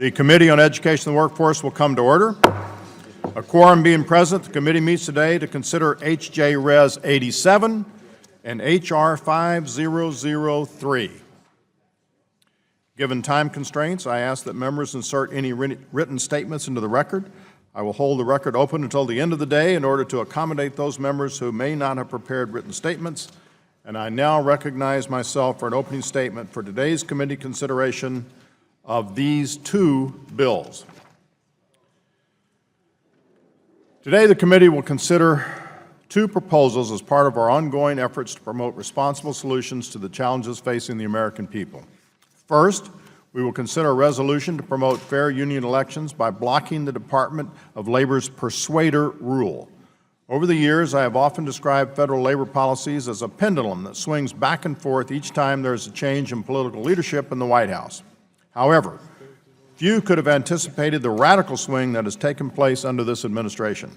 The Committee on Education and the Workforce will come to order. A quorum being present, the committee meets today to consider H.J. Res. 87 and H.R. 5003. Given time constraints, I ask that members insert any written statements into the record. I will hold the record open until the end of the day in order to accommodate those members who may not have prepared written statements. And I now recognize myself for an opening statement for today's committee consideration of these two bills. Today, the committee will consider two proposals as part of our ongoing efforts to promote responsible solutions to the challenges facing the American people. First, we will consider a resolution to promote fair union elections by blocking the Department of Labor's Persuader Rule. Over the years, I have often described federal labor policies as a pendulum that swings back and forth each time there is a change in political leadership in the White House. However, few could have anticipated the radical swing that has taken place under this administration.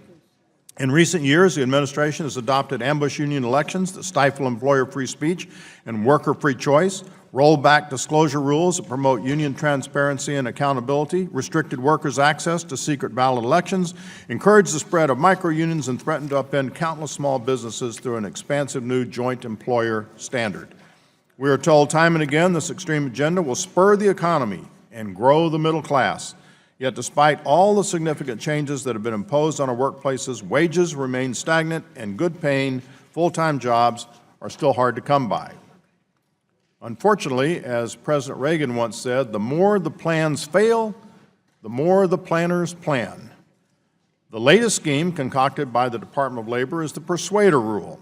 In recent years, the administration has adopted ambush union elections that stifle employer free speech and worker free choice, rolled back disclosure rules that promote union transparency and accountability, restricted workers' access to secret ballot elections, encouraged the spread of micro-unions, and threatened to upend countless small businesses through an expansive new joint employer standard. We are told time and again this extreme agenda will spur the economy and grow the middle class. Yet despite all the significant changes that have been imposed on our workplaces, wages remain stagnant and good-paying, full-time jobs are still hard to come by. Unfortunately, as President Reagan once said, the more the plans fail, the more the planners plan. The latest scheme concocted by the Department of Labor is the Persuader Rule.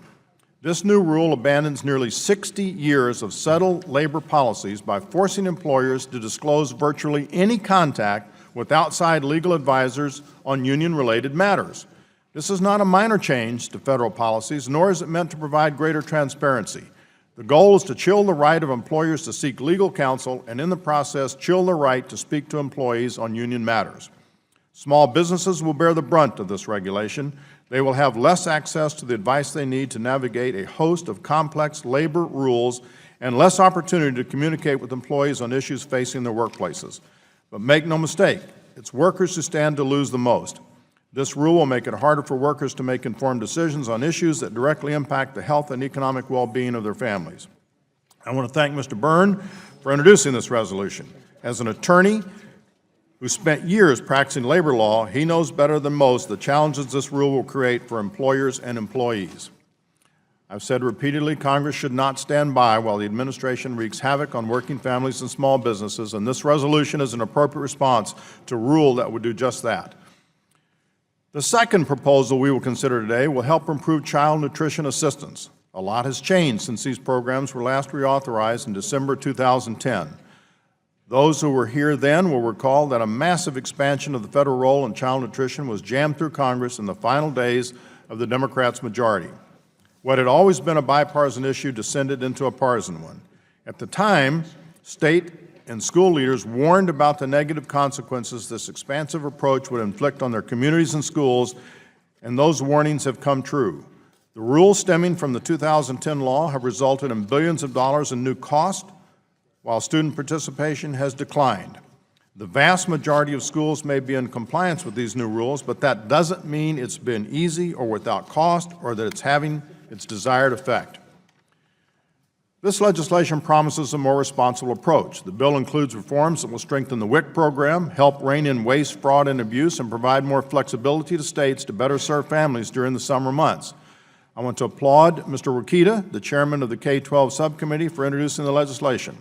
This new rule abandons nearly 60 years of settled labor policies by forcing employers to disclose virtually any contact with outside legal advisors on union-related matters. This is not a minor change to federal policies, nor is it meant to provide greater transparency. The goal is to chill the right of employers to seek legal counsel and in the process chill the right to speak to employees on union matters. Small businesses will bear the brunt of this regulation. They will have less access to the advice they need to navigate a host of complex labor rules and less opportunity to communicate with employees on issues facing their workplaces. But make no mistake, it's workers who stand to lose the most. This rule will make it harder for workers to make informed decisions on issues that directly impact the health and economic well-being of their families. I want to thank Mr. Byrne for introducing this resolution. As an attorney who spent years practicing labor law, he knows better than most the challenges this rule will create for employers and employees. I've said repeatedly, Congress should not stand by while the administration wreaks havoc on working families and small businesses, and this resolution is an appropriate response to a rule that would do just that. The second proposal we will consider today will help improve child nutrition assistance. A lot has changed since these programs were last reauthorized in December 2010. Those who were here then will recall that a massive expansion of the federal role in child nutrition was jammed through Congress in the final days of the Democrats' majority. What had always been a bipartisan issue descended into a partisan one. At the time, state and school leaders warned about the negative consequences this expansive approach would inflict on their communities and schools, and those warnings have come true. The rules stemming from the 2010 law have resulted in billions of dollars in new cost, while student participation has declined. The vast majority of schools may be in compliance with these new rules, but that doesn't mean it's been easy or without cost or that it's having its desired effect. This legislation promises a more responsible approach. The bill includes reforms that will strengthen the WIC program, help rein in waste, fraud, and abuse, and provide more flexibility to states to better serve families during the summer months. I want to applaud Mr. Rokita, the chairman of the K-12 subcommittee, for introducing the legislation.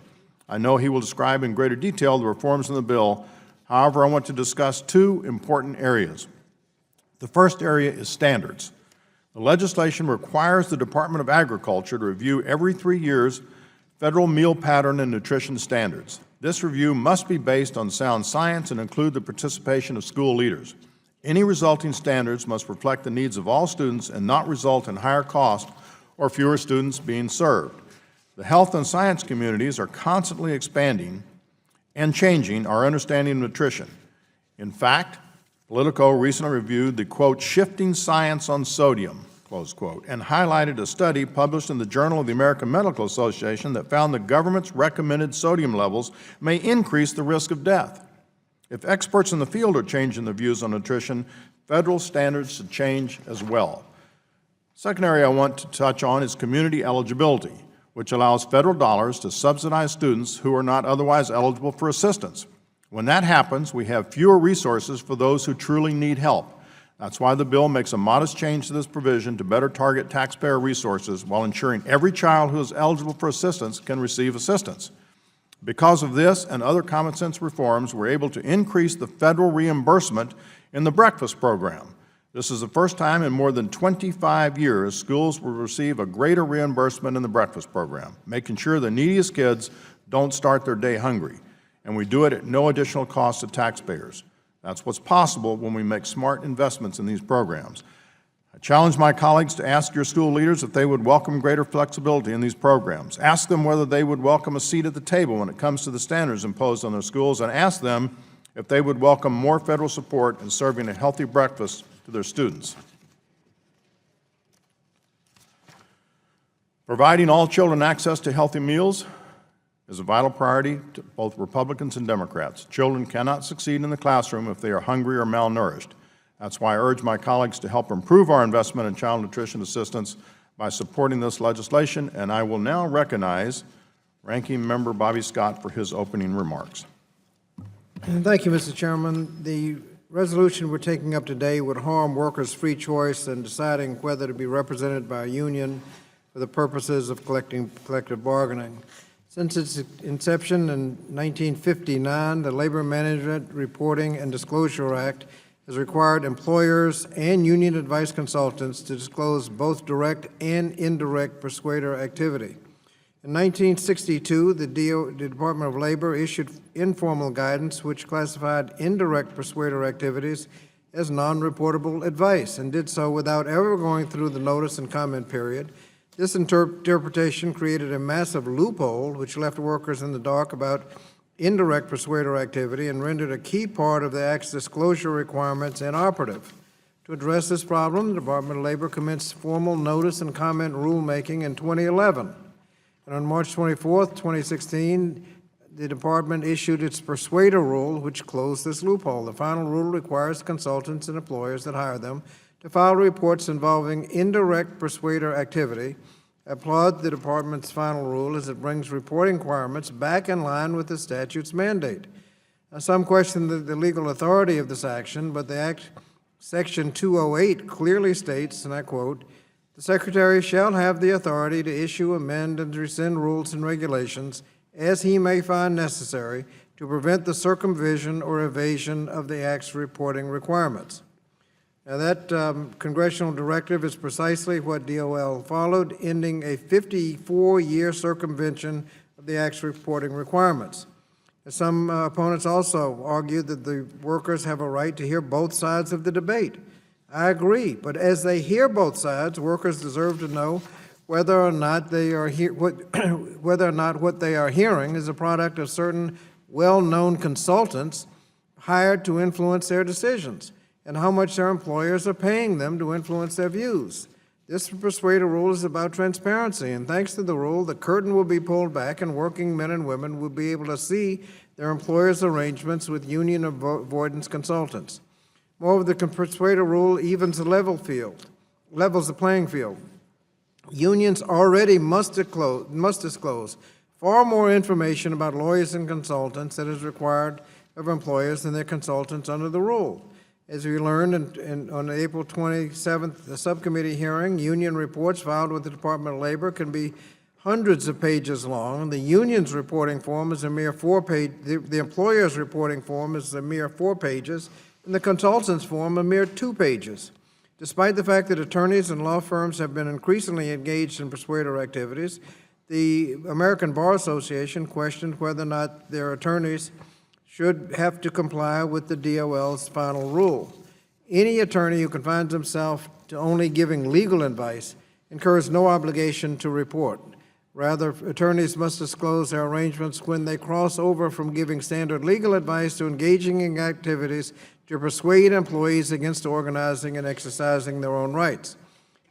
I know he will describe in greater detail the reforms in the bill. However, I want to discuss two important areas. The first area is standards. The legislation requires the Department of Agriculture to review every 3 years federal meal pattern and nutrition standards. This review must be based on sound science and include the participation of school leaders. Any resulting standards must reflect the needs of all students and not result in higher cost or fewer students being served. The health and science communities are constantly expanding and changing our understanding of nutrition. In fact, Politico recently reviewed the, quote, shifting science on sodium, close quote, and highlighted a study published in the Journal of the American Medical Association that found the government's recommended sodium levels may increase the risk of death. If experts in the field are changing their views on nutrition, federal standards should change as well. Second area I want to touch on is community eligibility, which allows federal dollars to subsidize students who are not otherwise eligible for assistance. When that happens, we have fewer resources for those who truly need help. That's why the bill makes a modest change to this provision to better target taxpayer resources while ensuring every child who is eligible for assistance can receive assistance. Because of this and other common sense reforms, we're able to increase the federal reimbursement in the breakfast program. This is the first time in more than 25 years schools will receive a greater reimbursement in the breakfast program, making sure the neediest kids don't start their day hungry. And we do it at no additional cost to taxpayers. That's what's possible when we make smart investments in these programs. I challenge my colleagues to ask your school leaders if they would welcome greater flexibility in these programs. Ask them whether they would welcome a seat at the table when it comes to the standards imposed on their schools, and ask them if they would welcome more federal support in serving a healthy breakfast to their students. Providing all children access to healthy meals is a vital priority to both Republicans and Democrats. Children cannot succeed in the classroom if they are hungry or malnourished. That's why I urge my colleagues to help improve our investment in child nutrition assistance by supporting this legislation, and I will now recognize Ranking Member Bobby Scott for his opening remarks. Thank you, Mr. Chairman. The resolution we're taking up today would harm workers' free choice in deciding whether to be represented by a union for the purposes of collective bargaining. Since its inception in 1959, the Labor Management Reporting and Disclosure Act has required employers and union advice consultants to disclose both direct and indirect persuader activity. In 1962, the Department of Labor issued informal guidance which classified indirect persuader activities as non-reportable advice and did so without ever going through the notice and comment period. This interpretation created a massive loophole which left workers in the dark about indirect persuader activity and rendered a key part of the Act's disclosure requirements inoperative. To address this problem, the Department of Labor commenced formal notice and comment rulemaking in 2011. And on March 24, 2016, the Department issued its Persuader Rule, which closed this loophole. The final rule requires consultants and employers that hire them to file reports involving indirect persuader activity. I applaud the Department's final rule as it brings reporting requirements back in line with the statute's mandate. Now, some question the legal authority of this action, but the Act, Section 208, clearly states, and I quote, "The Secretary shall have the authority to issue, amend, and rescind rules and regulations as he may find necessary to prevent the circumvention or evasion of the Act's reporting requirements." Now, that congressional directive is precisely what DOL followed, ending a 54-year circumvention of the Act's reporting requirements. Some opponents also argue that the workers have a right to hear both sides of the debate. I agree, but as they hear both sides, workers deserve to know whether or not what they are hearing is a product of certain well-known consultants hired to influence their decisions, and how much their employers are paying them to influence their views. This Persuader Rule is about transparency, and thanks to the rule, the curtain will be pulled back and working men and women will be able to see their employers' arrangements with union avoidance consultants. Moreover, the Persuader Rule evens the levels the playing field. Unions already must disclose far more information about lawyers and consultants than is required of employers and their consultants under the rule. As we learned on the April 27th subcommittee hearing, union reports filed with the Department of Labor can be hundreds of pages long. The union's reporting form is a mere 4 page. The employer's reporting form is a mere 4 pages, and the consultant's form a mere 2 pages. Despite the fact that attorneys and law firms have been increasingly engaged in persuader activities, the American Bar Association questioned whether or not their attorneys should have to comply with the DOL's final rule. Any attorney who confines himself to only giving legal advice incurs no obligation to report. Rather, attorneys must disclose their arrangements when they cross over from giving standard legal advice to engaging in activities to persuade employees against organizing and exercising their own rights.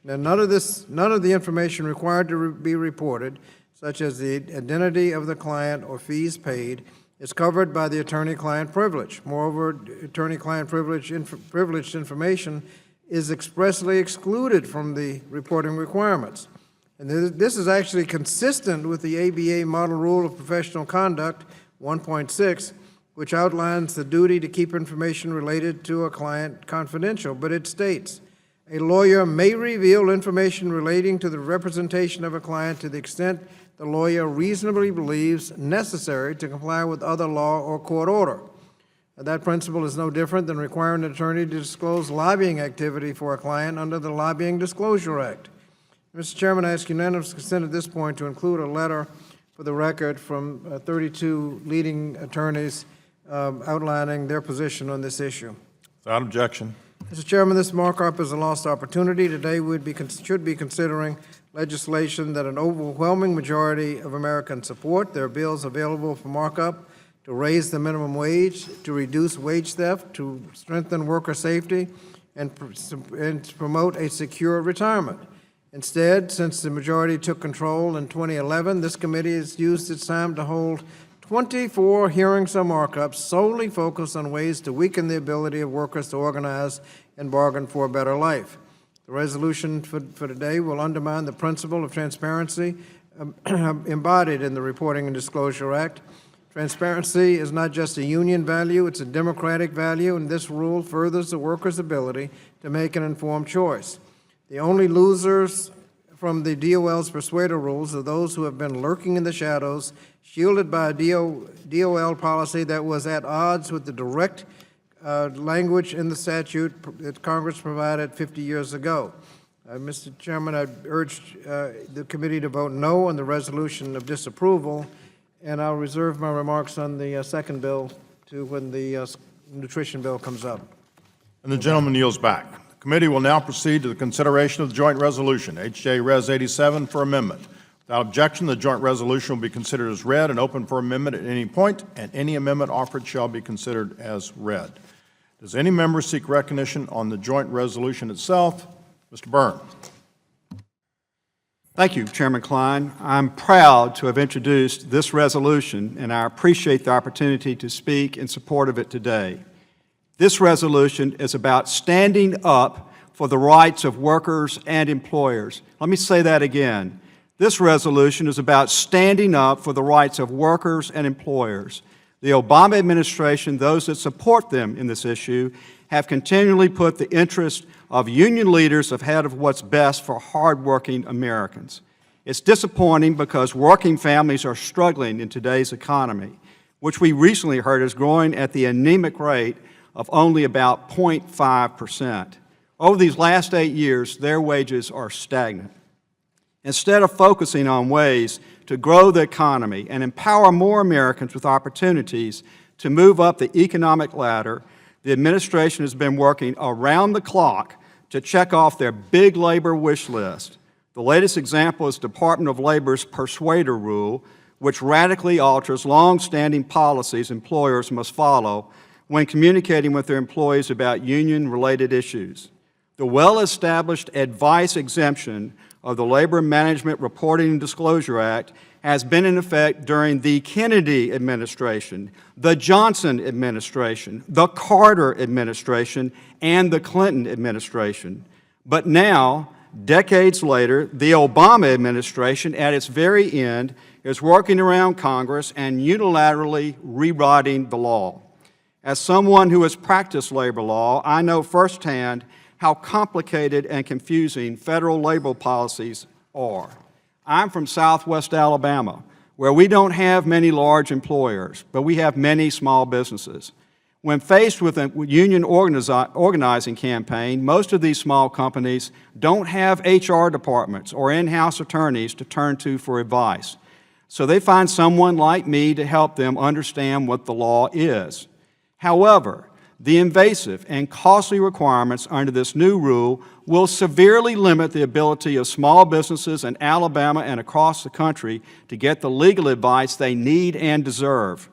Now, none of the information required to be reported, such as the identity of the client or fees paid, is covered by the attorney-client privilege. Moreover, attorney-client privileged information is expressly excluded from the reporting requirements. And this is actually consistent with the ABA Model Rule of Professional Conduct 1.6, which outlines the duty to keep information related to a client confidential, but it states, a lawyer may reveal information relating to the representation of a client to the extent the lawyer reasonably believes necessary to comply with other law or court order. That principle is no different than requiring an attorney to disclose lobbying activity for a client under the Lobbying Disclosure Act. Mr. Chairman, I ask unanimous consent at this point to include a letter for the record from 32 leading attorneys outlining their position on this issue. Without objection. Mr. Chairman, this markup is a lost opportunity. Today we should be considering legislation that an overwhelming majority of Americans support. There are bills available for markup to raise the minimum wage, to reduce wage theft, to strengthen worker safety, and to promote a secure retirement. Instead, since the majority took control in 2011, this committee has used its time to hold 24 hearings on markups solely focused on ways to weaken the ability of workers to organize and bargain for a better life. The resolution for today will undermine the principle of transparency embodied in the Reporting and Disclosure Act. Transparency is not just a union value, it's a democratic value, and this rule furthers the workers' ability to make an informed choice. The only losers from the DOL's persuader rules are those who have been lurking in the shadows, shielded by a DOL policy that was at odds with the direct language in the statute that Congress provided 50 years ago. Mr. Chairman, I urge the committee to vote no on the resolution of disapproval, and I'll reserve my remarks on the second bill to when the nutrition bill comes up. And the gentleman yields back. The committee will now proceed to the consideration of the joint resolution, H.J. Res. 87, for amendment. Without objection, the joint resolution will be considered as read and open for amendment at any point, and any amendment offered shall be considered as read. Does any member seek recognition on the joint resolution itself? Mr. Byrne. Thank you, Chairman Klein. I'm proud to have introduced this resolution, and I appreciate the opportunity to speak in support of it today. This resolution is about standing up for the rights of workers and employers. Let me say that again. This resolution is about standing up for the rights of workers and employers. The Obama administration, those that support them in this issue, have continually put the interest of union leaders ahead of what's best for hardworking Americans. It's disappointing because working families are struggling in today's economy, which we recently heard is growing at the anemic rate of only about 0.5%. Over these last 8 years, their wages are stagnant. Instead of focusing on ways to grow the economy and empower more Americans with opportunities to move up the economic ladder, the administration has been working around the clock to check off their big labor wish list. The latest example is Department of Labor's Persuader Rule, which radically alters long-standing policies employers must follow when communicating with their employees about union-related issues. The well-established advice exemption of the Labor Management Reporting and Disclosure Act has been in effect during the Kennedy administration, the Johnson administration, the Carter administration, and the Clinton administration. But now, decades later, the Obama administration, at its very end, is working around Congress and unilaterally rewriting the law. As someone who has practiced labor law, I know firsthand how complicated and confusing federal labor policies are. I'm from Southwest Alabama, where we don't have many large employers, but we have many small businesses. When faced with a union organizing campaign, most of these small companies don't have HR departments or in-house attorneys to turn to for advice. So they find someone like me to help them understand what the law is. However, the invasive and costly requirements under this new rule will severely limit the ability of small businesses in Alabama and across the country to get the legal advice they need and deserve.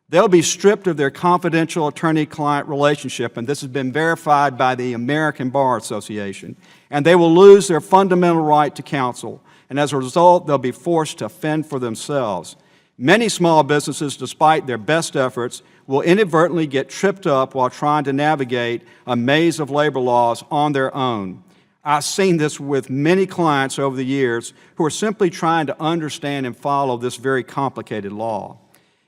They'll be stripped of their confidential attorney-client relationship, and this has been verified by the American Bar Association, and they will lose their fundamental right to counsel, and as a result, they'll be forced to fend for themselves. Many small businesses, despite their best efforts, will inadvertently get tripped up while trying to navigate a maze of labor laws on their own. I've seen this with many clients over the years who are simply trying to understand and follow this very complicated law.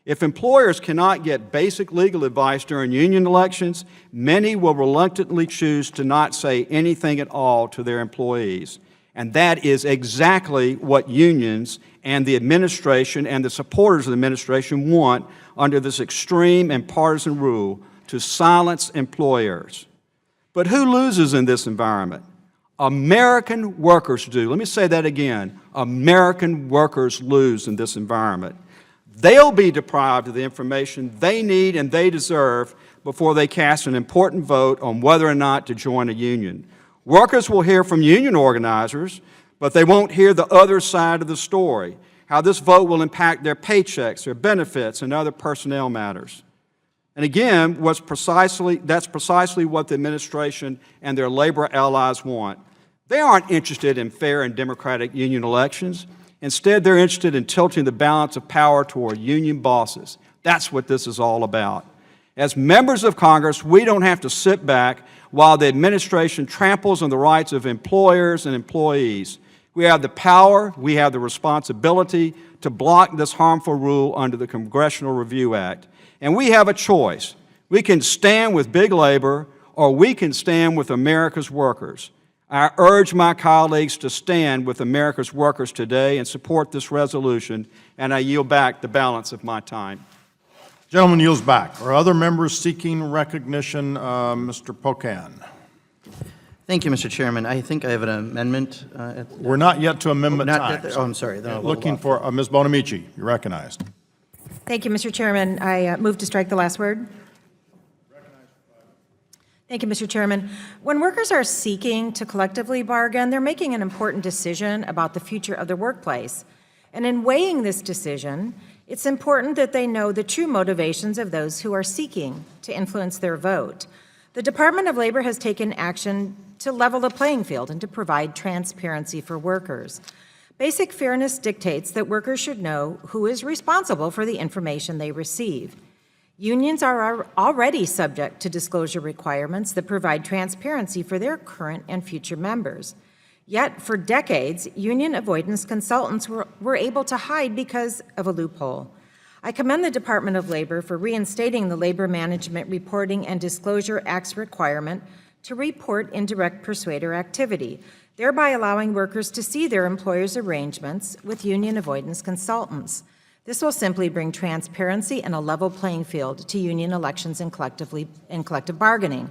If employers cannot get basic legal advice during union elections, many will reluctantly choose to not say anything at all to their employees. And that is exactly what unions and the administration and the supporters of the administration want under this extreme and partisan rule, to silence employers. But who loses in this environment? American workers do. Let me say that again. American workers lose in this environment. They'll be deprived of the information they need and they deserve before they cast an important vote on whether or not to join a union. Workers will hear from union organizers, but they won't hear the other side of the story, how this vote will impact their paychecks, their benefits, and other personnel matters. And again, that's precisely what the administration and their labor allies want. They aren't interested in fair and democratic union elections. Instead, they're interested in tilting the balance of power toward union bosses. That's what this is all about. As members of Congress, we don't have to sit back while the administration tramples on the rights of employers and employees. We have the power, we have the responsibility to block this harmful rule under the Congressional Review Act. And we have a choice. We can stand with big labor, or we can stand with America's workers. I urge my colleagues to stand with America's workers today and support this resolution, and I yield back the balance of my time. Gentleman yields back. Are other members seeking recognition? Mr. Pocan. Thank you, Mr. Chairman. I think I have an amendment. We're not yet to amendment Not time. yet there? Oh, I'm sorry. Then I'll Looking hold off. for Ms. Bonamici. You're recognized. Thank you, Mr. Chairman. I move to strike the last word. Thank you, Mr. Chairman. When workers are seeking to collectively bargain, they're making an important decision about the future of their workplace. And in weighing this decision, it's important that they know the true motivations of those who are seeking to influence their vote. The Department of Labor has taken action to level the playing field and to provide transparency for workers. Basic fairness dictates that workers should know who is responsible for the information they receive. Unions are already subject to disclosure requirements that provide transparency for their current and future members. Yet, for decades, union avoidance consultants were able to hide because of a loophole. I commend the Department of Labor for reinstating the Labor Management Reporting and Disclosure Act's requirement to report indirect persuader activity, thereby allowing workers to see their employers' arrangements with union avoidance consultants. This will simply bring transparency and a level playing field to union elections and collective bargaining.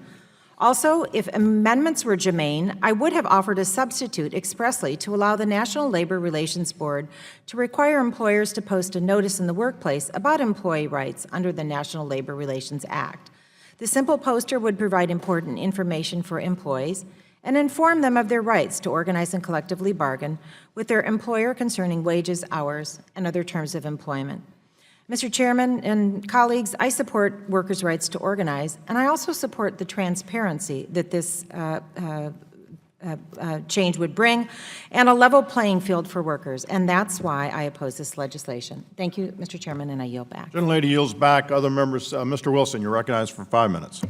Also, if amendments were germane, I would have offered a substitute expressly to allow the National Labor Relations Board to require employers to post a notice in the workplace about employee rights under the National Labor Relations Act. The simple poster would provide important information for employees and inform them of their rights to organize and collectively bargain with their employer concerning wages, hours, and other terms of employment. Mr. Chairman and colleagues, I support workers' rights to organize, and I also support the transparency that this change would bring and a level playing field for workers, and that's why I oppose this legislation. Thank you, Mr. Chairman, and I yield back. Gentlelady yields back. Other members, Mr. Wilson, you're recognized for 5 minutes.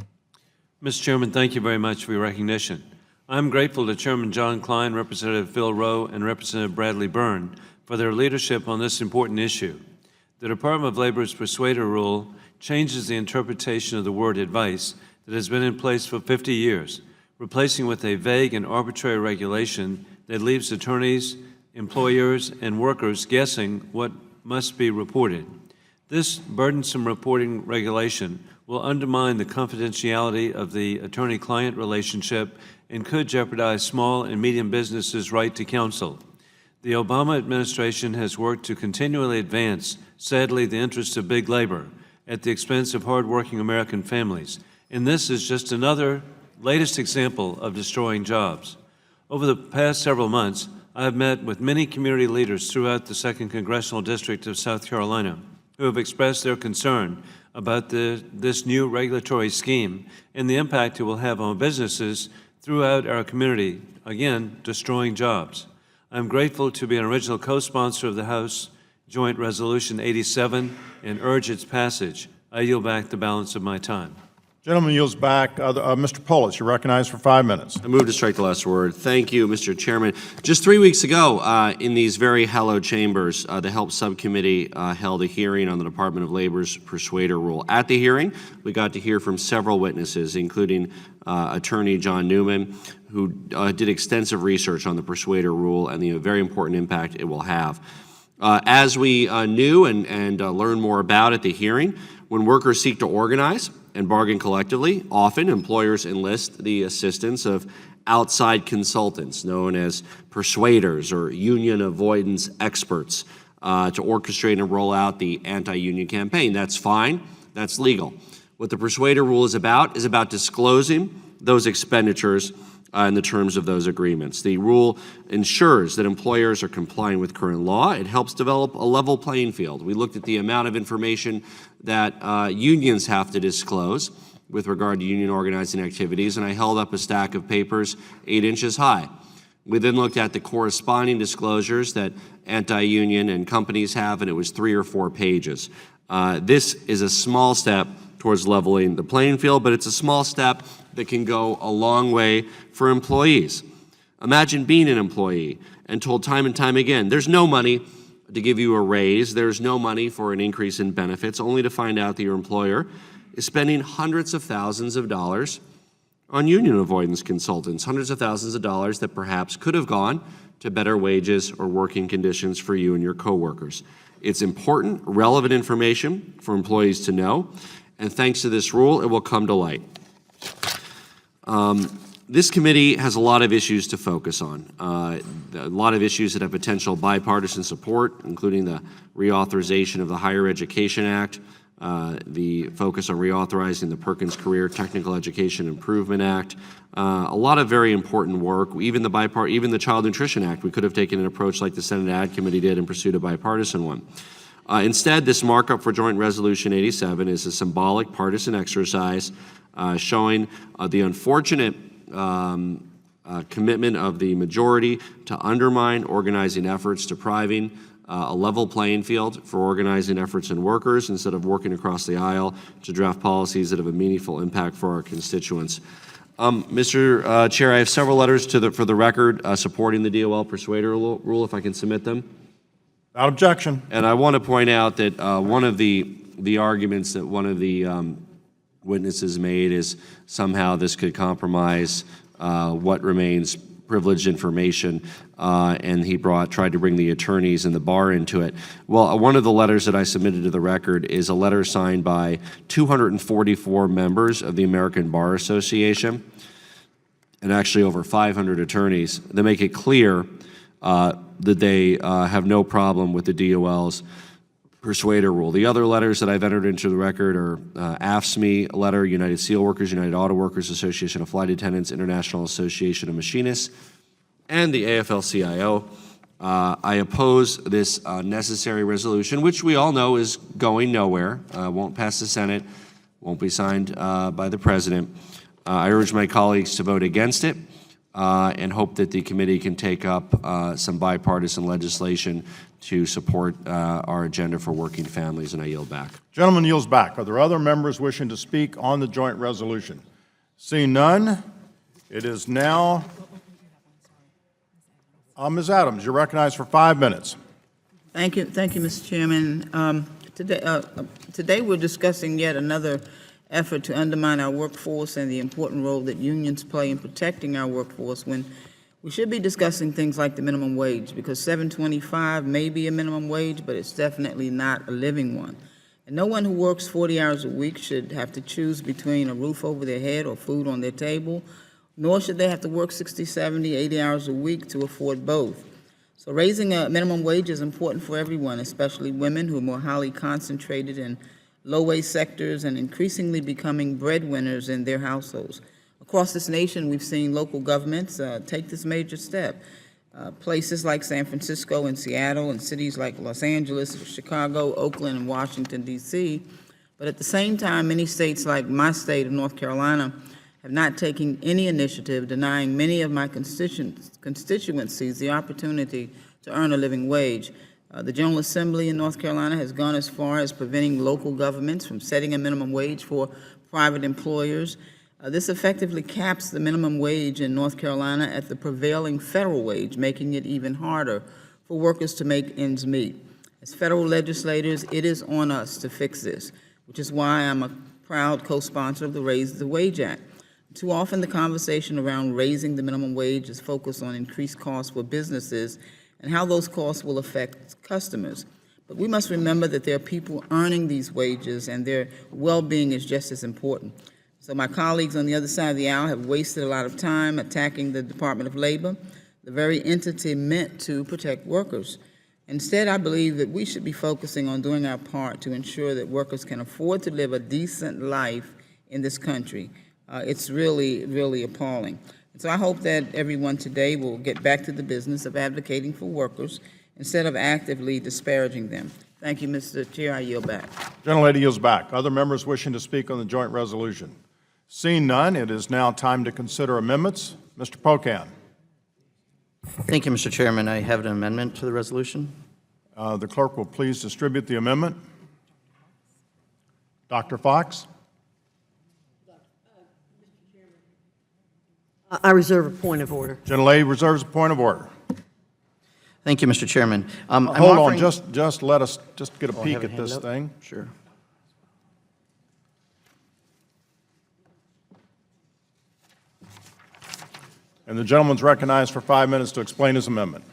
Mr. Chairman, thank you very much for your recognition. I'm grateful to Chairman John Klein, Representative Phil Rowe, and Representative Bradley Byrne for their leadership on this important issue. The Department of Labor's Persuader Rule changes the interpretation of the word advice that has been in place for 50 years, replacing with a vague and arbitrary regulation that leaves attorneys, employers, and workers guessing what must be reported. This burdensome reporting regulation will undermine the confidentiality of the attorney-client relationship and could jeopardize small and medium businesses' right to counsel. The Obama administration has worked to continually advance, sadly, the interests of big labor at the expense of hardworking American families. And this is just another latest example of destroying jobs. Over the past several months, I have met with many community leaders throughout the 2nd Congressional District of South Carolina who have expressed their concern about this new regulatory scheme and the impact it will have on businesses throughout our community, again, destroying jobs. I'm grateful to be an original co-sponsor of the House Joint Resolution 87 and urge its passage. I yield back the balance of my time. Gentleman yields back. Mr. Polis, you're recognized for 5 minutes. I move to strike the last word. Thank you, Mr. Chairman. Just 3 weeks ago, in these very hallowed chambers, the HELP Subcommittee held a hearing on the Department of Labor's Persuader Rule. At the hearing, we got to hear from several witnesses, including Attorney John Newman, who did extensive research on the Persuader Rule and the very important impact it will have. As we knew and learned more about at the hearing, when workers seek to organize and bargain collectively, often employers enlist the assistance of outside consultants known as persuaders or union avoidance experts to orchestrate and roll out the anti-union campaign. That's fine. That's legal. What the Persuader Rule is about disclosing those expenditures in the terms of those agreements. The rule ensures that employers are complying with current law. It helps develop a level playing field. We looked at the amount of information that unions have to disclose with regard to union organizing activities, and I held up a stack of papers 8 inches high. We then looked at the corresponding disclosures that anti-union and companies have, and it was 3 or 4 pages. This is a small step towards leveling the playing field, but it's a small step that can go a long way for employees. Imagine being an employee and told time and time again, there's no money to give you a raise, there's no money for an increase in benefits, only to find out that your employer is spending hundreds of thousands of dollars on union avoidance consultants, hundreds of thousands of dollars that perhaps could have gone to better wages or working conditions for you and your coworkers. It's important, relevant information for employees to know, and thanks to this rule, it will come to light. This committee has a lot of issues to focus on, a lot of issues that have potential bipartisan support, including the reauthorization of the Higher Education Act, the focus on reauthorizing the Perkins Career Technical Education Improvement Act, a lot of very important work. Even the Child Nutrition Act, we could have taken an approach like the Senate Ad Committee did and pursued a bipartisan one. Instead, this markup for Joint Resolution 87 is a symbolic partisan exercise showing the unfortunate commitment of the majority to undermine organizing efforts, depriving a level playing field for organizing efforts in workers instead of working across the aisle to draft policies that have a meaningful impact for our constituents. Mr. Chair, I have several letters for the record supporting the DOL Persuader Rule, if I can submit them. Without objection. And I want to point out that one of the arguments that one of the witnesses made is somehow this could compromise what remains privileged information, and he tried to bring the attorneys and the bar into it. Well, one of the letters that I submitted to the record is a letter signed by 244 members of the American Bar Association, and actually over 500 attorneys, that make it clear that they have no problem with the DOL's Persuader Rule. The other letters that I've entered into the record are AFSCME letter, United Steelworkers, United Auto Workers, Association of Flight Attendants, International Association of Machinists, and the AFL-CIO. I oppose this necessary resolution, which we all know is going nowhere, won't pass the Senate, won't be signed by the President. I urge my colleagues to vote against it and hope that the committee can take up some bipartisan legislation to support our agenda for working families, and I yield back. Gentleman yields back. Are there other members wishing to speak on the joint resolution? Seeing none, it is now Ms. Adams. You're recognized for 5 minutes. Thank you, Mr. Chairman. Today we're discussing yet another effort to undermine our workforce and the important role that unions play in protecting our workforce when we should be discussing things like the minimum wage, because $7.25 may be a minimum wage, but it's definitely not a living one. And no one who works 40 hours a week should have to choose between a roof over their head or food on their table, nor should they have to work 60, 70, 80 hours a week to afford both. So raising a minimum wage is important for everyone, especially women who are more highly concentrated in low-wage sectors and increasingly becoming breadwinners in their households. Across this nation, we've seen local governments take this major step. Places like San Francisco and Seattle and cities like Los Angeles, Chicago, Oakland, and Washington, D.C. But at the same time, many states like my state of North Carolina have not taken any initiative, denying many of my constituencies the opportunity to earn a living wage. The General Assembly in North Carolina has gone as far as preventing local governments from setting a minimum wage for private employers. This effectively caps the minimum wage in North Carolina at the prevailing federal wage, making it even harder for workers to make ends meet. As federal legislators, it is on us to fix this, which is why I'm a proud co-sponsor of the Raise the Wage Act. Too often, the conversation around raising the minimum wage is focused on increased costs for businesses and how those costs will affect customers. But we must remember that there are people earning these wages, and their well-being is just as important. So my colleagues on the other side of the aisle have wasted a lot of time attacking the Department of Labor, the very entity meant to protect workers. Instead, I believe that we should be focusing on doing our part to ensure that workers can afford to live a decent life in this country. It's really, really appalling. And so I hope that everyone today will get back to the business of advocating for workers instead of actively disparaging them. Thank you, Mr. Chair. I yield back. Gentlelady yields back. Other members wishing to speak on the joint resolution? Seeing none, it is now time to consider amendments. Mr. Pocan. Thank you, Mr. Chairman. I have an amendment to the resolution. The clerk will please distribute the amendment. Dr. Fox? I reserve a point of order. Gentlelady reserves a point of order. Thank you, Mr. Chairman. I'm Hold on, offering- just let us just get a Oh, I peek have it at this handed up? thing. Sure. And the gentleman's recognized for 5 minutes to explain his amendment.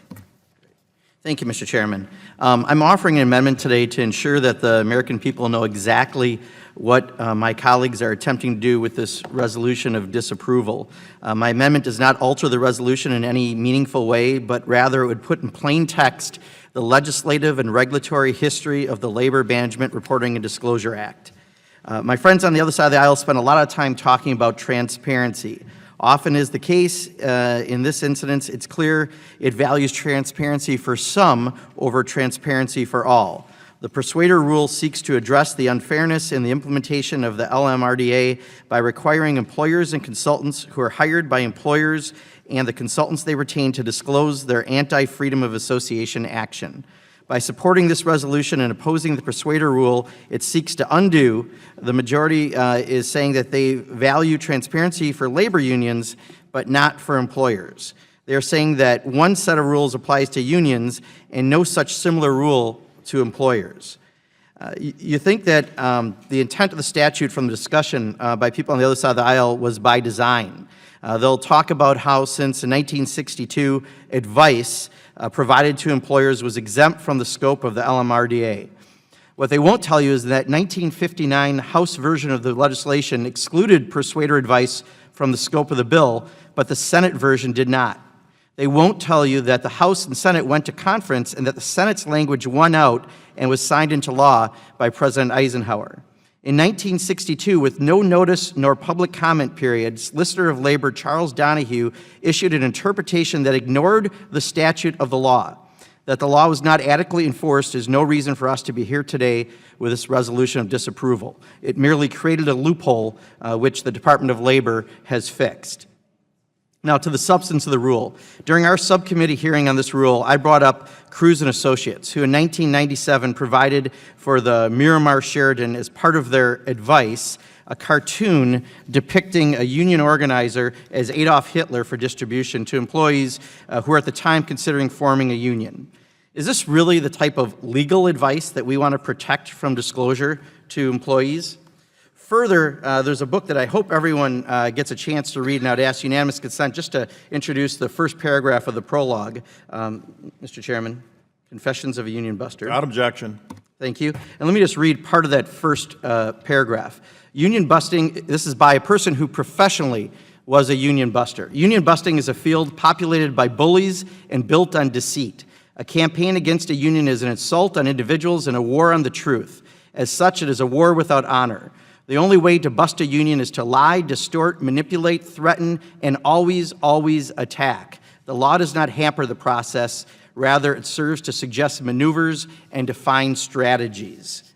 Thank you, Mr. Chairman. I'm offering an amendment today to ensure that the American people know exactly what my colleagues are attempting to do with this resolution of disapproval. My amendment does not alter the resolution in any meaningful way, but rather it would put in plain text the legislative and regulatory history of the Labor Management Reporting and Disclosure Act. My friends on the other side of the aisle spend a lot of time talking about transparency. Often is the case in this instance, it's clear it values transparency for some over transparency for all. The Persuader Rule seeks to address the unfairness in the implementation of the LMRDA by requiring employers and consultants who are hired by employers and the consultants they retain to disclose their anti-freedom of association action. By supporting this resolution and opposing the Persuader Rule, it seeks to undo. The majority is saying that they value transparency for labor unions, but not for employers. They are saying that one set of rules applies to unions and no such similar rule to employers. You think that the intent of the statute from the discussion by people on the other side of the aisle was by design. They'll talk about how since 1962, advice provided to employers was exempt from the scope of the LMRDA. What they won't tell you is that 1959 House version of the legislation excluded persuader advice from the scope of the bill, but the Senate version did not. They won't tell you that the House and Senate went to conference and that the Senate's language won out and was signed into law by President Eisenhower. In 1962, with no notice nor public comment period, Solicitor of Labor Charles Donahue issued an interpretation that ignored the statute of the law. That the law was not adequately enforced is no reason for us to be here today with this resolution of disapproval. It merely created a loophole which the Department of Labor has fixed. Now, to the substance of the rule. During our subcommittee hearing on this rule, I brought up Cruz and Associates, who in 1997 provided for the Miramar Sheraton as part of their advice a cartoon depicting a union organizer as Adolf Hitler for distribution to employees who were at the time considering forming a union. Is this really the type of legal advice that we want to protect from disclosure to employees? Further, there's a book that I hope everyone gets a chance to read, and I'd ask unanimous consent just to introduce the first paragraph of the prologue. Mr. Chairman, Confessions of a Union Buster. Without objection. Thank you. And let me just read part of that first paragraph. Union busting, this is by a person who professionally was a union buster. Union busting is a field populated by bullies and built on deceit. A campaign against a union is an assault on individuals and a war on the truth. As such, it is a war without honor. The only way to bust a union is to lie, distort, manipulate, threaten, and always, always attack. The law does not hamper the process. Rather, it serves to suggest maneuvers and define strategies.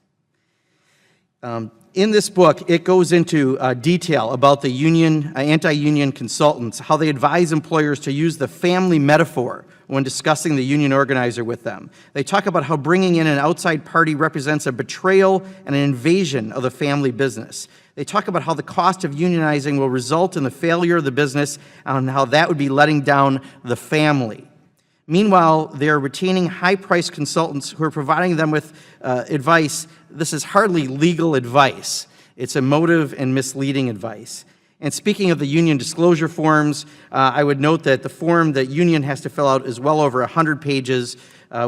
In this book, it goes into detail about the union, anti-union consultants, how they advise employers to use the family metaphor when discussing the union organizer with them. They talk about how bringing in an outside party represents a betrayal and an invasion of the family business. They talk about how the cost of unionizing will result in the failure of the business and how that would be letting down the family. Meanwhile, they are retaining high-priced consultants who are providing them with advice. This is hardly legal advice. It's emotive and misleading advice. And speaking of the union disclosure forms, I would note that the form that union has to fill out is well over 100 pages,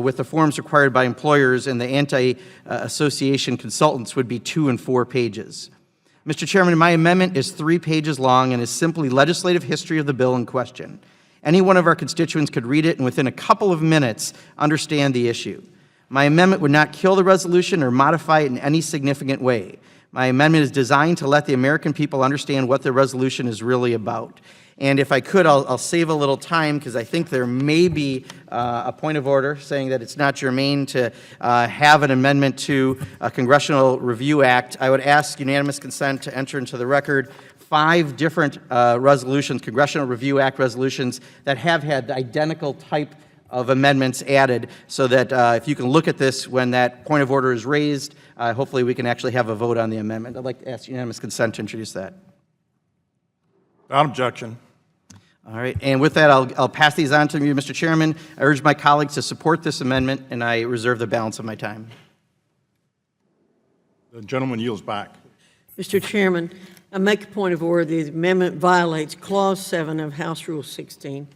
with the forms required by employers and the anti-association consultants would be 2 and 4 pages. Mr. Chairman, my amendment is 3 pages long and is simply legislative history of the bill in question. Any one of our constituents could read it and within a couple of minutes understand the issue. My amendment would not kill the resolution or modify it in any significant way. My amendment is designed to let the American people understand what the resolution is really about. And if I could, I'll save a little time because I think there may be a point of order saying that it's not germane to have an amendment to a Congressional Review Act. I would ask unanimous consent to enter into the record 5 different resolutions, Congressional Review Act resolutions, that have had the identical type of amendments added so that if you can look at this when that point of order is raised, hopefully we can actually have a vote on the amendment. I'd like to ask unanimous consent to introduce that. Without objection. All right, and with that, I'll pass these on to you, Mr. Chairman. I urge my colleagues to support this amendment, and I reserve the balance of my time. The gentleman yields back. Mr. Chairman, I make a point of order. The amendment violates Clause 7 of House Rule 16.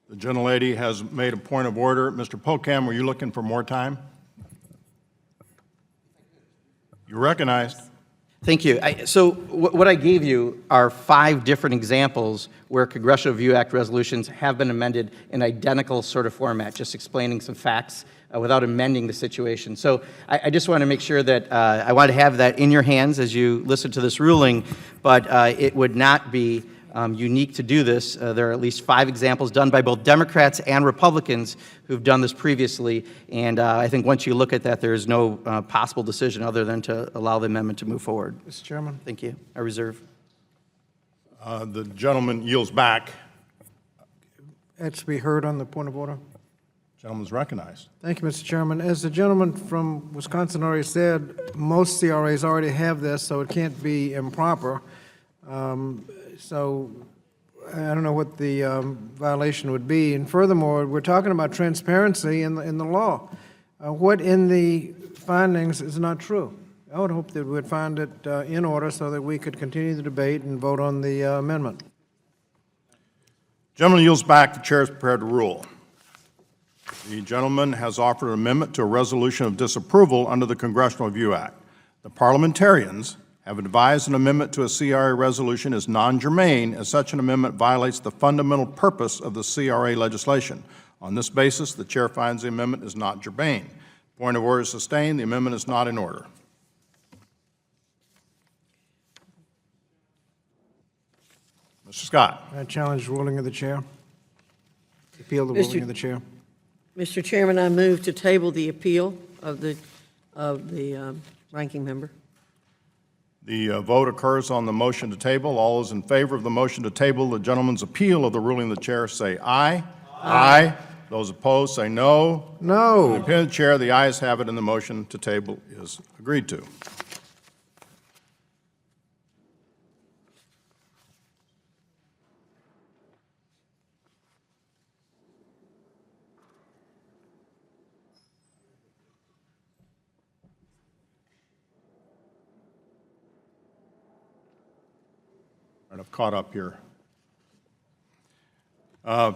The gentlelady has made a point of order. Mr. Pocam, were you looking for more time? You're recognized. Thank you. So what I gave you are 5 different examples where Congressional Review Act resolutions have been amended in identical sort of format, just explaining some facts without amending the situation. So I just want to make sure that I want to have that in your hands as you listen to this ruling, but it would not be unique to do this. There are at least 5 examples done by both Democrats and Republicans who've done this previously, and I think once you look at that, there is no possible decision other than to allow the amendment to move forward. Mr. Chairman. Thank you. I reserve. The gentleman yields back. That's to be heard on the point of order. Gentleman's recognized. Thank you, Mr. Chairman. As the gentleman from Wisconsin already said, most CRAs already have this, so it can't be improper. So I don't know what the violation would be. And furthermore, we're talking about transparency in the law. What in the findings is not true? I would hope that we'd find it in order so that we could continue the debate and vote on the amendment. Gentleman yields back. The chair is prepared to rule. The gentleman has offered an amendment to a resolution of disapproval under the Congressional Review Act. The parliamentarians have advised an amendment to a CRA resolution is non-germane, as such an amendment violates the fundamental purpose of the CRA legislation. On this basis, the chair finds the amendment is not germane. Point of order is sustained. The amendment is not in order. Mr. Scott. I challenge the ruling of the chair. Appeal the ruling of the chair. Mr. Chairman, I move to table the appeal of the ranking member. The vote occurs on the motion to table. All those in favor of the motion to table the gentleman's appeal of the ruling of the chair say aye. Aye. Those opposed say no. No. In the opinion of the chair, the ayes have it and the motion to table is agreed to. All right, I've caught up here. If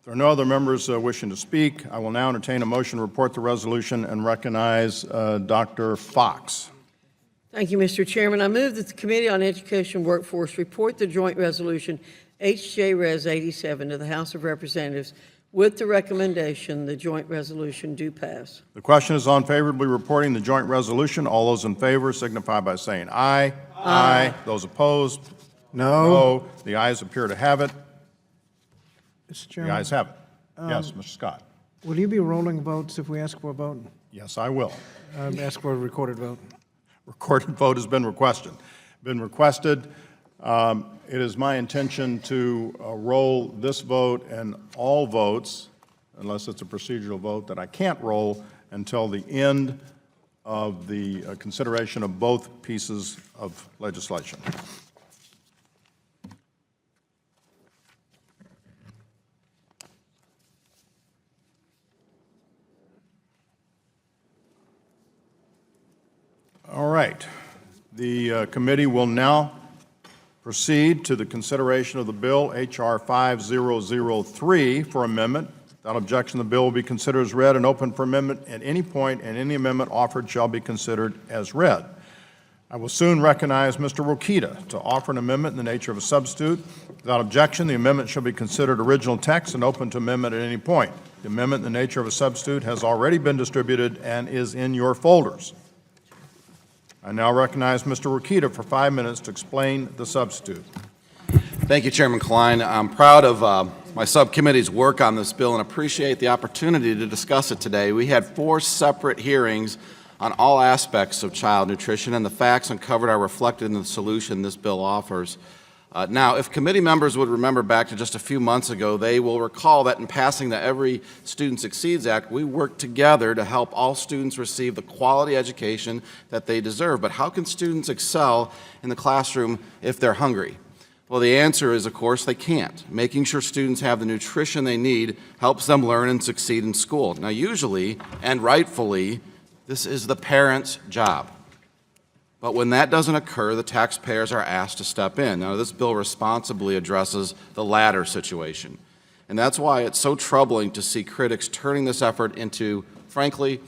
there are no other members wishing to speak, I will now entertain a motion to report the resolution and recognize Dr. Fox. Thank you, Mr. Chairman. I move that the Committee on Education and Workforce report the joint resolution HJ Res 87 to the House of Representatives with the recommendation the joint resolution do pass. The question is on favorably reporting the joint resolution. All those in favor signify by saying aye. Aye. Those opposed? No. No. The ayes appear to have it. Mr. The Chairman, ayes have it. Yes, Mr. Scott. will you be rolling votes if we ask for a vote? Yes, I will. Ask for a recorded vote. Recorded vote has been requested. It is my intention to roll this vote and all votes, unless it's a procedural vote, that I can't roll until the end of the consideration of both pieces of legislation. All right. The committee will now proceed to the consideration of the bill, H.R. 5003, for amendment. Without objection, the bill will be considered as read and open for amendment at any point, and any amendment offered shall be considered as read. I will soon recognize Mr. Rokita to offer an amendment in the nature of a substitute. Without objection, the amendment shall be considered original text and open to amendment at any point. The amendment in the nature of a substitute has already been distributed and is in your folders. I now recognize Mr. Rokita for 5 minutes to explain the substitute. Thank you, Chairman Klein. I'm proud of my subcommittee's work on this bill and appreciate the opportunity to discuss it today. We had 4 separate hearings on all aspects of child nutrition, and the facts uncovered are reflected in the solution this bill offers. Now, if committee members would remember back to just a few months ago, they will recall that in passing the Every Student Succeeds Act, we worked together to help all students receive the quality education that they deserve. But how can students excel in the classroom if they're hungry? Well, the answer is, of course, they can't. Making sure students have the nutrition they need helps them learn and succeed in school. Now, usually, and rightfully, this is the parent's job. But when that doesn't occur, the taxpayers are asked to step in. Now, this bill responsibly addresses the latter situation. And that's why it's so troubling to see critics turning this effort into, frankly,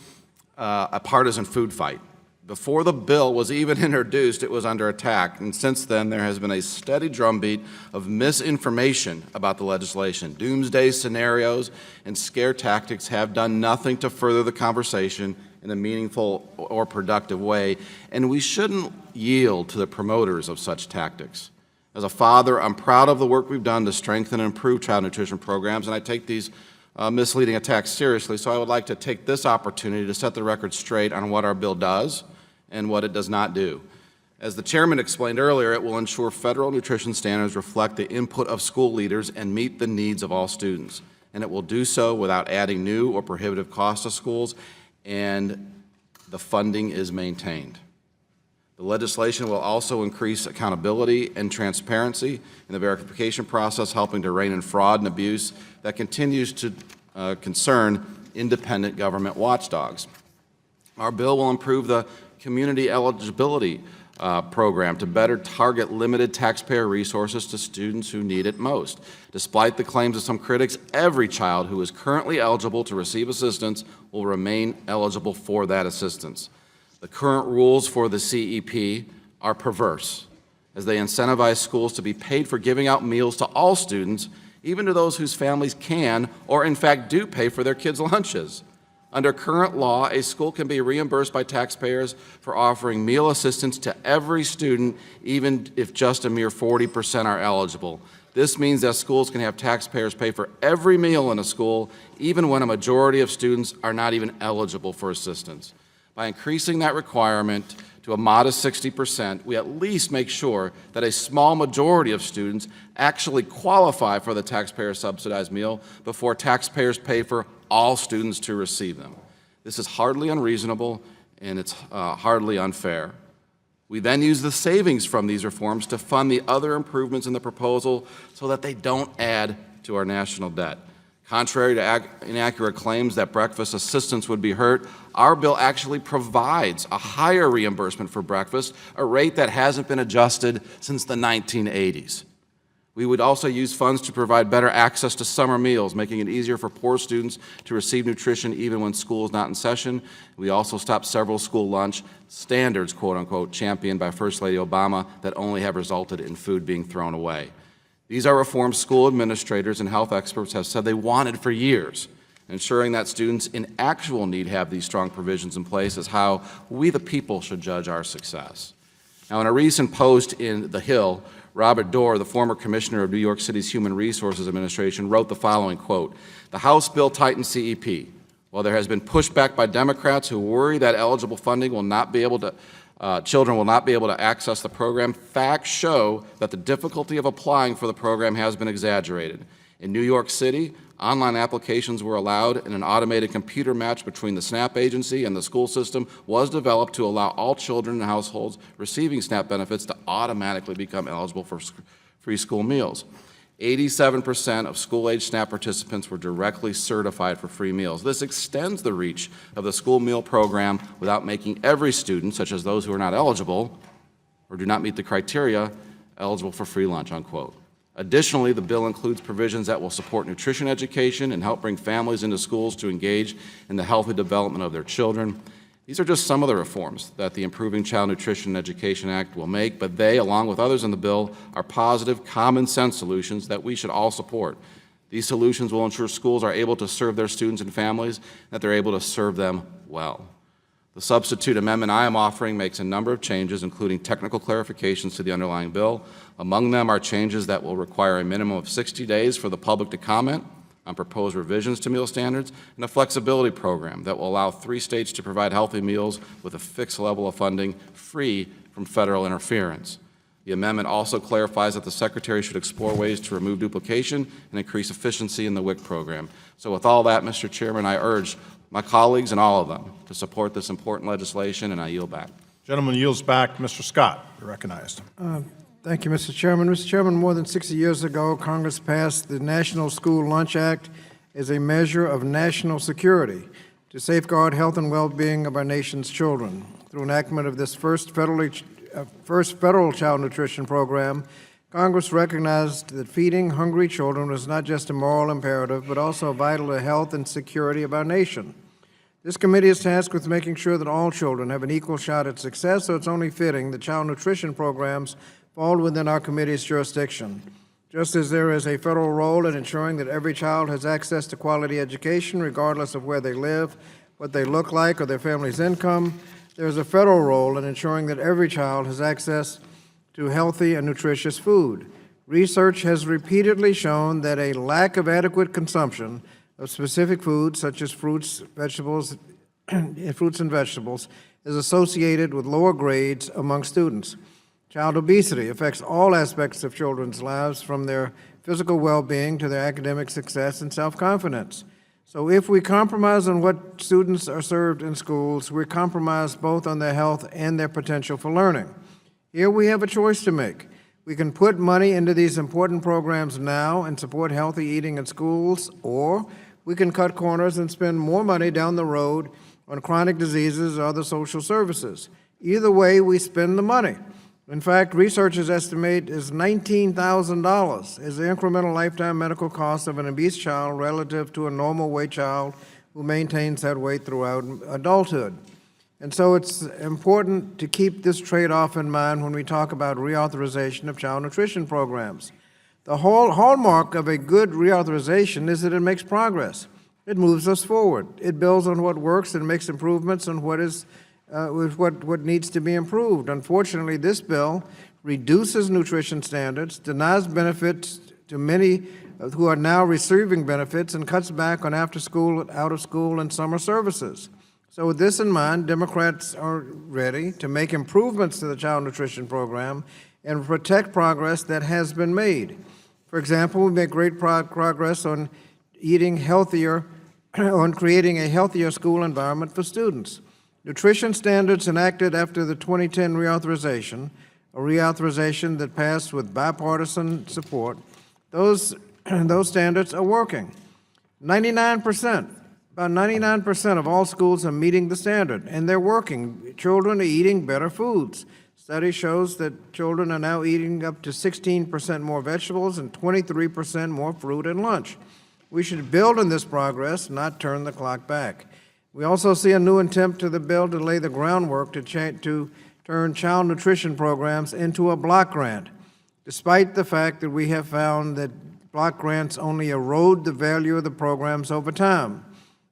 a partisan food fight. Before the bill was even introduced, it was under attack. And since then, there has been a steady drumbeat of misinformation about the legislation. Doomsday scenarios and scare tactics have done nothing to further the conversation in a meaningful or productive way, and we shouldn't yield to the promoters of such tactics. As a father, I'm proud of the work we've done to strengthen and improve child nutrition programs, and I take these misleading attacks seriously, so I would like to take this opportunity to set the record straight on what our bill does and what it does not do. As the chairman explained earlier, it will ensure federal nutrition standards reflect the input of school leaders and meet the needs of all students, and it will do so without adding new or prohibitive costs to schools, and the funding is maintained. The legislation will also increase accountability and transparency in the verification process, helping to rein in fraud and abuse that continues to concern independent government watchdogs. Our bill will improve the community eligibility program to better target limited taxpayer resources to students who need it most. Despite the claims of some critics, every child who is currently eligible to receive assistance will remain eligible for that assistance. The current rules for the CEP are perverse, as they incentivize schools to be paid for giving out meals to all students, even to those whose families can or in fact do pay for their kids' lunches. Under current law, a school can be reimbursed by taxpayers for offering meal assistance to every student, even if just a mere 40% are eligible. This means that schools can have taxpayers pay for every meal in a school, even when a majority of students are not even eligible for assistance. By increasing that requirement to a modest 60%, we at least make sure that a small majority of students actually qualify for the taxpayer-subsidized meal before taxpayers pay for all students to receive them. This is hardly unreasonable, and it's hardly unfair. We then use the savings from these reforms to fund the other improvements in the proposal so that they don't add to our national debt. Contrary to inaccurate claims that breakfast assistance would be hurt, our bill actually provides a higher reimbursement for breakfast, a rate that hasn't been adjusted since the 1980s. We would also use funds to provide better access to summer meals, making it easier for poor students to receive nutrition even when school is not in session. We also stopped several school lunch standards, quote unquote, championed by First Lady Obama that only have resulted in food being thrown away. These are reforms school administrators and health experts have said they wanted for years. Ensuring that students in actual need have these strong provisions in place is how we the people should judge our success. Now, in a recent post in The Hill, Robert Doar, the former commissioner of New York City's Human Resources Administration, wrote the following quote, "The House bill tightens CEP, While there has been pushback by Democrats who worry that eligible funding will not be able to children will not be able to access the program, facts show that the difficulty of applying for the program has been exaggerated. In New York City, online applications were allowed and an automated computer match between the SNAP agency and the school system was developed to allow all children in households receiving SNAP benefits to automatically become eligible for free school meals. 87% of school-age SNAP participants were directly certified for free meals. This extends the reach of the school meal program without making every student, such as those who are not eligible or do not meet the criteria, eligible for free lunch, unquote. Additionally, the bill includes provisions that will support nutrition education and help bring families into schools to engage in the healthy development of their children. These are just some of the reforms that the Improving Child Nutrition and Education Act will make, but they, along with others in the bill, are positive, common-sense solutions that we should all support. These solutions will ensure schools are able to serve their students and families, that they're able to serve them well. The substitute amendment I am offering makes a number of changes, including technical clarifications to the underlying bill. Among them are changes that will require a minimum of 60 days for the public to comment on proposed revisions to meal standards, and a flexibility program that will allow 3 states to provide healthy meals with a fixed level of funding free from federal interference. The amendment also clarifies that the Secretary should explore ways to remove duplication and increase efficiency in the WIC program. So with all that, Mr. Chairman, I urge my colleagues and all of them to support this important legislation, and I yield back. Gentleman yields back. Mr. Scott, you're recognized. Thank you, Mr. Chairman. Mr. Chairman, more than 60 years ago, Congress passed the National School Lunch Act as a measure of national security to safeguard health and well-being of our nation's children. Through enactment of this first federal child nutrition program, Congress recognized that feeding hungry children was not just a moral imperative, but also vital to the health and security of our nation. This committee is tasked with making sure that all children have an equal shot at success, so it's only fitting that child nutrition programs fall within our committee's jurisdiction. Just as there is a federal role in ensuring that every child has access to quality education, regardless of where they live, what they look like, or their family's income, there is a federal role in ensuring that every child has access to healthy and nutritious food. Research has repeatedly shown that a lack of adequate consumption of specific foods, such as fruits and vegetables, is associated with lower grades among students. Child obesity affects all aspects of children's lives, from their physical well-being to their academic success and self-confidence. So if we compromise on what students are served in schools, we compromise both on their health and their potential for learning. Here we have a choice to make. We can put money into these important programs now and support healthy eating in schools, or we can cut corners and spend more money down the road on chronic diseases or other social services. Either way, we spend the money. In fact, researchers estimate is $19,000 is the incremental lifetime medical cost of an obese child relative to a normal weight child who maintains that weight throughout adulthood. And so it's important to keep this trade-off in mind when we talk about reauthorization of child nutrition programs. The whole hallmark of a good reauthorization is that it makes progress. It moves us forward. It builds on what works and makes improvements on what needs to be improved. Unfortunately, this bill reduces nutrition standards, denies benefits to many who are now receiving benefits, and cuts back on after-school, out-of-school, and summer services. So with this in mind, Democrats are ready to make improvements to the child nutrition program and protect progress that has been made. For example, we make great progress on eating healthier, on creating a healthier school environment for students. Nutrition standards enacted after the 2010 reauthorization, a reauthorization that passed with bipartisan support, those standards are working. 99%, about 99% of all schools are meeting the standard, and they're working. Children are eating better foods. Study shows that children are now eating up to 16% more vegetables and 23% more fruit at lunch. We should build on this progress, not turn the clock back. We also see a new attempt to the bill to lay the groundwork to turn child nutrition programs into a block grant, despite the fact that we have found that block grants only erode the value of the programs over time.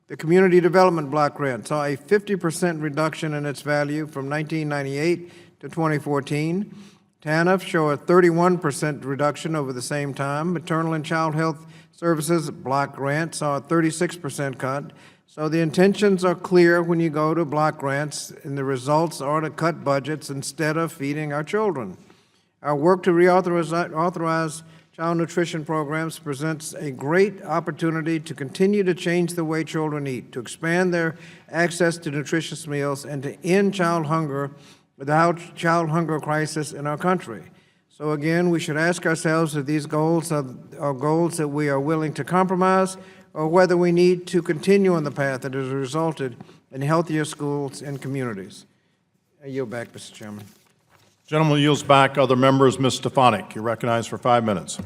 The Community Development Block Grant saw a 50% reduction in its value from 1998 to 2014. TANF showed a 31% reduction over the same time. Maternal and Child Health Services Block Grant saw a 36% cut. So the intentions are clear when you go to block grants, and the results are to cut budgets instead of feeding our children. Our work to authorize child nutrition programs presents a great opportunity to continue to change the way children eat, to expand their access to nutritious meals, and to end child hunger without child hunger crisis in our country. So again, we should ask ourselves if these goals are goals that we are willing to compromise, or whether we need to continue on the path that has resulted in healthier schools and communities. I yield back, Mr. Chairman. Gentleman yields back. Other members, Ms. Stefanik, you're recognized for 5 minutes.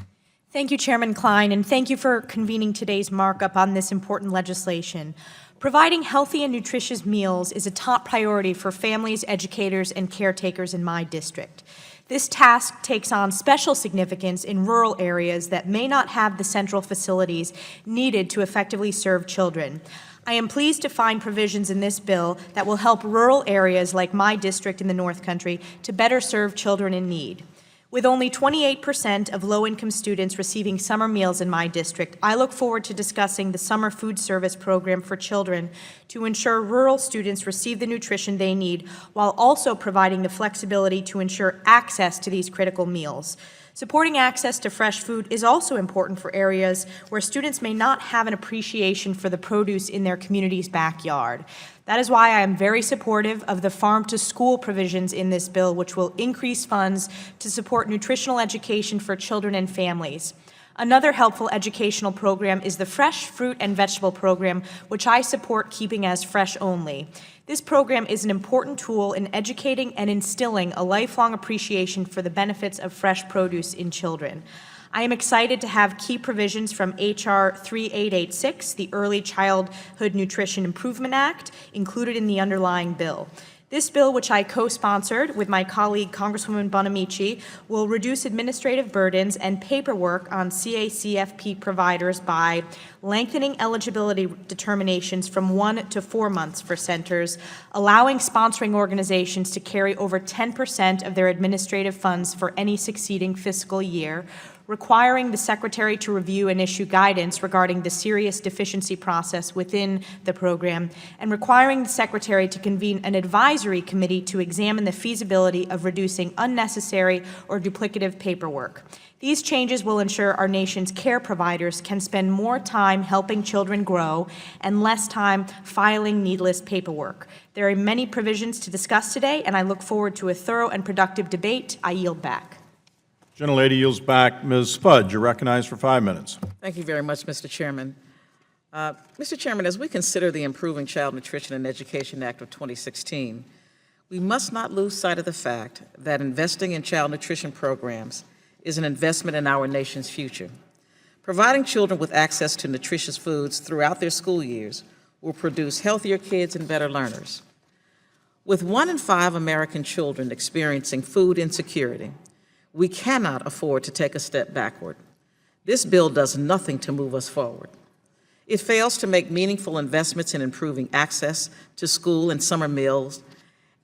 Thank you, Chairman Klein, and thank you for convening today's markup on this important legislation. Providing healthy and nutritious meals is a top priority for families, educators, and caretakers in my district. This task takes on special significance in rural areas that may not have the central facilities needed to effectively serve children. I am pleased to find provisions in this bill that will help rural areas like my district in the North Country to better serve children in need. With only 28% of low-income students receiving summer meals in my district, I look forward to discussing the summer food service program for children to ensure rural students receive the nutrition they need, while also providing the flexibility to ensure access to these critical meals. Supporting access to fresh food is also important for areas where students may not have an appreciation for the produce in their community's backyard. That is why I am very supportive of the farm-to-school provisions in this bill, which will increase funds to support nutritional education for children and families. Another helpful educational program is the Fresh Fruit and Vegetable Program, which I support keeping as fresh only. This program is an important tool in educating and instilling a lifelong appreciation for the benefits of fresh produce in children. I am excited to have key provisions from H.R. 3886, the Early Childhood Nutrition Improvement Act, included in the underlying bill. This bill, which I co-sponsored with my colleague Congresswoman Bonamici, will reduce administrative burdens and paperwork on CACFP providers by lengthening eligibility determinations from 1 to 4 months for centers, allowing sponsoring organizations to carry over 10% of their administrative funds for any succeeding fiscal year, requiring the Secretary to review and issue guidance regarding the serious deficiency process within the program, and requiring the Secretary to convene an advisory committee to examine the feasibility of reducing unnecessary or duplicative paperwork. These changes will ensure our nation's care providers can spend more time helping children grow and less time filing needless paperwork. There are many provisions to discuss today, and I look forward to a thorough and productive debate. I yield back. Gentlelady yields back. Ms. Fudge, you're recognized for 5 minutes. Thank you very much, Mr. Chairman. Mr. Chairman, as we consider the Improving Child Nutrition and Education Act of 2016, we must not lose sight of the fact that investing in child nutrition programs is an investment in our nation's future. Providing children with access to nutritious foods throughout their school years will produce healthier kids and better learners. With 1 in 5 American children experiencing food insecurity, we cannot afford to take a step backward. This bill does nothing to move us forward. It fails to make meaningful investments in improving access to school and summer meals,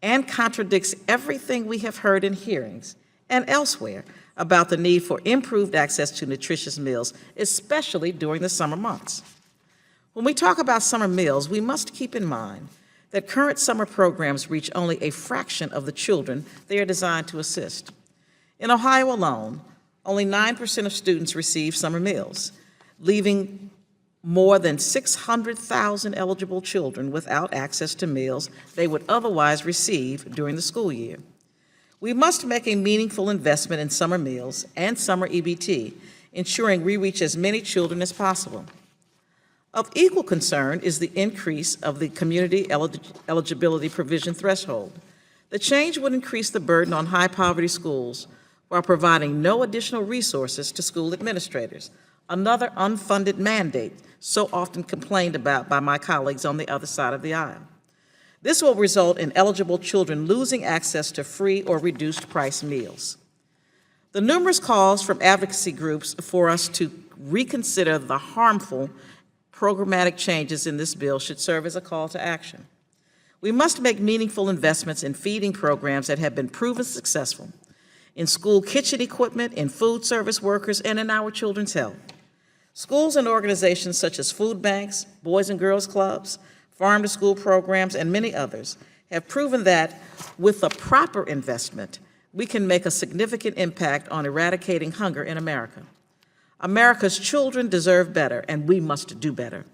and contradicts everything we have heard in hearings and elsewhere about the need for improved access to nutritious meals, especially during the summer months. When we talk about summer meals, we must keep in mind that current summer programs reach only a fraction of the children they are designed to assist. In Ohio alone, only 9% of students receive summer meals, leaving more than 600,000 eligible children without access to meals they would otherwise receive during the school year. We must make a meaningful investment in summer meals and summer EBT, ensuring we reach as many children as possible. Of equal concern is the increase of the community eligibility provision threshold. The change would increase the burden on high-poverty schools while providing no additional resources to school administrators, another unfunded mandate so often complained about by my colleagues on the other side of the aisle. This will result in eligible children losing access to free or reduced price meals. The numerous calls from advocacy groups for us to reconsider the harmful programmatic changes in this bill should serve as a call to action. We must make meaningful investments in feeding programs that have been proven successful, in school kitchen equipment, in food service workers, and in our children's health. Schools and organizations such as food banks, Boys and Girls Clubs, farm-to-school programs, and many others have proven that with the proper investment, we can make a significant impact on eradicating hunger in America. America's children deserve better, and we must do better.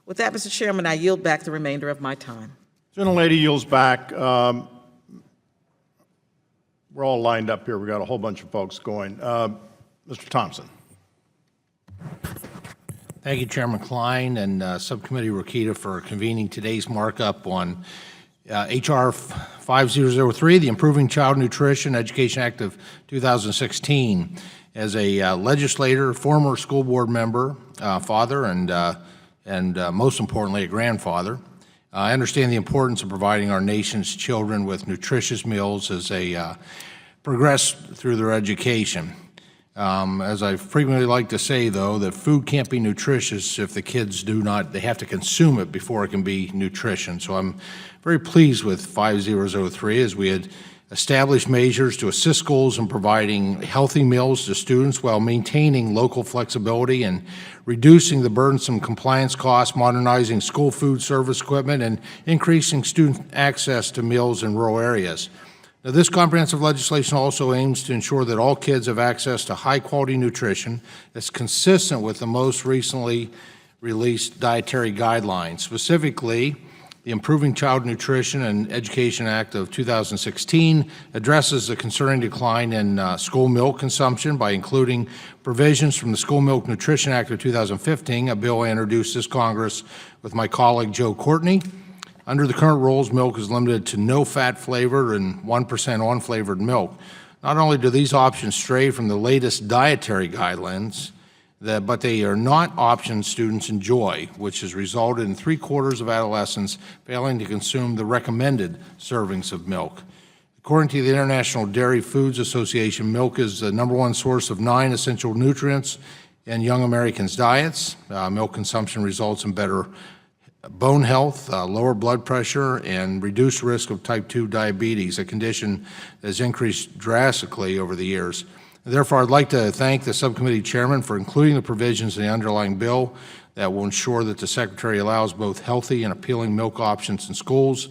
With that, Mr. Chairman, I yield back the remainder of my time. Gentlelady yields back. We're all lined up here. We've got a whole bunch of folks going. Mr. Thompson. Thank you, Chairman Klein and Subcommittee Rokita for convening today's markup on H.R. 5003, the Improving Child Nutrition Education Act of 2016. As a legislator, former school board member, father, and most importantly, a grandfather, I understand the importance of providing our nation's children with nutritious meals as they progress through their education. As I frequently like to say, though, that food can't be nutritious if the kids they have to consume it before it can be nutrition. So I'm very pleased with 5003 as we had established measures to assist schools in providing healthy meals to students while maintaining local flexibility and reducing the burdensome compliance costs, modernizing school food service equipment, and increasing student access to meals in rural areas. Now, this comprehensive legislation also aims to ensure that all kids have access to high-quality nutrition that's consistent with the most recently released dietary guidelines. Specifically, the Improving Child Nutrition and Education Act of 2016 addresses the concerning decline in school milk consumption by including provisions from the School Milk Nutrition Act of 2015, a bill I introduced this Congress with my colleague Joe Courtney. Under the current rules, milk is limited to no-fat flavored and 1% unflavored milk. Not only do these options stray from the latest dietary guidelines, but they are not options students enjoy, which has resulted in 3/4 of adolescents failing to consume the recommended servings of milk. According to the International Dairy Foods Association, milk is the #1 source of 9 essential nutrients in young Americans' diets. Milk consumption results in better bone health, lower blood pressure, and reduced risk of type 2 diabetes, a condition that has increased drastically over the years. Therefore, I'd like to thank the subcommittee chairman for including the provisions in the underlying bill that will ensure that the Secretary allows both healthy and appealing milk options in schools.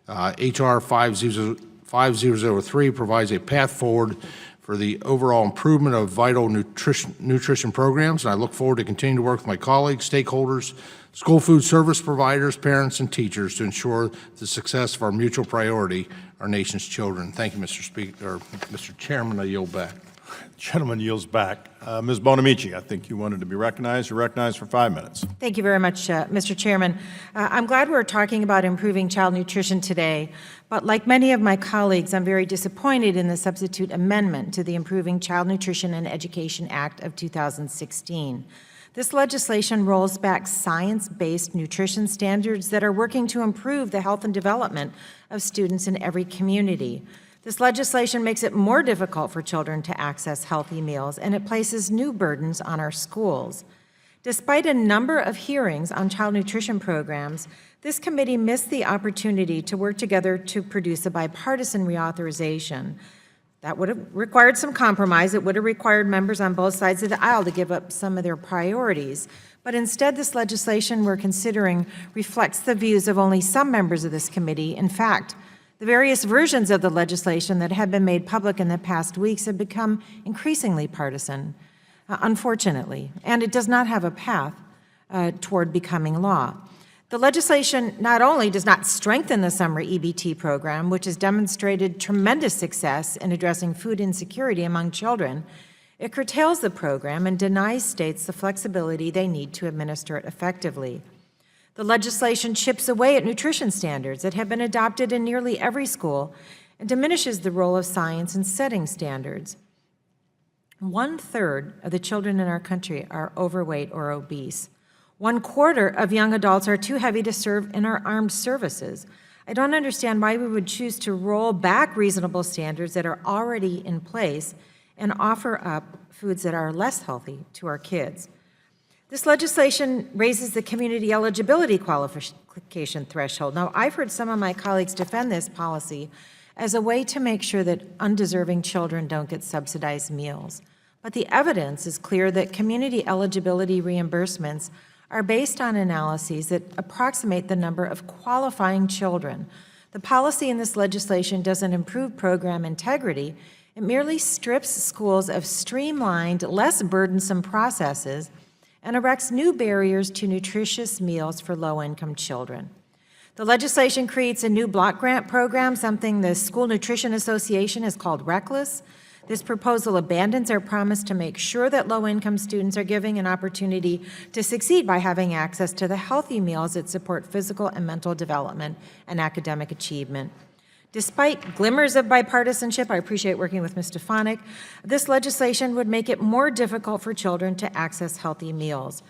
H.R. 5003 provides a path forward for the overall improvement of vital nutrition programs, and I look forward to continuing to work with my colleagues, stakeholders, school food service providers, parents, and teachers to ensure the success of our mutual priority, our nation's children. Thank you, Mr. Speaker, or Mr. Chairman. I yield back. Gentleman yields back. Ms. Bonamici, I think you wanted to be recognized. You're recognized for 5 minutes. Thank you very much, Mr. Chairman. I'm glad we're talking about improving child nutrition today, but like many of my colleagues, I'm very disappointed in the substitute amendment to the Improving Child Nutrition and Education Act of 2016. This legislation rolls back science-based nutrition standards that are working to improve the health and development of students in every community. This legislation makes it more difficult for children to access healthy meals, and it places new burdens on our schools. Despite a number of hearings on child nutrition programs, this committee missed the opportunity to work together to produce a bipartisan reauthorization. That would have required some compromise. It would have required members on both sides of the aisle to give up some of their priorities. But instead, this legislation we're considering reflects the views of only some members of this committee. In fact, the various versions of the legislation that have been made public in the past weeks have become increasingly partisan, unfortunately, and it does not have a path toward becoming law. The legislation not only does not strengthen the summer EBT program, which has demonstrated tremendous success in addressing food insecurity among children, it curtails the program and denies states the flexibility they need to administer it effectively. The legislation chips away at nutrition standards that have been adopted in nearly every school and diminishes the role of science in setting standards. 1/3 of the children in our country are overweight or obese. 1/4 of young adults are too heavy to serve in our armed services. I don't understand why we would choose to roll back reasonable standards that are already in place and offer up foods that are less healthy to our kids. This legislation raises the community eligibility qualification threshold. Now, I've heard some of my colleagues defend this policy as a way to make sure that undeserving children don't get subsidized meals. but the evidence is clear that community eligibility reimbursements are based on analyses that approximate the number of qualifying children. The policy in this legislation doesn't improve program integrity. It merely strips schools of streamlined, less burdensome processes and erects new barriers to nutritious meals for low-income children. The legislation creates a new block grant program, something the School Nutrition Association has called reckless. This proposal abandons our promise to make sure that low-income students are given an opportunity to succeed by having access to the healthy meals that support physical and mental development and academic achievement. Despite glimmers of bipartisanship, I appreciate working with Ms. Stefanik, this legislation would make it more difficult for children to access healthy meals.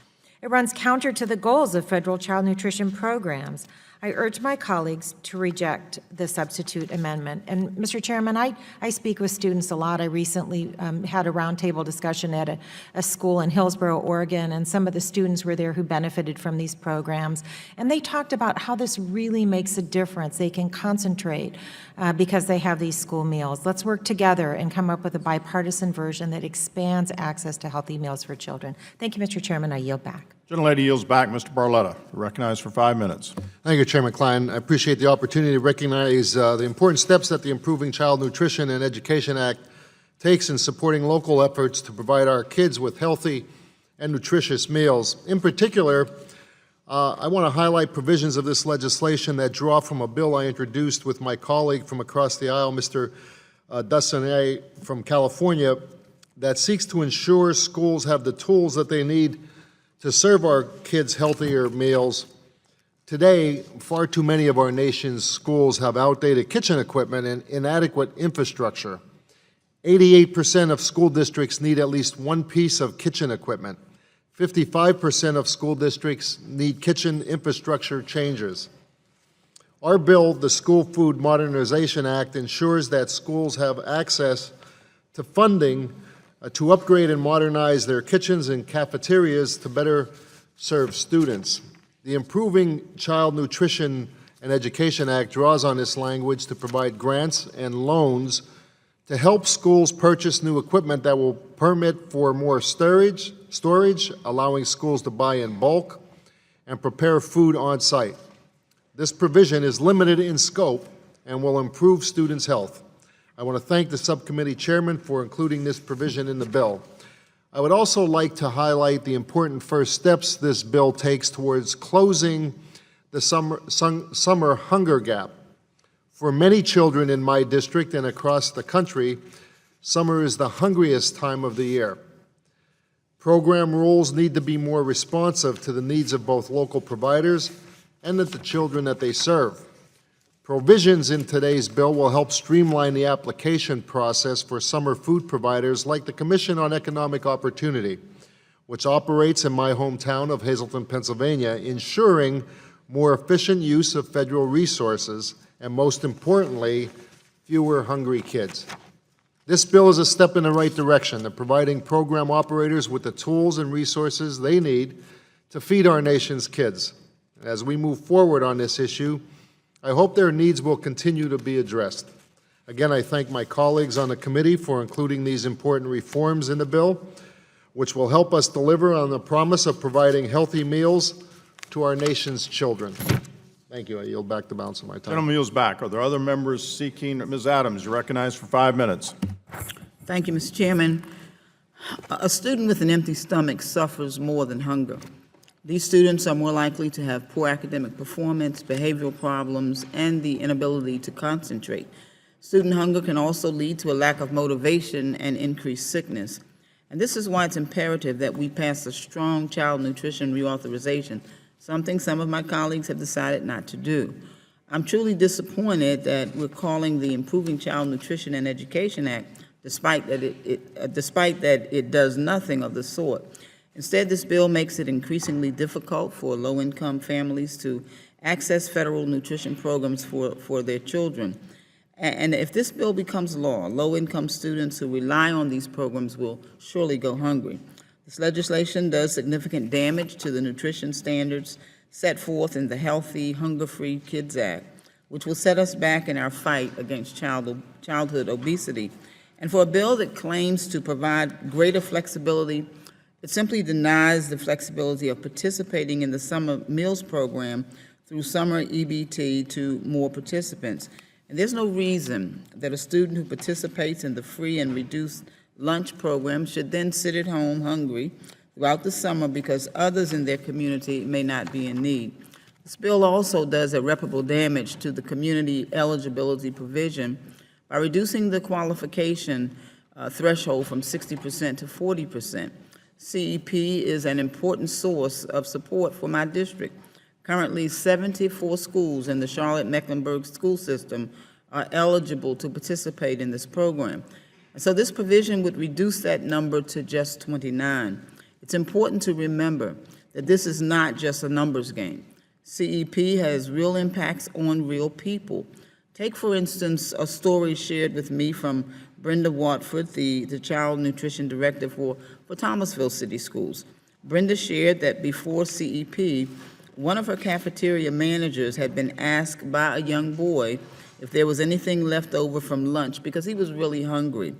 It runs counter to the goals of federal child nutrition programs. I urge my colleagues to reject the substitute amendment. And, Mr. Chairman, I speak with students a lot. I recently had a roundtable discussion at a school in Hillsboro, Oregon, and some of the students were there who benefited from these programs. And they talked about how this really makes a difference. They can concentrate because they have these school meals. Let's work together and come up with a bipartisan version that expands access to healthy meals for children. Thank you, Mr. Chairman. I yield back. Gentlelady yields back. Mr. Barletta, recognized for 5 minutes. Thank you, Chairman Klein. I appreciate the opportunity to recognize the important steps that the Improving Child Nutrition and Education Act takes in supporting local efforts to provide our kids with healthy and nutritious meals. In particular, I want to highlight provisions of this legislation that draw from a bill I introduced with my colleague from across the aisle, Mr. Dassonnet from California, that seeks to ensure schools have the tools that they need to serve our kids healthier meals. Today, far too many of our nation's schools have outdated kitchen equipment and inadequate infrastructure. 88% of school districts need at least one piece of kitchen equipment. 55% of school districts need kitchen infrastructure changes. Our bill, the School Food Modernization Act, ensures that schools have access to funding to upgrade and modernize their kitchens and cafeterias to better serve students. The Improving Child Nutrition and Education Act draws on this language to provide grants and loans to help schools purchase new equipment that will permit for more storage, allowing schools to buy in bulk and prepare food on site. This provision is limited in scope and will improve students' health. I want to thank the subcommittee chairman for including this provision in the bill. I would also like to highlight the important first steps this bill takes towards closing the summer hunger gap. For many children in my district and across the country, summer is the hungriest time of the year. Program rules need to be more responsive to the needs of both local providers and of the children that they serve. Provisions in today's bill will help streamline the application process for summer food providers like the Commission on Economic Opportunity, which operates in my hometown of Hazleton, Pennsylvania, ensuring more efficient use of federal resources and, most importantly, fewer hungry kids. This bill is a step in the right direction in providing program operators with the tools and resources they need to feed our nation's kids. As we move forward on this issue, I hope their needs will continue to be addressed. Again, I thank my colleagues on the committee for including these important reforms in the bill, which will help us deliver on the promise of providing healthy meals to our nation's children. Thank you. I yield back the balance of my time. Gentleman yields back. Are there other members seeking? Ms. Adams, you're recognized for 5 minutes. Thank you, Mr. Chairman. A student with an empty stomach suffers more than hunger. These students are more likely to have poor academic performance, behavioral problems, and the inability to concentrate. Student hunger can also lead to a lack of motivation and increased sickness. And this is why it's imperative that we pass a strong child nutrition reauthorization, something some of my colleagues have decided not to do. I'm truly disappointed that we're calling the Improving Child Nutrition and Education Act, despite that it does nothing of the sort. Instead, this bill makes it increasingly difficult for low-income families to access federal nutrition programs for their children. And if this bill becomes law, low-income students who rely on these programs will surely go hungry. This legislation does significant damage to the nutrition standards set forth in the Healthy, Hunger-Free Kids Act, which will set us back in our fight against childhood obesity. And for a bill that claims to provide greater flexibility, it simply denies the flexibility of participating in the summer meals program through summer EBT to more participants. And there's no reason that a student who participates in the free and reduced lunch program should then sit at home hungry throughout the summer because others in their community may not be in need. This bill also does irreparable damage to the community eligibility provision by reducing the qualification threshold from 60% to 40%. CEP is an important source of support for my district. Currently, 74 schools in the Charlotte-Mecklenburg school system are eligible to participate in this program. And so this provision would reduce that number to just 29. It's important to remember that this is not just a numbers game. CEP has real impacts on real people. Take, for instance, a story shared with me from Brenda Watford, the Child Nutrition Director for Thomasville City Schools. Brenda shared that before CEP, one of her cafeteria managers had been asked by a young boy if there was anything left over from lunch because he was really hungry.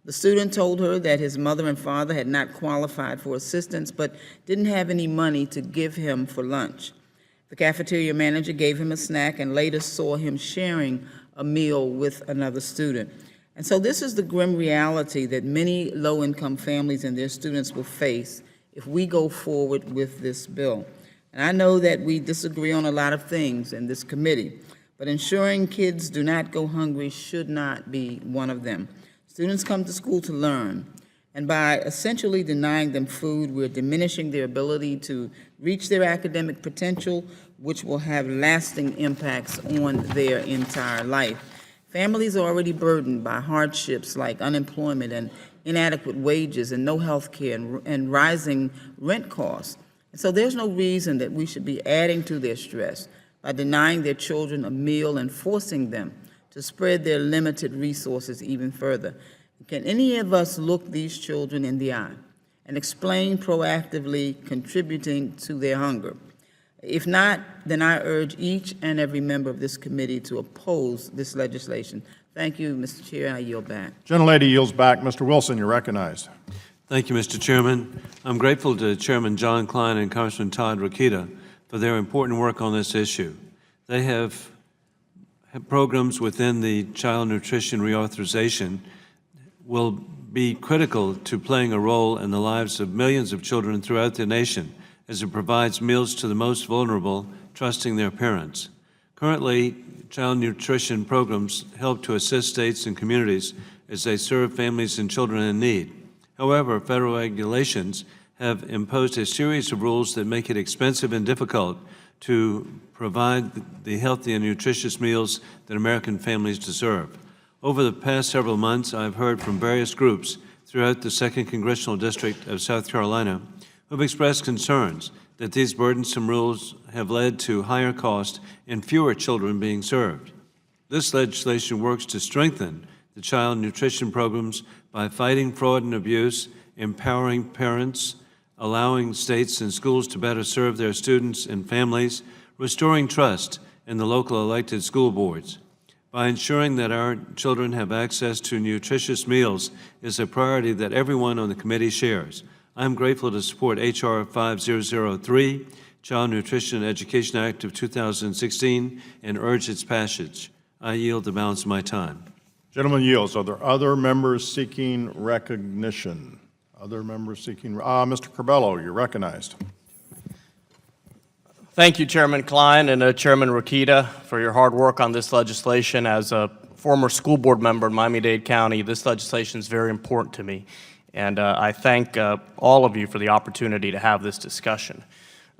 The student told her that his mother and father had not qualified for assistance but didn't have any money to give him for lunch. The cafeteria manager gave him a snack and later saw him sharing a meal with another student. And so this is the grim reality that many low-income families and their students will face if we go forward with this bill. And I know that we disagree on a lot of things in this committee, but ensuring kids do not go hungry should not be one of them. Students come to school to learn, and by essentially denying them food, we're diminishing their ability to reach their academic potential, which will have lasting impacts on their entire life. Families are already burdened by hardships like unemployment and inadequate wages and no health care and rising rent costs. And so there's no reason that we should be adding to their stress by denying their children a meal and forcing them to spread their limited resources even further. Can any of us look these children in the eye and explain proactively contributing to their hunger? If not, then I urge each and every member of this committee to oppose this legislation. Thank you, Mr. Chair. I yield back. Gentlelady yields back. Mr. Wilson, you're recognized. Thank you, Mr. Chairman. I'm grateful to Chairman John Klein and Congressman Todd Rokita for their important work on this issue. They have programs within the child nutrition reauthorization will be critical to playing a role in the lives of millions of children throughout the nation as it provides meals to the most vulnerable, trusting their parents. Currently, child nutrition programs help to assist states and communities as they serve families and children in need. However, federal regulations have imposed a series of rules that make it expensive and difficult to provide the healthy and nutritious meals that American families deserve. Over the past several months, I've heard from various groups throughout the 2nd Congressional District of South Carolina who have expressed concerns that these burdensome rules have led to higher cost and fewer children being served. This legislation works to strengthen the child nutrition programs by fighting fraud and abuse, empowering parents, allowing states and schools to better serve their students and families, restoring trust in the local elected school boards. By ensuring that our children have access to nutritious meals is a priority that everyone on the committee shares. I'm grateful to support H.R. 5003, Child Nutrition and Education Act of 2016, and urge its passage. I yield the balance of my time. Gentleman yields. Are there other members seeking recognition? Other members seeking, Mr. Corbello, you're recognized. Thank you, Chairman Klein and Chairman Rokita, for your hard work on this legislation. As a former school board member in Miami-Dade County, this legislation is very important to me, and I thank all of you for the opportunity to have this discussion.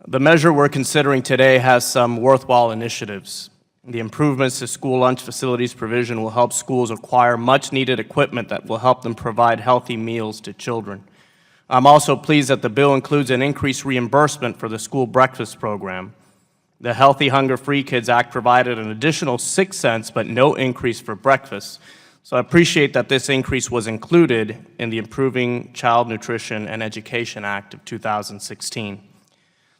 The measure we're considering today has some worthwhile initiatives. The improvements to school lunch facilities provision will help schools acquire much-needed equipment that will help them provide healthy meals to children. I'm also pleased that the bill includes an increased reimbursement for the school breakfast program. The Healthy Hunger Free Kids Act provided an additional 6 cents, but no increase for breakfast. So I appreciate that this increase was included in the Improving Child Nutrition and Education Act of 2016.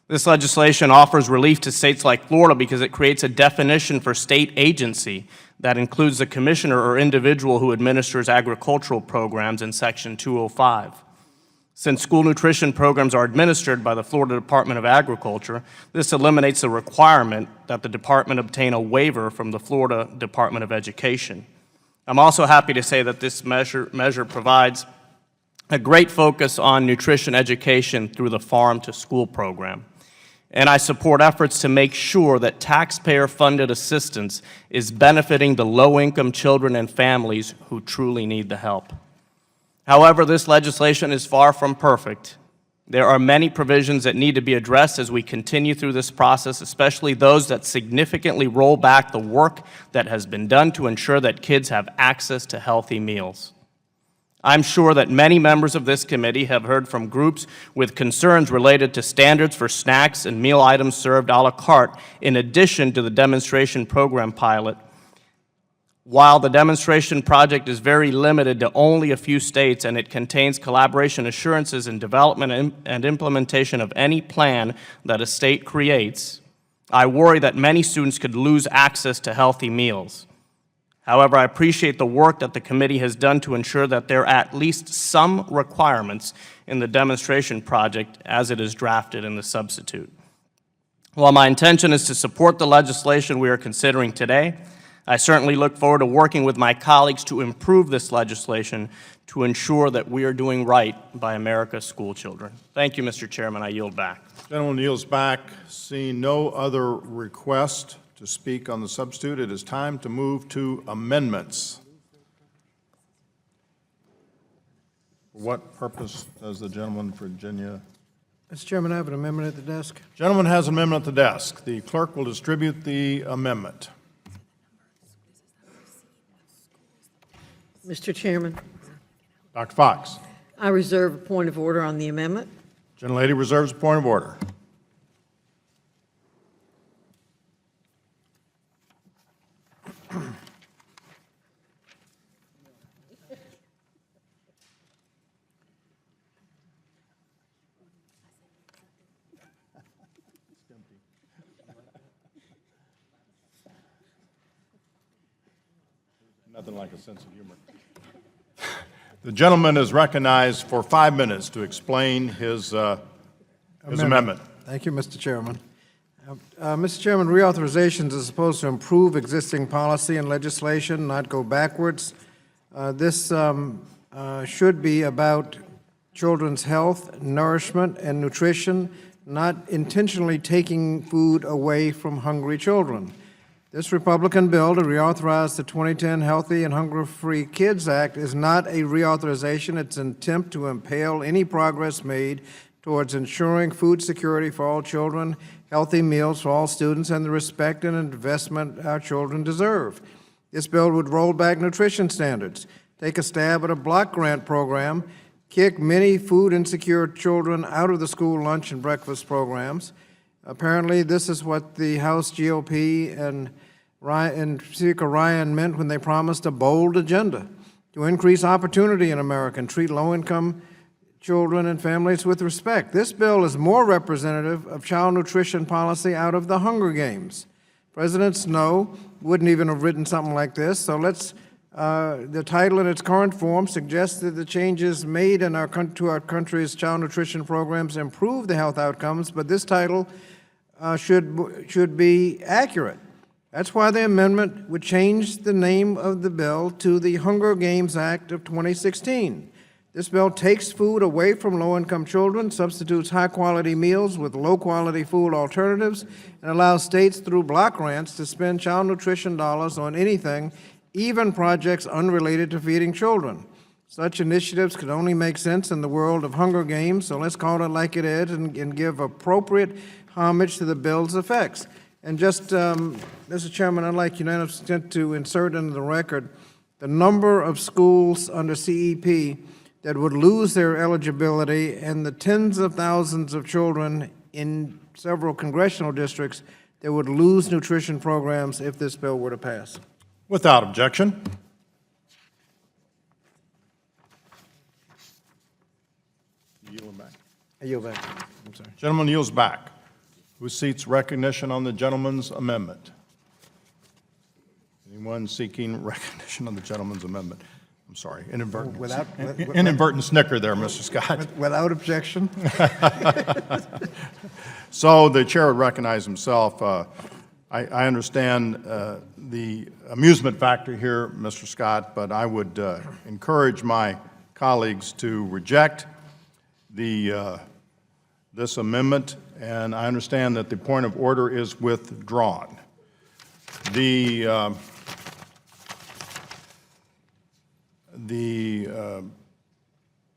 This legislation offers relief to states like Florida because it creates a definition for state agency That includes the commissioner or individual who administers agricultural programs in Section 205. Since school nutrition programs are administered by the Florida Department of Agriculture, this eliminates the requirement that the department obtain a waiver from the Florida Department of Education. I'm also happy to say that this measure provides a great focus on nutrition education through the Farm to School program. And I support efforts to make sure that taxpayer-funded assistance is benefiting the low-income children and families who truly need the help. However, this legislation is far from perfect. There are many provisions that need to be addressed as we continue through this process, especially those that significantly roll back the work that has been done to ensure that kids have access to healthy meals. I'm sure that many members of this committee have heard from groups with concerns related to standards for snacks and meal items served a la carte, in addition to the demonstration program pilot. While the demonstration project is very limited to only a few states and it contains collaboration assurances in development and implementation of any plan that a state creates, I worry that many students could lose access to healthy meals. However, I appreciate the work that the committee has done to ensure that there are at least some requirements in the demonstration project as it is drafted in the substitute. While my intention is to support the legislation we are considering today, I certainly look forward to working with my colleagues to improve this legislation to ensure that we are doing right by America's school children. Thank you, Mr. Chairman. I yield back. Gentleman yields back. Seeing no other request to speak on the substitute, it is time to move to amendments. For what purpose does the gentleman for Virginia? Mr. Chairman, I have an amendment at the desk. Gentleman has an amendment at the desk. The clerk will distribute the amendment. Mr. Chairman, Dr. Fox. I reserve a point of order on the amendment. Gentlelady reserves a point of order. Nothing like a sense of humor. The gentleman is recognized for 5 minutes to explain his amendment. Thank you, Mr. Chairman. Mr. Chairman, reauthorizations are supposed to improve existing policy and legislation, not go backwards. This should be about children's health, nourishment, and nutrition, not intentionally taking food away from hungry children. This Republican bill to reauthorize the 2010 Healthy and Hunger-Free Kids Act is not a reauthorization. It's an attempt to impale any progress made towards ensuring food security for all children, healthy meals for all students, and the respect and investment our children deserve. This bill would roll back nutrition standards, take a stab at a block grant program, kick many food-insecure children out of the school lunch and breakfast programs. Apparently, this is what the House GOP and Speaker Ryan meant when they promised a bold agenda to increase opportunity in America and treat low-income children and families with respect. This bill is more representative of child nutrition policy out of the Hunger Games. President Snow wouldn't even have written something like this, so the title in its current form suggests that the changes made in to our country's child nutrition programs improve the health outcomes, but this title should be accurate. That's why the amendment would change the name of the bill to the Hunger Games Act of 2016. This bill takes food away from low-income children, substitutes high-quality meals with low-quality food alternatives, and allows states through block grants to spend child nutrition dollars on anything, even projects unrelated to feeding children. Such initiatives could only make sense in the world of Hunger Games, so let's call it like it is and give appropriate homage to the bill's effects. And just, Mr. Chairman, I'd like unanimous consent to insert into the record the number of schools under CEP that would lose their eligibility and the tens of thousands of children in several congressional districts that would lose nutrition programs if this bill were to pass. Without objection. Yield back. I yield back. I'm sorry. Gentleman yields back. Who seeks recognition on the gentleman's amendment? Anyone Anyone seeking recognition of the gentleman's amendment? I'm sorry, inadvertent. Without- Inadvertent snicker there, Mr. Scott. Without objection? So the chair would recognize himself. I understand the amusement factor here, Mr. Scott, but I would encourage my colleagues to reject this amendment, and I understand that the point of order is withdrawn. The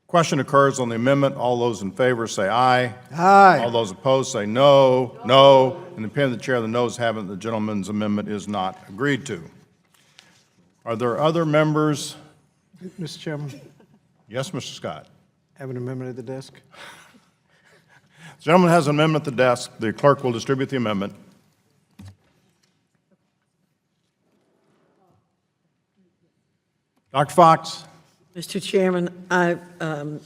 question occurs on the amendment. All those in favor say aye. Aye. All those opposed say no. No. In the opinion of the chair, the noes have it. The gentleman's amendment is not agreed to. Are there other members? Mr. Chairman, Yes, Mr. Scott. have an amendment at the desk? The gentleman has an amendment at the desk. The clerk will distribute the amendment. Dr. Fox, Mr. Chairman, I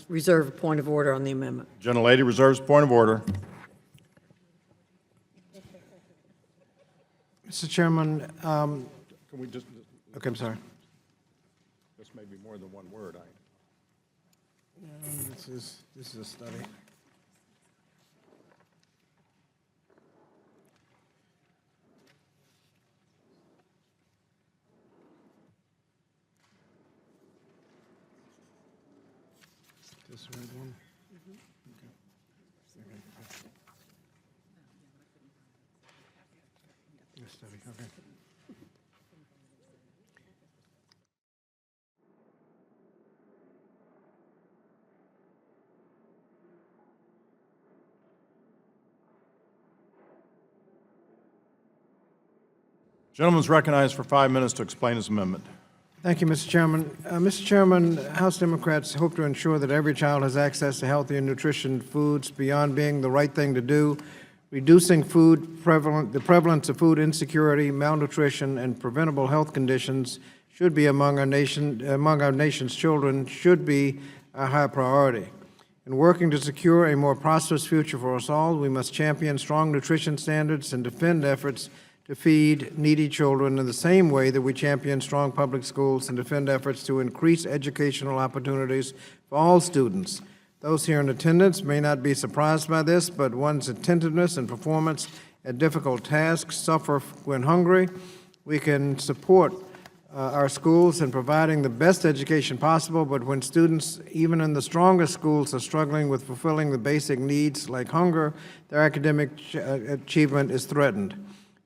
reserve a point of order on the amendment. gentlelady reserves point of order. Mr. Chairman, Can we just, okay, I'm sorry. this may be more than one word. This is a study. This red one? This study, okay. Gentleman's recognized for 5 minutes to explain his amendment. Thank you, Mr. Chairman. Mr. Chairman, House Democrats hope to ensure that every child has access to healthy and nutritious foods beyond being the right thing to do. Reducing the prevalence of food insecurity, malnutrition, and preventable health conditions should be among our nation's children should be a high priority. In working to secure a more prosperous future for us all, we must champion strong nutrition standards and defend efforts to feed needy children in the same way that we champion strong public schools and defend efforts to increase educational opportunities for all students. Those here in attendance may not be surprised by this, but one's attentiveness and performance at difficult tasks suffer when hungry. We can support our schools in providing the best education possible, but when students, even in the strongest schools, are struggling with fulfilling the basic needs like hunger, their academic achievement is threatened.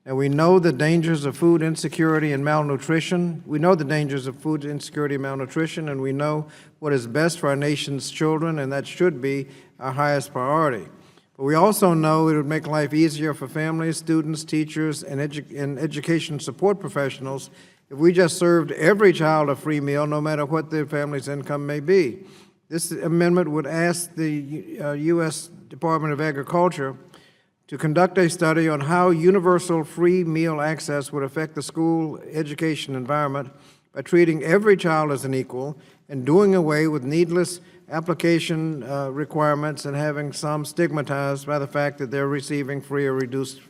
And we know the dangers of food insecurity and malnutrition. We know the dangers of food insecurity and malnutrition, and we know what is best for our nation's children, and that should be our highest priority. But we also know it would make life easier for families, students, teachers, and education support professionals if we just served every child a free meal, no matter what their family's income may be. This amendment would ask the U.S. Department of Agriculture to conduct a study on how universal free meal access would affect the school education environment by treating every child as an equal and doing away with needless application requirements and having some stigmatized by the fact that they're receiving free or reduced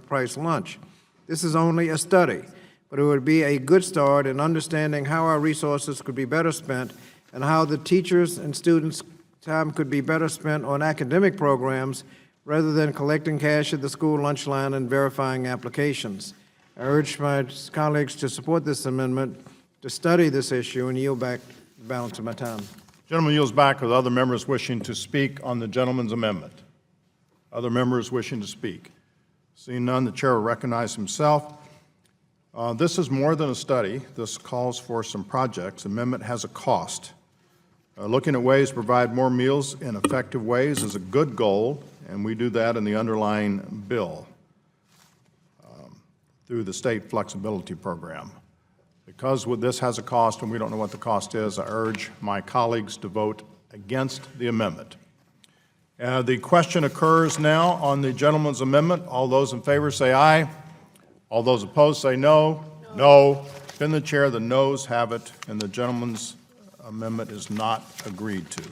price lunch. This is only a study, but it would be a good start in understanding how our resources could be better spent and how the teachers' and students' time could be better spent on academic programs rather than collecting cash at the school lunch line and verifying applications. I urge my colleagues to support this amendment, to study this issue, and yield back the balance of my time. Gentleman yields back with other members wishing to speak on the gentleman's amendment. Other members wishing to speak. Seeing none, the chair will recognize himself. This is more than a study. This calls for some projects. The amendment has a cost. Looking at ways to provide more meals in effective ways is a good goal, and we do that in the underlying bill through the state flexibility program. Because this has a cost and we don't know what the cost is, I urge my colleagues to vote against the amendment. The question occurs now on the gentleman's amendment. All those in favor say aye. All those opposed say no. No. In the chair, the noes have it, and the gentleman's amendment is not agreed to.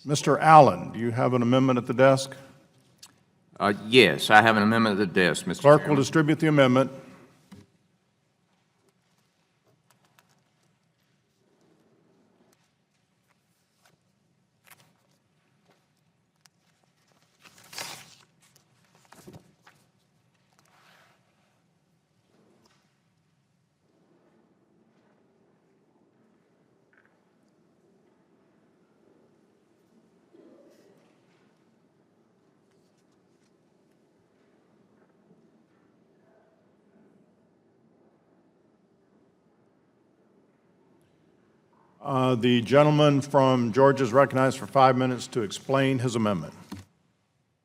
Mr. Allen, do you have an amendment at the desk? Yes, I have an amendment at the desk, Mr. Clerk will Chairman. distribute the amendment. The gentleman from Georgia is recognized for 5 minutes to explain his amendment.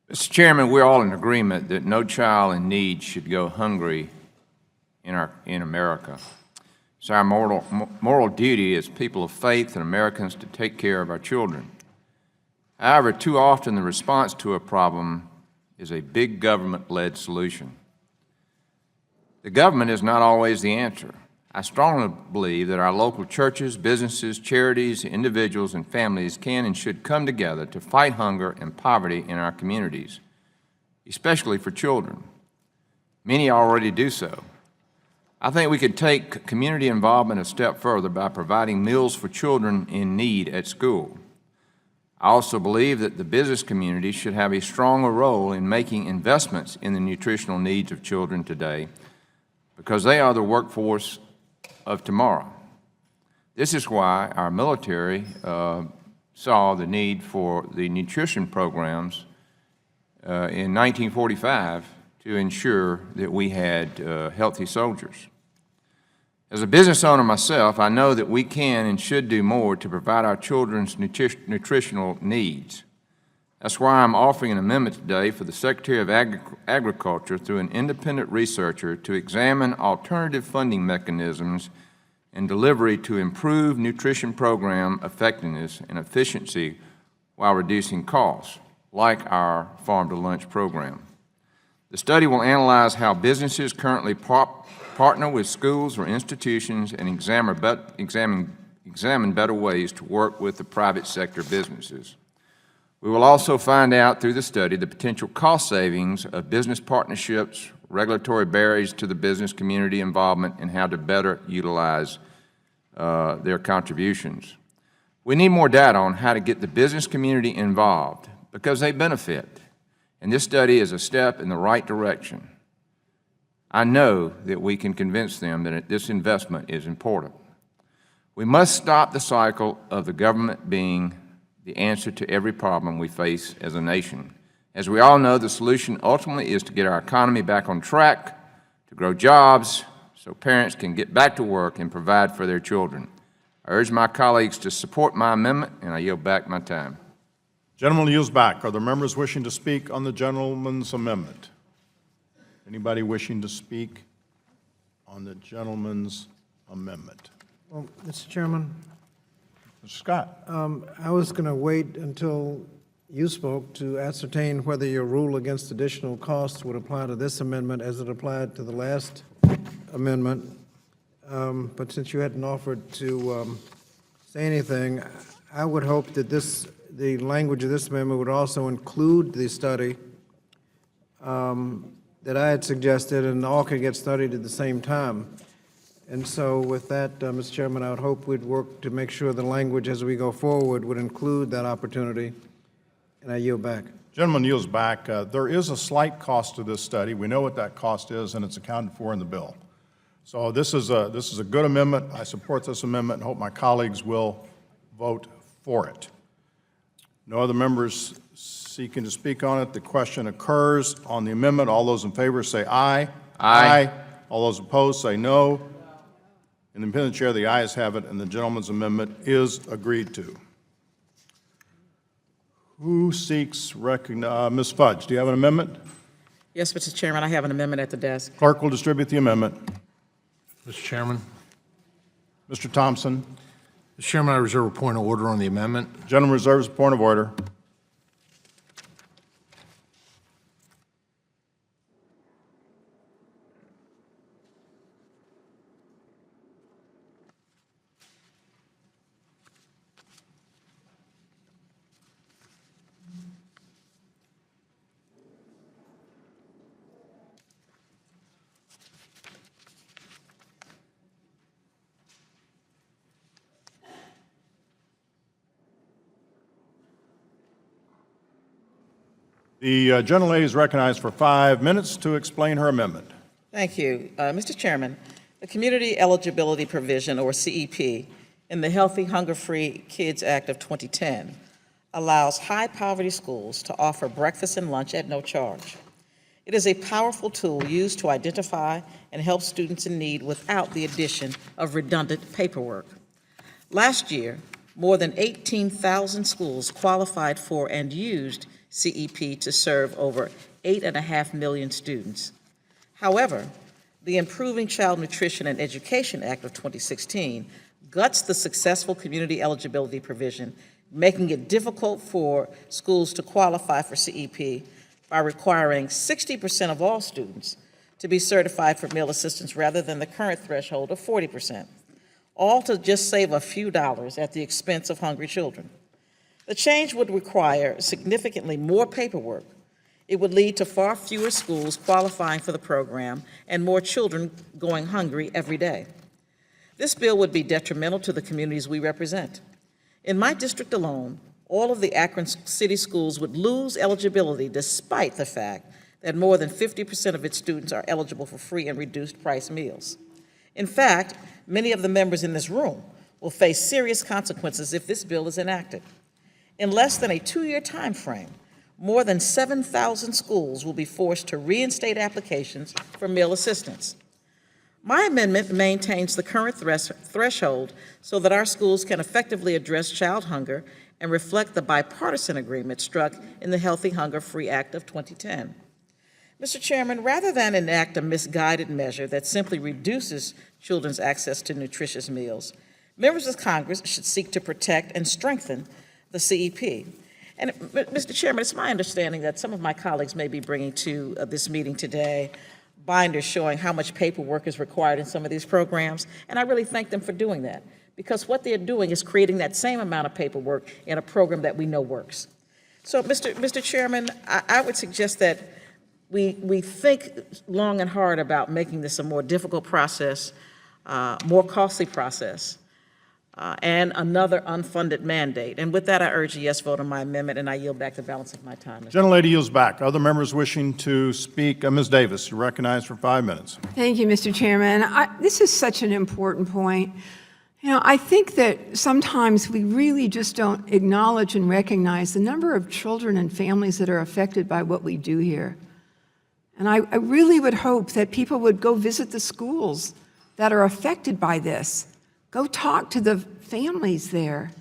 Mr. Chairman, we're all in agreement that no child in need should go hungry in America. It's our moral duty as people of faith and Americans to take care of our children. However, too often the response to a problem is a big government-led solution. The government is not always the answer. I strongly believe that our local churches, businesses, charities, individuals, and families can and should come together to fight hunger and poverty in our communities, especially for children. Many already do so. I think we could take community involvement a step further by providing meals for children in need at school. I also believe that the business community should have a stronger role in making investments in the nutritional needs of children today, because they are the workforce of tomorrow. This is why our military saw the need for the nutrition programs in 1945 to ensure that we had healthy soldiers. As a business owner myself, I know that we can and should do more to provide our children's nutritional needs. That's why I'm offering an amendment today for the Secretary of Agriculture through an independent researcher to examine alternative funding mechanisms and delivery to improve nutrition program effectiveness and efficiency while reducing costs, like our Farm to Lunch program. The study will analyze how businesses currently partner with schools or institutions and examine better ways to work with the private sector businesses. We will also find out through the study the potential cost savings of business partnerships, regulatory barriers to the business community involvement, and how to better utilize their contributions. We need more data on how to get the business community involved because they benefit, and this study is a step in the right direction. I know that we can convince them that this investment is important. We must stop the cycle of the government being the answer to every problem we face as a nation. As we all know, the solution ultimately is to get our economy back on track, to grow jobs, so parents can get back to work and provide for their children. I urge my colleagues to support my amendment, and I yield back my time. Gentleman yields back. Are there members wishing to speak on the gentleman's amendment? Anybody wishing to speak on the gentleman's amendment? Well, Mr. Chairman, Mr. Scott. I was going to wait until you spoke to ascertain whether your rule against additional costs would apply to this amendment as it applied to the last amendment. But since you hadn't offered to say anything, I would hope that the language of this amendment would also include the study that I had suggested, and all could get studied at the same time. And so with that, Mr. Chairman, I would hope we'd work to make sure the language as we go forward would include that opportunity, and I yield back. Gentleman yields back. There is a slight cost to this study. We know what that cost is, and it's accounted for in the bill. So this is a good amendment. I support this amendment and hope my colleagues will vote for it. No other members seeking to speak on it. The question occurs on the amendment. All those in favor say aye. Aye. All those opposed say no. Independent Chair, the ayes have it, and the gentleman's amendment is agreed to. Who seeks Ms. Fudge, do you have an amendment? Yes, Mr. Chairman, I have an amendment at the desk. Clerk will distribute the amendment. Mr. Chairman. Mr. Thompson. Mr. Chairman, I reserve a point of order on the amendment. Gentleman reserves a point of order. The gentlelady is recognized for 5 minutes to explain her amendment. Thank you. Mr. Chairman, the Community Eligibility Provision, or CEP, in the Healthy Hunger-Free Kids Act of 2010 allows high-poverty schools to offer breakfast and lunch at no charge. It is a powerful tool used to identify and help students in need without the addition of redundant paperwork. Last year, more than 18,000 schools qualified for and used CEP to serve over 8.5 million students. However, the Improving Child Nutrition and Education Act of 2016 guts the successful community eligibility provision, making it difficult for schools to qualify for CEP by requiring 60% of all students to be certified for meal assistance rather than the current threshold of 40%, all to just save a few dollars at the expense of hungry children. The change would require significantly more paperwork. It would lead to far fewer schools qualifying for the program and more children going hungry every day. This bill would be detrimental to the communities we represent. In my district alone, all of the Akron City schools would lose eligibility despite the fact that more than 50% of its students are eligible for free and reduced price meals. In fact, many of the members in this room will face serious consequences if this bill is enacted. In less than a 2-year time frame, more than 7,000 schools will be forced to reinstate applications for meal assistance. My amendment maintains the current threshold so that our schools can effectively address child hunger and reflect the bipartisan agreement struck in the Healthy Hunger-Free Act of 2010. Mr. Chairman, rather than enact a misguided measure that simply reduces children's access to nutritious meals, members of Congress should seek to protect and strengthen the CEP. And, Mr. Chairman, it's my understanding that some of my colleagues may be bringing to this meeting today binders showing how much paperwork is required in some of these programs, and I really thank them for doing that, because what they're doing is creating that same amount of paperwork in a program that we know works. So, Mr. Chairman, I would suggest that we think long and hard about making this a more difficult process, more costly process, and another unfunded mandate. And with that, I urge a yes vote on my amendment, and I yield back the balance of my time. Gentlelady yields back. Other members wishing to speak? Ms. Davis, you're recognized for 5 minutes. Thank you, Mr. Chairman. This is such an important point. You know, I think that sometimes we really just don't acknowledge and recognize the number of children and families that are affected by what we do here. And I really would hope that people would go visit the schools that are affected by this. Go talk to the families there.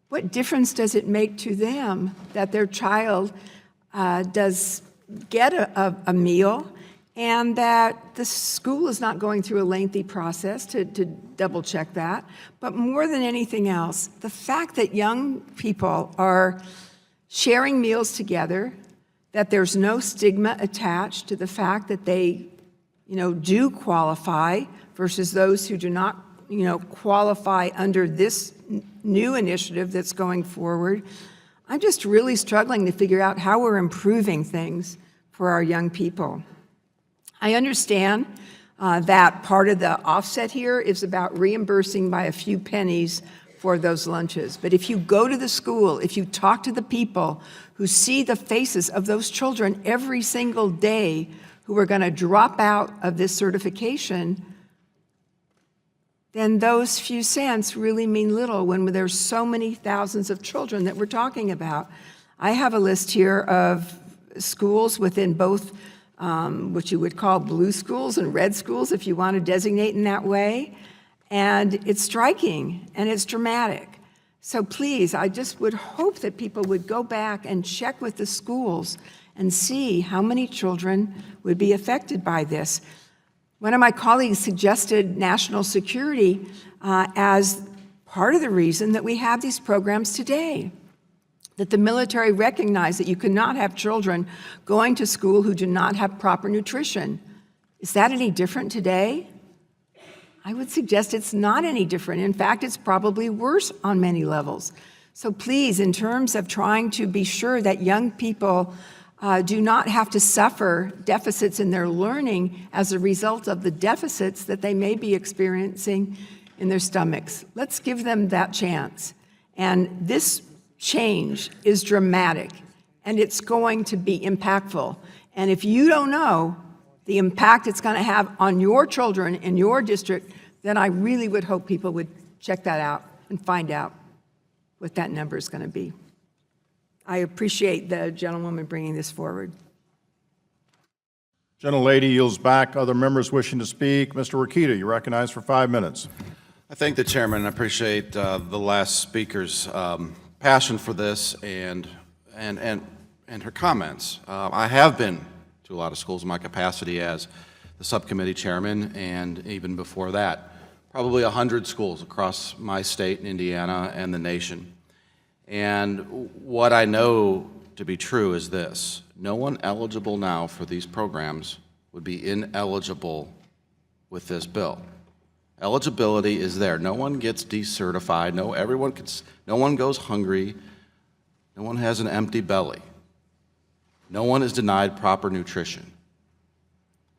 What difference does it make to them that their child does get a meal and that the school is not going through a lengthy process to double check that? But more than anything else, the fact that young people are sharing meals together, that there's no stigma attached to the fact that they, do qualify versus those who do not qualify under this new initiative that's going forward. I'm just really struggling to figure out how we're improving things for our young people. I understand that part of the offset here is about reimbursing by a few pennies for those lunches. But if you go to the school, if you talk to the people who see the faces of those children every single day who are going to drop out of this certification, then those few cents really mean little when there's so many thousands of children that we're talking about. I have a list here of schools within both what you would call blue schools and red schools, if you want to designate in that way. And it's striking and it's dramatic. So please, I just would hope that people would go back and check with the schools and see how many children would be affected by this. One of my colleagues suggested national security as part of the reason that we have these programs today, that the military recognized that you cannot have children going to school who do not have proper nutrition. Is that any different today? I would suggest it's not any different. In fact, it's probably worse on many levels. So please, in terms of trying to be sure that young people do not have to suffer deficits in their learning as a result of the deficits that they may be experiencing in their stomachs. Let's give them that chance. And this change is dramatic, and it's going to be impactful. And if you don't know the impact it's going to have on your children in your district, then I really would hope people would check that out and find out what that number is going to be. I appreciate the gentlewoman bringing this forward. Gentlelady yields back. Other members wishing to speak. Mr. Rokita, you're recognized for 5 minutes. I thank the chairman. I appreciate the last speaker's passion for this and her comments. I have been to a lot of schools in my capacity as the subcommittee chairman, and even before that, probably 100 schools across my state in Indiana and the nation. And what I know to be true is this: no one eligible now for these programs would be ineligible with this bill. Eligibility is there. No one gets decertified. No one goes hungry. No one has an empty belly. No one is denied proper nutrition.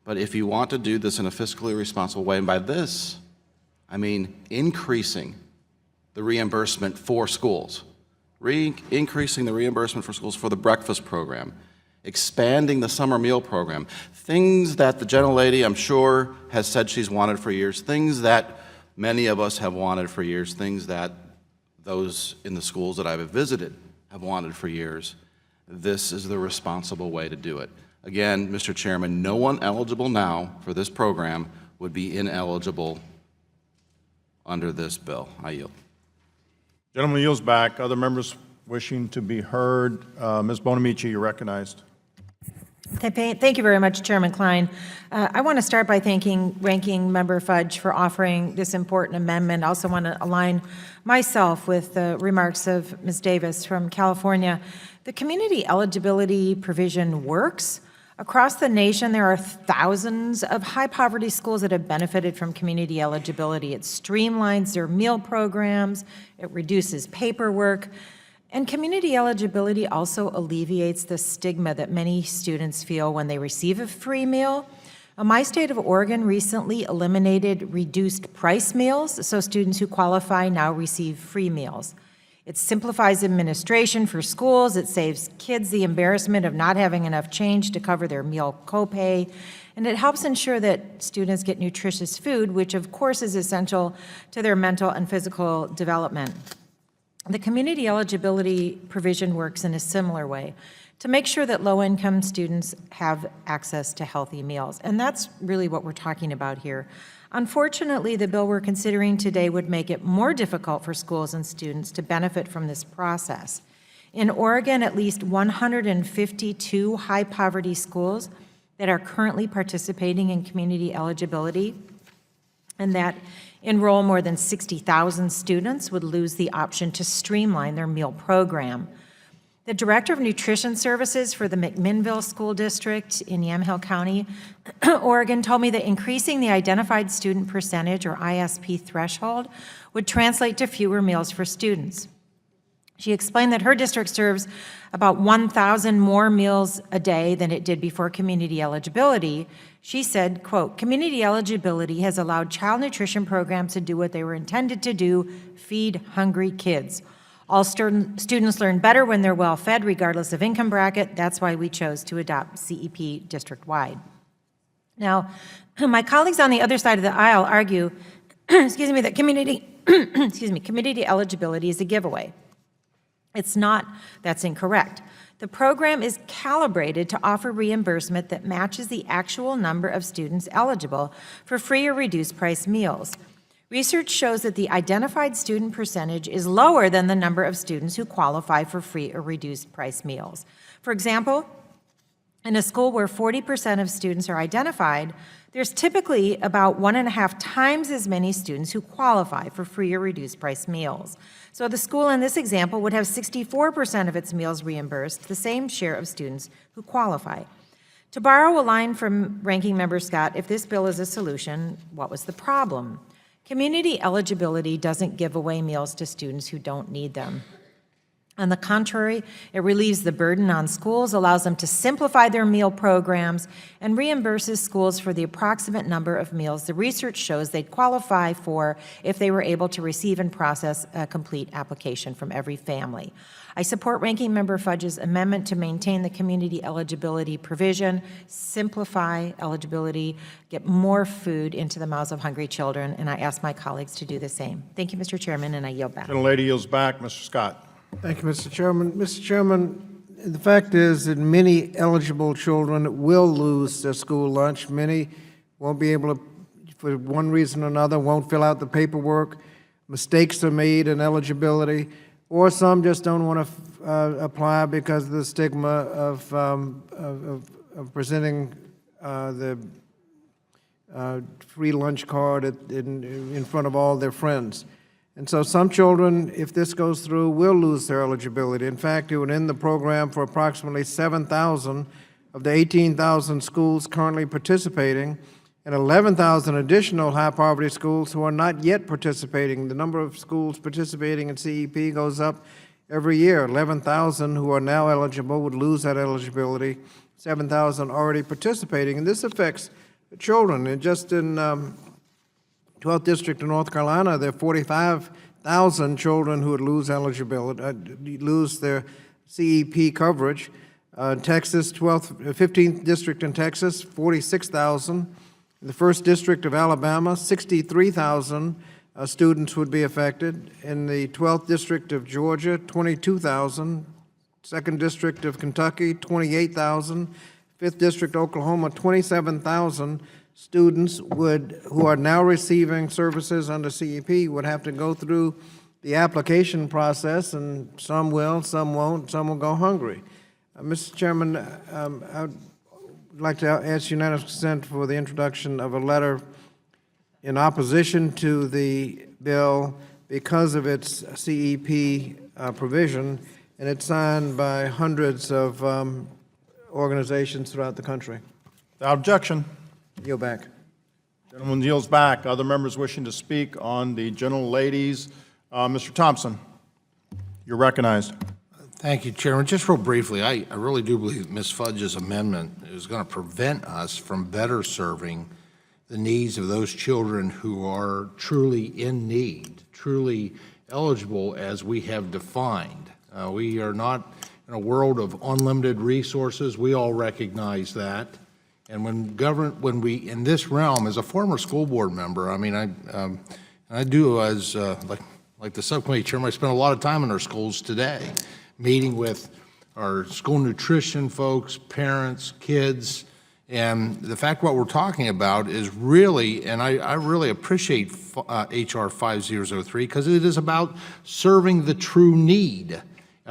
But if you want to do this in a fiscally responsible way, and by this, I mean increasing the reimbursement for schools, increasing the reimbursement for schools for the breakfast program, expanding the summer meal program, things that the gentlelady, I'm sure, has said she's wanted for years, things that many of us have wanted for years, things that those in the schools that I've visited have wanted for years. This is the responsible way to do it. Again, Mr. Chairman, no one eligible now for this program would be ineligible under this bill. I yield. Gentleman yields back. Other members wishing to be heard. Ms. Bonamici, you're recognized. Thank you very much, Chairman Klein. I want to start by thanking Ranking Member Fudge for offering this important amendment. I also want to align myself with the remarks of Ms. Davis from California. The community eligibility provision works. Across the nation, there are thousands of high-poverty schools that have benefited from community eligibility. It streamlines their meal programs, it reduces paperwork, and community eligibility also alleviates the stigma that many students feel when they receive a free meal. My state of Oregon recently eliminated reduced price meals, so students who qualify now receive free meals. It simplifies administration for schools, it saves kids the embarrassment of not having enough change to cover their meal copay, and it helps ensure that students get nutritious food, which of course is essential to their mental and physical development. The community eligibility provision works in a similar way to make sure that low-income students have access to healthy meals, and that's really what we're talking about here. Unfortunately, the bill we're considering today would make it more difficult for schools and students to benefit from this process. In Oregon, at least 152 high-poverty schools that are currently participating in community eligibility and that enroll more than 60,000 students would lose the option to streamline their meal program. The Director of Nutrition Services for the McMinnville School District in Yamhill County, Oregon, told me that increasing the identified student percentage, or ISP threshold, would translate to fewer meals for students. She explained that her district serves about 1,000 more meals a day than it did before community eligibility. She said, quote, "Community eligibility has allowed child nutrition programs to do what they were intended to do, feed hungry kids. All students learn better when they're well-fed, regardless of income bracket. That's why we chose to adopt CEP district-wide." Now, my colleagues on the other side of the aisle argue, that community eligibility is a giveaway. It's not. That's incorrect. The program is calibrated to offer reimbursement that matches the actual number of students eligible for free or reduced price meals. Research shows that the identified student percentage is lower than the number of students who qualify for free or reduced price meals. For example, in a school where 40% of students are identified, there's typically about 1.5 times as many students who qualify for free or reduced price meals. So the school in this example would have 64% of its meals reimbursed, the same share of students who qualify. To borrow a line from Ranking Member Scott, if this bill is a solution, what was the problem? Community eligibility doesn't give away meals to students who don't need them. On the contrary, it relieves the burden on schools, allows them to simplify their meal programs, and reimburses schools for the approximate number of meals the research shows they'd qualify for if they were able to receive and process a complete application from every family. I support Ranking Member Fudge's amendment to maintain the community eligibility provision, simplify eligibility, get more food into the mouths of hungry children, and I ask my colleagues to do the same. Thank you, Mr. Chairman, and I yield back. Gentlelady yields back. Mr. Scott. Thank you, Mr. Chairman. Mr. Chairman, the fact is that many eligible children will lose their school lunch. Many won't be able to, for one reason or another, won't fill out the paperwork. Mistakes are made in eligibility, or some just don't want to apply because of the stigma of presenting the free lunch card in front of all their friends. And so some children, if this goes through, will lose their eligibility. In fact, it would end the program for approximately 7,000 of the 18,000 schools currently participating, and 11,000 additional high-poverty schools who are not yet participating. The number of schools participating in CEP goes up every year. 11,000 who are now eligible would lose that eligibility, 7,000 already participating. And this affects the children. And just in 12th District of North Carolina, there are 45,000 children who would lose eligibility, lose their CEP coverage. Texas, 15th District in Texas, 46,000. In the 1st District of Alabama, 63,000 students would be affected. In the 12th District of Georgia, 22,000. 2nd District of Kentucky, 28,000. 5th District, Oklahoma, 27,000 students who are now receiving services under CEP would have to go through the application process, and some will, some won't, some will go hungry. Mr. Chairman, I would like to ask unanimous consent for the introduction of a letter in opposition to the bill because of its CEP provision, and it's signed by hundreds of organizations throughout the country. Without objection. Yield back. Gentleman yields back. Other members wishing to speak on the gentleladies. Mr. Thompson, you're recognized. Thank you, Chairman. Just real briefly, I really do believe Ms. Fudge's amendment is going to prevent us from better serving the needs of those children who are truly in need, truly eligible as we have defined. We are not in a world of unlimited resources. We all recognize that. And when we, in this realm, as a former school board member, I mean, I do as, like the subcommittee chairman, I spend a lot of time in our schools today, meeting with our school nutrition folks, parents, kids, and the fact what we're talking about is really, and I really appreciate HR 5003 because it is about serving the true need.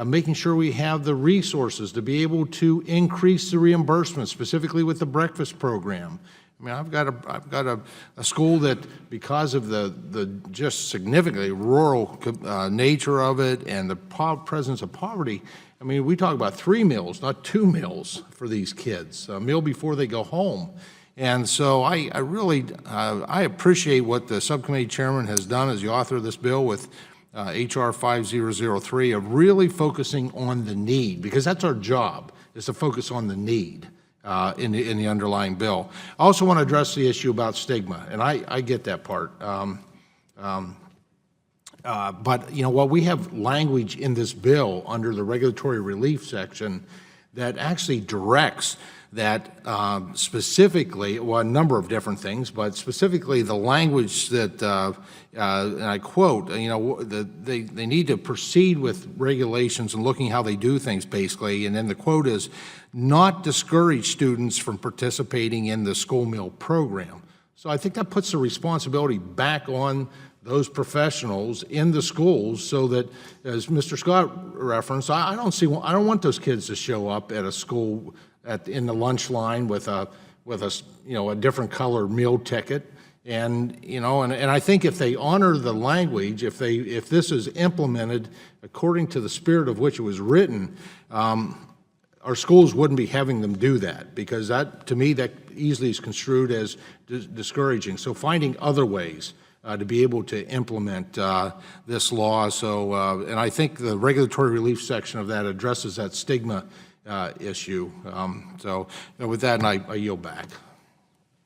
Making sure we have the resources to be able to increase the reimbursement, specifically with the breakfast program. I mean, I've got a school that, because of the just significantly rural nature of it and the presence of poverty, I mean, we talk about 3 meals, not 2 meals for these kids, a meal before they go home. And so I really appreciate what the subcommittee chairman has done as the author of this bill with HR 5003 of really focusing on the need, because that's our job, is to focus on the need in the underlying bill. I also want to address the issue about stigma, and I get that part. But, you know, while we have language in this bill under the regulatory relief section that actually directs that specifically, well, a number of different things, but specifically the language that, and I quote, you know, they need to proceed with regulations and looking how they do things, basically, and then the quote is, not discourage students from participating in the school meal program. So I think that puts the responsibility back on those professionals in the schools so that, as Mr. Scott referenced, I don't want those kids to show up at a school in the lunch line with a different color meal ticket, and I think if they honor the language, if this is implemented according to the spirit of which it was written, our schools wouldn't be having them do that, because that, to me, that easily is construed as discouraging. So finding other ways to be able to implement this law. So, and I think the regulatory relief section of that addresses that stigma issue. So with that, I yield back.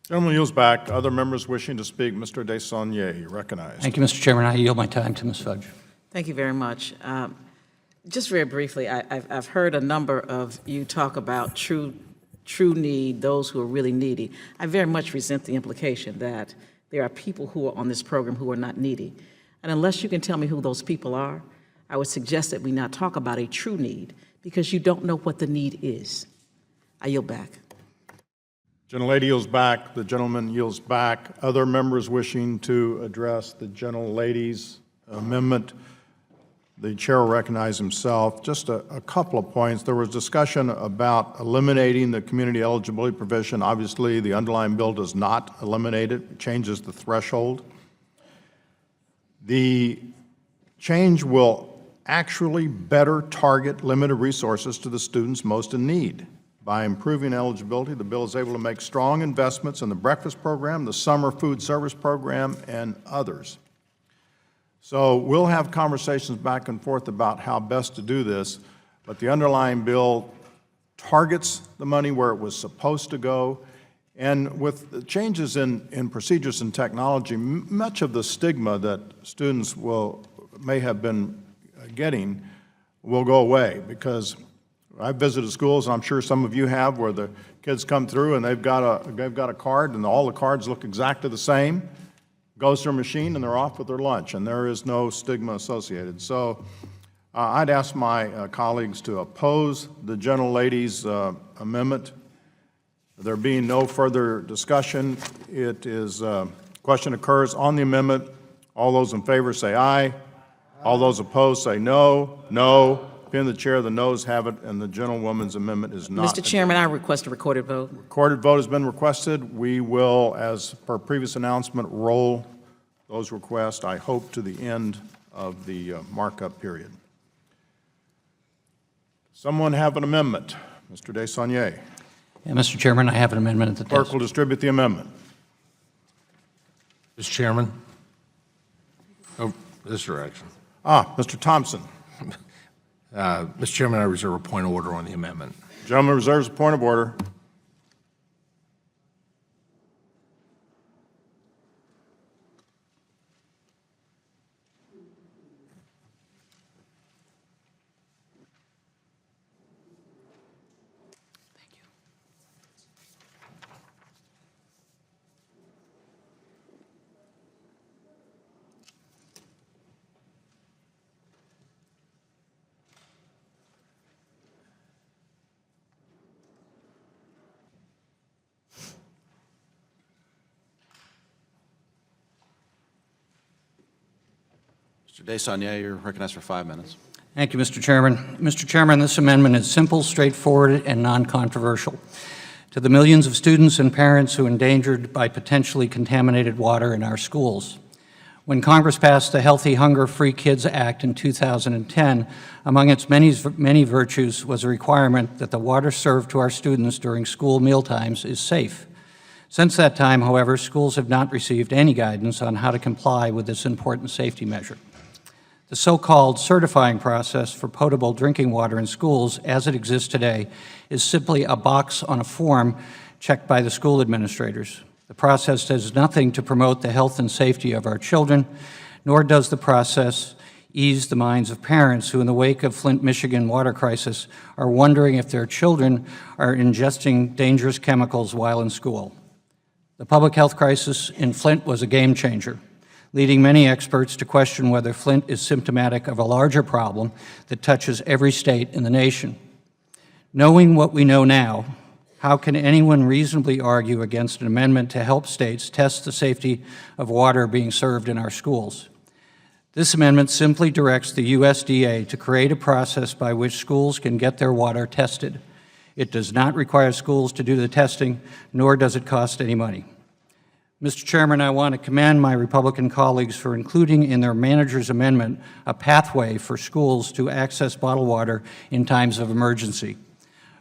Gentleman yields back. Other members wishing to speak, Mr. Desaulniers, recognized. Thank you, Mr. Chairman. I yield my time to Ms. Fudge. Thank you very much. Just very briefly, I've heard a number of you talk about true need, those who are really needy. I very much resent the implication that there are people who are on this program who are not needy. And unless you can tell me who those people are, I would suggest that we not talk about a true need, because you don't know what the need is. I yield back. Gentlelady yields back. The gentleman yields back. Other members wishing to address the gentlelady's amendment, the chair will recognize himself. Just a couple of points. There was discussion about eliminating the community eligibility provision. Obviously, the underlying bill does not eliminate it. It changes the threshold. The change will actually better target limited resources to the students most in need. By improving eligibility, the bill is able to make strong investments in the breakfast program, the summer food service program, and others. So we'll have conversations back and forth about how best to do this, but the underlying bill targets the money where it was supposed to go. And with the changes in procedures and technology, much of the stigma that students may have been getting will go away, because I've visited schools, and I'm sure some of you have, where the kids come through and they've got a card, and all the cards look exactly the same. Goes to a machine, and they're off with their lunch, and there is no stigma associated. So I'd ask my colleagues to oppose the gentlelady's amendment. There being no further discussion, question occurs on the amendment. All those in favor say aye. All those opposed say no. No. Being the chair, the noes have it, and the gentlewoman's amendment is not. Mr. Chairman, I request a recorded vote. Recorded vote has been requested. We will, as per previous announcement, roll those requests, I hope, to the end of the markup period. Someone have an amendment? Mr. Desaulniers. Yeah, Mr. Chairman, I have an amendment at the Clerk desk. will distribute the amendment. Mr. Chairman. Oh, this direction. Mr. Thompson. Mr. Chairman, I reserve a point of order on the amendment. Gentleman reserves a point of order. Mr. Desaulniers, you're recognized for 5 minutes. Thank you, Mr. Chairman. Mr. Chairman, this amendment is simple, straightforward, and non-controversial. To the millions of students and parents who are endangered by potentially contaminated water in our schools. When Congress passed the Healthy Hunger Free Kids Act in 2010, among its many virtues was a requirement that the water served to our students during school mealtimes is safe. Since that time, however, schools have not received any guidance on how to comply with this important safety measure. The so-called certifying process for potable drinking water in schools, as it exists today, is simply a box on a form checked by the school administrators. The process does nothing to promote the health and safety of our children, nor does the process ease the minds of parents who, in the wake of Flint, Michigan water crisis, are wondering if their children are ingesting dangerous chemicals while in school. The public health crisis in Flint was a game changer, leading many experts to question whether Flint is symptomatic of a larger problem that touches every state in the nation. Knowing what we know now, how can anyone reasonably argue against an amendment to help states test the safety of water being served in our schools? This amendment simply directs the USDA to create a process by which schools can get their water tested. It does not require schools to do the testing, nor does it cost any money. Mr. Chairman, I want to commend my Republican colleagues for including in their manager's amendment a pathway for schools to access bottled water in times of emergency.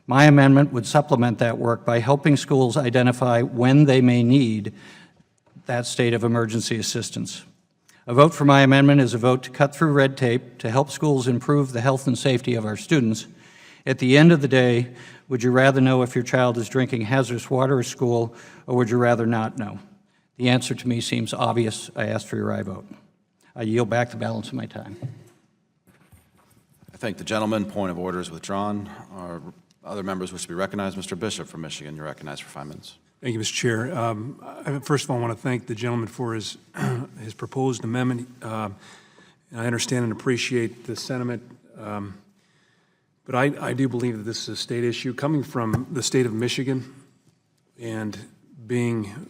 My amendment would supplement that work by helping schools identify when they may need that state of emergency assistance. A vote for my amendment is a vote to cut through red tape to help schools improve the health and safety of our students. At the end of the day, would you rather know if your child is drinking hazardous water at school, or would you rather not know? The answer to me seems obvious. I ask for your aye vote. I yield back the balance of my time. I thank the gentleman. Point of order is withdrawn. Are other members wish to be recognized? Mr. Bishop from Michigan, you're recognized for 5 minutes. Thank you, Mr. Chair. First of all, I want to thank the gentleman for his proposed amendment. I understand and appreciate the sentiment, but I do believe that this is a state issue. Coming from the state of Michigan and being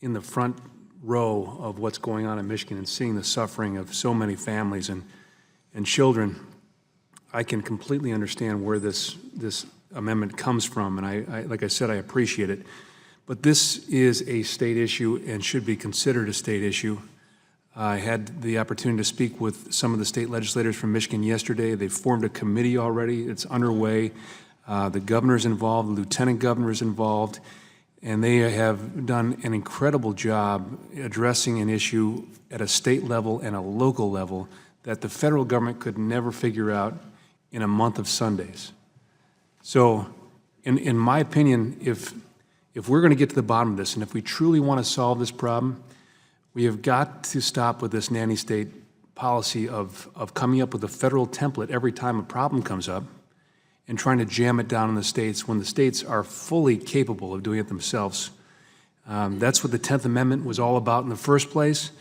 in the front row of what's going on in Michigan and seeing the suffering of so many families and children, I can completely understand where this amendment comes from, and I like I said, I appreciate it. But this is a state issue and should be considered a state issue. I had the opportunity to speak with some of the state legislators from Michigan yesterday. They've formed a committee already. It's underway. The governor's involved, the lieutenant governor's involved, and they have done an incredible job addressing an issue at a state level and a local level that the federal government could never figure out in a month of Sundays. So, in my opinion, if we're going to get to the bottom of this, and if we truly want to solve this problem, we have got to stop with this nanny state policy of coming up with a federal template every time a problem comes up and trying to jam it down in the states when the states are fully capable of doing it themselves. That's what the 10th Amendment was all about in the first place,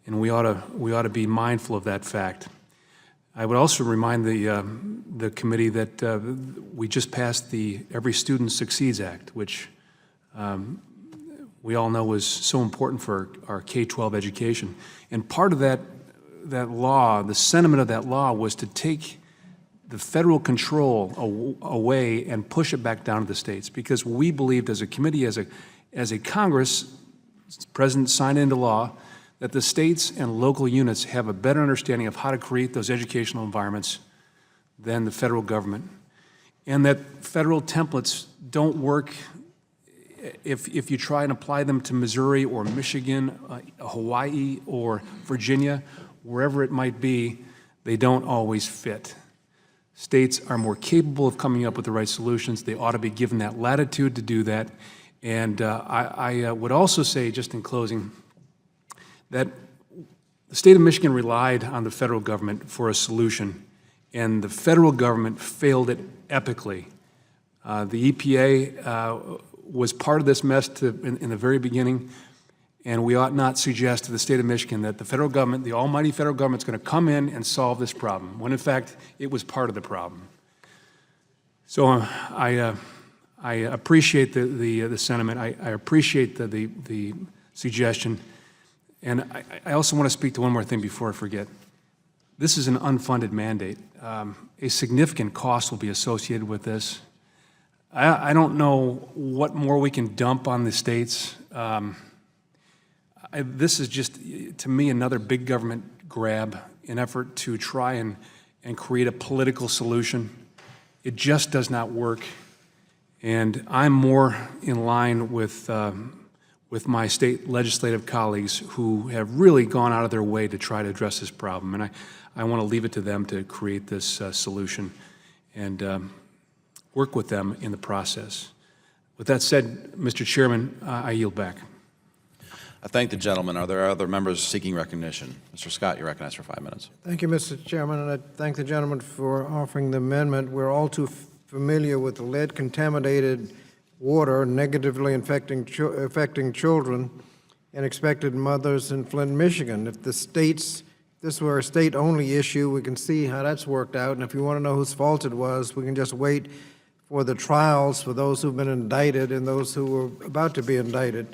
and we ought to be mindful of that fact. I would also remind the committee that we just passed the Every Student Succeeds Act, which we all know is so important for our K-12 education. And part of that law, the sentiment of that law, was to take the federal control away and push it back down to the states, because we believed as a committee, as a Congress, the President signed into law, that the states and local units have a better understanding of how to create those educational environments than the federal government, and that federal templates don't work if you try and apply them to Missouri or Michigan, Hawaii or Virginia, wherever it might be, they don't always fit. States are more capable of coming up with the right solutions. They ought to be given that latitude to do that. And I would also say, just in closing, that the state of Michigan relied on the federal government for a solution, and the federal government failed it epically. The EPA was part of this mess in the very beginning, and we ought not suggest to the state of Michigan that the federal government, the almighty federal government, is going to come in and solve this problem, when in fact it was part of the problem. So I appreciate the sentiment. I appreciate the suggestion. And I also want to speak to one more thing before I forget. This is an unfunded mandate. A significant cost will be associated with this. I don't know what more we can dump on the states. This is just, to me, another big government grab in effort to try and create a political solution. It just does not work. And I'm more in line with my state legislative colleagues who have really gone out of their way to try to address this problem. And I want to leave it to them to create this solution and work with them in the process. With that said, Mr. Chairman, I yield back. I thank the gentleman. Are there other members seeking recognition? Mr. Scott, you're recognized for 5 minutes. Thank you, Mr. Chairman, and I thank the gentleman for offering the amendment. We're all too familiar with the lead-contaminated water negatively affecting children and expected mothers in Flint, Michigan. If this were a state-only issue, we can see how that's worked out, and if you want to know whose fault it was, we can just wait for the trials for those who've been indicted and those who are about to be indicted.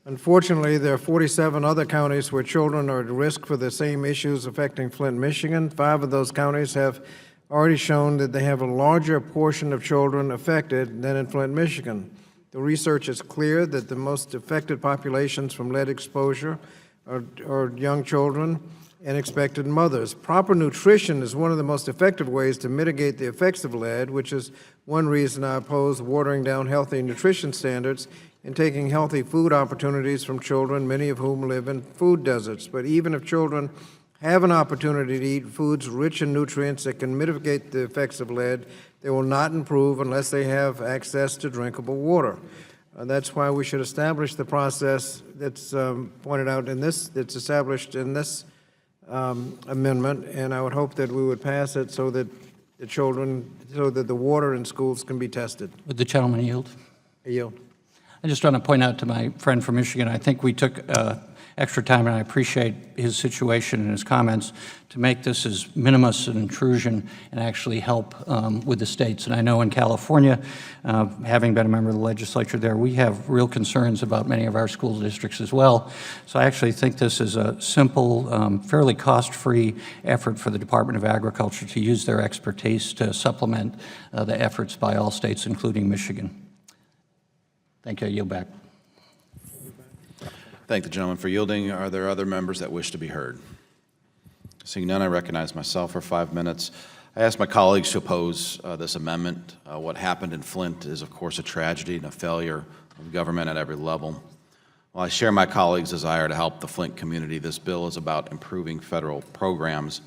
Unfortunately, there are 47 other counties where children are at risk for the same issues affecting Flint, Michigan. 5 of those counties have already shown that they have a larger portion of children affected than in Flint, Michigan. The research is clear that the most affected populations from lead exposure are young children and expected mothers. Proper nutrition is one of the most effective ways to mitigate the effects of lead, which is one reason I oppose watering down healthy nutrition standards in taking healthy food opportunities from children, many of whom live in food deserts. But even if children have an opportunity to eat foods rich in nutrients that can mitigate the effects of lead, they will not improve unless they have access to drinkable water. That's why we should establish the process that's pointed out in this, that's established in this amendment, and I would hope that we would pass it so that the water in schools can be tested. Would the gentleman yield? I yield. I just want to point out to my friend from Michigan, I think we took extra time, and I appreciate his situation and his comments, to make this as minimus an intrusion and actually help with the states. And I know in California, having been a member of the legislature there, we have real concerns about many of our school districts as well. So I actually think this is a simple, fairly cost-free effort for the Department of Agriculture to use their expertise to supplement the efforts by all states, including Michigan. Thank you. I yield back. Thank the gentleman for yielding. Are there other members that wish to be heard? Seeing none, I recognize myself for 5 minutes. I ask my colleagues to oppose this amendment. What happened in Flint is, of course, a tragedy and a failure of government at every level. While I share my colleagues' desire to help the Flint community, this bill is about improving federal programs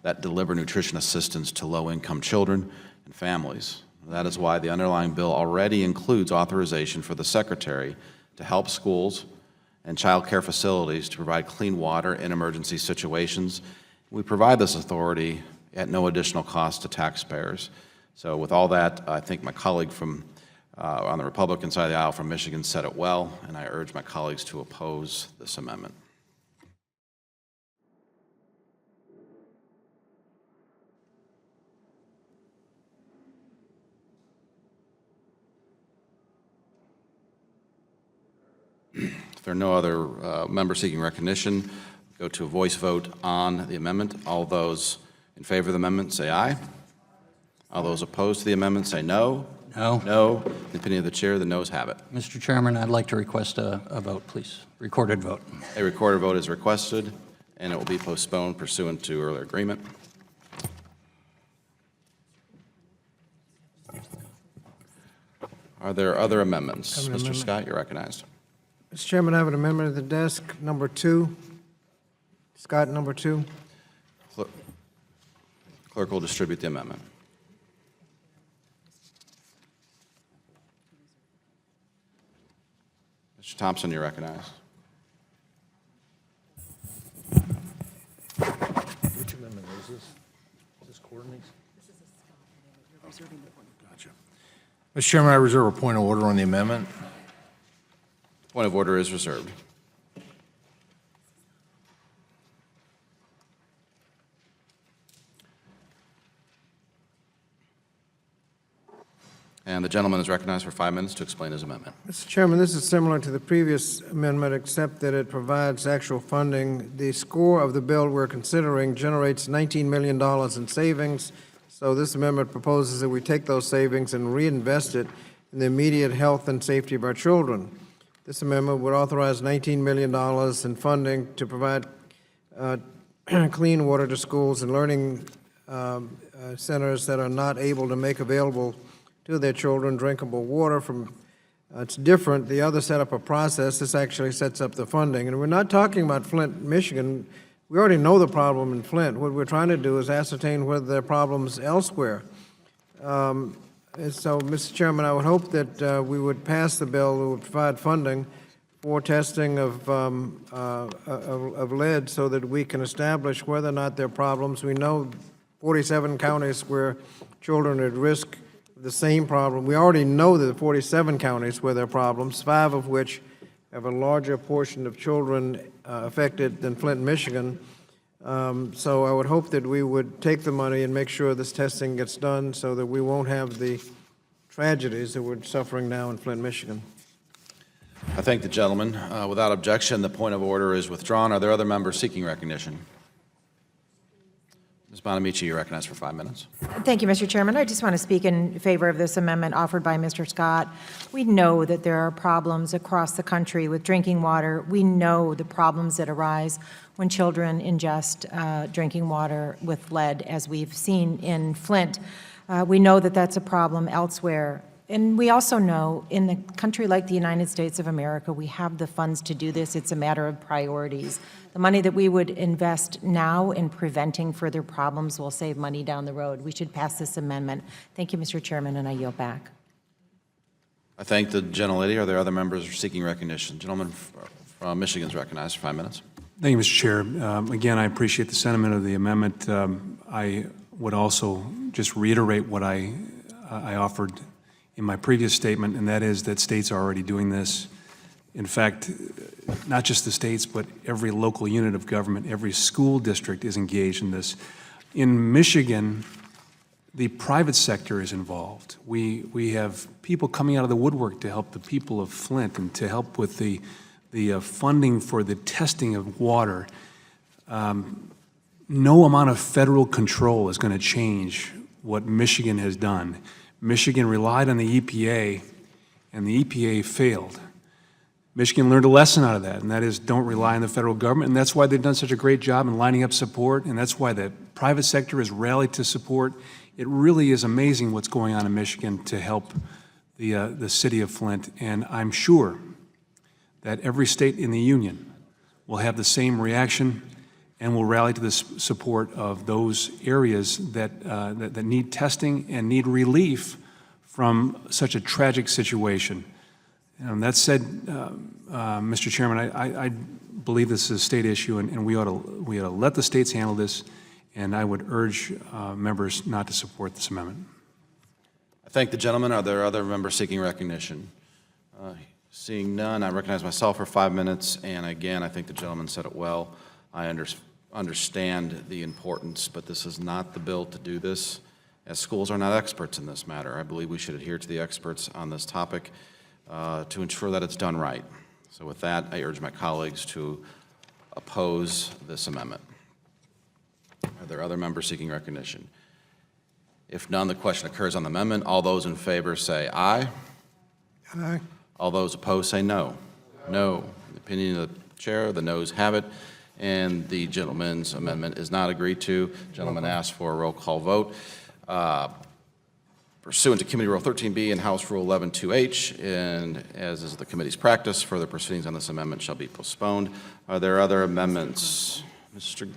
that deliver nutrition assistance to low-income children and families. That is why the underlying bill already includes authorization for the Secretary to help schools and child care facilities to provide clean water in emergency situations. We provide this authority at no additional cost to taxpayers. So with all that, I think my colleague from on the Republican side of the aisle from Michigan said it well, and I urge my colleagues to oppose this amendment. If there are no other members seeking recognition, go to a voice vote on the amendment. All those in favor of the amendment say aye. All those opposed to the amendment say no. No. No. In the opinion of the chair, the noes have it. Mr. Chairman, I'd like to request a vote, please. Recorded vote. A recorded vote is requested, and it will be postponed pursuant to earlier agreement. Are there other amendments? Mr. Scott, you're recognized. Mr. Chairman, I have an amendment at the desk, number 2. Scott, number 2. Clerk will distribute the amendment. Mr. Thompson, you're recognized. Which amendment is this? Is this coordinates? This is a Scott amendment. You're reserving the point. Gotcha. Mr. Chairman, I reserve a point of order on the amendment. Point of order is reserved. And the gentleman is recognized for 5 minutes to explain his amendment. Mr. Chairman, this is similar to the previous amendment, except that it provides actual funding. The score of the bill we're considering generates $19 million in savings, so this amendment proposes that we take those savings and reinvest it in the immediate health and safety of our children. This amendment would authorize $19 million in funding to provide clean water to schools and learning centers that are not able to make available to their children drinkable water from, it's different. The other set up a process. This actually sets up the funding. And we're not talking about Flint, Michigan. We already know the problem in Flint. What we're trying to do is ascertain whether there are problems elsewhere. And so, Mr. Chairman, I would hope that we would pass the bill that would provide funding for testing of lead so that we can establish whether or not there are problems. We know 47 counties where children are at risk of the same problem. We already know that the 47 counties where there are problems, 5 of which have a larger portion of children affected than Flint, Michigan. So I would hope that we would take the money and make sure this testing gets done so that we won't have the tragedies that we're suffering now in Flint, Michigan. I thank the gentleman. Without objection, the point of order is withdrawn. Are there other members seeking recognition? Ms. Bonamici, you're recognized for 5 minutes. Thank you, Mr. Chairman. I just want to speak in favor of this amendment offered by Mr. Scott. We know that there are problems across the country with drinking water. We know the problems that arise when children ingest drinking water with lead, as we've seen in Flint. We know that that's a problem elsewhere. And we also know in a country like the United States of America, we have the funds to do this. It's a matter of priorities. The money that we would invest now in preventing further problems will save money down the road. We should pass this amendment. Thank you, Mr. Chairman, and I yield back. I thank the gentlelady. Are there other members seeking recognition? Gentleman from Michigan is recognized for 5 minutes. Thank you, Mr. Chair. Again, I appreciate the sentiment of the amendment. I would also just reiterate what I offered in my previous statement, and that is that states are already doing this. In fact, not just the states, but every local unit of government, every school district is engaged in this. In Michigan, the private sector is involved. We have people coming out of the woodwork to help the people of Flint and to help with the funding for the testing of water. No amount of federal control is going to change what Michigan has done. Michigan relied on the EPA, and the EPA failed. Michigan learned a lesson out of that, and that is don't rely on the federal government, and that's why they've done such a great job in lining up support, and that's why the private sector has rallied to support. It really is amazing what's going on in Michigan to help the city of Flint, and I'm sure that every state in the union will have the same reaction and will rally to the support of those areas that need testing and need relief from such a tragic situation. And that said, Mr. Chairman, I believe this is a state issue, and we ought to let the states handle this, and I would urge members not to support this amendment. I thank the gentleman. Are there other members seeking recognition? Seeing none, I recognize myself for 5 minutes, and again, I think the gentleman said it well. I understand the importance, but this is not the bill to do this, as schools are not experts in this matter. I believe we should adhere to the experts on this topic to ensure that it's done right. So with that, I urge my colleagues to oppose this amendment. Are there other members seeking recognition? If none, the question occurs on the amendment. All those in favor say aye. Aye. All those opposed say no. No. In the opinion of the chair, the noes have it, and the gentleman's amendment is not agreed to. The gentleman asked for a roll call vote. Pursuant to Committee Rule 13B and House Rule 11-2H, and as is the committee's practice, further proceedings on this amendment shall be postponed. Are there other amendments? Mr.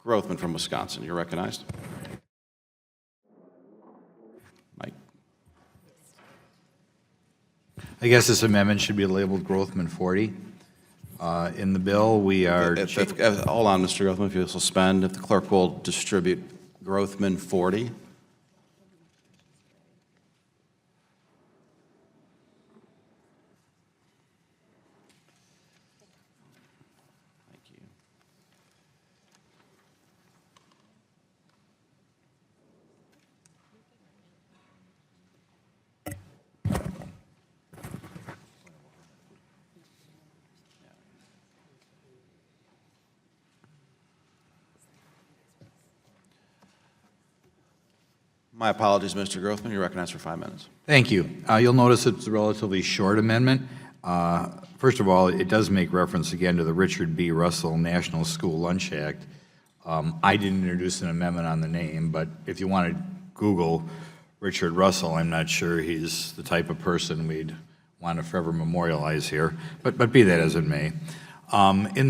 Grothman from Wisconsin, you're recognized. Mike. I guess this amendment should be labeled Grothman 40. In the bill, we are... Hold on, Mr. Grothman, if you'll suspend. If the clerk will distribute Grothman 40. My apologies, Mr. Grothman. You're recognized for 5 minutes. Thank you. You'll notice it's a relatively short amendment. First of all, it does make reference again to the Richard B. Russell National School Lunch Act. I didn't introduce an amendment on the name, but if you want to Google Richard Russell, I'm not sure he's the type of person we'd want to forever memorialize here, but be that as it may. In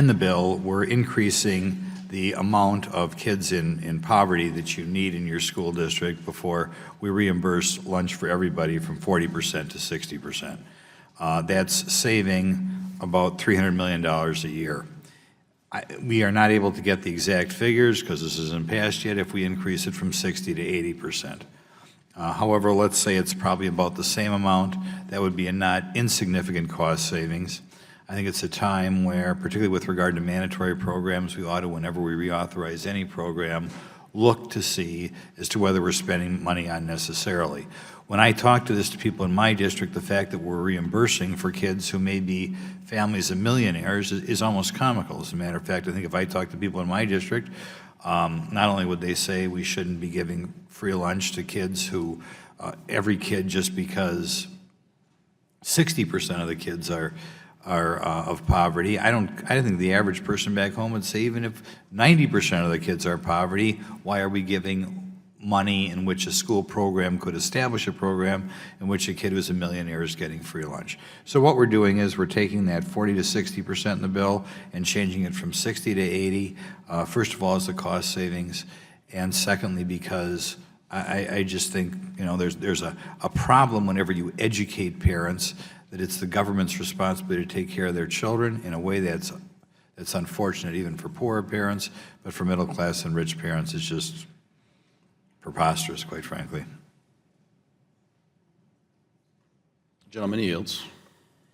the bill, we're increasing the amount of kids in poverty that you need in your school district before we reimburse lunch for everybody from 40% to 60%. That's saving about $300 million a year. We are not able to get the exact figures because this isn't passed yet if we increase it from 60 to 80%. However, let's say it's probably about the same amount. That would be a not insignificant cost savings. I think it's a time where, particularly with regard to mandatory programs, we ought to, whenever we reauthorize any program, look to see as to whether we're spending money unnecessarily. When I talk to people in my district, the fact that we're reimbursing for kids who may be families of millionaires is almost comical. As a matter of fact, I think if I talk to people in my district, not only would they say we shouldn't be giving free lunch to kids who, every kid just because 60% of the kids are of poverty. I think the average person back home would say even if 90% of the kids are poverty, why are we giving money in which a school program could establish a program in which a kid who's a millionaire is getting free lunch. So what we're doing is we're taking that 40 to 60% in the bill and changing it from 60 to 80. First of all, is the cost savings, and secondly, because I just think, you know, there's a problem whenever you educate parents that it's the government's responsibility to take care of their children in a way that's unfortunate even for poorer parents, but for middle class and rich parents, it's just preposterous, quite frankly. Gentleman yields.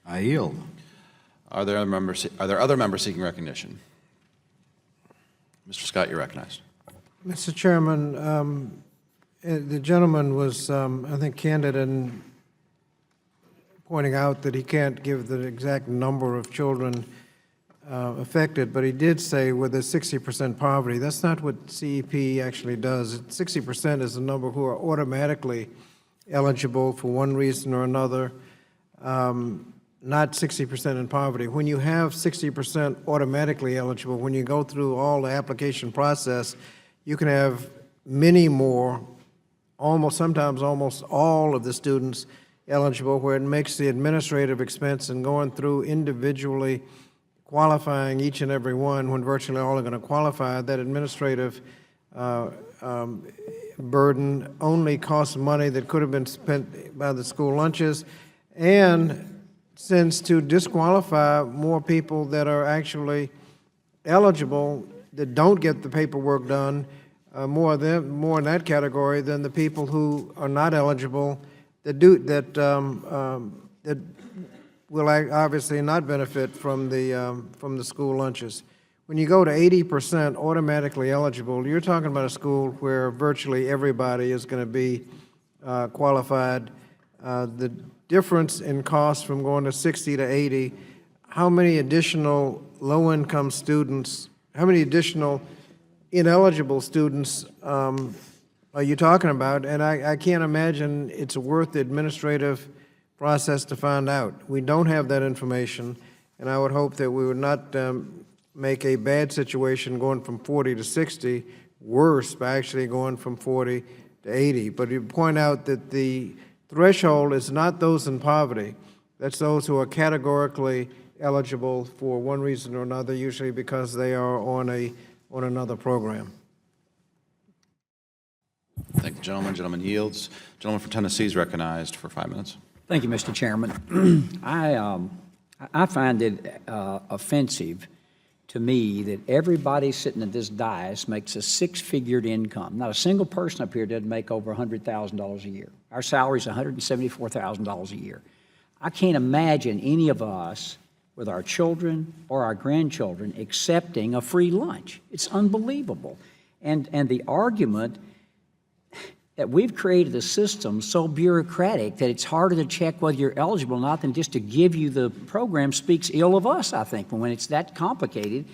I yield. Are there other members seeking recognition? Mr. Scott, you're recognized. Mr. Chairman, the gentleman was, I think, candid in pointing out that he can't give the exact number of children affected, but he did say with a 60% poverty. That's not what CEP actually does. 60% is the number who are automatically eligible for one reason or another, not 60% in poverty. When you have 60% automatically eligible, when you go through all the application process, you can have many more, sometimes almost all of the students eligible, where it makes the administrative expense and going through individually qualifying each and every one, when virtually all are going to qualify, that administrative burden only costs money that could have been spent by the school lunches, and since to disqualify more people that are actually eligible that don't get the paperwork done, more in that category than the people who are not eligible that will obviously not benefit from the school lunches. When you go to 80% automatically eligible, you're talking about a school where virtually everybody is going to be qualified. The difference in cost from going to 60 to 80, how many additional low-income students, how many additional ineligible students are you talking about? And I can't imagine it's worth the administrative process to find out. We don't have that information, and I would hope that we would not make a bad situation going from 40 to 60 worse by actually going from 40 to 80. But you point out that the threshold is not those in poverty. That's those who are categorically eligible for one reason or another, usually because they are on another program. Thank the gentleman. Gentleman yields. Gentleman from Tennessee is recognized for 5 minutes. Thank you, Mr. Chairman. I find it offensive to me that everybody sitting at this dais makes a six-figured income. Not a single person up here doesn't make over $100,000 a year. Our salary is $174,000 a year. I can't imagine any of us with our children or our grandchildren accepting a free lunch. It's unbelievable. And the argument that we've created a system so bureaucratic that it's harder to check whether you're eligible or not than just to give you the program speaks ill of us, I think, when it's that complicated.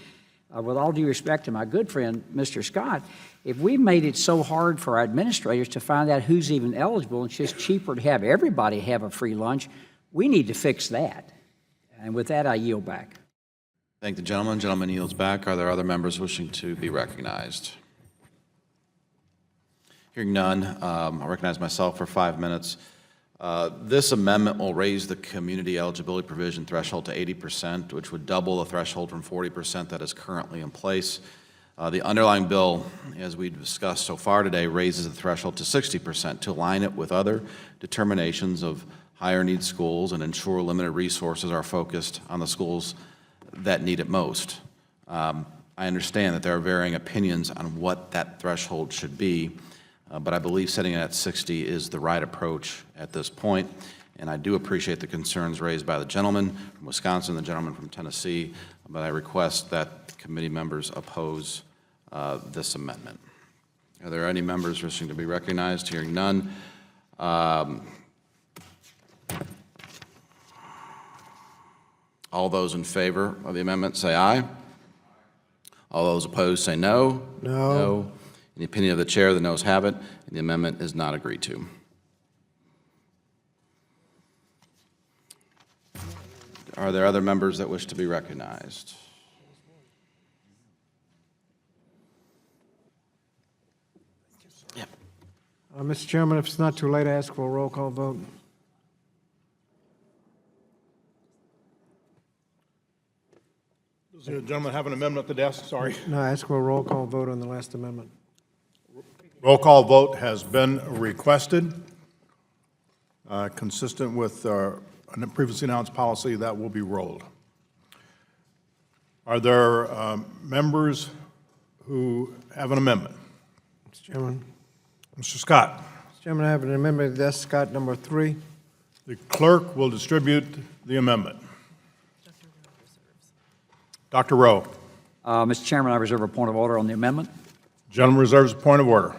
With all due respect to my good friend, Mr. Scott, if we've made it so hard for our administrators to find out who's even eligible, it's just cheaper to have everybody have a free lunch, we need to fix that. And with that, I yield back. Thank the gentleman. Gentleman yields back. Are there other members wishing to be recognized? Hearing none, I'll recognize myself for 5 minutes. This amendment will raise the community eligibility provision threshold to 80%, which would double the threshold from 40% that is currently in place. The underlying bill, as we discussed so far today, raises the threshold to 60% to align it with other determinations of higher need schools and ensure limited resources are focused on the schools that need it most. I understand that there are varying opinions on what that threshold should be. But I believe setting it at 60 is the right approach at this point, and I do appreciate the concerns raised by the gentleman from Wisconsin, the gentleman from Tennessee, but I request that committee members oppose this amendment. Are there any members wishing to be recognized? Hearing none. All those in favor of the amendment say aye. All those opposed say no. No. In the opinion of the chair, the noes have it, and the amendment is not agreed to. Are there other members that wish to be recognized? Yeah. Mr. Chairman, if it's not too late, I ask for a roll call vote. Does the gentleman have an amendment at the desk? Sorry. No, I ask for a roll call vote on the last amendment. Roll call vote has been requested. Consistent with a previously announced policy, that will be rolled. Are there members who have an amendment? Mr. Chairman. Mr. Scott. Mr. Chairman, I have an amendment. That's Scott number 3. The clerk will distribute the amendment. Dr. Rowe. Mr. Chairman, I reserve a point of order on the amendment. Gentleman reserves a point of order.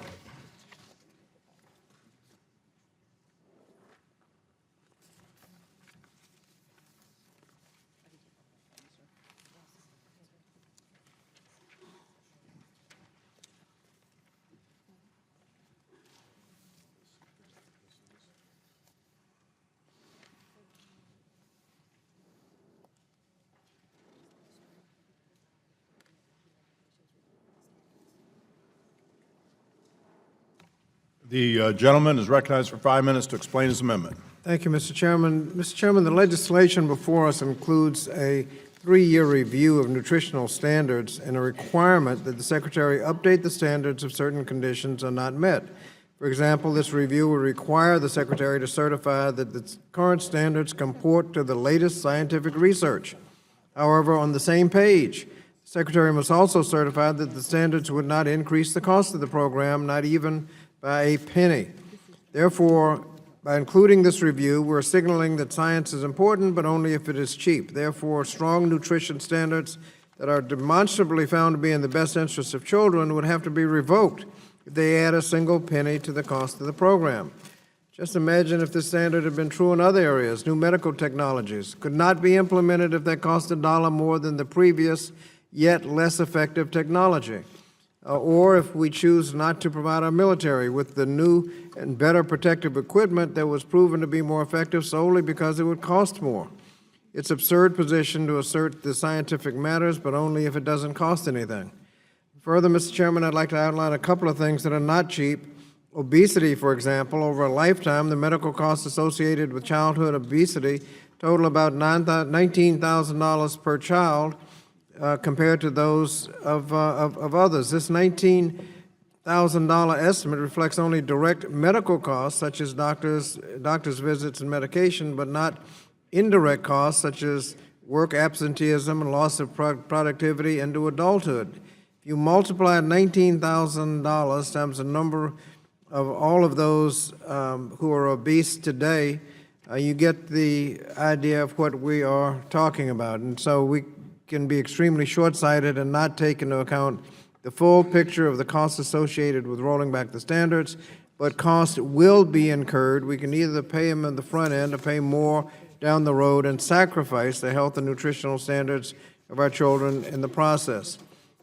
The gentleman is recognized for 5 minutes to explain his amendment. Thank you, Mr. Chairman. Mr. Chairman, the legislation before us includes a 3-year review of nutritional standards and a requirement that the Secretary update the standards if certain conditions are not met. For example, this review will require the Secretary to certify that the current standards comport to the latest scientific research. However, on the same page, the Secretary must also certify that the standards would not increase the cost of the program, not even by a penny. Therefore, by including this review, we're signaling that science is important, but only if it is cheap. Therefore, strong nutrition standards that are demonstrably found to be in the best interest of children would have to be revoked if they add a single penny to the cost of the program. Just imagine if this standard had been true in other areas. New medical technologies could not be implemented if they cost $1 more than the previous, yet less effective technology. Or if we choose not to provide our military with the new and better protective equipment that was proven to be more effective solely because it would cost more. It's an absurd position to assert the scientific matters, but only if it doesn't cost anything. Further, Mr. Chairman, I'd like to outline a couple of things that are not cheap. Obesity, for example, over a lifetime, the medical costs associated with childhood obesity total about $19,000 per child, compared to those of others. This $19,000 estimate reflects only direct medical costs, such as doctors' visits and medication, but not indirect costs, such as work absenteeism and loss of productivity into adulthood. If you multiply $19,000 times the number of all of those who are obese today, you get the idea of what we are talking about. And so we can be extremely short-sighted and not take into account the full picture of the costs associated with rolling back the standards, but costs will be incurred. We can either pay them in the front end or pay more down the road and sacrifice the health and nutritional standards of our children in the process.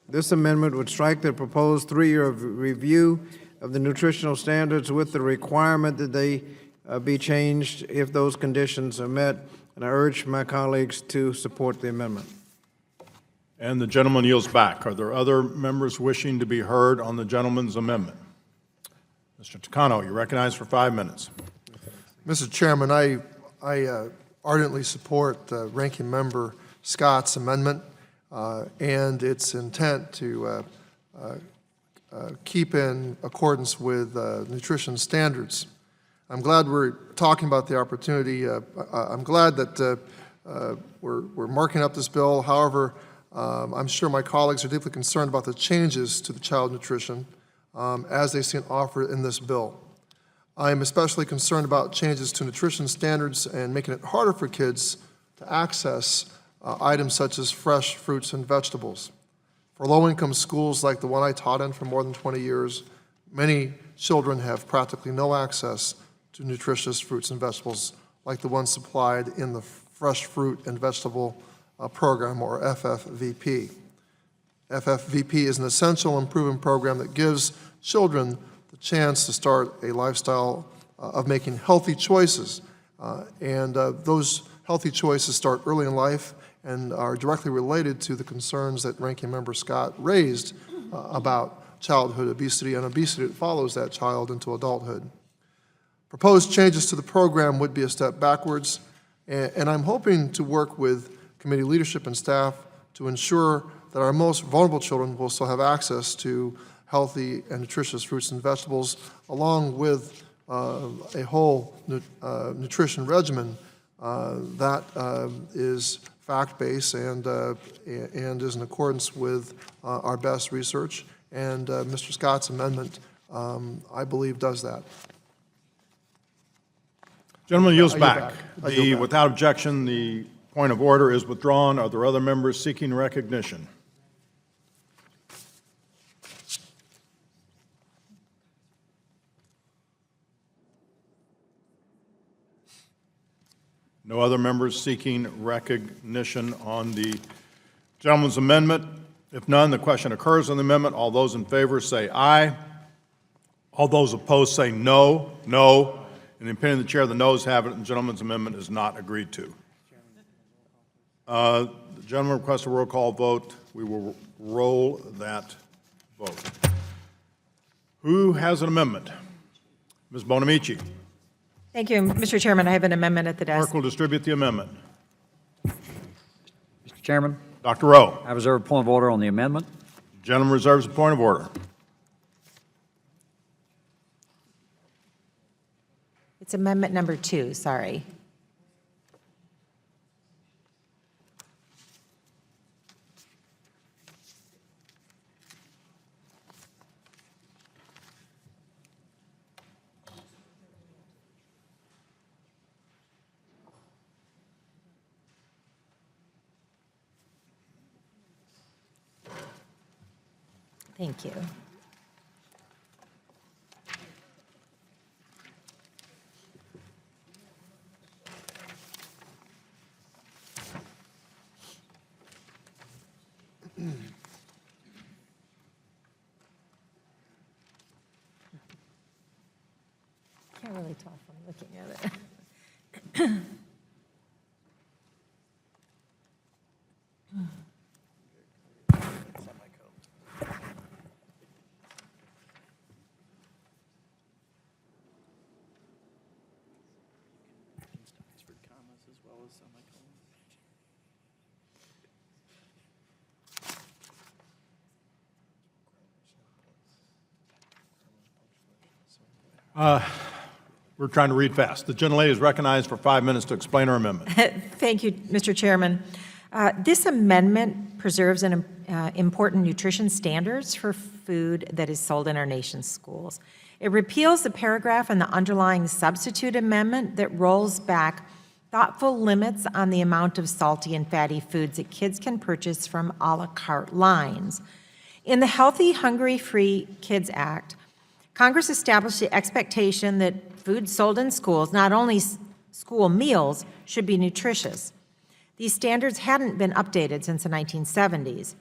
This amendment would strike the proposed 3-year review of the nutritional standards with the requirement that they be changed if those conditions are met, and I urge my colleagues to support the amendment. And the gentleman yields back. Are there other members wishing to be heard on the gentleman's amendment? Mr. Takano, you're recognized for 5 minutes. Mr. Chairman, I ardently support Ranking Member Scott's amendment and its intent to keep in accordance with nutrition standards. I'm glad we're talking about the opportunity. I'm glad that we're marking up this bill. However, I'm sure my colleagues are deeply concerned about the changes to the child nutrition as they seem offered in this bill. I am especially concerned about changes to nutrition standards and making it harder for kids to access items such as fresh fruits and vegetables. For low-income schools like the one I taught in for more than 20 years, many children have practically no access to nutritious fruits and vegetables like the ones supplied in the Fresh Fruit and Vegetable Program, or FFVP. FFVP is an essential and proven program that gives children the chance to start a lifestyle of making healthy choices. Those healthy choices start early in life and are directly related to the concerns that Ranking Member Scott raised about childhood obesity and obesity that follows that child into adulthood. Proposed changes to the program would be a step backwards, and I'm hoping to work with committee leadership and staff to ensure that our most vulnerable children will still have access to healthy and nutritious fruits and vegetables, along with a whole nutrition regimen that is fact-based and is in accordance with our best research. And Mr. Scott's amendment, I believe, does that. Gentleman yields I yield back. back. I yield back. Without objection, the point of order is withdrawn. Are there other members seeking recognition? No other members seeking recognition on the gentleman's amendment. If none, the question occurs on the amendment. All those in favor say aye. All those opposed say no, no. In the opinion of the chair, the noes have it, and the gentleman's amendment is not agreed to. The gentleman requests a roll call vote. We will roll that vote. Who has an amendment? Ms. Bonamici. Thank you, Mr. Chairman. I have an amendment at the desk. Clerk will distribute the amendment. Mr. Chairman, Dr. Rowe. I reserve a point of order on the amendment. Gentleman reserves a point of order. It's amendment number 2, sorry. Thank you. Can't really tell from looking at it. We're trying to read fast. The gentlelady is recognized for 5 minutes to explain her amendment. Thank you, Mr. Chairman. This amendment preserves an important nutrition standards for food that is sold in our nation's schools. It repeals the paragraph in the underlying substitute amendment that rolls back thoughtful limits on the amount of salty and fatty foods that kids can purchase from a la carte lines. In the Healthy, Hungry, Free Kids Act, Congress established the expectation that food sold in schools, not only school meals, should be nutritious. These standards hadn't been updated since the 1970s.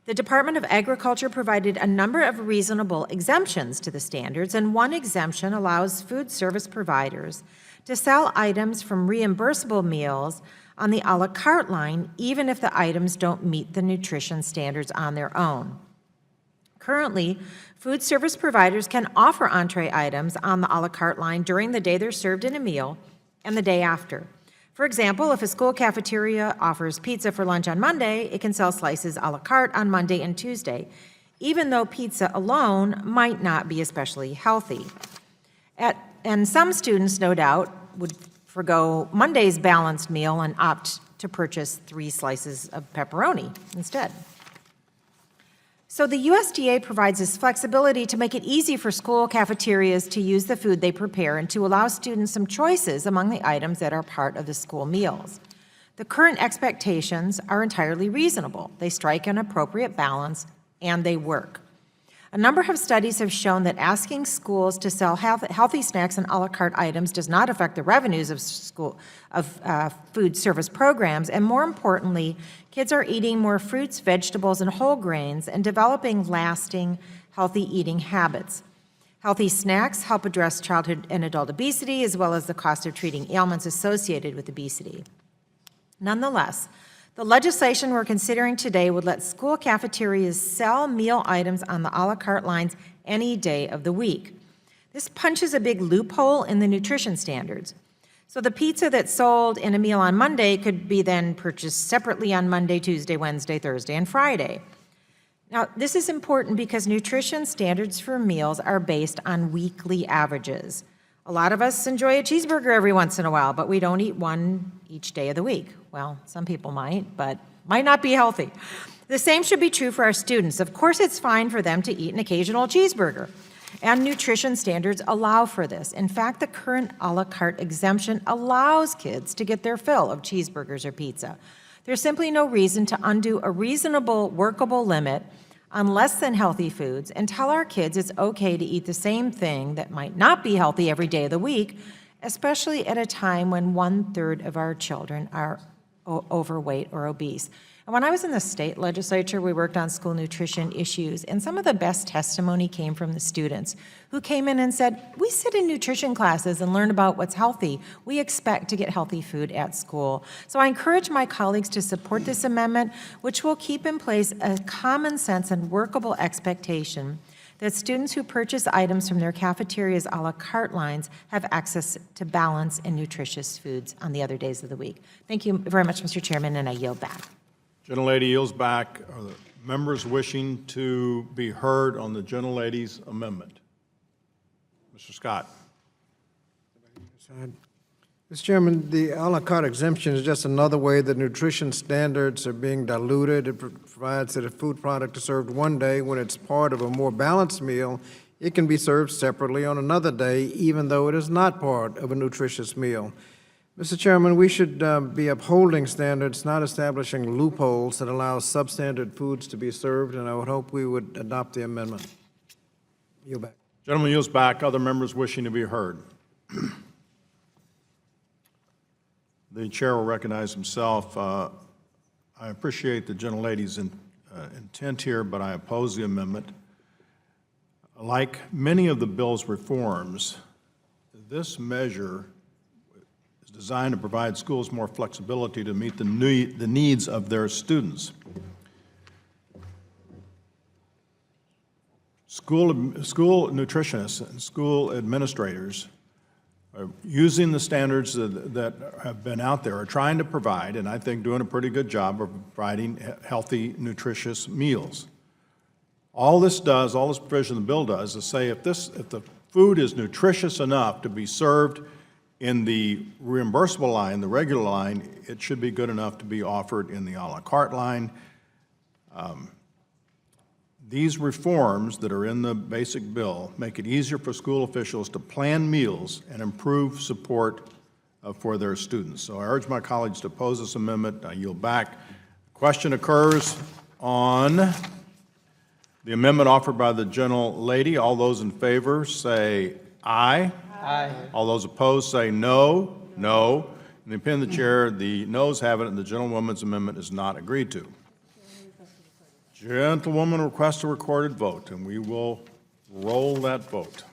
The Department of Agriculture provided a number of reasonable exemptions to the standards, and one exemption allows food service providers to sell items from reimbursable meals on the a la carte line, even if the items don't meet the nutrition standards on their own. Currently, food service providers can offer entree items on the a la carte line during the day they're served in a meal and the day after. For example, if a school cafeteria offers pizza for lunch on Monday, it can sell slices a la carte on Monday and Tuesday, even though pizza alone might not be especially healthy. And some students, no doubt, would forgo Monday's balanced meal and opt to purchase 3 slices of pepperoni instead. So the USDA provides this flexibility to make it easy for school cafeterias to use the food they prepare and to allow students some choices among the items that are part of the school meals. The current expectations are entirely reasonable. They strike an appropriate balance, and they work. A number of studies have shown that asking schools to sell healthy snacks and a la carte items does not affect the revenues of food service programs, and more importantly, kids are eating more fruits, vegetables, and whole grains and developing lasting, healthy eating habits. Healthy snacks help address childhood and adult obesity, as well as the cost of treating ailments associated with obesity. Nonetheless, The legislation we're considering today would let school cafeterias sell meal items on the a la carte lines any day of the week. This punches a big loophole in the nutrition standards. So the pizza that's sold in a meal on Monday could be then purchased separately on Monday, Tuesday, Wednesday, Thursday, and Friday. Now, this is important because nutrition standards for meals are based on weekly averages. A lot of us enjoy a cheeseburger every once in a while, but we don't eat one each day of the week. Well, some people might, but might not be healthy. The same should be true for our students. Of course, it's fine for them to eat an occasional cheeseburger, and nutrition standards allow for this. In fact, the current a la carte exemption allows kids to get their fill of cheeseburgers or pizza. There's simply no reason to undo a reasonable, workable limit on less than healthy foods and tell our kids it's okay to eat the same thing that might not be healthy every day of the week, especially at a time when 1/3 of our children are overweight or obese. And when I was in the state legislature, we worked on school nutrition issues, and some of the best testimony came from the students who came in and said, we sit in nutrition classes and learn about what's healthy. We expect to get healthy food at school. So I encourage my colleagues to support this amendment, which will keep in place a common sense and workable expectation that students who purchase items from their cafeteria's a la carte lines have access to balanced and nutritious foods on the other days of the week. Thank you very much, Mr. Chairman, and I yield back. Gentlelady yields back. Are the members wishing to be heard on the gentlelady's amendment? Mr. Scott. Mr. Chairman, the a la carte exemption is just another way that nutrition standards are being diluted. It provides that a food product is served one day when it's part of a more balanced meal, it can be served separately on another day, even though it is not part of a nutritious meal. Mr. Chairman, we should be upholding standards, not establishing loopholes that allow substandard foods to be served, and I would hope we would adopt the amendment. Yield back. Gentleman yields back. Other members wishing to be heard. The chair will recognize himself. I appreciate the gentlelady's intent here, but I oppose the amendment. Like many of the bill's reforms, this measure is designed to provide schools more flexibility to meet the needs of their students. School nutritionists and school administrators are using the standards that have been out there, are trying to provide, and I think doing a pretty good job of providing healthy, nutritious meals. All this does, all this provision the bill does, is say if the food is nutritious enough to be served in the reimbursable line, the regular line, it should be good enough to be offered in the a la carte line. These reforms that are in the basic bill make it easier for school officials to plan meals and improve support for their students. So I urge my colleagues to oppose this amendment. I yield back. The question occurs on the amendment offered by the gentlelady. All those in favor say aye. Aye. All those opposed say no. No. In the opinion of the chair, the noes have it, and the gentlewoman's amendment is not agreed to. Gentlewoman requests a recorded vote, and we will roll that vote.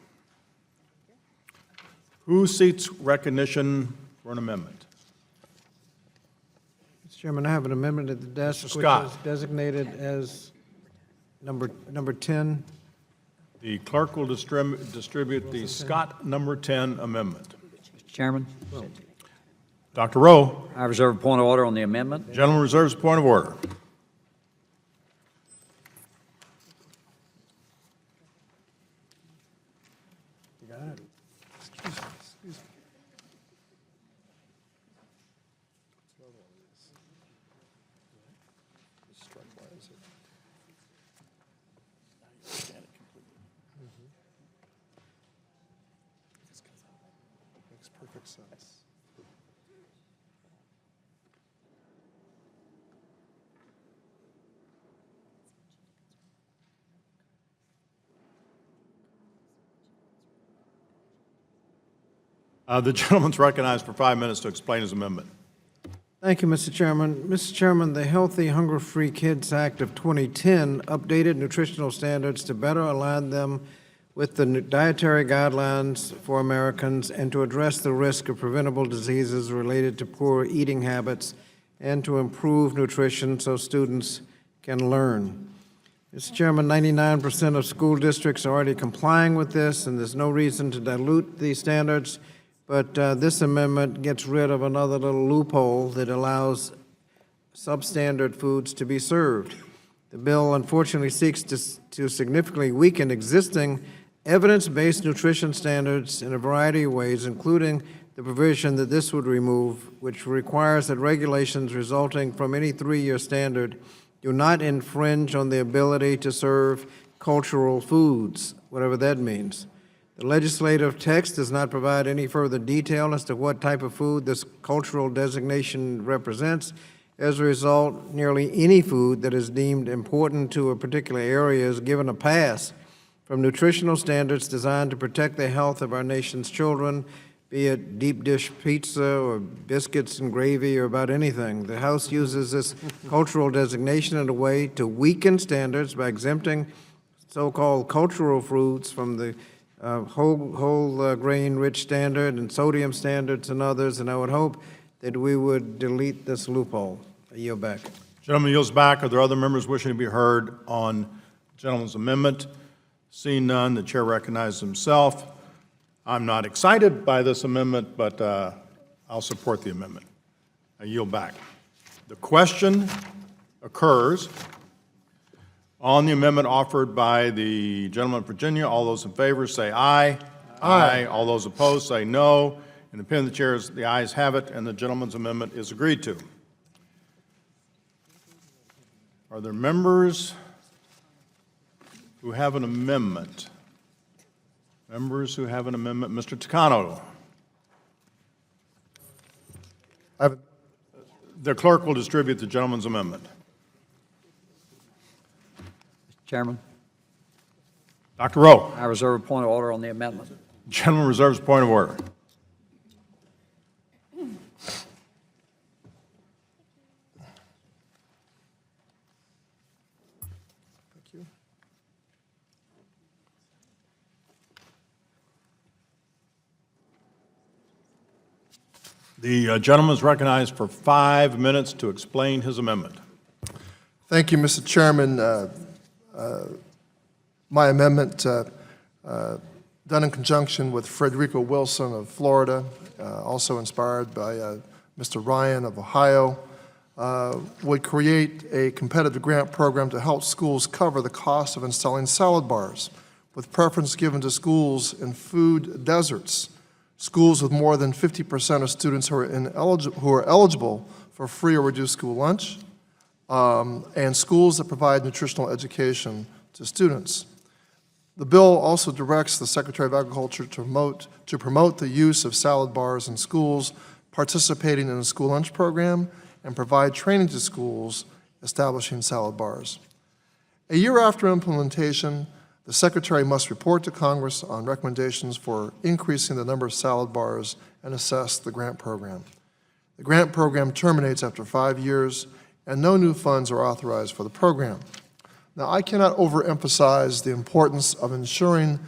Who seeks recognition for an amendment? Mr. Chairman, I have an amendment at the desk which is designated as number 10. The clerk will distribute the Scott number 10 amendment. Mr. Chairman. Dr. Rowe. I reserve a point of order on the amendment. The gentleman reserves a point of order. The gentleman's recognized for 5 minutes to explain his amendment. Thank you, Mr. Chairman. Mr. Chairman, the Healthy Hunger-Free Kids Act of 2010 updated nutritional standards to better align them with the dietary guidelines for Americans and to address the risk of preventable diseases related to poor eating habits and to improve nutrition so students can learn. Mr. Chairman, 99% of school districts are already complying with this, and there's no reason to dilute these standards, but this amendment gets rid of another little loophole that allows substandard foods to be served. The bill unfortunately seeks to significantly weaken existing evidence-based nutrition standards in a variety of ways, including the provision that this would remove, which requires that regulations resulting from any 3-year standard do not infringe on the ability to serve cultural foods, whatever that means. The legislative text does not provide any further detail as to what type of food this cultural designation represents. As a result, nearly any food that is deemed important to a particular area is given a pass from nutritional standards designed to protect the health of our nation's children, be it deep dish pizza or biscuits and gravy or about anything. The House uses this cultural designation in a way to weaken standards by exempting so-called cultural foods from the whole grain rich standard and sodium standards and others, and I would hope that we would delete this loophole. I yield back. Gentleman yields back. Are there other members wishing to be heard on the gentleman's amendment? Seeing none, the chair recognizes himself. I'm not excited by this amendment, but I'll support the amendment. I yield back. The question occurs on the amendment offered by the gentleman from Virginia. All those in favor say aye. Aye. All those opposed say no. In the opinion of the chair, the ayes have it, and the gentleman's amendment is agreed to. Are there members who have an amendment? Members who have an amendment. Mr. Takano. The clerk will distribute the gentleman's amendment. Mr. Chairman, Dr. Rowe. I reserve a point of order on the amendment. The gentleman reserves point of order. The gentleman is recognized for 5 minutes to explain his amendment. Thank you, Mr. Chairman. My amendment, done in conjunction with Frederico Wilson of Florida, also inspired by Mr. Ryan of Ohio, would create a competitive grant program to help schools cover the cost of installing salad bars, with preference given to schools in food deserts. Schools with more than 50% of students who are eligible for free or reduced school lunch, and schools that provide nutritional education to students. The bill also directs the Secretary of Agriculture to promote the use of salad bars in schools participating in a school lunch program and provide training to schools establishing salad bars. A year after implementation, the Secretary must report to Congress on recommendations for increasing the number of salad bars and assess the grant program. The grant program terminates after 5 years, and no new funds are authorized for the program. Now, I cannot overemphasize the importance of ensuring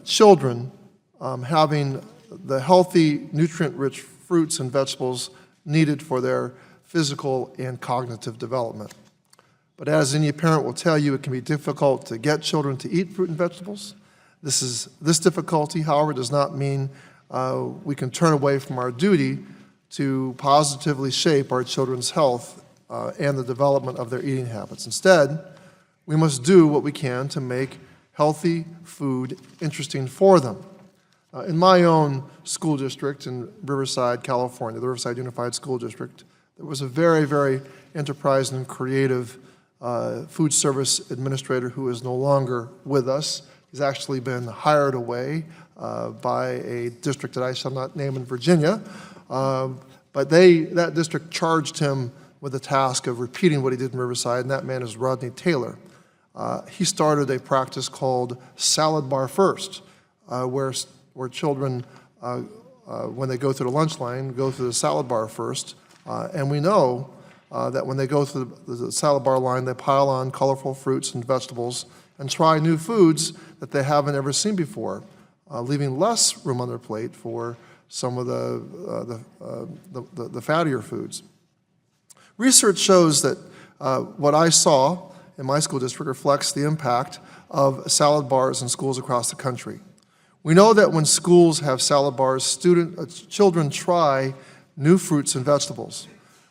children having the healthy, nutrient-rich fruits and vegetables needed for their physical and cognitive development. But as any parent will tell you, it can be difficult to get children to eat fruit and vegetables. This difficulty, however, does not mean we can turn away from our duty to positively shape our children's health and the development of their eating habits. Instead, we must do what we can to make healthy food interesting for them. In my own school district in Riverside, California, the Riverside Unified School District, there was a very, very enterprising and creative food service administrator who is no longer with us. He's actually been hired away by a district that I shall not name in Virginia, but that district charged him with the task of repeating what he did in Riverside, and that man is Rodney Taylor. He started a practice called Salad Bar First, where children, when they go through the lunch line, go through the salad bar first, and we know that when they go through the salad bar line, they pile on colorful fruits and vegetables and try new foods that they haven't ever seen before, leaving less room on their plate for some of the fattier foods. Research shows that what I saw in my school district reflects the impact of salad bars in schools across the country. We know that when schools have salad bars, children try new fruits and vegetables.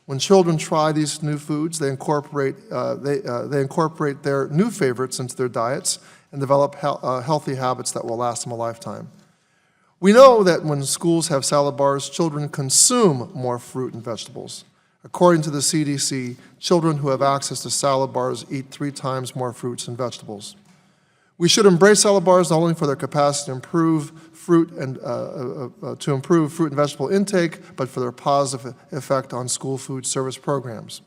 When children try these new foods, they incorporate their new favorites into their diets and develop healthy habits that will last them a lifetime. We know that when schools have salad bars, children consume more fruit and vegetables. According to the CDC, children who have access to salad bars eat 3 times more fruits and vegetables. We should embrace salad bars not only for their capacity to improve fruit and vegetable intake, but for their positive effect on school food service programs.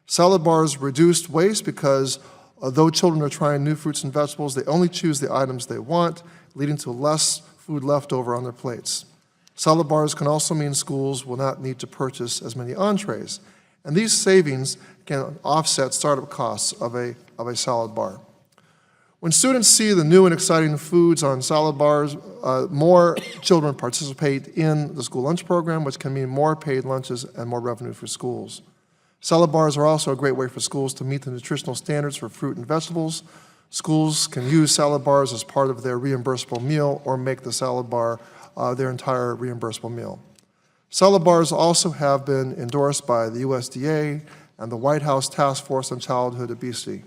Salad bars reduce waste because although children are trying new fruits and vegetables, they only choose the items they want, leading to less food left over on their plates. Salad bars can also mean schools will not need to purchase as many entrees, and these savings can offset startup costs of a salad bar. When students see the new and exciting foods on salad bars, more children participate in the school lunch program, which can mean more paid lunches and more revenue for schools. Salad bars are also a great way for schools to meet the nutritional standards for fruit and vegetables. Schools can use salad bars as part of their reimbursable meal or make the salad bar their entire reimbursable meal. Salad bars also have been endorsed by the USDA and the White House Task Force on Childhood Obesity.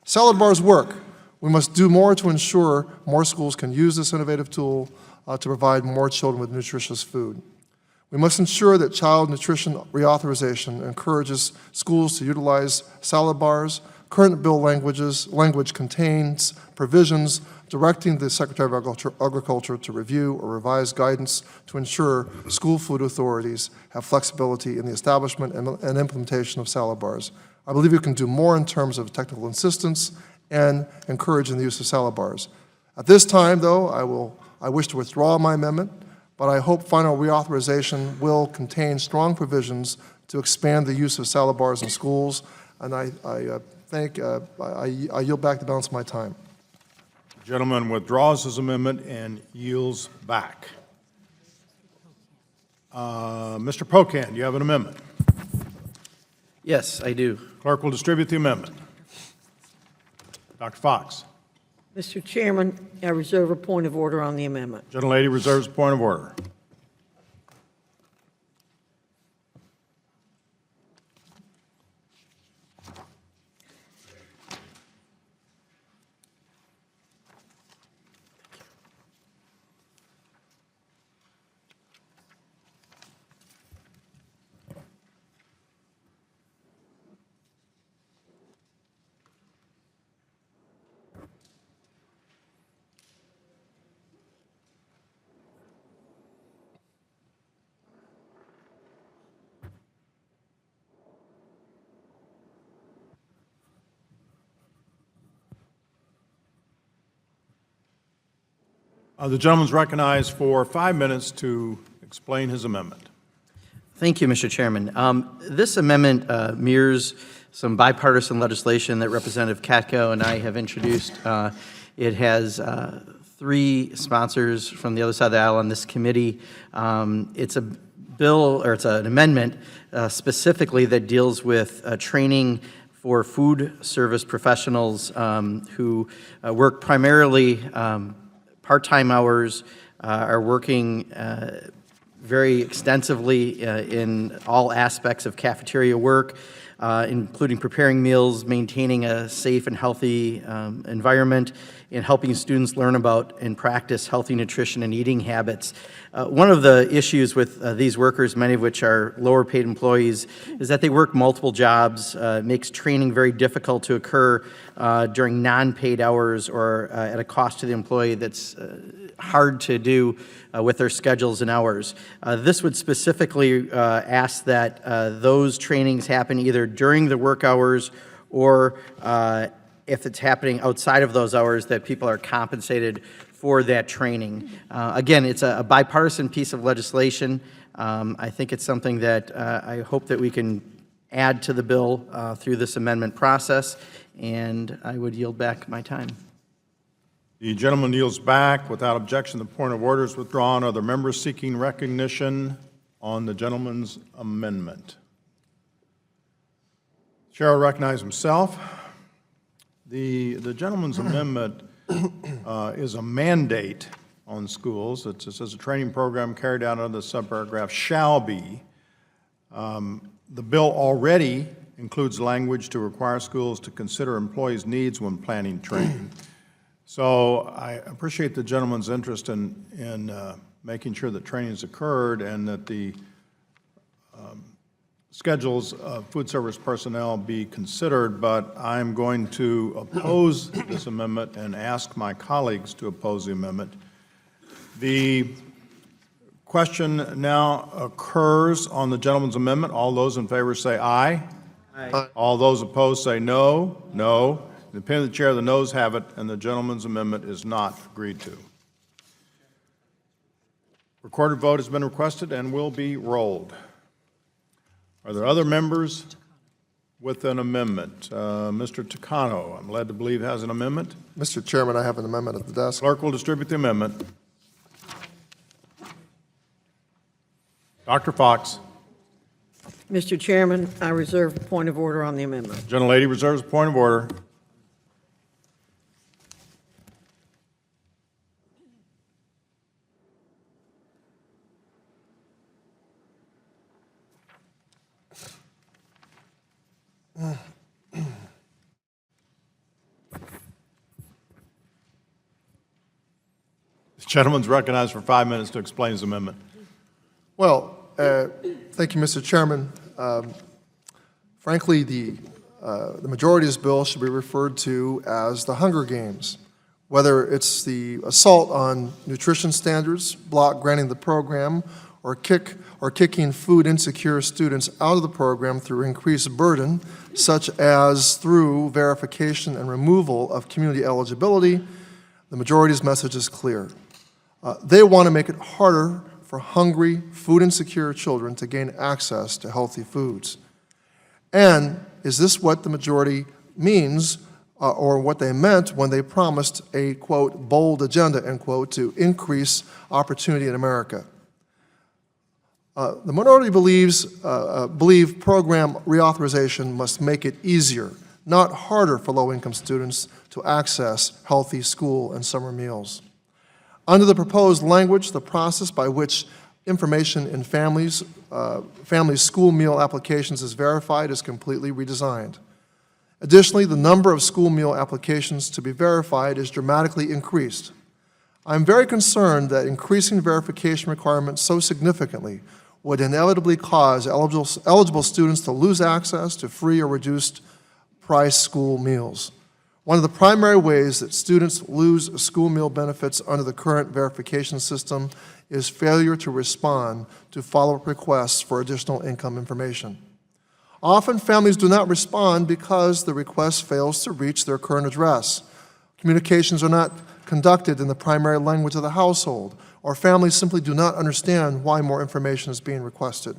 Salad bars work. We must do more to ensure more schools can use this innovative tool to provide more children with nutritious food. We must ensure that child nutrition reauthorization encourages schools to utilize salad bars. Current bill language contains provisions directing the Secretary of Agriculture to review or revise guidance to ensure school food authorities have flexibility in the establishment and implementation of salad bars. I believe we can do more in terms of technical assistance and encouraging the use of salad bars. At this time, though, I wish to withdraw my amendment, but I hope final reauthorization will contain strong provisions to expand the use of salad bars in schools, and I yield back the balance of my time. The gentleman withdraws his amendment and yields back. Mr. Pocan, do you have an amendment? Yes, I do. Clerk will distribute the amendment. Dr. Fox. Mr. Chairman, I reserve a point of order on the amendment. Gentlelady reserves a point of order. The gentleman's recognized for 5 minutes to explain his amendment. Thank you, Mr. Chairman. This amendment mirrors some bipartisan legislation that Representative Katko and I have introduced. It has 3 sponsors from the other side of the aisle on this committee. It's a bill, or it's an amendment specifically that deals with training for food service professionals who work primarily part-time hours, are working very extensively in all aspects of cafeteria work, including preparing meals, maintaining a safe and healthy environment, and helping students learn about and practice healthy nutrition and eating habits. One of the issues with these workers, many of which are lower paid employees, is that they work multiple jobs, makes training very difficult to occur during non-paid hours or at a cost to the employee that's hard to do with their schedules and hours. This would specifically ask that those trainings happen either during the work hours or if it's happening outside of those hours, that people are compensated for that training. Again, it's a bipartisan piece of legislation. I think it's something that I hope that we can add to the bill through this amendment process, and I would yield back my time. The gentleman yields back without objection. The point of order is withdrawn. Are there members seeking recognition on the gentleman's amendment? Chair will recognize himself. The gentleman's amendment is a mandate on schools. It says a training program carried out under the subparagraph shall be. The bill already includes language to require schools to consider employees' needs when planning training. So I appreciate the gentleman's interest in making sure that training has occurred and that the schedules of food service personnel be considered, but I'm going to oppose this amendment and ask my colleagues to oppose the amendment. The question now occurs on the gentleman's amendment. All those in favor say aye. Aye. All those opposed say no. No. In the opinion of the chair, the noes have it, and the gentleman's amendment is not agreed to. Recorded vote has been requested and will be rolled. Are there other members with an amendment? Mr. Takano, I'm led to believe, has an amendment. Mr. Chairman, I have an amendment at the desk. Clerk will distribute the amendment. Dr. Fox. Mr. Chairman, I reserve a point of order on the amendment. Gentlelady reserves a point of order. The gentleman's recognized for 5 minutes to explain his amendment. Well, thank you, Mr. Chairman. Frankly, the majority of this bill should be referred to as the Hunger Games, whether it's the assault on nutrition standards, block granting the program, or kicking food insecure students out of the program through increased burden, such as through verification and removal of community eligibility. The majority's message is clear. They want to make it harder for hungry, food insecure children to gain access to healthy foods. And is this what the majority means, or what they meant when they promised a, quote, bold agenda, end quote, to increase opportunity in America? The minority believe program reauthorization must make it easier, not harder, for low-income students to access healthy school and summer meals. Under the proposed language, the process by which information in families' school meal applications is verified is completely redesigned. Additionally, the number of school meal applications to be verified is dramatically increased. I'm very concerned that increasing verification requirements so significantly would inevitably cause eligible students to lose access to free or reduced price school meals. One of the primary ways that students lose school meal benefits under the current verification system is failure to respond to follow-up requests for additional income information. Often, families do not respond because the request fails to reach their current address. Communications are not conducted in the primary language of the household, or families simply do not understand why more information is being requested.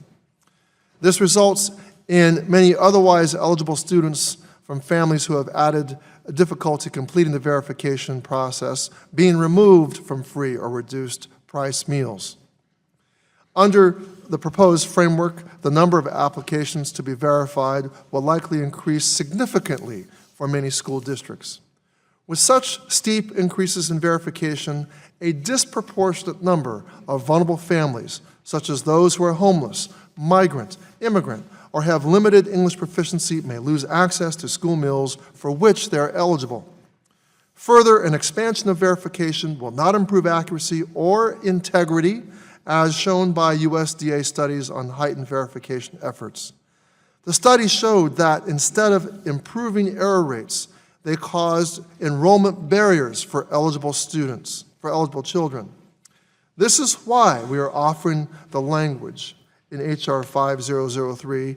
This results in many otherwise eligible students from families who have added difficulty completing the verification process being removed from free or reduced price meals. Under the proposed framework, the number of applications to be verified will likely increase significantly for many school districts. With such steep increases in verification, a disproportionate number of vulnerable families, such as those who are homeless, migrant, immigrant, or have limited English proficiency, may lose access to school meals for which they are eligible. Further, an expansion of verification will not improve accuracy or integrity, as shown by USDA studies on heightened verification efforts. The studies showed that instead of improving error rates, they caused enrollment barriers for eligible students, for eligible children. This is why we are offering the language in H.R. 5003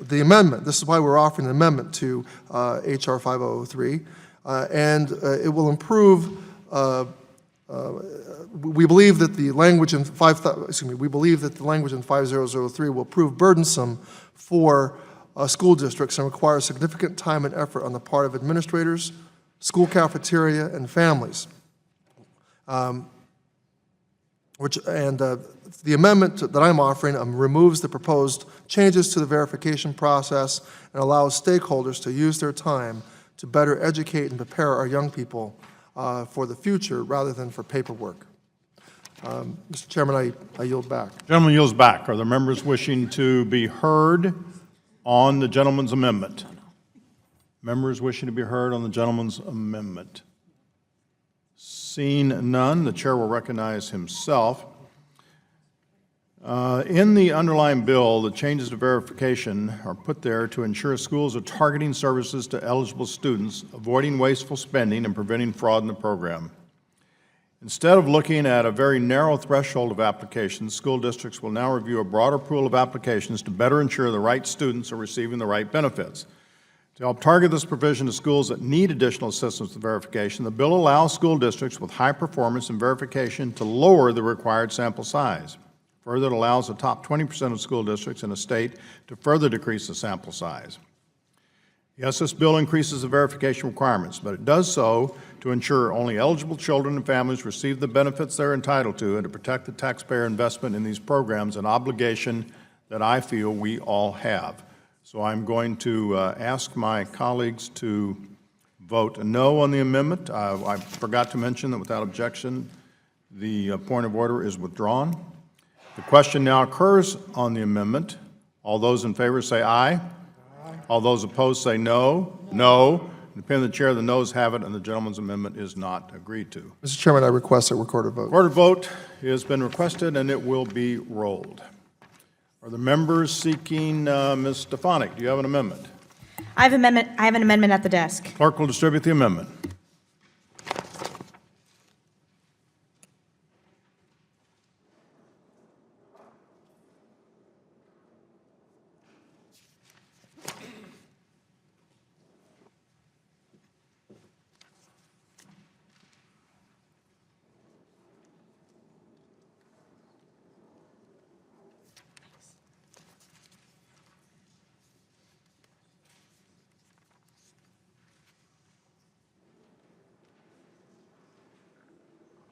the amendment. This is why we're offering an amendment to H.R. 5003, and it will improve. We believe that the language in 5003 will prove burdensome for school districts and require significant time and effort on the part of administrators, school cafeteria, and families. The amendment that I'm offering removes the proposed changes to the verification process and allows stakeholders to use their time to better educate and prepare our young people for the future rather than for paperwork. Mr. Chairman, I yield back. Gentleman yields back. Are there members wishing to be heard on the gentleman's amendment? Members wishing to be heard on the gentleman's amendment? Seeing none, the chair will recognize himself. In the underlying bill, the changes to verification are put there to ensure schools are targeting services to eligible students, avoiding wasteful spending, and preventing fraud in the program. Instead of looking at a very narrow threshold of applications, school districts will now review a broader pool of applications to better ensure the right students are receiving the right benefits. To help target this provision to schools that need additional assistance with verification, the bill allows school districts with high performance in verification to lower the required sample size. Further, it allows the top 20% of school districts in a state to further decrease the sample size. Yes, this bill increases the verification requirements, but it does so to ensure only eligible children and families receive the benefits they're entitled to and to protect the taxpayer investment in these programs, an obligation that I feel we all have. So I'm going to ask my colleagues to vote no on the amendment. I forgot to mention that without objection, the point of order is withdrawn. The question now occurs on the amendment. All those in favor say aye. All those opposed say no. No. Depending on the chair, the noes have it, and the gentleman's amendment is not agreed to. Mr. Chairman, I request a recorded vote. Recorded vote has been requested, and it will be rolled. Are the members seeking, Ms. Stefanik, do you have an amendment? I have an amendment at the desk. Clerk will distribute the amendment.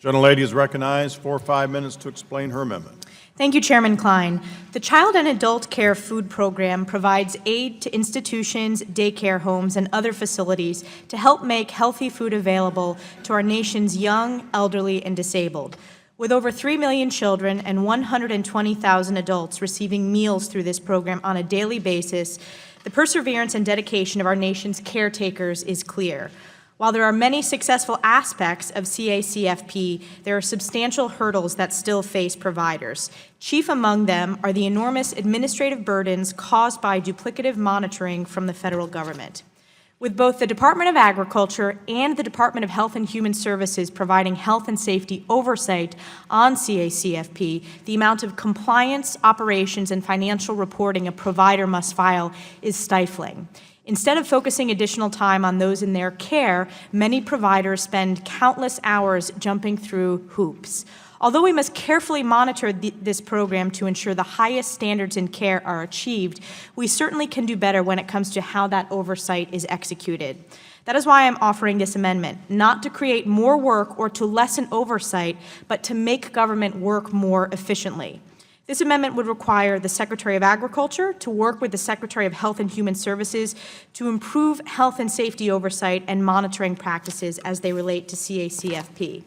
Gentlelady is recognized for 5 minutes to explain her amendment. Thank you, Chairman Klein. The Child and Adult Care Food Program provides aid to institutions, daycare homes, and other facilities to help make healthy food available to our nation's young, elderly, and disabled. With over 3 million children and 120,000 adults receiving meals through this program on a daily basis, the perseverance and dedication of our nation's caretakers is clear. While there are many successful aspects of CACFP, there are substantial hurdles that still face providers. Chief among them are the enormous administrative burdens caused by duplicative monitoring from the federal government. With both the Department of Agriculture and the Department of Health and Human Services providing health and safety oversight on CACFP, the amount of compliance, operations, and financial reporting a provider must file is stifling. Instead of focusing additional time on those in their care, many providers spend countless hours jumping through hoops. Although we must carefully monitor this program to ensure the highest standards in care are achieved, we certainly can do better when it comes to how that oversight is executed. That is why I'm offering this amendment, not to create more work or to lessen oversight, but to make government work more efficiently. This amendment would require the Secretary of Agriculture to work with the Secretary of Health and Human Services to improve health and safety oversight and monitoring practices as they relate to CACFP.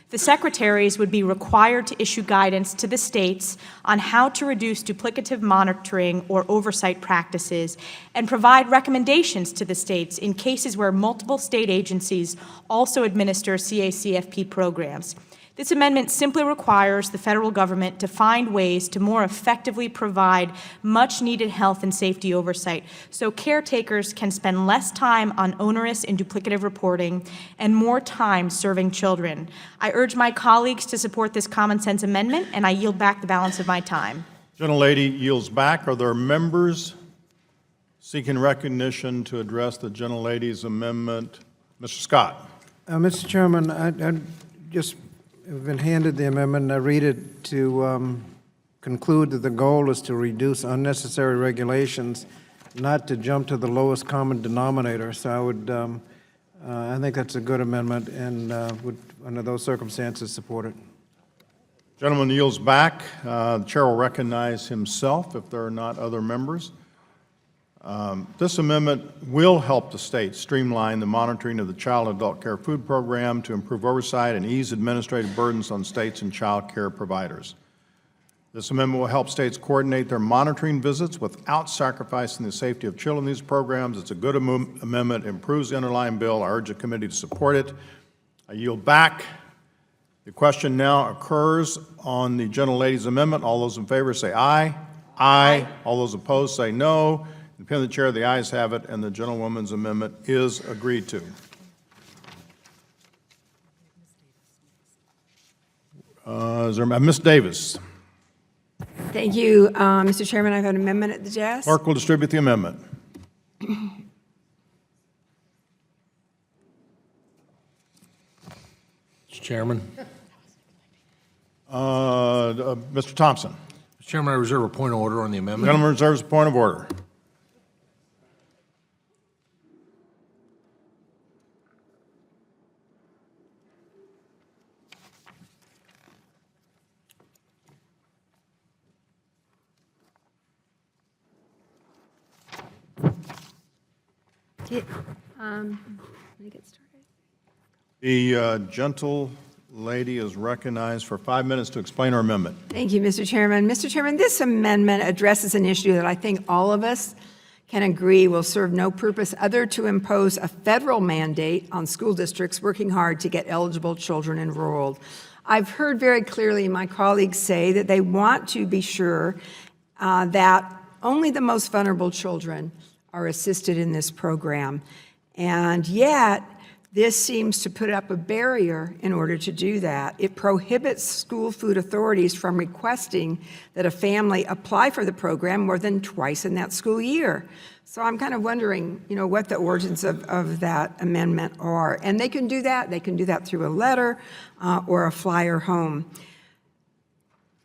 The secretaries would be required to issue guidance to the states on how to reduce duplicative monitoring or oversight practices and provide recommendations to the states in cases where multiple state agencies also administer CACFP programs. This amendment simply requires the federal government to find ways to more effectively provide much-needed health and safety oversight so caretakers can spend less time on onerous and duplicative reporting and more time serving children. I urge my colleagues to support this common-sense amendment, and I yield back the balance of my time. Gentlelady yields back. Are there members seeking recognition to address the gentlelady's amendment? Mr. Scott. Mr. Chairman, I just have been handed the amendment, and I read it to conclude that the goal is to reduce unnecessary regulations, not to jump to the lowest common denominator. So I would, I think that's a good amendment, and would, under those circumstances, support it. Gentleman yields back. The chair will recognize himself if there are not other members. This amendment will help the state streamline the monitoring of the Child and Adult Care Food Program to improve oversight and ease administrative burdens on states and child care providers. This amendment will help states coordinate their monitoring visits without sacrificing the safety of children in these programs. It's a good amendment, improves the underlying bill. I urge the committee to support it. I yield back. The question now occurs on the gentlelady's amendment. All those in favor say aye. Aye. All those opposed say no. Depending on the chair, the ayes have it, and the gentlewoman's amendment is agreed to. Is there Ms. Davis? Thank you, Mr. Chairman. I have an amendment at the desk. Clerk will distribute the amendment. Mr. Chairman. Mr. Thompson. Mr. Chairman, I reserve a point of order on the amendment. Gentleman reserves a point of order. Let me get started. The gentle lady is recognized for 5 minutes to explain her amendment. Thank you, Mr. Chairman. Mr. Chairman, this amendment addresses an issue that I think all of us can agree will serve no purpose other to impose a federal mandate on school districts working hard to get eligible children enrolled. I've heard very clearly my colleagues say that they want to be sure that only the most vulnerable children are assisted in this program. And yet, this seems to put up a barrier in order to do that. It prohibits school food authorities from requesting that a family apply for the program more than twice in that school year. So I'm kind of wondering, what the origins of that amendment are. And they can do that. They can do that through a letter or a flyer home.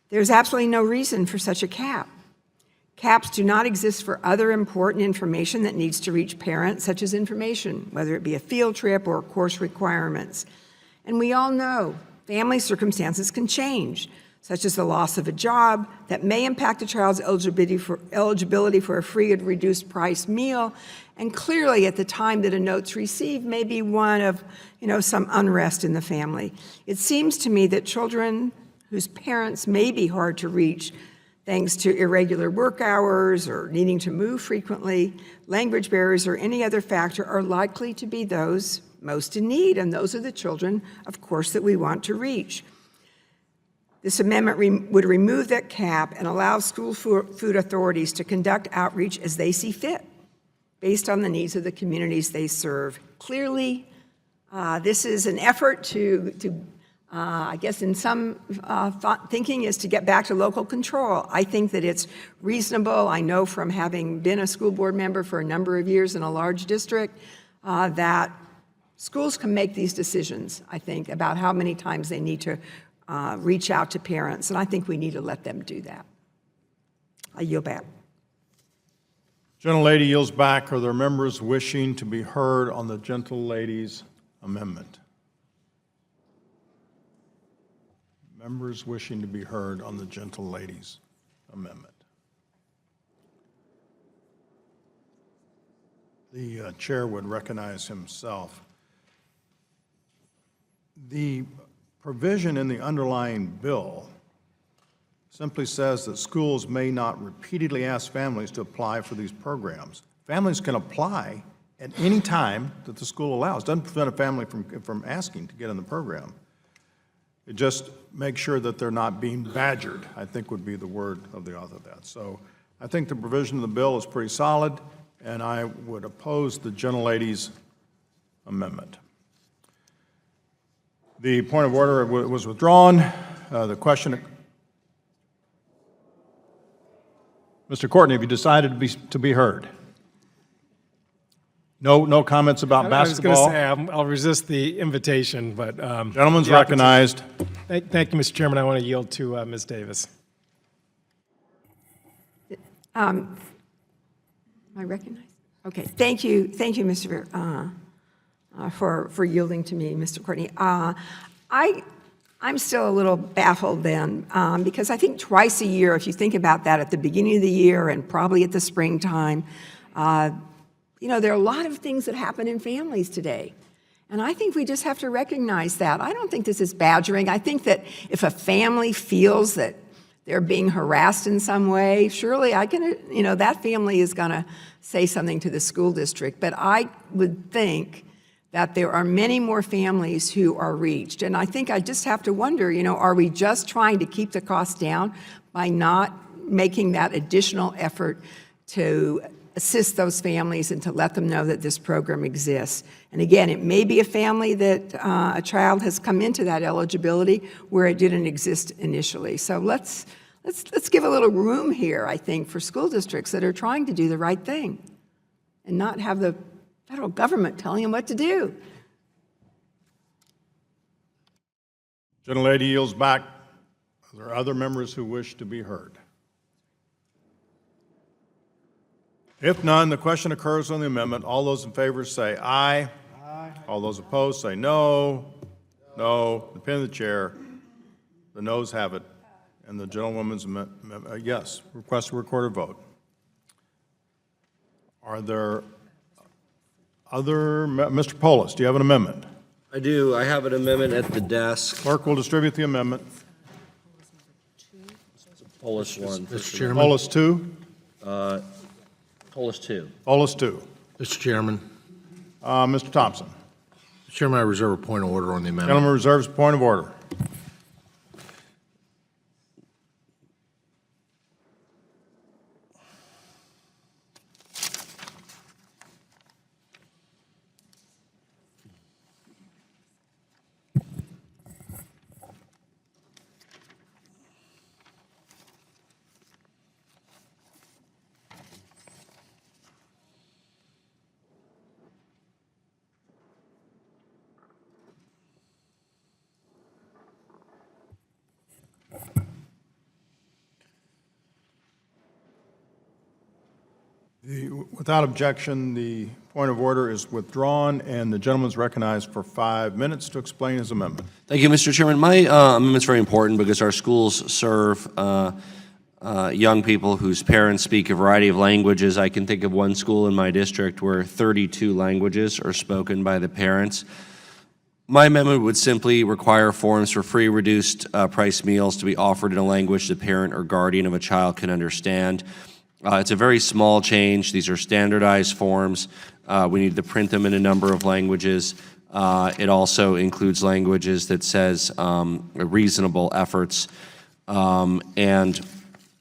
There's absolutely no reason for such a cap. Caps do not exist for other important information that needs to reach parents, such as information, whether it be a field trip or course requirements. And we all know family circumstances can change, such as the loss of a job that may impact a child's eligibility for a free and reduced price meal. And clearly, at the time that a note's received, may be one of, some unrest in the family. It seems to me that children whose parents may be hard to reach thanks to irregular work hours or needing to move frequently, language barriers, or any other factor are likely to be those most in need, and those are the children, of course, that we want to reach. This amendment would remove that cap and allow school food authorities to conduct outreach as they see fit, based on the needs of the communities they serve. Clearly, this is an effort to I guess in some thinking is to get back to local control. I think that it's reasonable. I know from having been a school board member for a number of years in a large district that schools can make these decisions, I think, about how many times they need to reach out to parents, and I think we need to let them do that. I yield back. Gentlelady yields back. Are there members wishing to be heard on the gentlelady's amendment? Members wishing to be heard on the gentlelady's amendment. The chair would recognize himself. The provision in the underlying bill simply says that schools may not repeatedly ask families to apply for these programs. Families can apply at any time that the school allows. It doesn't prevent a family from asking to get in the program. It just makes sure that they're not being badgered, I think would be the word of the author of that. So I think the provision of the bill is pretty solid, and I would oppose the gentlelady's amendment. The point of order was withdrawn. The question, Mr. Courtney, have you decided to be heard? No comments about basketball? I was going to say, I'll resist the invitation, but... Gentleman's recognized. Thank you, Mr. Chairman. I want to yield to Ms. Davis. Am I recognized? Okay, thank you, for yielding to me, Mr. Courtney. I I'm still a little baffled then, because I think twice a year, if you think about that, at the beginning of the year and probably at the springtime, you know, there are a lot of things that happen in families today. And I think we just have to recognize that. I don't think this is badgering. I think that if a family feels that they're being harassed in some way, surely you know, that family is going to say something to the school district. But I would think that there are many more families who are reached. And I think I just have to wonder, you know, are we just trying to keep the cost down by not making that additional effort to assist those families and to let them know that this program exists? And again, it may be a family that a child has come into that eligibility where it didn't exist initially. So let's give a little room here, I think, for school districts that are trying to do the right thing and not have the federal government telling them what to do. Gentlelady yields back. Are there other members who wish to be heard? If none, the question occurs on the amendment. All those in favor say aye. Aye. All those opposed say no. No. The pin of the chair. The noes have it. And the gentlewoman's yes. Request a recorded vote. Are there other, Mr. Polis, do you have an amendment? I do. I have an amendment at the desk. Clerk will distribute the amendment. Polis one. Mr. Chairman. Polis 2. Polis 2. Polis 2. Mr. Chairman. Mr. Thompson. Mr. Chairman, I reserve a point of order on the amendment. Gentleman reserves a point of order. Without objection, the point of order is withdrawn, and the gentleman is recognized for 5 minutes to explain his amendment. Thank you, Mr. Chairman. My amendment's very important because our schools serve young people whose parents speak a variety of languages. I can think of one school in my district where 32 languages are spoken by the parents. My amendment would simply require forms for free reduced price meals to be offered in a language the parent or guardian of a child can understand. It's a very small change. These are standardized forms. We need to print them in a number of languages. It also includes languages that says reasonable efforts, and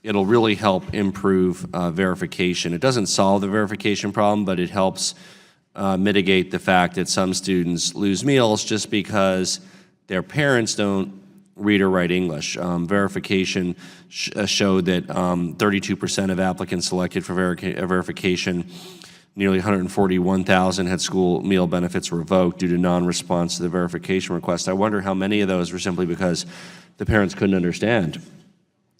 it'll really help improve verification. It doesn't solve the verification problem, but it helps mitigate the fact that some students lose meals just because their parents don't read or write English. Verification showed that 32% of applicants selected for verification, nearly 141,000 had school meal benefits revoked due to non-response to the verification request. I wonder how many of those were simply because the parents couldn't understand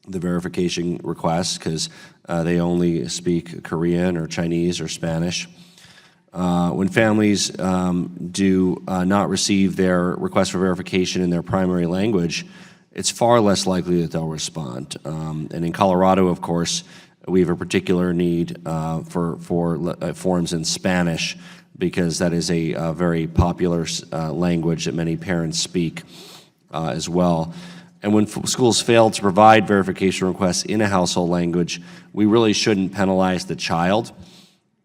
the verification request because they only speak Korean or Chinese or Spanish. When families do not receive their request for verification in their primary language, it's far less likely that they'll respond. And in Colorado, of course, we have a particular need for forms in Spanish because that is a very popular language that many parents speak as well. And when schools fail to provide verification requests in a household language, we really shouldn't penalize the child.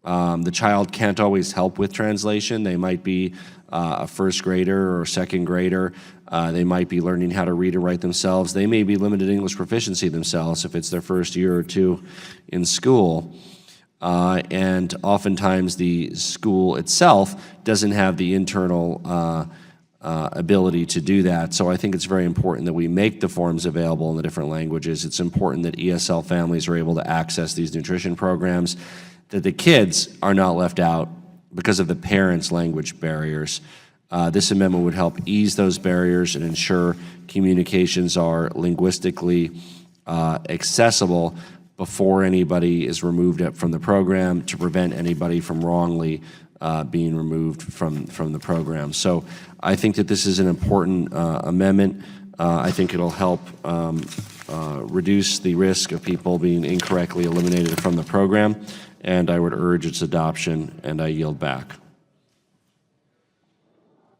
The child can't always help with translation. They might be a first grader or second grader. They might be learning how to read and write themselves. They may be limited English proficiency themselves if it's their first year or two in school. And oftentimes the school itself doesn't have the internal ability to do that. So I think it's very important that we make the forms available in the different languages. It's important that ESL families are able to access these nutrition programs, that the kids are not left out because of the parents' language barriers. This amendment would help ease those barriers and ensure communications are linguistically accessible before anybody is removed from the program, to prevent anybody from wrongly being removed from the program. So I think that this is an important amendment. I think it'll help reduce the risk of people being incorrectly eliminated from the program, and I would urge its adoption, and I yield back.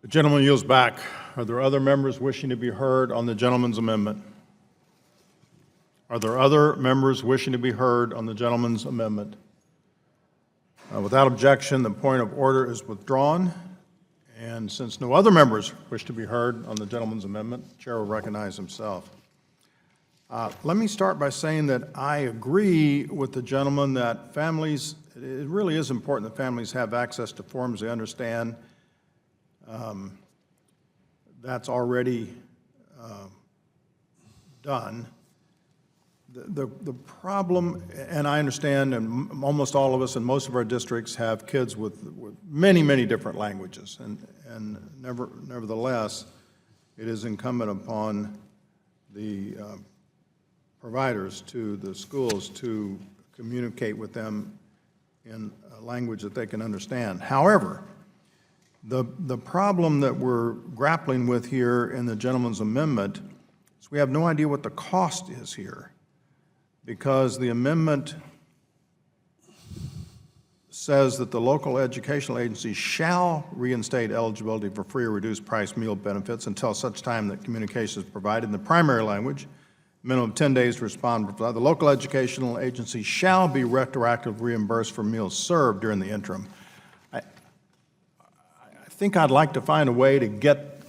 The gentleman yields back. Are there other members wishing to be heard on the gentleman's amendment? Are there other members wishing to be heard on the gentleman's amendment? Without objection, the point of order is withdrawn. And since no other members wish to be heard on the gentleman's amendment, the chair will recognize himself. Let me start by saying that I agree with the gentleman that families, it really is important that families have access to forms they understand. That's already done. The problem, and I understand, and almost all of us in most of our districts have kids with many, many different languages, and nevertheless, it is incumbent upon the providers to the schools to communicate with them in a language that they can understand. However, the problem that we're grappling with here in the gentleman's amendment is we have no idea what the cost is here, because the amendment says that the local educational agency shall reinstate eligibility for free or reduced price meal benefits until such time that communication is provided in the primary language, minimum of 10 days to respond. The local educational agency shall be retroactively reimbursed for meals served during the interim. I think I'd like to find a way to get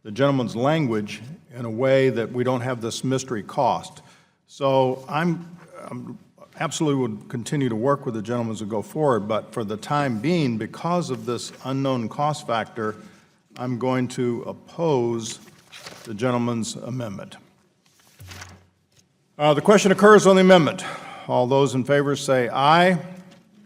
the gentleman's language in a way that we don't have this mystery cost. So I'm absolutely would continue to work with the gentleman as we go forward, but for the time being, because of this unknown cost factor, I'm going to oppose the gentleman's amendment. The question occurs on the amendment. All those in favor say aye.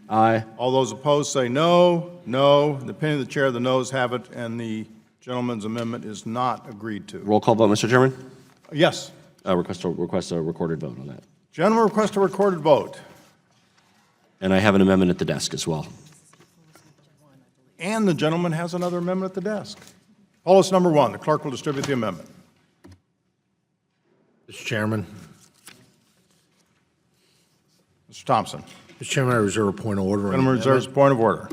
Aye. All those opposed say no. No. The opinion of the chair, the noes have it, and the gentleman's amendment is not agreed to. Roll call vote, Mr. Chairman. Yes. Request a recorded vote on that. Gentleman requests a recorded vote. And I have an amendment at the desk as well. And the gentleman has another amendment at the desk. Polis number 1, the clerk will distribute the amendment. Mr. Chairman. Mr. Thompson. Mr. Chairman, I reserve a point of order. Gentleman reserves a point of order.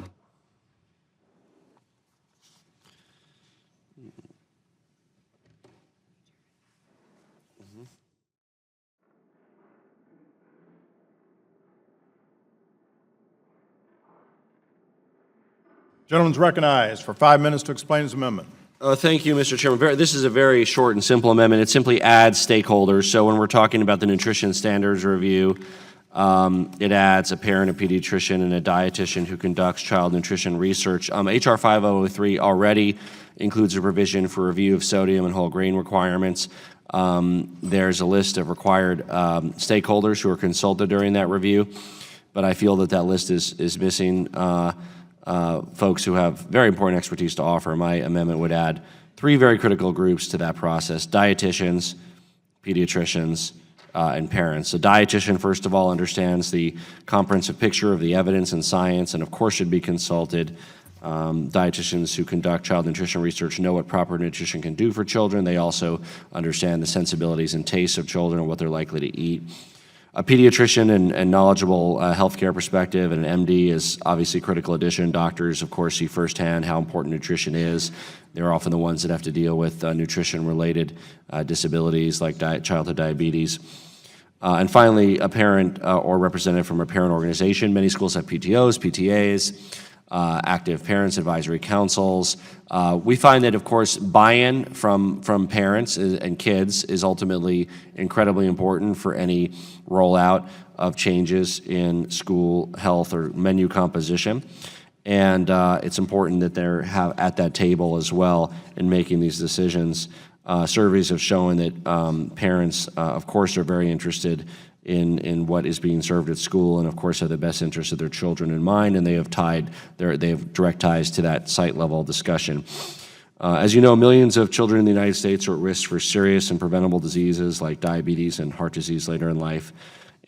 Gentleman's recognized for 5 minutes to explain his amendment. Thank you, Mr. Chairman. This is a very short and simple amendment. It simply adds stakeholders. So when we're talking about the nutrition standards review, it adds a parent, a pediatrician, and a dietitian who conducts child nutrition research. HR 5003 already includes a provision for review of sodium and whole grain requirements. There's a list of required stakeholders who are consulted during that review, but I feel that that list is missing folks who have very important expertise to offer. My amendment would add 3 very critical groups to that process: dietitians, pediatricians, and parents. A dietitian, first of all, understands the comprehensive picture of the evidence and science, and of course should be consulted. Dietitians who conduct child nutrition research know what proper nutrition can do for children. They also understand the sensibilities and tastes of children and what they're likely to eat. A pediatrician and knowledgeable healthcare perspective and an MD is obviously a critical addition. Doctors, of course, see firsthand how important nutrition is. They're often the ones that have to deal with nutrition-related disabilities like childhood diabetes. And finally, a parent or representative from a parent organization. Many schools have PTOs, PTAs, active parents advisory councils. We find that, of course, buy-in from parents and kids is ultimately incredibly important for any rollout of changes in school health or menu composition. And it's important that they're at that table as well in making these decisions. Surveys have shown that parents, of course, are very interested in what is being served at school, and of course have the best interest of their children in mind, and they have direct ties to that site level discussion. As you know, millions of children in the United States are at risk for serious and preventable diseases like diabetes and heart disease later in life,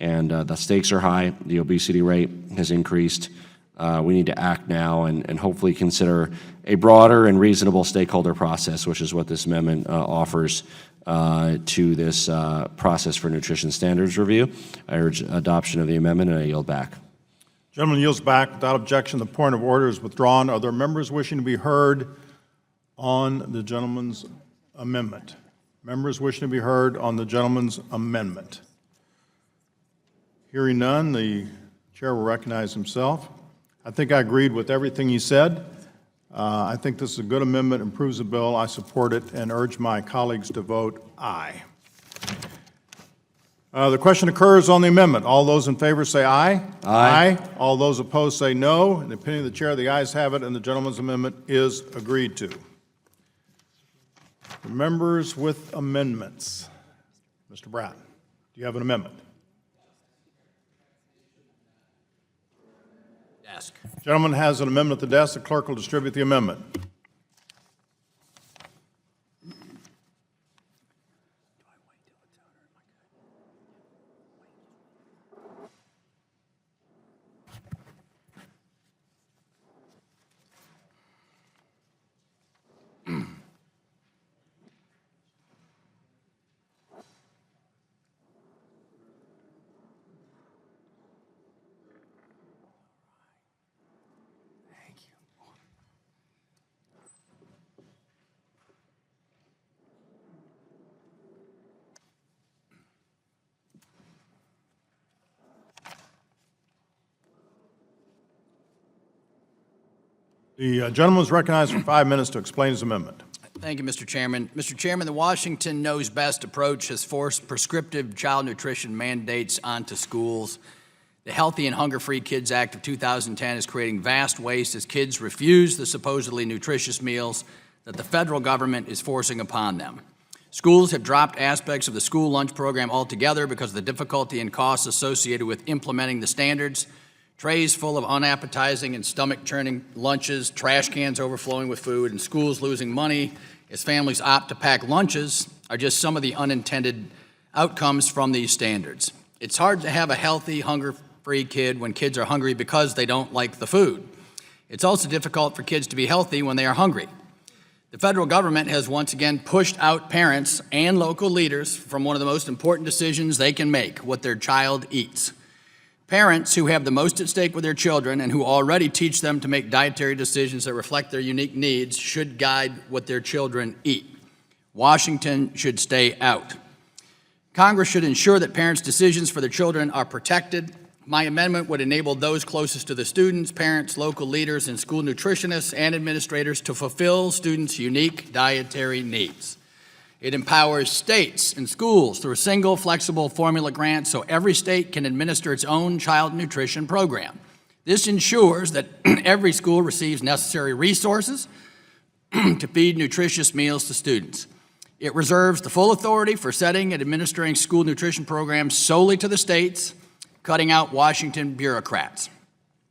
and the stakes are high. The obesity rate has increased. We need to act now and hopefully consider a broader and reasonable stakeholder process, which is what this amendment offers to this process for nutrition standards review. I urge adoption of the amendment, and I yield back. Gentleman yields back. Without objection, the point of order is withdrawn. Are there members wishing to be heard on the gentleman's amendment? Members wishing to be heard on the gentleman's amendment? Hearing none, the chair will recognize himself. I think I agreed with everything he said. I think this is a good amendment, improves the bill. I support it and urge my colleagues to vote aye. The question occurs on the amendment. All those in favor say aye. Aye. All those opposed say no. In the opinion of the chair, the ayes have it, and the gentleman's amendment is agreed to. The members with amendments. Mr. Bratt, do you have an amendment? Desk. Gentleman has an amendment at the desk. The clerk will distribute the amendment. The gentleman is recognized for 5 minutes to explain his amendment. Thank you, Mr. Chairman. Mr. Chairman, the Washington Knows Best approach has forced prescriptive child nutrition mandates onto schools. The Healthy and Hunger-Free Kids Act of 2010 is creating vast waste as kids refuse the supposedly nutritious meals that the federal government is forcing upon them. Schools have dropped aspects of the school lunch program altogether because of the difficulty and costs associated with implementing the standards. Trays full of unappetizing and stomach-churning lunches, trash cans overflowing with food, and schools losing money as families opt to pack lunches are just some of the unintended outcomes from these standards. It's hard to have a healthy, hunger-free kid when kids are hungry because they don't like the food. It's also difficult for kids to be healthy when they are hungry. The federal government has once again pushed out parents and local leaders from one of the most important decisions they can make, what their child eats. Parents who have the most at stake with their children and who already teach them to make dietary decisions that reflect their unique needs should guide what their children eat. Washington should stay out. Congress should ensure that parents' decisions for their children are protected. My amendment would enable those closest to the students, parents, local leaders, and school nutritionists and administrators to fulfill students' unique dietary needs. It empowers states and schools through a single flexible formula grant so every state can administer its own child nutrition program. This ensures that every school receives necessary resources to feed nutritious meals to students. It reserves the full authority for setting and administering school nutrition programs solely to the states, cutting out Washington bureaucrats.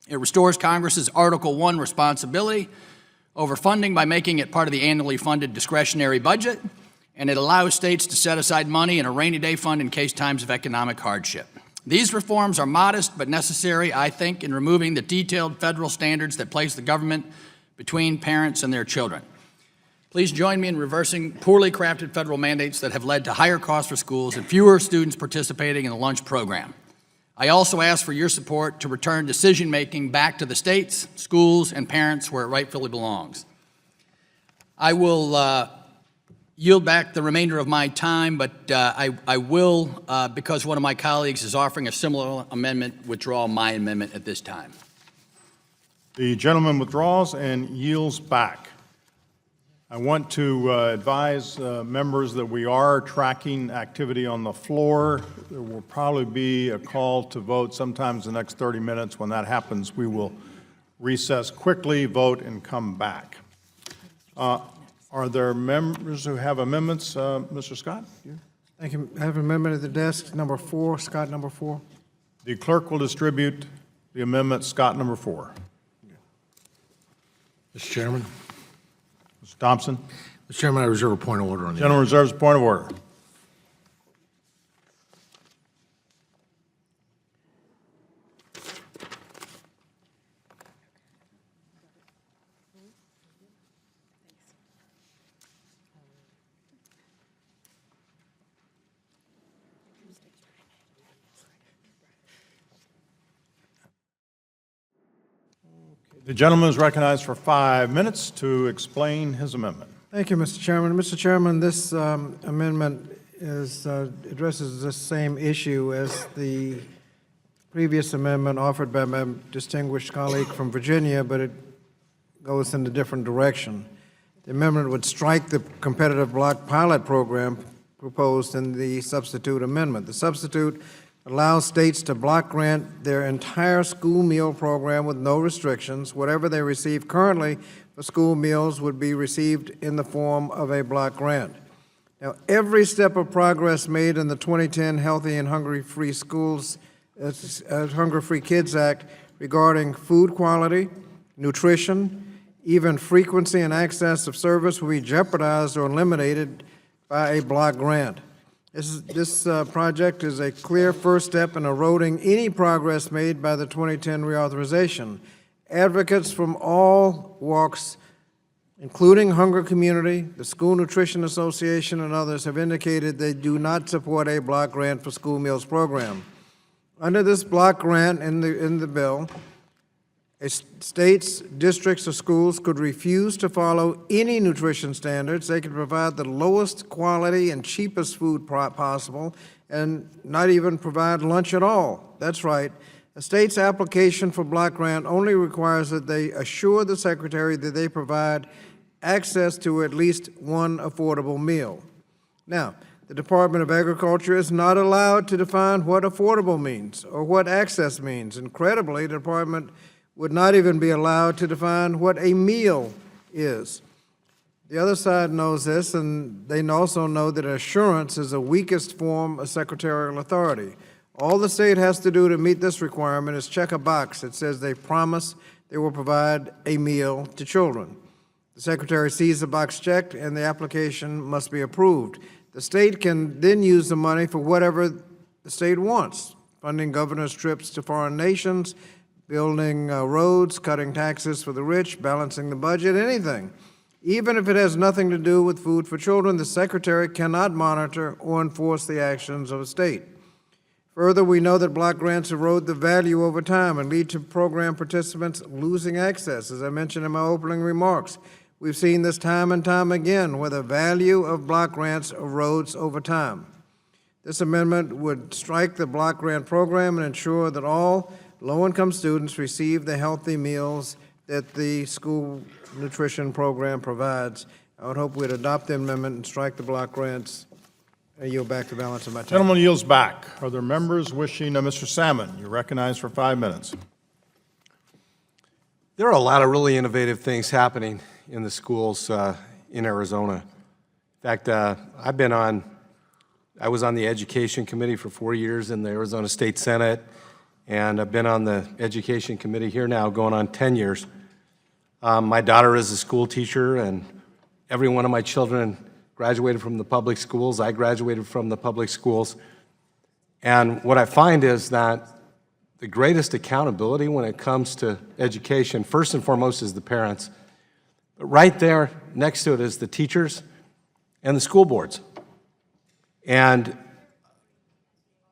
It restores Congress's Article I responsibility over funding by making it part of the annually funded discretionary budget, and it allows states to set aside money in a rainy day fund in case times of economic hardship. These reforms are modest but necessary, I think, in removing the detailed federal standards that place the government between parents and their children. Please join me in reversing poorly crafted federal mandates that have led to higher costs for schools and fewer students participating in the lunch program. I also ask for your support to return decision-making back to the states, schools, and parents where it rightfully belongs. I will yield back the remainder of my time, but I will, because one of my colleagues is offering a similar amendment, withdraw my amendment at this time. The gentleman withdraws and yields back. I want to advise members that we are tracking activity on the floor. There will probably be a call to vote sometimes in the next 30 minutes. When that happens, we will recess quickly, vote, and come back. Are there members who have amendments? Mr. Scott? Thank you. I have an amendment at the desk, number 4, Scott, number 4. The clerk will distribute the amendment, Scott, number 4. Mr. Chairman. Mr. Thompson? Mr. Chairman, I reserve a point of order on the Gentleman reserves a point of order. The gentleman is recognized for 5 minutes to explain his amendment. Thank you, Mr. Chairman. Mr. Chairman, this amendment addresses the same issue as the previous amendment offered by my distinguished colleague from Virginia, but it goes in a different direction. The amendment would strike the competitive block pilot program proposed in the substitute amendment. The substitute allows states to block grant their entire school meal program with no restrictions. Whatever they receive currently for school meals would be received in the form of a block grant. Now, every step of progress made in the 2010 Healthy and Hunger-Free Schools, Hunger-Free Kids Act regarding food quality, nutrition, even frequency and access of service will be jeopardized or eliminated by a block grant. This project is a clear first step in eroding any progress made by the 2010 reauthorization. Advocates from all walks, including Hunger Community, the School Nutrition Association, and others, have indicated they do not support a block grant for school meals program. Under this block grant in the bill, states, districts, or schools could refuse to follow any nutrition standards. They could provide the lowest quality and cheapest food possible and not even provide lunch at all. That's right. A state's application for block grant only requires that they assure the Secretary that they provide access to at least one affordable meal. Now, the Department of Agriculture is not allowed to define what affordable means or what access means. Incredibly, the department would not even be allowed to define what a meal is. The other side knows this, and they also know that assurance is the weakest form of secretarial authority. All the state has to do to meet this requirement is check a box that says they promise they will provide a meal to children. The Secretary sees the box checked, and the application must be approved. The state can then use the money for whatever the state wants, funding governors' trips to foreign nations, building roads, cutting taxes for the rich, balancing the budget, anything. Even if it has nothing to do with food for children, the Secretary cannot monitor or enforce the actions of a state. Further, we know that block grants erode the value over time and lead to program participants losing access. As I mentioned in my opening remarks, we've seen this time and time again where the value of block grants erodes over time. This amendment would strike the block grant program and ensure that all low-income students receive the healthy meals that the school nutrition program provides. I would hope we'd adopt the amendment and strike the block grants. I yield back the balance of my time. Gentleman yields back. Are there members wishing, Mr. Salmon, you're recognized for 5 minutes. There are a lot of really innovative things happening in the schools in Arizona. In fact, I was on the Education Committee for 4 years in the Arizona State Senate, and I've been on the Education Committee here now going on 10 years. My daughter is a school teacher, and every one of my children graduated from the public schools. I graduated from the public schools. And what I find is that the greatest accountability when it comes to education, first and foremost, is the parents. But right there next to it is the teachers and the school boards. And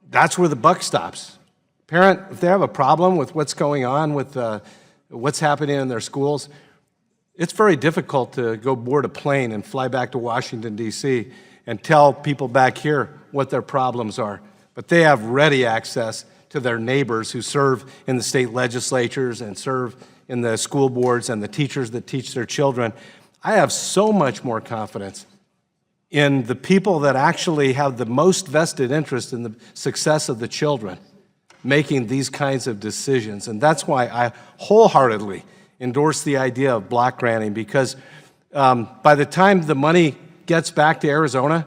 that's where the buck stops. Parent, if they have a problem with what's going on with what's happening in their schools, it's very difficult to go board a plane and fly back to Washington, D.C. and tell people back here what their problems are. But they have ready access to their neighbors who serve in the state legislatures and serve in the school boards and the teachers that teach their children. I have so much more confidence in the people that actually have the most vested interest in the success of the children making these kinds of decisions. And that's why I wholeheartedly endorse the idea of block granting, because by the time the money gets back to Arizona,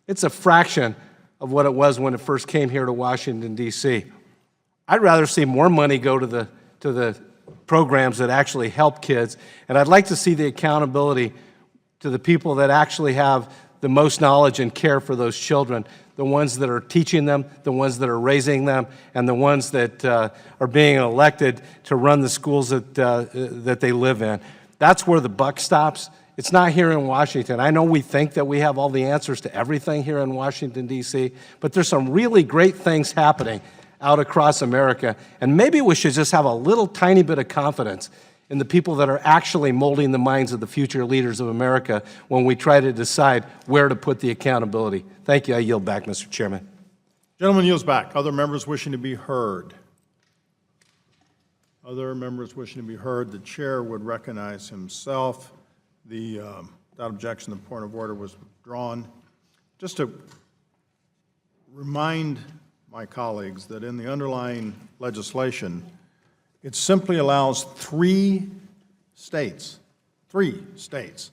it's a fraction of what it was when it first came here to Washington, D.C. I'd rather see more money go to the programs that actually help kids, and I'd like to see the accountability to the people that actually have the most knowledge and care for those children, the ones that are teaching them, the ones that are raising them, and the ones that are being elected to run the schools that they live in. That's where the buck stops. It's not here in Washington. I know we think that we have all the answers to everything here in Washington, D.C., but there's some really great things happening out across America, and maybe we should just have a little tiny bit of confidence and the people that are actually molding the minds of the future leaders of America when we try to decide where to put the accountability. Thank you. I yield back, Mr. Chairman. Gentleman yields back. Other members wishing to be heard? Other members wishing to be heard? The chair would recognize himself. Without objection, the point of order was withdrawn. Just to remind my colleagues that in the underlying legislation, it simply allows three states to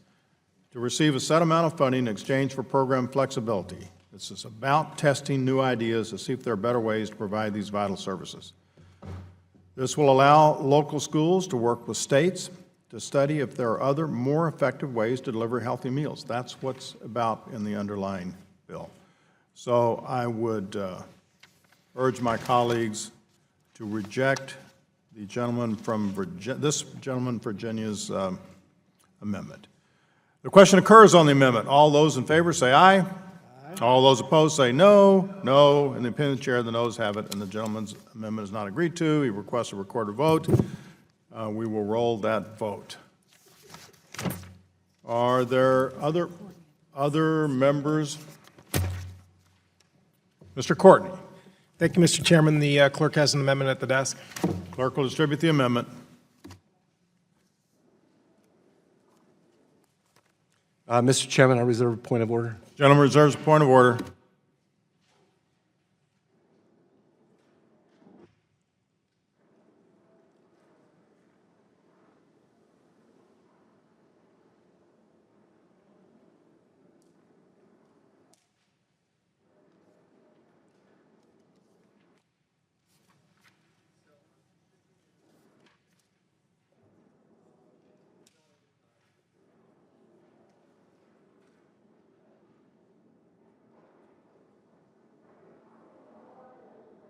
receive a set amount of funding in exchange for program flexibility. This is about testing new ideas to see if there are better ways to provide these vital services. This will allow local schools to work with states to study if there are other, more effective ways to deliver healthy meals. That's what's about in the underlying bill. So I would urge my colleagues to reject the gentleman from Virginia's amendment. The question occurs on the amendment. All those in favor say aye. All those opposed say no. No. In the opinion of the chair, the noes have it, and the gentleman's amendment is not agreed to. He requests a recorded vote. We will roll that vote. Are there other members? Mr. Courtney. Thank you, Mr. Chairman. The clerk has an amendment at the desk. Clerk will distribute the amendment. Mr. Chairman, I reserve a point of order. Gentleman reserves a point of order.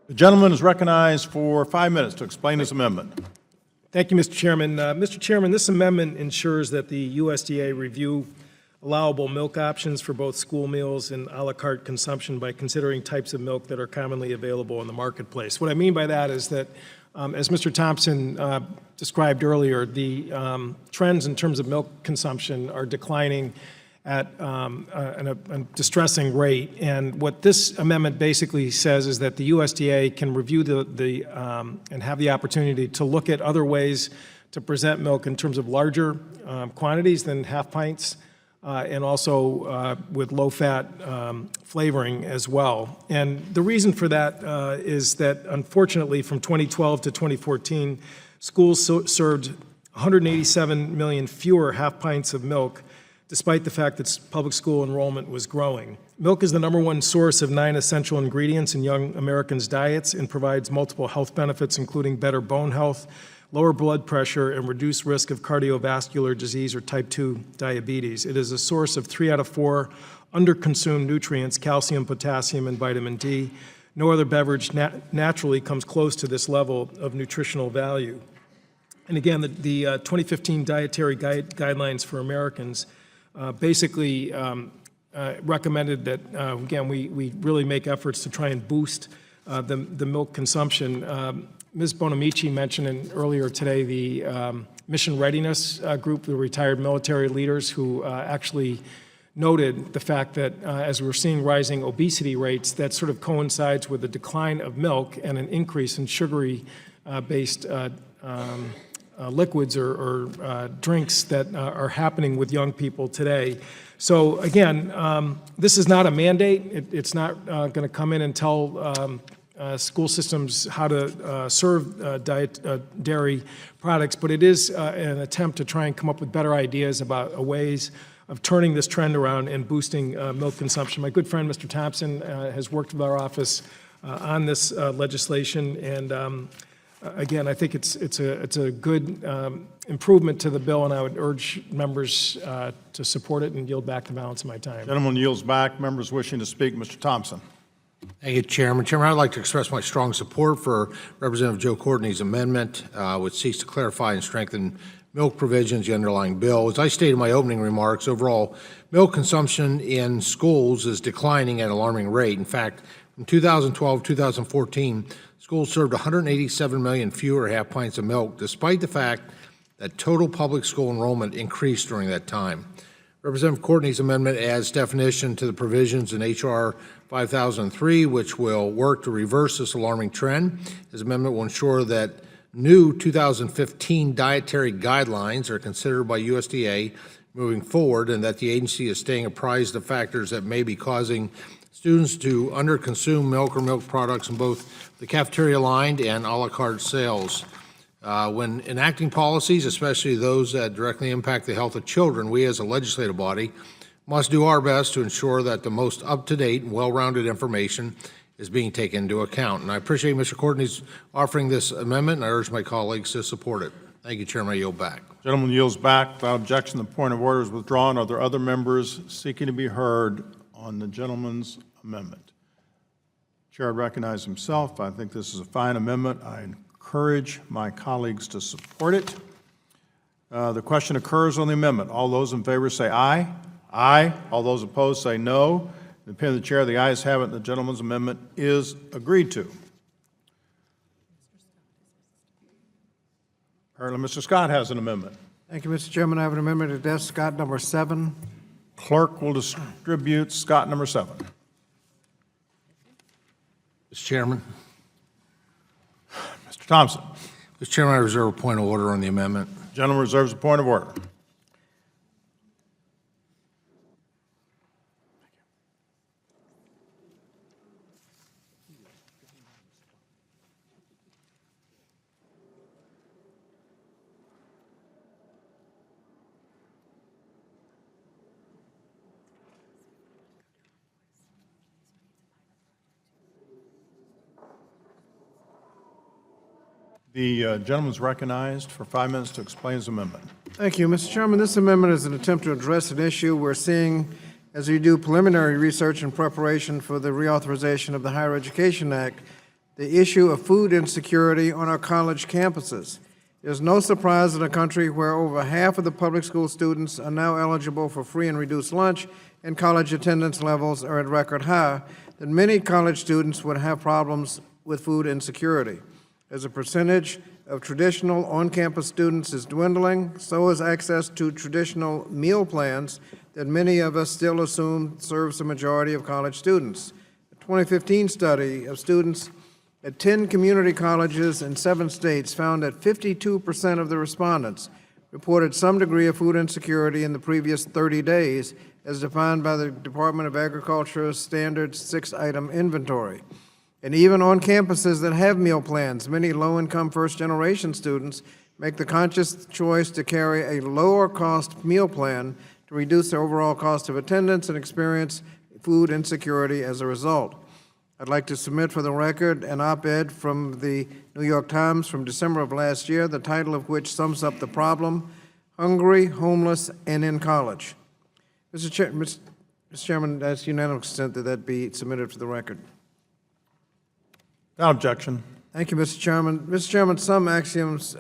The gentleman is recognized for 5 minutes to explain his amendment. Thank you, Mr. Chairman. Mr. Chairman, this amendment ensures that the USDA review allowable milk options for both school meals and a la carte consumption by considering types of milk that are commonly available in the marketplace. What I mean by that is that, as Mr. Thompson described earlier, the trends in terms of milk consumption are declining at a distressing rate. And what this amendment basically says is that the USDA can review and have the opportunity to look at other ways to present milk in terms of larger quantities than half pints, and also with low-fat flavoring as well. And the reason for that is that, unfortunately, from 2012 to 2014, schools served 187 million fewer half pints of milk, despite the fact that public school enrollment was growing. Milk is the #1 source of 9 essential ingredients in young Americans' diets and provides multiple health benefits, including better bone health, lower blood pressure, and reduced risk of cardiovascular disease or type 2 diabetes. It is a source of 3 out of 4 underconsumed nutrients, calcium, potassium, and vitamin D. No other beverage naturally comes close to this level of nutritional value. And again, the 2015 Dietary Guidelines for Americans basically recommended that, again, we really make efforts to try and boost the milk consumption. Ms. Bonamici mentioned earlier today the Mission Readiness Group, the retired military leaders who actually noted the fact that as we're seeing rising obesity rates, that sort of coincides with the decline of milk and an increase in sugary-based liquids or drinks that are happening with young people today. So again, this is not a mandate. It's not going to come in and tell school systems how to serve dairy products, but it is an attempt to try and come up with better ideas about ways of turning this trend around and boosting milk consumption. My good friend, Mr. Thompson, has worked with our office on this legislation, and again, I think it's a good improvement to the bill, and I would urge members to support it and yield back the balance of my time. Gentleman yields back. Members wishing to speak, Mr. Thompson. Thank you, Chairman. Chairman, I'd like to express my strong support for Representative Joe Courtney's amendment, which seeks to clarify and strengthen milk provisions in the underlying bill. As I stated in my opening remarks, overall milk consumption in schools is declining at an alarming rate. In fact, from 2012 to 2014, schools served 187 million fewer half pints of milk, despite the fact that total public school enrollment increased during that time. Representative Courtney's amendment adds definition to the provisions in H.R. 5003, which will work to reverse this alarming trend. His amendment will ensure that new 2015 dietary guidelines are considered by USDA moving forward, and that the agency is staying apprised of factors that may be causing students to underconsume milk or milk products in both the cafeteria-aligned and a la carte sales. When enacting policies, especially those that directly impact the health of children, we as a legislative body must do our best to ensure that the most up-to-date and well-rounded information is being taken into account. And I appreciate Mr. Courtney's offering this amendment, and I urge my colleagues to support it. Thank you, Chairman. I yield back. Gentleman yields back. Without objection, the point of order is withdrawn. Are there other members seeking to be heard on the gentleman's amendment? Chair would recognize himself. I think this is a fine amendment. I encourage my colleagues to support it. The question occurs on the amendment. All those in favor say aye. Aye. All those opposed say no. In the opinion of the chair, the ayes have it. The gentleman's amendment is agreed to. Apparently, Mr. Scott has an amendment. Thank you, Mr. Chairman. I have an amendment to desk Scott number 7. Clerk will distribute Scott number 7. Mr. Chairman. Mr. Thompson. Mr. Chairman, I reserve a point of order on the amendment. Gentleman reserves a point of order. The gentleman is recognized for 5 minutes to explain his amendment. Thank you, Mr. Chairman. This amendment is an attempt to address an issue we're seeing as we do preliminary research in preparation for the reauthorization of the Higher Education Act, the issue of food insecurity on our college campuses. It is no surprise in a country where over half of the public school students are now eligible for free and reduced lunch and college attendance levels are at record high, that many college students would have problems with food insecurity. As a percentage of traditional on-campus students is dwindling, so is access to traditional meal plans that many of us still assume serves the majority of college students. A 2015 study of students at 10 community colleges in 7 states found that 52% of the respondents reported some degree of food insecurity in the previous 30 days, as defined by the Department of Agriculture's standard 6-item inventory. And even on campuses that have meal plans, many low-income first-generation students make the conscious choice to carry a lower-cost meal plan to reduce their overall cost of attendance and experience food insecurity as a result. I'd like to submit for the record an op-ed from the New York Times from December of last year, the title of which sums up the problem: Hungry, Homeless, and in College. Mr. Chairman, that's unanimous consent that that be submitted for the record. Without objection. Thank you, Mr. Chairman. Mr. Chairman, some axioms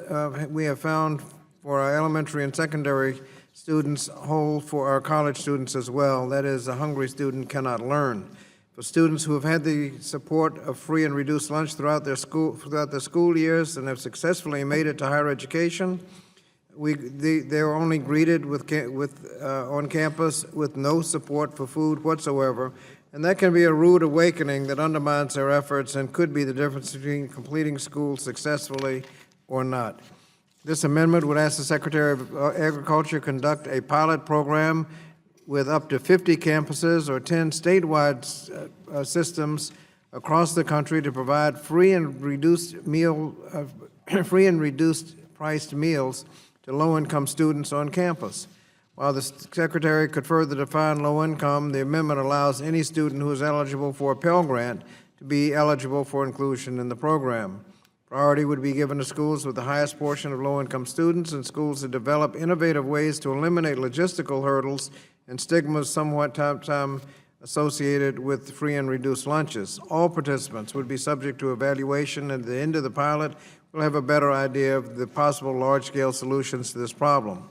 we have found for our elementary and secondary students hold for our college students as well. That is, a hungry student cannot learn. For students who have had the support of free and reduced lunch throughout their school years and have successfully made it to higher education, they are only greeted on campus with no support for food whatsoever. And that can be a rude awakening that undermines their efforts and could be the difference between completing school successfully or not. This amendment would ask the Secretary of Agriculture conduct a pilot program with up to 50 campuses or 10 statewide systems across the country to provide free and reduced priced meals to low-income students on campus. While the Secretary could further define low income, the amendment allows any student who is eligible for a Pell Grant to be eligible for inclusion in the program. Priority would be given to schools with the highest portion of low-income students and schools that develop innovative ways to eliminate logistical hurdles and stigmas somewhat time associated with free and reduced lunches. All participants would be subject to evaluation, and at the end of the pilot, we'll have a better idea of the possible large-scale solutions to this problem.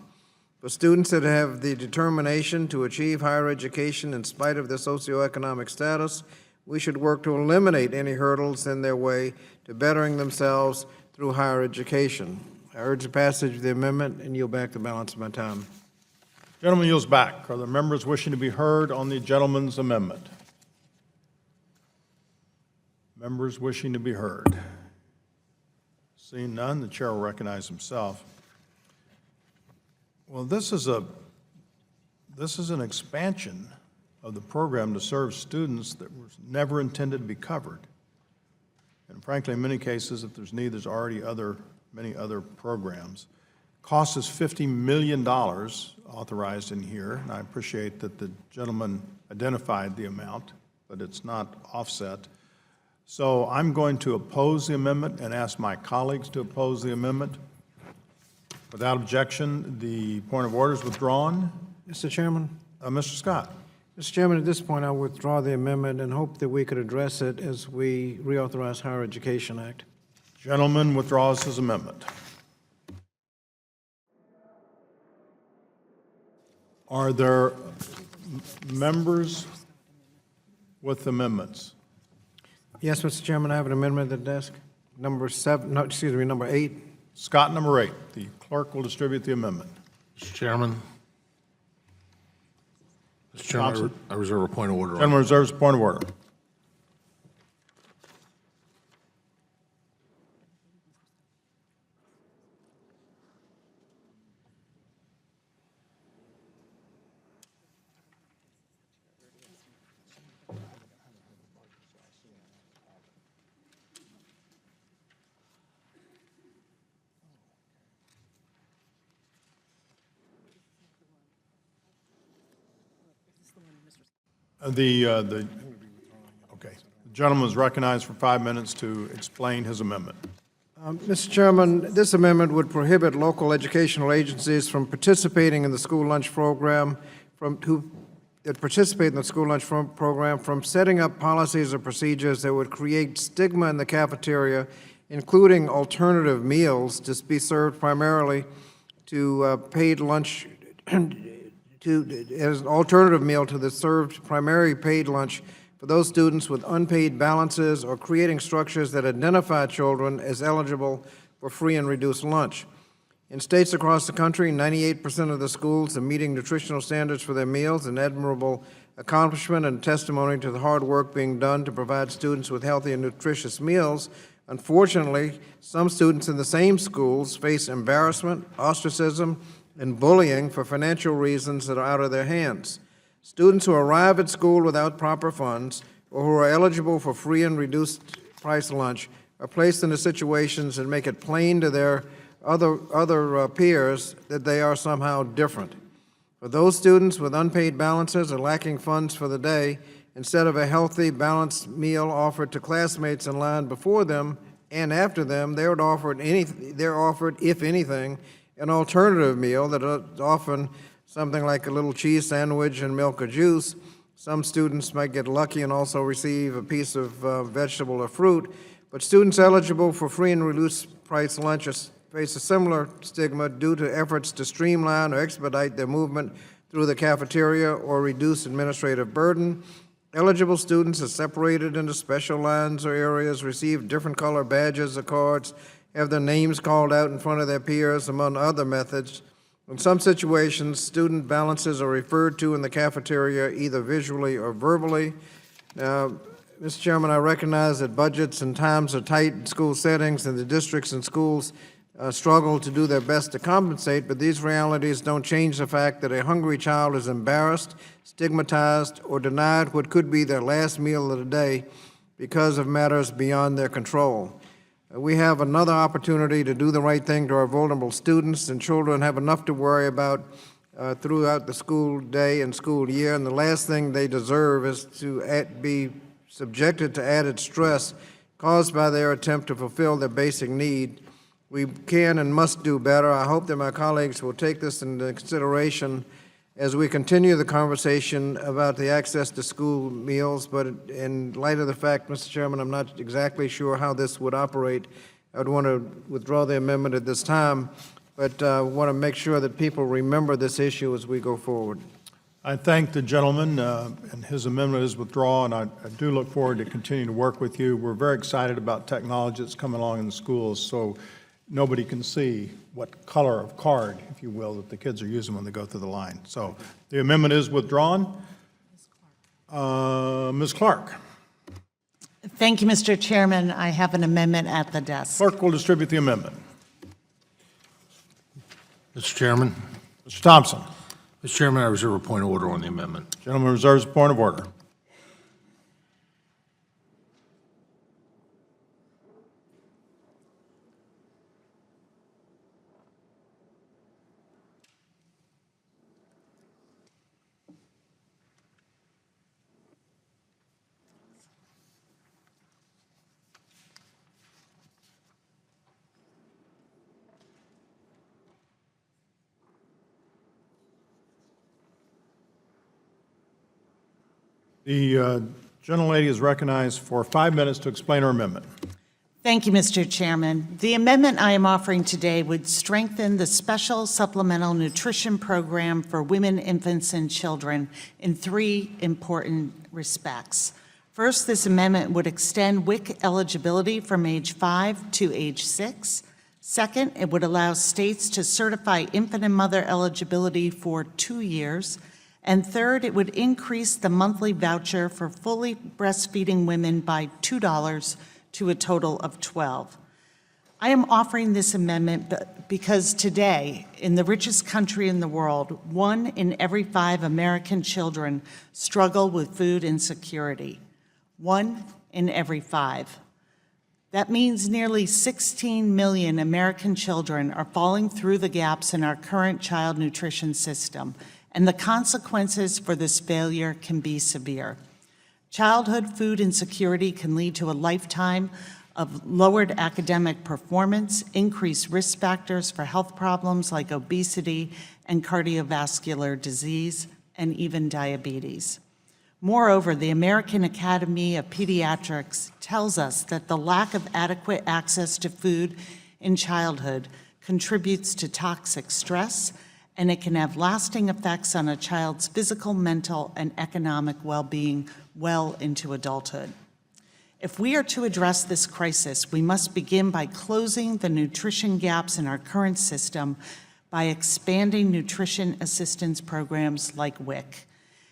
For students that have the determination to achieve higher education in spite of their socioeconomic status, we should work to eliminate any hurdles in their way to bettering themselves through higher education. I urge the passage of the amendment and yield back the balance of my time. Gentleman yields back. Are there members wishing to be heard on the gentleman's amendment? Members wishing to be heard? Seeing none, the chair will recognize himself. Well, this is an expansion of the program to serve students that was never intended to be covered. And frankly, in many cases, if there's need, there's already many other programs. Cost is $50 million authorized in here, and I appreciate that the gentleman identified the amount, but it's not offset. So I'm going to oppose the amendment and ask my colleagues to oppose the amendment. Without objection, the point of order is withdrawn. Mr. Chairman? Mr. Scott. Mr. Chairman, at this point, I withdraw the amendment and hope that we could address it as we reauthorize Higher Education Act. Gentleman withdraws his amendment. Are there members with amendments? Yes, Mr. Chairman, I have an amendment at the desk. Number 8. Scott, number 8. The clerk will distribute the amendment. Mr. Chairman. Mr. Chairman, I reserve a point of order. Gentleman reserves a point of order. The gentleman is recognized for 5 minutes to explain his amendment. Mr. Chairman, this amendment would prohibit local educational agencies from participating in the school lunch program, from setting up policies or procedures that would create stigma in the cafeteria, including alternative meals to be served primarily to paid lunch, as an alternative meal to the served primary paid lunch for those students with unpaid balances, or creating structures that identify children as eligible for free and reduced lunch. In states across the country, 98% of the schools are meeting nutritional standards for their meals, an admirable accomplishment and testimony to the hard work being done to provide students with healthy and nutritious meals. Unfortunately, some students in the same schools face embarrassment, ostracism, and bullying for financial reasons that are out of their hands. Students who arrive at school without proper funds, or who are eligible for free and reduced price lunch, are placed into situations that make it plain to their other peers that they are somehow different. For those students with unpaid balances or lacking funds for the day, instead of a healthy, balanced meal offered to classmates in line before them and after them, they're offered, if anything, an alternative meal that is often something like a little cheese sandwich and milk or juice. Some students might get lucky and also receive a piece of vegetable or fruit, but students eligible for free and reduced price lunch face a similar stigma due to efforts to streamline or expedite their movement through the cafeteria or reduce administrative burden. Eligible students are separated into special lines or areas, receive different color badges or cards, have their names called out in front of their peers, among other methods. In some situations, student balances are referred to in the cafeteria either visually or verbally. Now, Mr. Chairman, I recognize that budgets and times are tight in school settings, and the districts and schools struggle to do their best to compensate, but these realities don't change the fact that a hungry child is embarrassed, stigmatized, or denied what could be their last meal of the day because of matters beyond their control. We have another opportunity to do the right thing to our vulnerable students, and children have enough to worry about throughout the school day and school year, and the last thing they deserve is to be subjected to added stress caused by their attempt to fulfill their basic need. We can and must do better. I hope that my colleagues will take this into consideration as we continue the conversation about the access to school meals, but in light of the fact, Mr. Chairman, I'm not exactly sure how this would operate. I would want to withdraw the amendment at this time, but want to make sure that people remember this issue as we go forward. I thank the gentleman, and his amendment is withdrawn. I do look forward to continuing to work with you. We're very excited about technology that's coming along in the schools, so nobody can see what color of card, if you will, that the kids are using when they go through the line. So the amendment is withdrawn. Ms. Clark. Thank you, Mr. Chairman. I have an amendment at the desk. Clerk will distribute the amendment. Mr. Chairman. Mr. Thompson. Mr. Chairman, I reserve a point of order on the amendment. Gentleman reserves a point of order. The gentlelady is recognized for 5 minutes to explain her amendment. Thank you, Mr. Chairman. The amendment I am offering today would strengthen the Special Supplemental Nutrition Program for women, infants, and children in 3 important respects. First, this amendment would extend WIC eligibility from age 5 to age 6. Second, it would allow states to certify infant and mother eligibility for 2 years. And third, it would increase the monthly voucher for fully breastfeeding women by $2 to a total of $12. I am offering this amendment because today, in the richest country in the world, 1 in every 5 American children struggle with food insecurity. 1 in every 5. That means nearly 16 million American children are falling through the gaps in our current child nutrition system, and the consequences for this failure can be severe. Childhood food insecurity can lead to a lifetime of lowered academic performance, increased risk factors for health problems like obesity and cardiovascular disease, and even diabetes. Moreover, the American Academy of Pediatrics tells us that the lack of adequate access to food in childhood contributes to toxic stress, and it can have lasting effects on a child's physical, mental, and economic well-being well into adulthood. If we are to address this crisis, we must begin by closing the nutrition gaps in our current system by expanding nutrition assistance programs like WIC.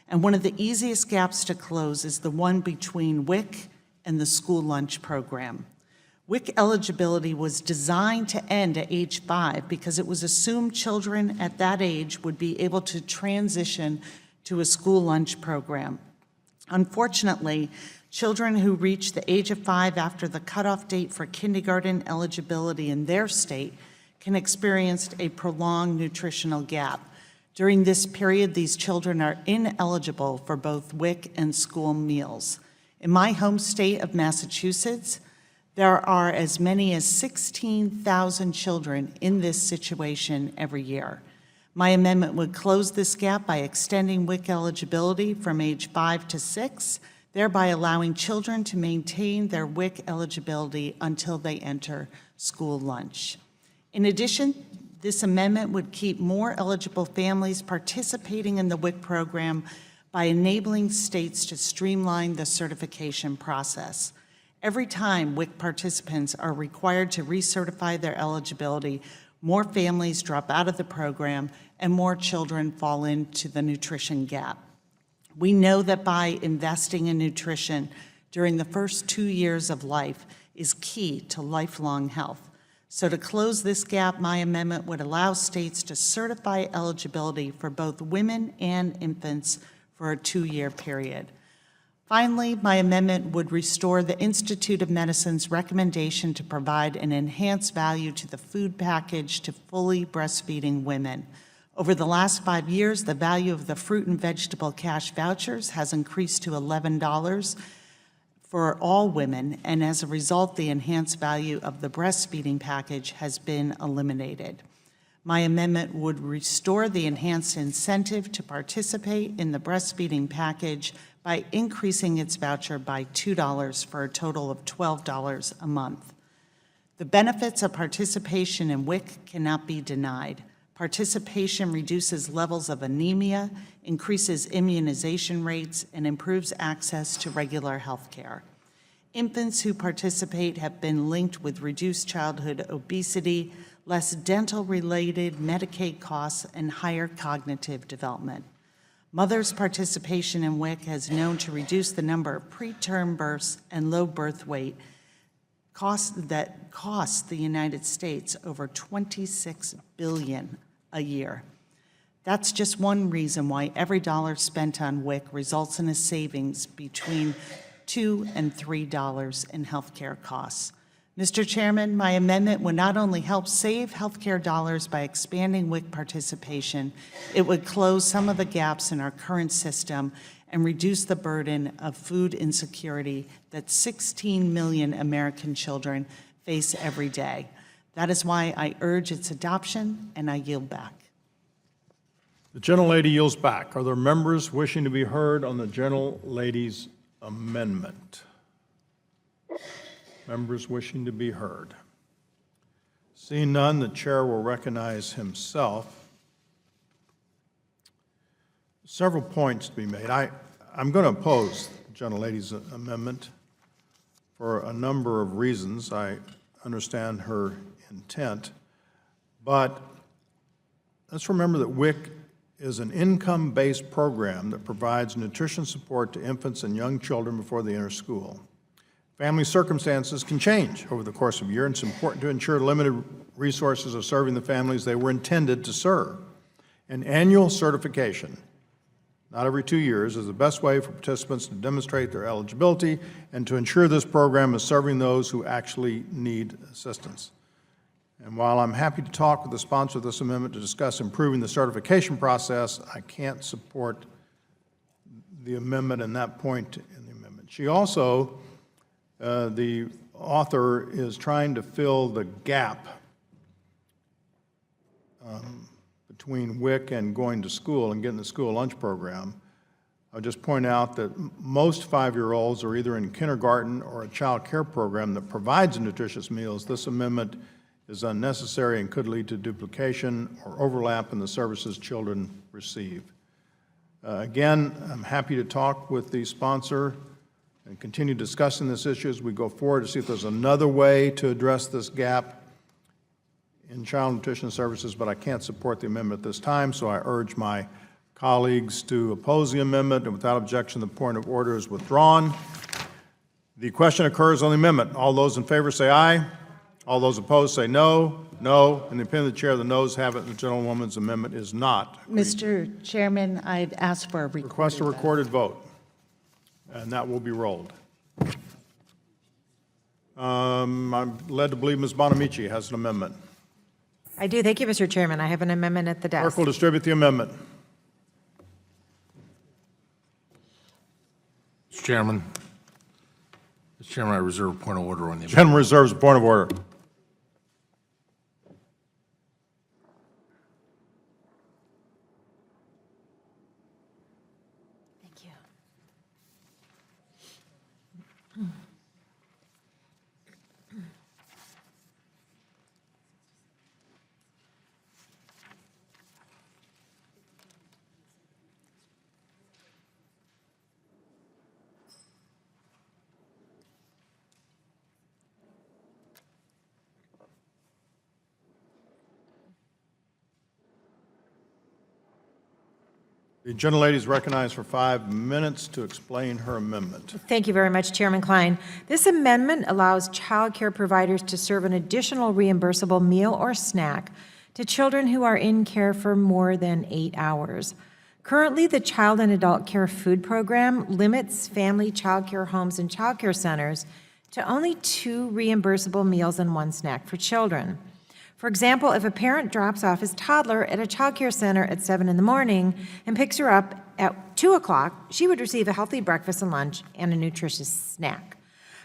And one of the easiest gaps to close is the one between WIC and the school lunch program. WIC eligibility was designed to end at age 5 because it was assumed children at that age would be able to transition to a school lunch program. Unfortunately, children who reach the age of 5 after the cutoff date for kindergarten eligibility in their state can experience a prolonged nutritional gap. During this period, these children are ineligible for both WIC and school meals. In my home state of Massachusetts, there are as many as 16,000 children in this situation every year. My amendment would close this gap by extending WIC eligibility from age 5 to 6, thereby allowing children to maintain their WIC eligibility until they enter school lunch. In addition, this amendment would keep more eligible families participating in the WIC program by enabling states to streamline the certification process. Every time WIC participants are required to recertify their eligibility, more families drop out of the program and more children fall into the nutrition gap. We know that by investing in nutrition during the first 2 years of life is key to lifelong health. So to close this gap, my amendment would allow states to certify eligibility for both women and infants for a 2-year period. Finally, my amendment would restore the Institute of Medicine's recommendation to provide an enhanced value to the food package to fully breastfeeding women. Over the last 5 years, the value of the fruit and vegetable cash vouchers has increased to $11 for all women, and as a result, the enhanced value of the breastfeeding package has been eliminated. My amendment would restore the enhanced incentive to participate in the breastfeeding package by increasing its voucher by $2 for a total of $12 a month. The benefits of participation in WIC cannot be denied. Participation reduces levels of anemia, increases immunization rates, and improves access to regular health care. Infants who participate have been linked with reduced childhood obesity, less dental-related Medicaid costs, and higher cognitive development. Mothers' participation in WIC has known to reduce the number of preterm births and low birth weight that cost the United States over $26 billion a year. That's just one reason why every dollar spent on WIC results in a savings between $2 and $3 in healthcare costs. Mr. Chairman, my amendment would not only help save healthcare dollars by expanding WIC participation, it would close some of the gaps in our current system and reduce the burden of food insecurity that 16 million American children face every day. That is why I urge its adoption, and I yield back. The gentlelady yields back. Are there members wishing to be heard on the gentlelady's amendment? Members wishing to be heard? Seeing none, the chair will recognize himself. Several points to be made. I'm going to oppose the gentlelady's amendment for a number of reasons. I understand her intent, but let's remember that WIC is an income-based program that provides nutrition support to infants and young children before they enter school. Family circumstances can change over the course of a year, and it's important to ensure limited resources of serving the families they were intended to serve. An annual certification, not every 2 years, is the best way for participants to demonstrate their eligibility and to ensure this program is serving those who actually need assistance. And while I'm happy to talk with the sponsor of this amendment to discuss improving the certification process, I can't support the amendment and that point in the amendment. She also, the author, is trying to fill the gap between WIC and going to school and getting the school lunch program. I'll just point out that most 5-year-olds are either in kindergarten or a child care program that provides nutritious meals. This amendment is unnecessary and could lead to duplication or overlap in the services children receive. Again, I'm happy to talk with the sponsor and continue discussing this issue as we go forward to see if there's another way to address this gap in child nutrition services, but I can't support the amendment at this time, so I urge my colleagues to oppose the amendment, and without objection, the point of order is withdrawn. The question occurs on the amendment. All those in favor say aye. All those opposed say no. No. In the opinion of the chair, the noes have it, and the gentlewoman's amendment is not agreed. Mr. Chairman, I'd ask for a recorded Request a recorded vote, and that will be rolled. I'm led to believe Ms. Bonamici has an amendment. I do. Thank you, Mr. Chairman. I have an amendment at the desk. Clerk will distribute the amendment. Mr. Chairman, I reserve a point of order on the amendment. Gentleman reserves a point of order. Thank you. The gentlelady is recognized for 5 minutes to explain her amendment. Thank you very much, Chairman Klein. This amendment allows child care providers to serve an additional reimbursable meal or snack to children who are in care for more than 8 hours. Currently, the Child and Adult Care Food Program limits family child care homes and child care centers to only 2 reimbursable meals and 1 snack for children. For example, if a parent drops off his toddler at a child care center at 7 in the morning and picks her up at 2 o'clock, she would receive a healthy breakfast and lunch and a nutritious snack.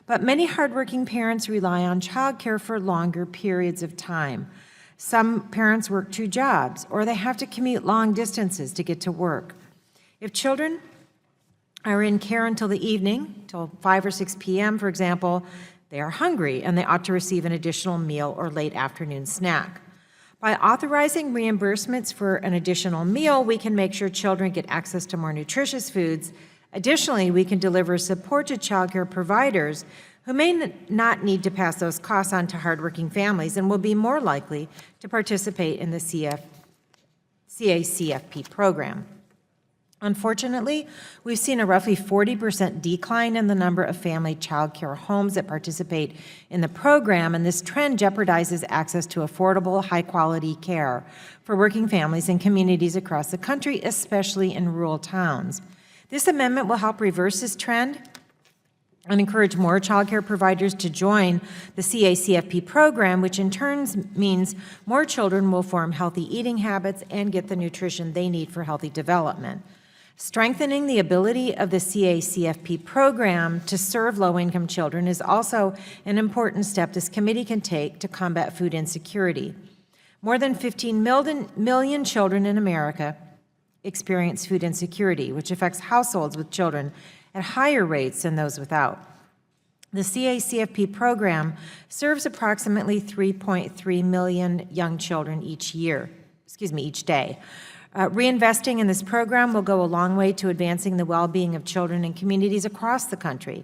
But many hardworking parents rely on child care for longer periods of time. Some parents work 2 jobs, or they have to commute long distances to get to work. If children are in care until the evening, till 5 or 6 p.m., for example, they are hungry and they ought to receive an additional meal or late afternoon snack. By authorizing reimbursements for an additional meal, we can make sure children get access to more nutritious foods Additionally, we can deliver support to childcare providers who may not need to pass those costs on to hardworking families and will be more likely to participate in the CACFP program. Unfortunately, we've seen a roughly 40% decline in the number of family child care homes that participate in the program, and this trend jeopardizes access to affordable, high-quality care for working families and communities across the country, especially in rural towns. This amendment will help reverse this trend and encourage more child care providers to join the CACFP program, which in turn means more children will form healthy eating habits and get the nutrition they need for healthy development. Strengthening the ability of the CACFP program to serve low-income children is also an important step this committee can take to combat food insecurity. More than 15 million children in America experience food insecurity, which affects households with children at higher rates than those without. The CACFP program serves approximately 3.3 million young children each day. Reinvesting in this program will go a long way to advancing the well-being of children in communities across the country.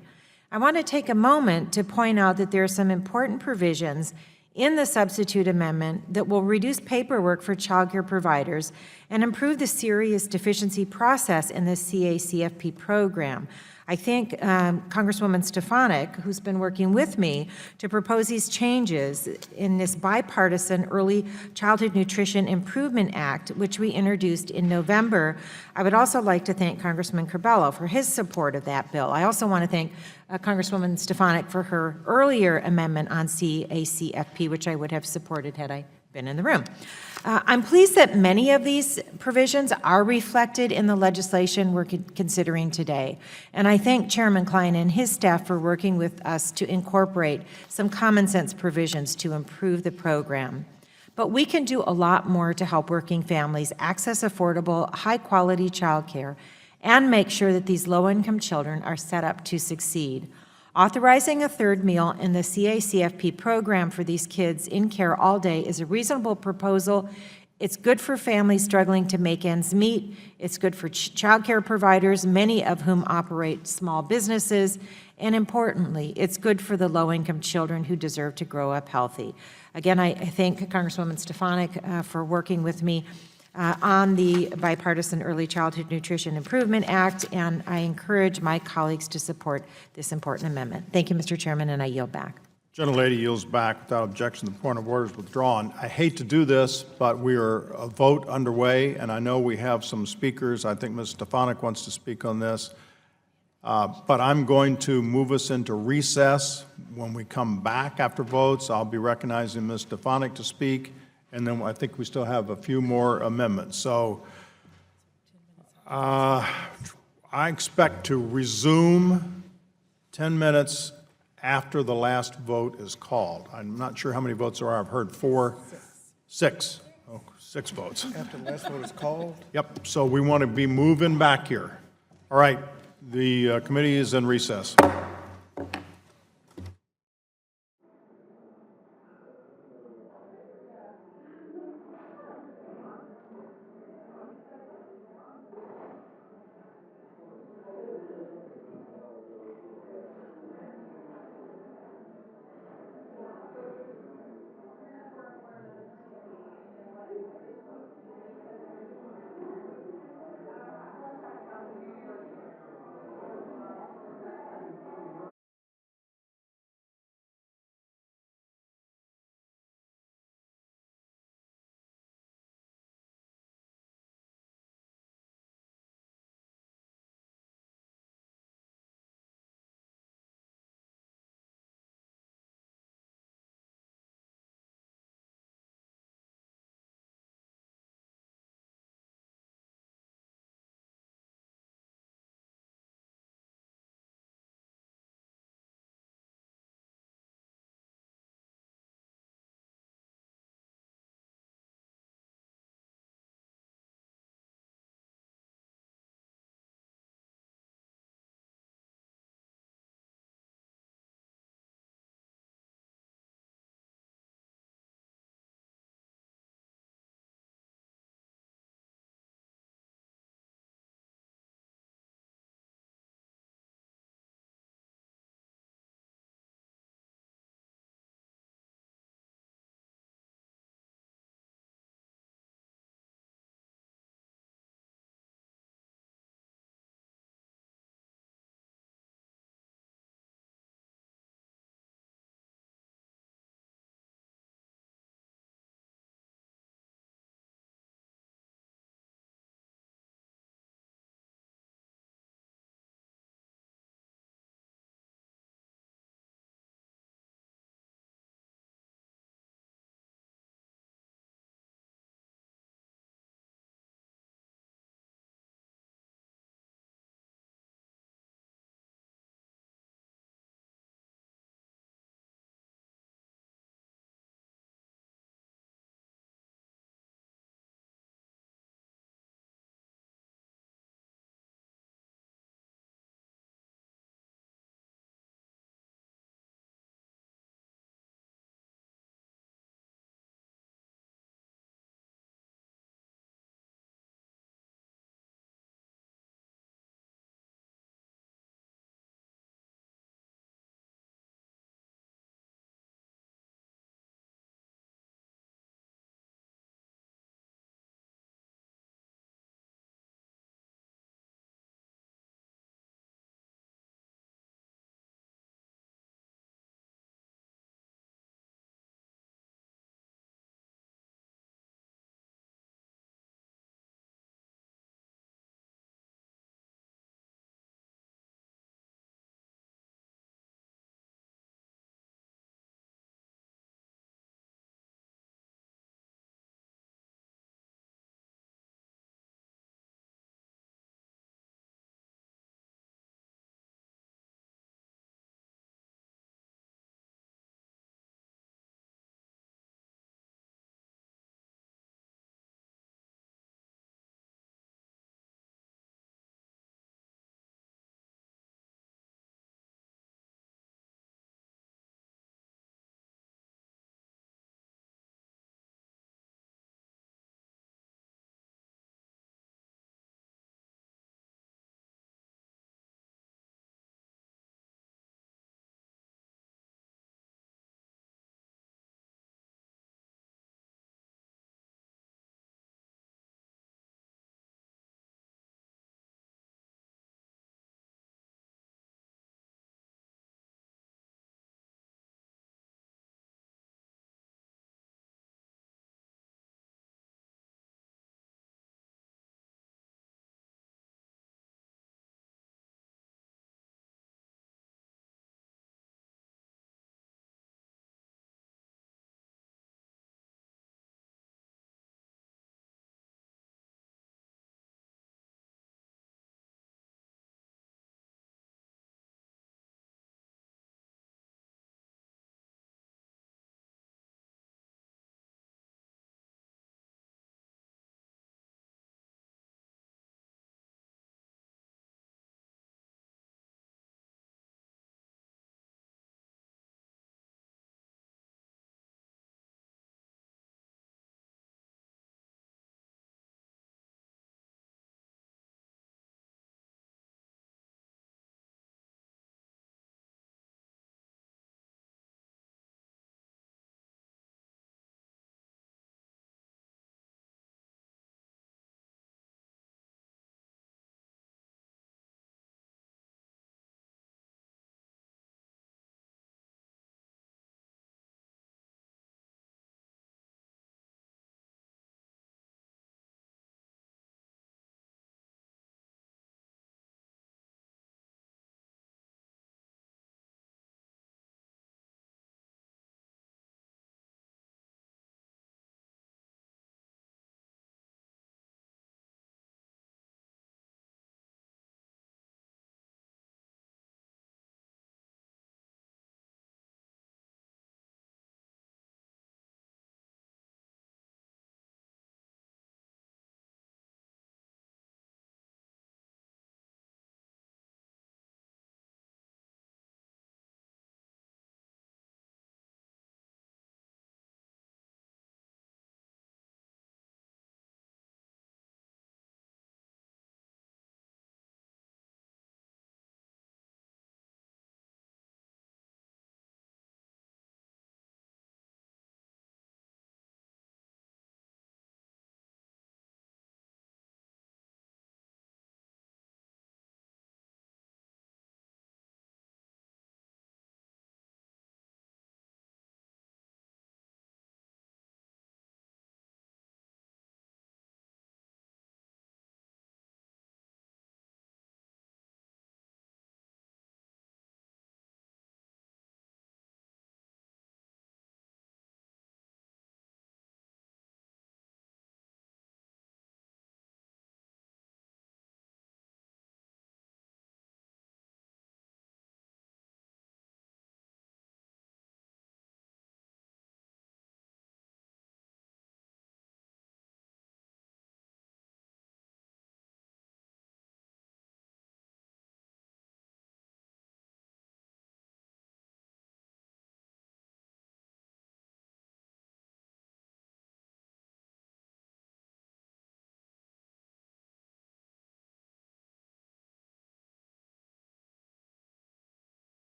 I want to take a moment to point out that there are some important provisions in the substitute amendment that will reduce paperwork for child care providers and improve the serious deficiency process in the CACFP program. I thank Congresswoman Stefanik, who's been working with me to propose these changes in this bipartisan Early Childhood Nutrition Improvement Act, which we introduced in November. I would also like to thank Congressman Curbelo for his support of that bill. I also want to thank Congresswoman Stefanik for her earlier amendment on CACFP, which I would have supported had I been in the room. I'm pleased that many of these provisions are reflected in the legislation we're considering today. And I thank Chairman Klein and his staff for working with us to incorporate some common sense provisions to improve the program. But we can do a lot more to help working families access affordable, high-quality child care and make sure that these low-income children are set up to succeed. Authorizing a third meal in the CACFP program for these kids in care all day is a reasonable proposal. It's good for families struggling to make ends meet. It's good for child care providers, many of whom operate small businesses. And importantly, it's good for the low-income children who deserve to grow up healthy. Again, I thank Congresswoman Stefanik for working with me on the Bipartisan Early Childhood Nutrition Improvement Act, and I encourage my colleagues to support this important amendment. Thank you, Mr. Chairman, and I yield back. Gentlelady yields back without objection. The point of order is withdrawn. I hate to do this, but we are a vote underway, and I know we have some speakers. I think Ms. Stefanik wants to speak on this. But I'm going to move us into recess. When we come back after votes, I'll be recognizing Ms. Stefanik to speak, and then I think we still have a few more amendments. So I expect to resume 10 minutes after the last vote is called. I'm not sure how many votes there are. I've heard 6 votes. After the last vote is called? Yep, so we want to be moving back here. All right, the committee is in recess.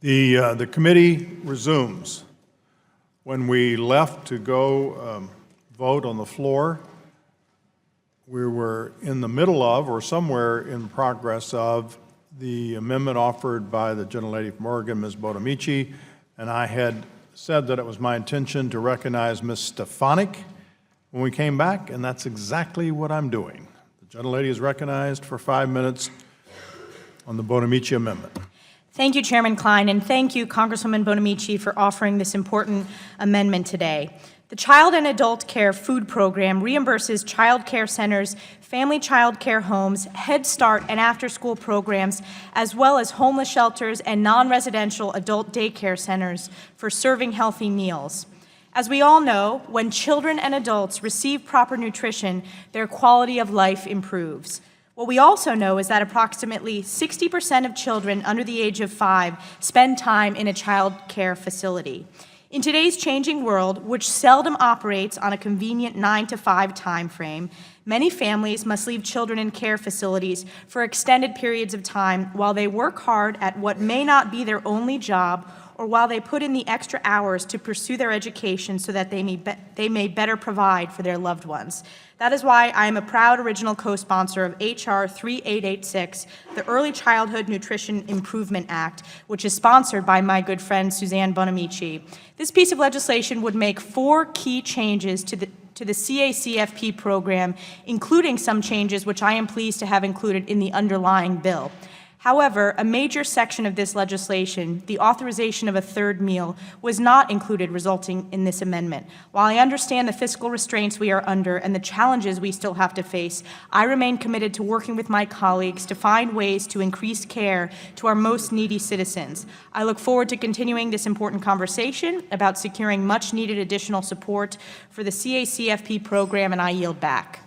The committee resumes. When we left to go vote on the floor, we were in the middle of, or somewhere in progress of, the amendment offered by the gentlelady from Oregon, Ms. Bonamici, and I had said that it was my intention to recognize Ms. Stefanik when we came back, and that's exactly what I'm doing. The gentlelady is recognized for 5 minutes on the Bonamici amendment. Thank you, Chairman Klein, and thank you, Congresswoman Bonamici, for offering this important amendment today. The Child and Adult Care Food Program reimburses child care centers, family child care homes, Head Start, and after-school programs, as well as homeless shelters and non-residential adult daycare centers for serving healthy meals. As we all know, when children and adults receive proper nutrition, their quality of life improves. What we also know is that approximately 60% of children under the age of 5 spend time in a child care facility. In today's changing world, which seldom operates on a convenient 9 to 5 time frame, many families must leave children in care facilities for extended periods of time while they work hard at what may not be their only job or while they put in the extra hours to pursue their education so that they may better provide for their loved ones. That is why I am a proud original co-sponsor of H.R. 3886, the Early Childhood Nutrition Improvement Act, which is sponsored by my good friend Suzanne Bonamici. This piece of legislation would make 4 key changes to the CACFP program, including some changes which I am pleased to have included in the underlying bill. However, a major section of this legislation, the authorization of a third meal, was not included, resulting in this amendment. While I understand the fiscal restraints we are under and the challenges we still have to face, I remain committed to working with my colleagues to find ways to increase care to our most needy citizens. I look forward to continuing this important conversation about securing much-needed additional support for the CACFP program, and I yield back.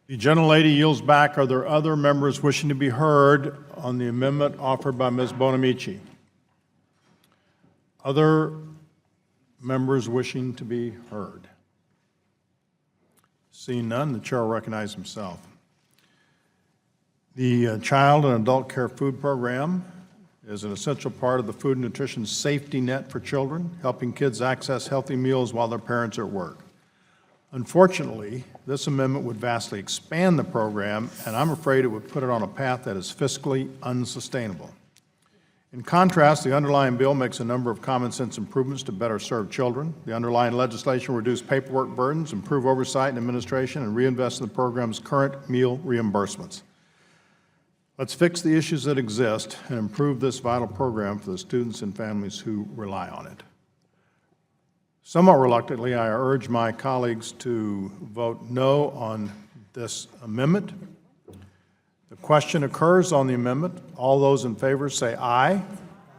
The gentlelady yields back. Are there other members wishing to be heard on the amendment offered by Ms. Bonamici? Other members wishing to be heard? Seeing none, the chair will recognize himself. The Child and Adult Care Food Program is an essential part of the food and nutrition safety net for children, helping kids access healthy meals while their parents are at work. Unfortunately, this amendment would vastly expand the program, and I'm afraid it would put it on a path that is fiscally unsustainable. In contrast, the underlying bill makes a number of common-sense improvements to better serve children. The underlying legislation will reduce paperwork burdens, improve oversight and administration, and reinvest in the program's current meal reimbursements. Let's fix the issues that exist and improve this vital program for the students and families who rely on it. Somewhat reluctantly, I urge my colleagues to vote no on this amendment. The question occurs on the amendment. All those in favor say aye.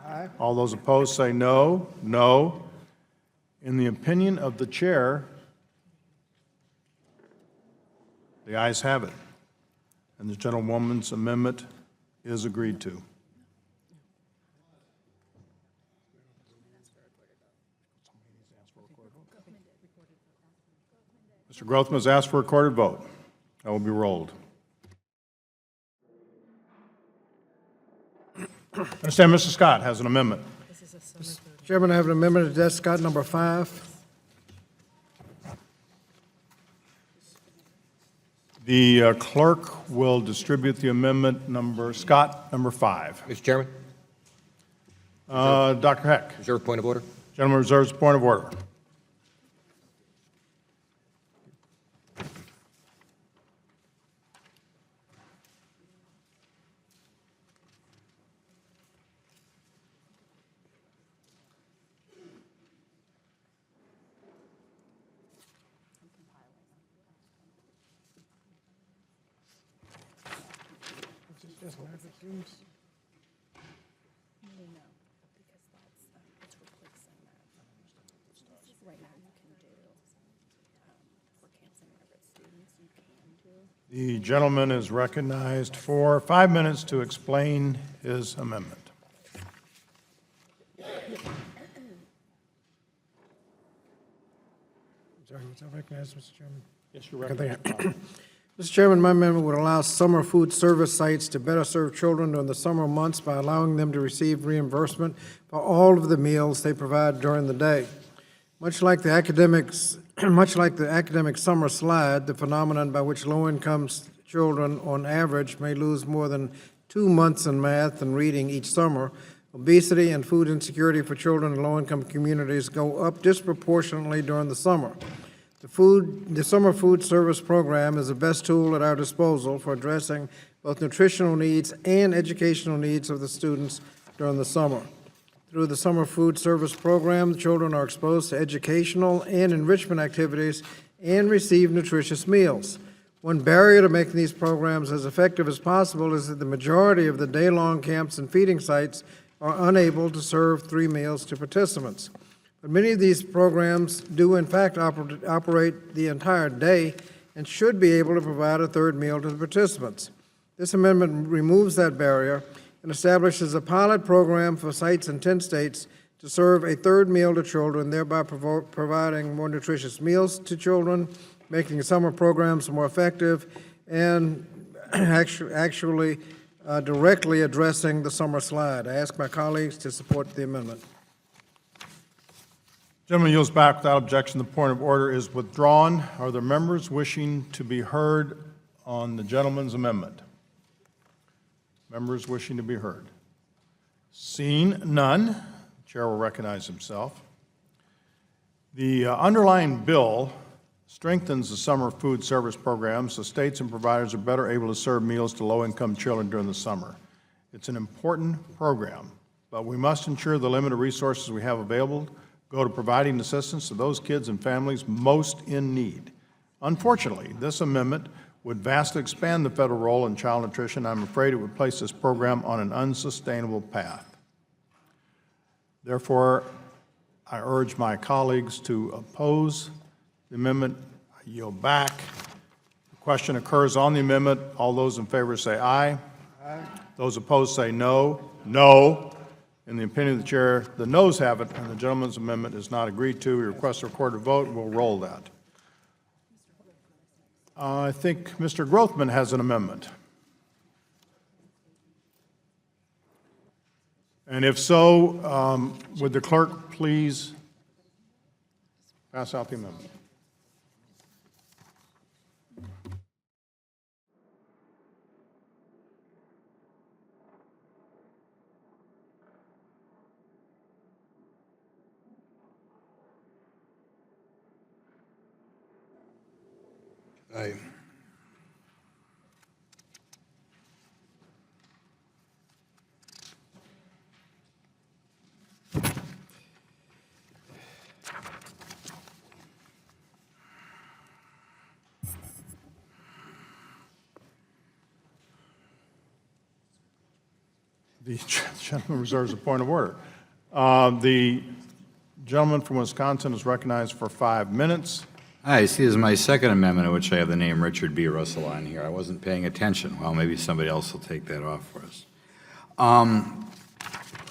Aye. All those opposed say no. No. In the opinion of the chair, the ayes have it, and the gentlewoman's amendment is agreed to. Mr. Grothman has asked for a recorded vote. That will be rolled. I understand Mr. Scott has an amendment. Mr. Chairman, I have an amendment to Des Scott number 5. The clerk will distribute the amendment number, Scott, number 5. Mr. Chairman? Dr. Heck. Reserve point of order. Gentleman reserves point of order. The gentleman is recognized for 5 minutes to explain his amendment. Sorry, was I recognized, Mr. Chairman? Yes, you're recognized. Mr. Chairman, my amendment would allow summer food service sites to better serve children during the summer months by allowing them to receive reimbursement for all of the meals they provide during the day. Much like the academic summer slide, the phenomenon by which low-income children on average may lose more than 2 months in math and reading each summer, obesity and food insecurity for children in low-income communities go up disproportionately during the summer. The Summer Food Service Program is the best tool at our disposal for addressing both nutritional needs and educational needs of the students during the summer. Through the Summer Food Service Program, children are exposed to educational and enrichment activities and receive nutritious meals. One barrier to making these programs as effective as possible is that the majority of the day-long camps and feeding sites are unable to serve 3 meals to participants. But many of these programs do in fact operate the entire day and should be able to provide a 3rd meal to the participants. This amendment removes that barrier and establishes a pilot program for sites in 10 states to serve a 3rd meal to children, thereby providing more nutritious meals to children, making summer programs more effective, and actually directly addressing the summer slide. I ask my colleagues to support the amendment. Gentleman yields back without objection. The point of order is withdrawn. Are there members wishing to be heard on the gentleman's amendment? Members wishing to be heard? Seeing none, the chair will recognize himself. The underlying bill strengthens the summer food service program so states and providers are better able to serve meals to low-income children during the summer. It's an important program, but we must ensure the limited resources we have available go to providing assistance to those kids and families most in need. Unfortunately, this amendment would vastly expand the federal role in child nutrition. I'm afraid it would place this program on an unsustainable path. Therefore, I urge my colleagues to oppose the amendment. I yield back. The question occurs on the amendment. All those in favor say aye. Aye. Those opposed say no. No. In the opinion of the chair, the noes have it, and the gentleman's amendment is not agreed to. We request a recorded vote. We'll roll that. I think Mr. Grothman has an amendment. And if so, would the clerk please pass out the amendment? Aye. The gentleman reserves a point of order. The gentleman from Wisconsin is recognized for 5 minutes. I see this is my second amendment, in which I have the name Richard B. Russell on here. I wasn't paying attention. Well, maybe somebody else will take that off for us.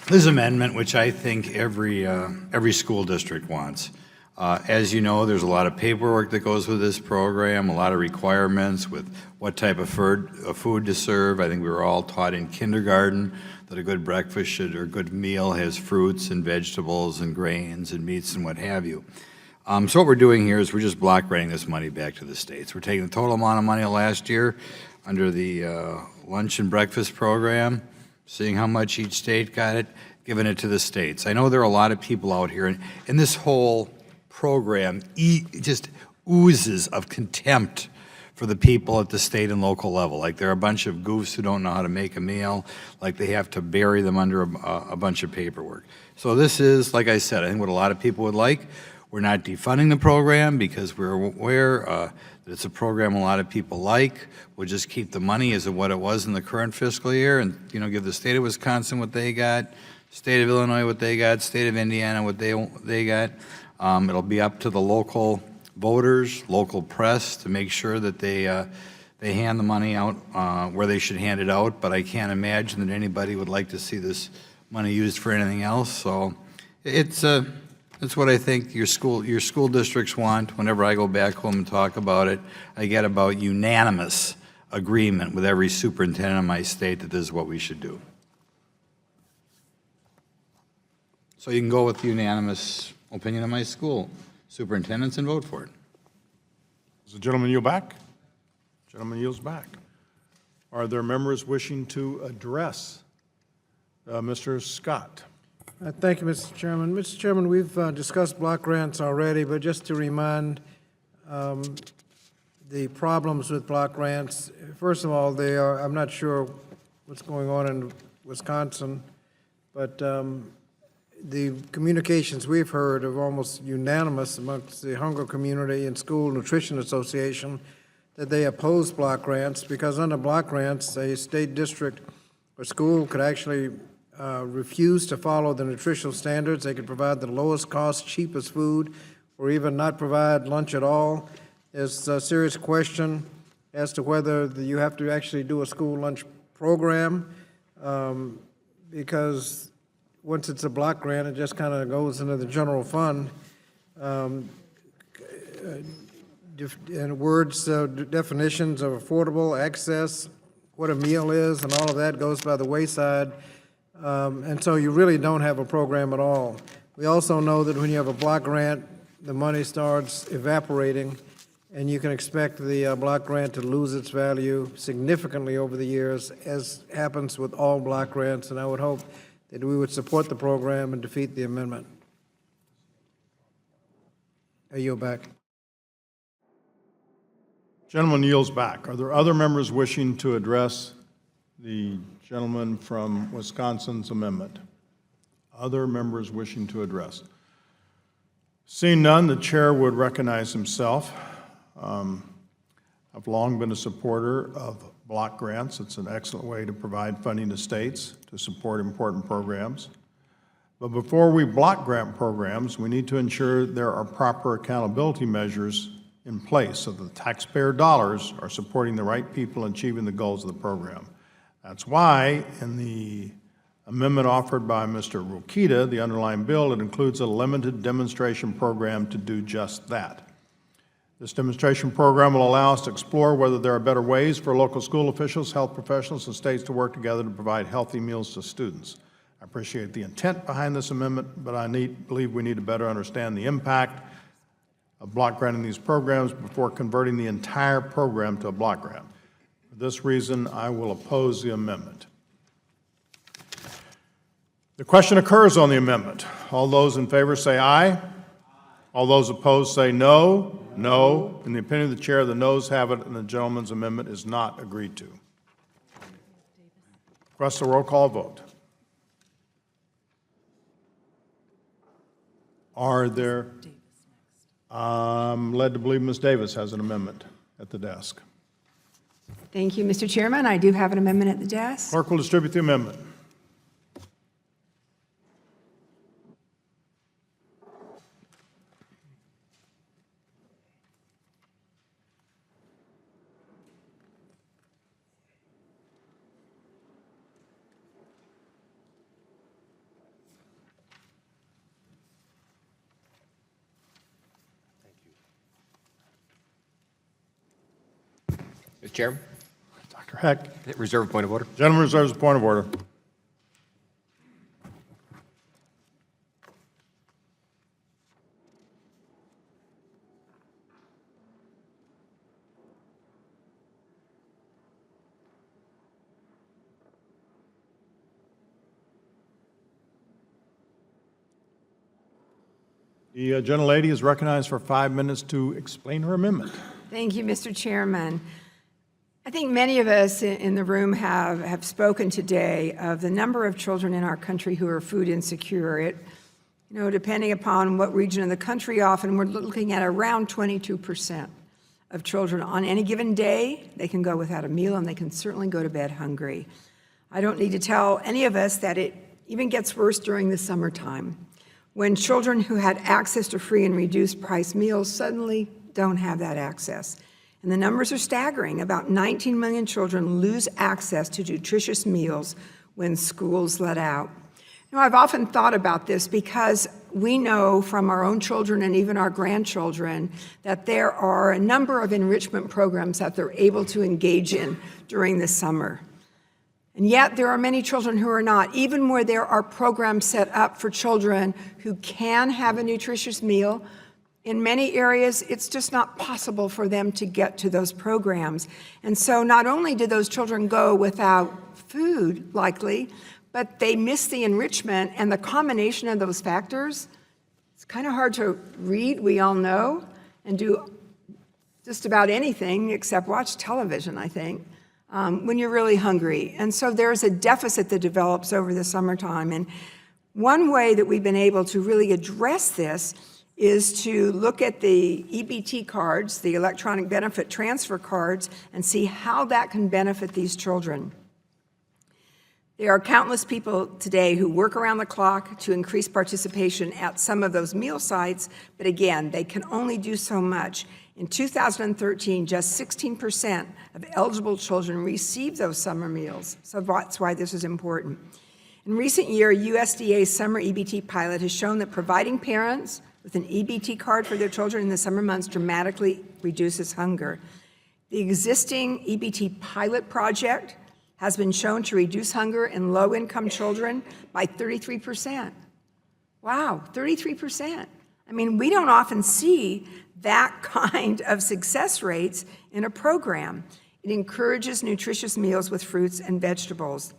This amendment, which I think every school district wants. As you know, there's a lot of paperwork that goes with this program, a lot of requirements with what type of food to serve. I think we were all taught in kindergarten that a good breakfast or a good meal has fruits and vegetables and grains and meats and what have you. So what we're doing here is we're just block granting this money back to the states. We're taking the total amount of money last year under the lunch and breakfast program, seeing how much each state got it, giving it to the states. I know there are a lot of people out here, and this whole program just oozes of contempt for the people at the state and local level. Like they're a bunch of goofs who don't know how to make a meal, like they have to bury them under a bunch of paperwork. So this is, like I said, I think what a lot of people would like. We're not defunding the program because we're aware that it's a program a lot of people like. We'll just keep the money as of what it was in the current fiscal year and, give the state of Wisconsin what they got, state of Illinois what they got, state of Indiana what they got. It'll be up to the local voters, local press to make sure that they hand the money out where they should hand it out, but I can't imagine that anybody would like to see this money used for anything else. So it's what I think your school districts want. Whenever I go back home and talk about it, I get about unanimous agreement with every superintendent in my state that this is what we should do. So you can go with the unanimous opinion of my school superintendents and vote for it. Does the gentleman yield back? Gentleman yields back. Are there members wishing to address Mr. Scott? Thank you, Mr. Chairman. Mr. Chairman, we've discussed block grants already, but just to remind the problems with block grants, first of all, I'm not sure what's going on in Wisconsin, but the communications we've heard are almost unanimous amongst the hunger community and School Nutrition Association that they oppose block grants because under block grants, a state district or school could actually refuse to follow the nutritional standards. They could provide the lowest cost, cheapest food, or even not provide lunch at all. There's a serious question as to whether you have to actually do a school lunch program because once it's a block grant, it just kind of goes into the general fund. In words, definitions of affordable, access, what a meal is, and all of that goes by the wayside. And so you really don't have a program at all. We also know that when you have a block grant, the money starts evaporating, and you can expect the block grant to lose its value significantly over the years, as happens with all block grants, and I would hope that we would support the program and defeat the amendment. I yield back. Gentleman yields back. Are there other members wishing to address the gentleman from Wisconsin's amendment? Other members wishing to address? Seeing none, the chair would recognize himself. I've long been a supporter of block grants. It's an excellent way to provide funding to states to support important programs. But before we block grant programs, we need to ensure there are proper accountability measures in place so that the taxpayer dollars are supporting the right people and achieving the goals of the program. That's why in the amendment offered by Mr. Rokita, the underlying bill, it includes a limited demonstration program to do just that. This demonstration program will allow us to explore whether there are better ways for local school officials, health professionals, and states to work together to provide healthy meals to students. I appreciate the intent behind this amendment, but I believe we need to better understand the impact of block granting these programs before converting the entire program to a block grant. For this reason, I will oppose the amendment. The question occurs on the amendment. All those in favor say aye. All those opposed say no. No. In the opinion of the chair, the noes have it, and the gentleman's amendment is not agreed to. Request a roll call vote. Are there? I'm led to believe Ms. Davis has an amendment at the desk. Thank you, Mr. Chairman. I do have an amendment at the desk. Clerk will distribute the amendment. Mr. Chairman? Dr. Heck. Reserve a point of order. Gentleman reserves a point of order. The gentlelady is recognized for 5 minutes to explain her amendment. Thank you, Mr. Chairman. I think many of us in the room have spoken today of the number of children in our country who are food insecure. Depending upon what region of the country, often we're looking at around 22% of children on any given day. They can go without a meal, and they can certainly go to bed hungry. I don't need to tell any of us that it even gets worse during the summertime, when children who had access to free and reduced price meals suddenly don't have that access. And the numbers are staggering. About 19 million children lose access to nutritious meals when schools let out. I've often thought about this because we know from our own children and even our grandchildren that there are a number of enrichment programs that they're able to engage in during the summer. And yet there are many children who are not, even where there are programs set up for children who can have a nutritious meal. In many areas, it's just not possible for them to get to those programs. And so not only do those children go without food, likely, but they miss the enrichment, and the combination of those factors, it's kind of hard to read, we all know, and do just about anything except watch television, I think, when you're really hungry. And so there's a deficit that develops over the summertime. And one way that we've been able to really address this is to look at the EBT cards, the electronic benefit transfer cards, and see how that can benefit these children. There are countless people today who work around the clock to increase participation at some of those meal sites, but again, they can only do so much. In 2013, just 16% of eligible children received those summer meals, so that's why this is important. In recent years, USDA's summer EBT pilot has shown that providing parents with an EBT card for their children in the summer months dramatically reduces hunger. The existing EBT pilot project has been shown to reduce hunger in low-income children by 33%. Wow, 33%. I mean, we don't often see that kind of success rates in a program. It encourages nutritious meals with fruits and vegetables.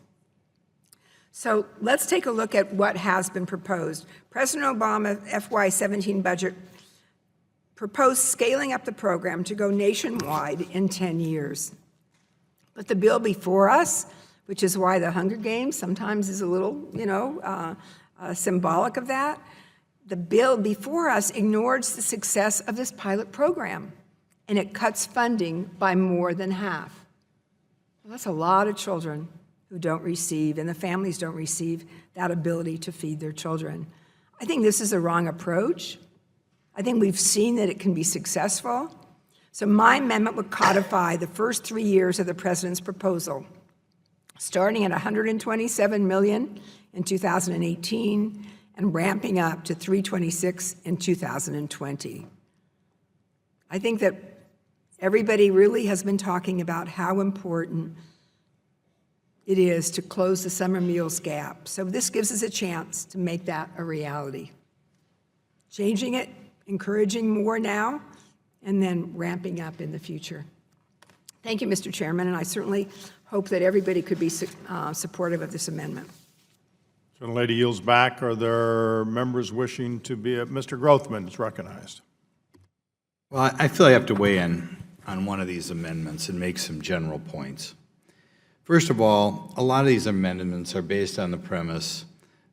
So let's take a look at what has been proposed. President Obama FY17 budget proposed scaling up the program to go nationwide in 10 years. But the bill before us, which is why the Hunger Games sometimes is a little, symbolic of that, the bill before us ignores the success of this pilot program, and it cuts funding by more than half. Well, that's a lot of children who don't receive, and the families don't receive, that ability to feed their children. I think this is a wrong approach. I think we've seen that it can be successful. So my amendment would codify the first 3 years of the president's proposal, starting at $127 million in 2018 and ramping up to $326 in 2020. I think that everybody really has been talking about how important it is to close the summer meals gap. So this gives us a chance to make that a reality. Changing it, encouraging more now, and then ramping up in the future. Thank you, Mr. Chairman, and I certainly hope that everybody could be supportive of this amendment. So the lady yields back. Are there members wishing to be, Mr. Grothman is recognized. Well, I feel I have to weigh in on one of these amendments and make some general points. First of all, a lot of these amendments are based on the premise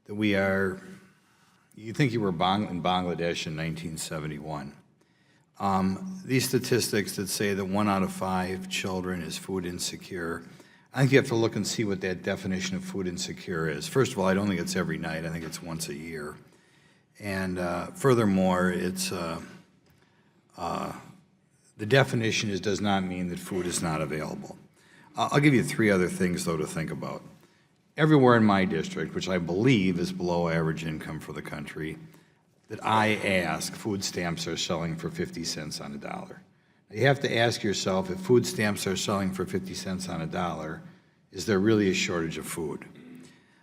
that you think you were in Bangladesh in 1971. These statistics that say that 1 out of 5 children is food insecure, I think you have to look and see what that definition of food insecure is. First of all, I don't think it's every night. I think it's once a year. And furthermore, the definition does not mean that food is not available. I'll give you 3 other things, though, to think about. Everywhere in my district, which I believe is below average income for the country, that I ask, food stamps are selling for 50 cents on a dollar. Now, you have to ask yourself, if food stamps are selling for 50 cents on a dollar, is there really a shortage of food?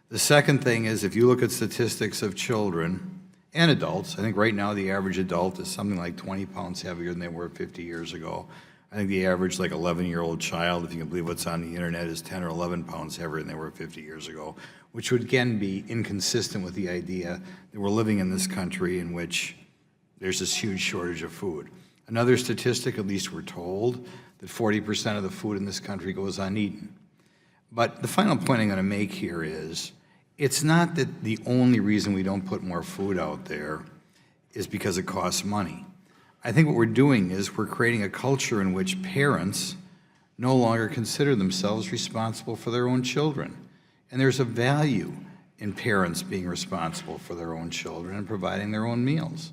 The second thing is, if you look at statistics of children and adults, I think right now the average adult is something like 20 pounds heavier than they were 50 years ago. I think the average 11-year-old child, if you can believe what's on the internet, is 10 or 11 pounds heavier than they were 50 years ago, which would again be inconsistent with the idea that we're living in this country in which there's this huge shortage of food. Another statistic, at least we're told, that 40% of the food in this country goes uneaten. But the final point I'm going to make here is, it's not that the only reason we don't put more food out there is because it costs money. I think what we're doing is we're creating a culture in which parents no longer consider themselves responsible for their own children. And there's a value in parents being responsible for their own children and providing their own meals.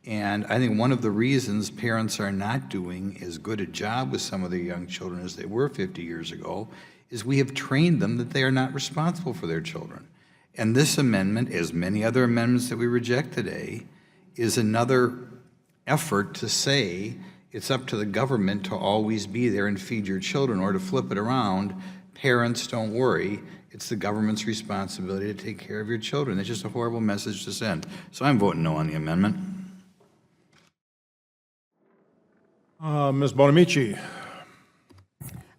And I think one of the reasons parents are not doing as good a job with some of their young children as they were 50 years ago is we have trained them that they are not responsible for their children. And this amendment, as many other amendments that we reject today, is another effort to say it's up to the government to always be there and feed your children, or to flip it around, parents, don't worry, it's the government's responsibility to take care of your children. It's just a horrible message to send. So I'm voting no on the amendment. Ms. Bonamici.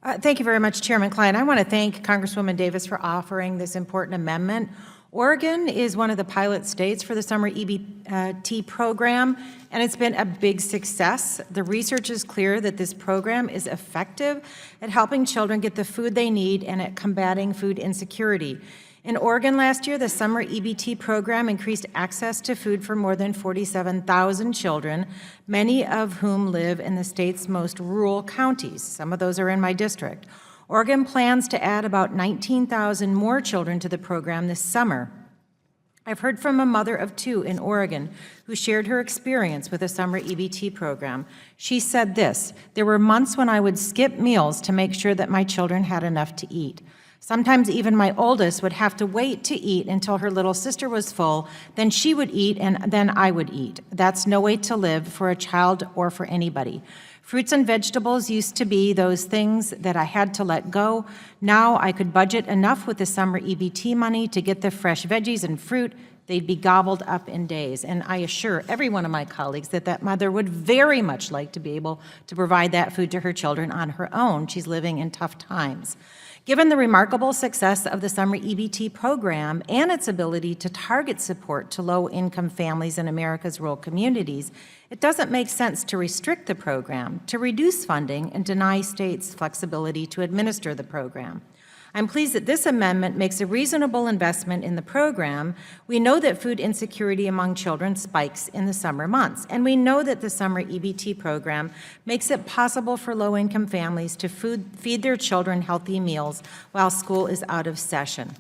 Thank you very much, Chairman Klein. I want to thank Congresswoman Davis for offering this important amendment. Oregon is one of the pilot states for the summer EBT program, and it's been a big success. The research is clear that this program is effective at helping children get the food they need and at combating food insecurity. In Oregon last year, the summer EBT program increased access to food for more than 47,000 children, many of whom live in the state's most rural counties. Some of those are in my district. Oregon plans to add about 19,000 more children to the program this summer. I've heard from a mother of 2 in Oregon who shared her experience with the summer EBT program. She said this: "There were months when I would skip meals to make sure that my children had enough to eat. Sometimes even my oldest would have to wait to eat until her little sister was full, then she would eat, and then I would eat. That's no way to live for a child or for anybody. Fruits and vegetables used to be those things that I had to let go. Now I could budget enough with the summer EBT money to get the fresh veggies and fruit. They'd be gobbled up in days. And I assure every one of my colleagues that that mother would very much like to be able to provide that food to her children on her own. She's living in tough times. Given the remarkable success of the summer EBT program and its ability to target support to low-income families in America's rural communities, it doesn't make sense to restrict the program, to reduce funding, and deny states flexibility to administer the program. I'm pleased that this amendment makes a reasonable investment in the program. We know that food insecurity among children spikes in the summer months, and we know that the summer EBT program makes it possible for low-income families to feed their children healthy meals while school is out of session.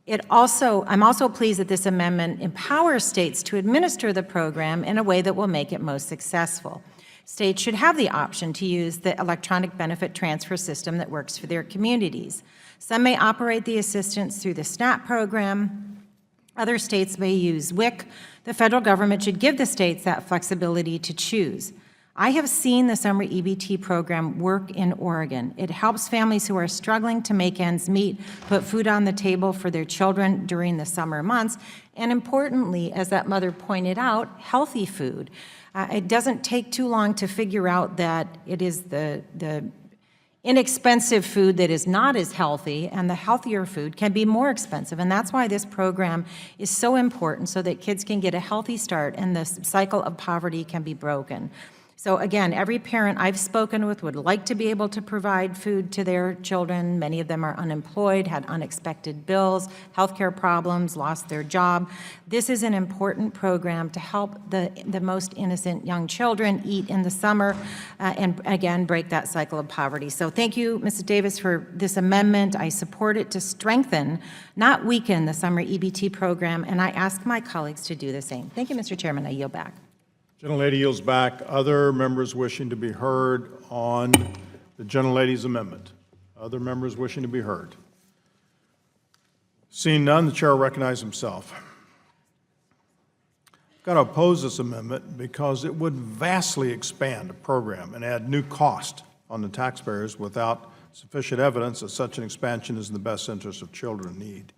I'm also pleased that this amendment empowers states to administer the program in a way that will make it most successful. States should have the option to use the electronic benefit transfer system that works for their communities. Some may operate the assistance through the SNAP program. Other states may use WIC. The federal government should give the states that flexibility to choose. I have seen the summer EBT program work in Oregon. It helps families who are struggling to make ends meet put food on the table for their children during the summer months, and importantly, as that mother pointed out, healthy food. It doesn't take too long to figure out that it is the inexpensive food that is not as healthy, and the healthier food can be more expensive. And that's why this program is so important, so that kids can get a healthy start and the cycle of poverty can be broken. So again, every parent I've spoken with would like to be able to provide food to their children. Many of them are unemployed, had unexpected bills, healthcare problems, lost their job. This is an important program to help the most innocent young children eat in the summer and again, break that cycle of poverty. So thank you, Mrs. Davis, for this amendment. I support it to strengthen, not weaken, the summer EBT program, and I ask my colleagues to do the same. Thank you, Mr. Chairman. I yield back. Gentlelady yields back. Other members wishing to be heard on the gentlelady's amendment? Other members wishing to be heard? Seeing none, the chair will recognize himself. I've got to oppose this amendment because it would vastly expand the program and add new cost on the taxpayers without sufficient evidence that such an expansion is in the best interest of children in need.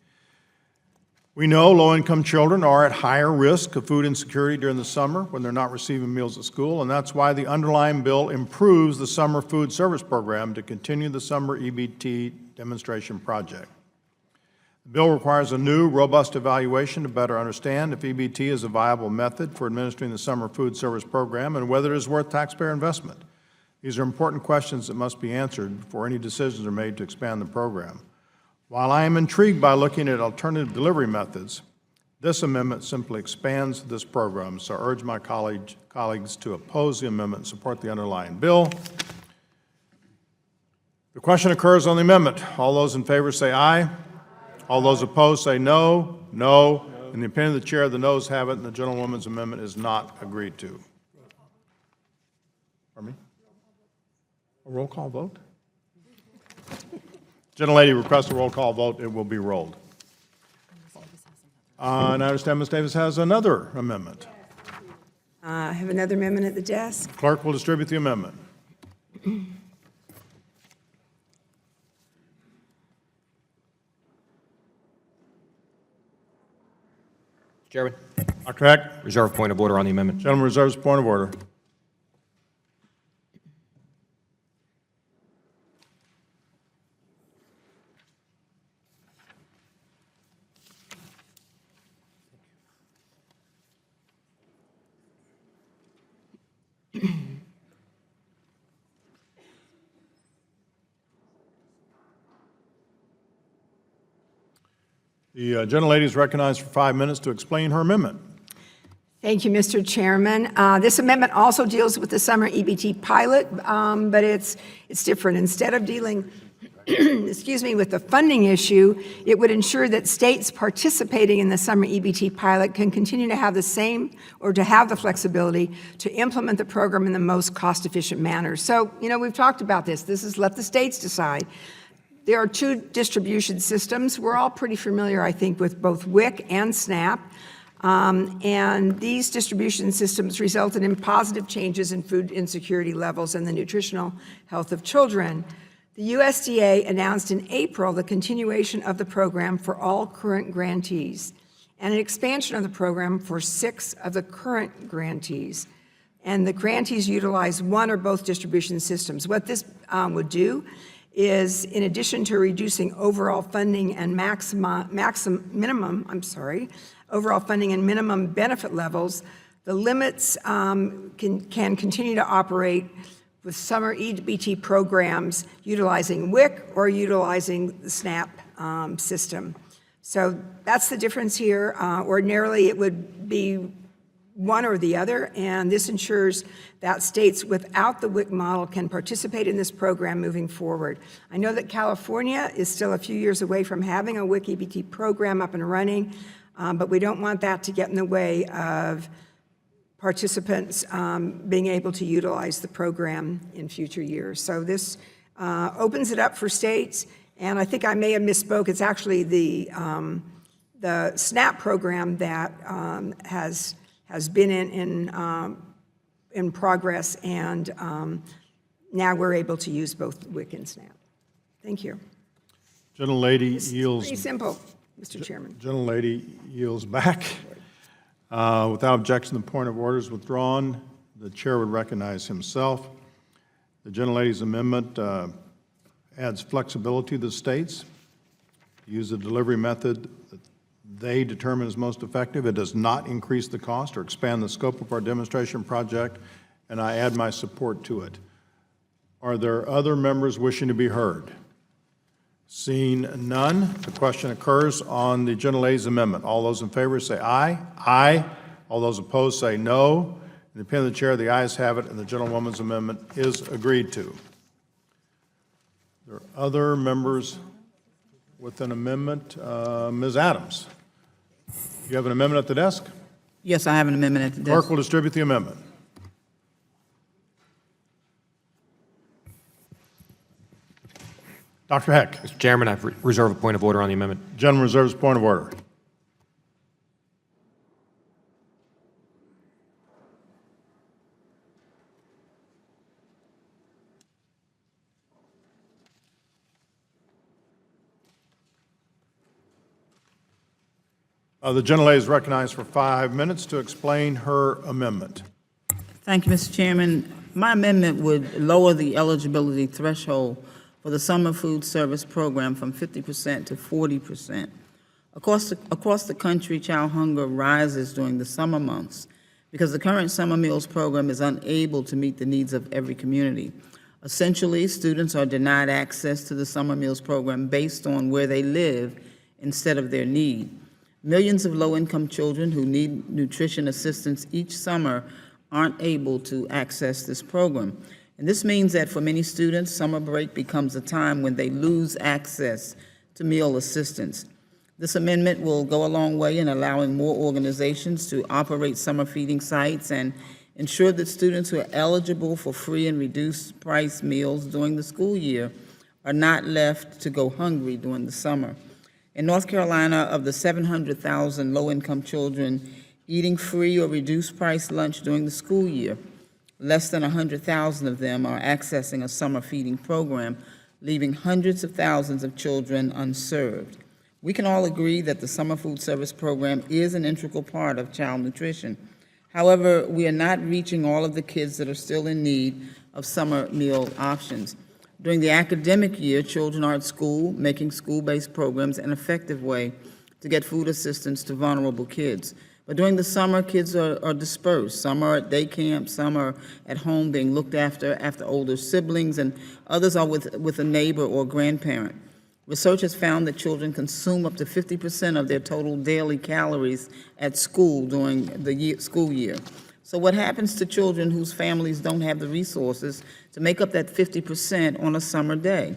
We know low-income children are at higher risk of food insecurity during the summer when they're not receiving meals at school, and that's why the underlying bill improves the summer food service program to continue the summer EBT demonstration project. The bill requires a new, robust evaluation to better understand if EBT is a viable method for administering the summer food service program and whether it is worth taxpayer investment. These are important questions that must be answered before any decisions are made to expand the program. While I am intrigued by looking at alternative delivery methods, this amendment simply expands this program, so I urge my colleagues to oppose the amendment and support the underlying bill. The question occurs on the amendment. All those in favor say aye. All those opposed say no. No. In the opinion of the chair, the noes have it, and the gentlewoman's amendment is not agreed to. Pardon me? A roll call vote? Gentlelady requests a roll call vote. It will be rolled. And I understand Ms. Davis has another amendment. I have another amendment at the desk. Clerk will distribute the amendment. Chairman. Dr. Heck. Reserve point of order on the amendment. Gentleman reserves point of order. The gentlelady is recognized for 5 minutes to explain her amendment. Thank you, Mr. Chairman. This amendment also deals with the summer EBT pilot, but it's different. Instead of dealing, excuse me, with the funding issue, it would ensure that states participating in the summer EBT pilot can continue to have the same or to have the flexibility to implement the program in the most cost-efficient manner. So, you know, we've talked about this. This is let the states decide. There are two distribution systems. We're all pretty familiar, I think, with both WIC and SNAP. And these distribution systems resulted in positive changes in food insecurity levels and the nutritional health of children. The USDA announced in April the continuation of the program for all current grantees and an expansion of the program for 6 of the current grantees. And the grantees utilize one or both distribution systems. What this would do is, in addition to reducing overall funding and overall funding and minimum benefit levels, the limits can continue to operate with summer EBT programs utilizing WIC or utilizing the SNAP system. So that's the difference here. Ordinarily, it would be one or the other, and this ensures that states without the WIC model can participate in this program moving forward. I know that California is still a few years away from having a WIC EBT program up and running, but we don't want that to get in the way of participants being able to utilize the program in future years. So this opens it up for states, and I think I may have misspoke. It's actually the SNAP program that has been in progress, and now we're able to use both WIC and SNAP. Thank you. Gentlelady yields. Pretty simple, Mr. Chairman. Gentlelady yields back. Without objection, the point of order is withdrawn. The chair would recognize himself. The gentlelady's amendment adds flexibility to the states to use the delivery method that they determine is most effective. It does not increase the cost or expand the scope of our demonstration project, and I add my support to it. Are there other members wishing to be heard? Seeing none, the question occurs on the gentlelady's amendment. All those in favor say aye. Aye. All those opposed say no. In the opinion of the chair, the ayes have it, and the gentlewoman's amendment is agreed to. There are other members with an amendment. Ms. Adams, you have an amendment at the desk? Yes, I have an amendment at the desk. Clerk will distribute the amendment. Dr. Heck. Mr. Chairman, I reserve a point of order on the amendment. Gentleman reserves point of order. The gentlelady is recognized for 5 minutes to explain her amendment. Thank you, Mr. Chairman. My amendment would lower the eligibility threshold for the summer food service program from 50% to 40%. Across the country, child hunger rises during the summer months because the current summer meals program is unable to meet the needs of every community. Essentially, students are denied access to the summer meals program based on where they live instead of their need. Millions of low-income children who need nutrition assistance each summer aren't able to access this program. And this means that for many students, summer break becomes a time when they lose access to meal assistance. This amendment will go a long way in allowing more organizations to operate summer feeding sites and ensure that students who are eligible for free and reduced price meals during the school year are not left to go hungry during the summer. In North Carolina, of the 700,000 low-income children eating free or reduced price lunch during the school year, less than 100,000 of them are accessing a summer feeding program, leaving hundreds of thousands of children unserved. We can all agree that the summer food service program is an integral part of child nutrition. However, we are not reaching all of the kids that are still in need of summer meal options. During the academic year, children are at school, making school-based programs an effective way to get food assistance to vulnerable kids. But during the summer, kids are dispersed. Some are at day camp, some are at home being looked after older siblings, and others are with a neighbor or grandparent. Research has found that children consume up to 50% of their total daily calories at school during the school year. So what happens to children whose families don't have the resources to make up that 50% on a summer day?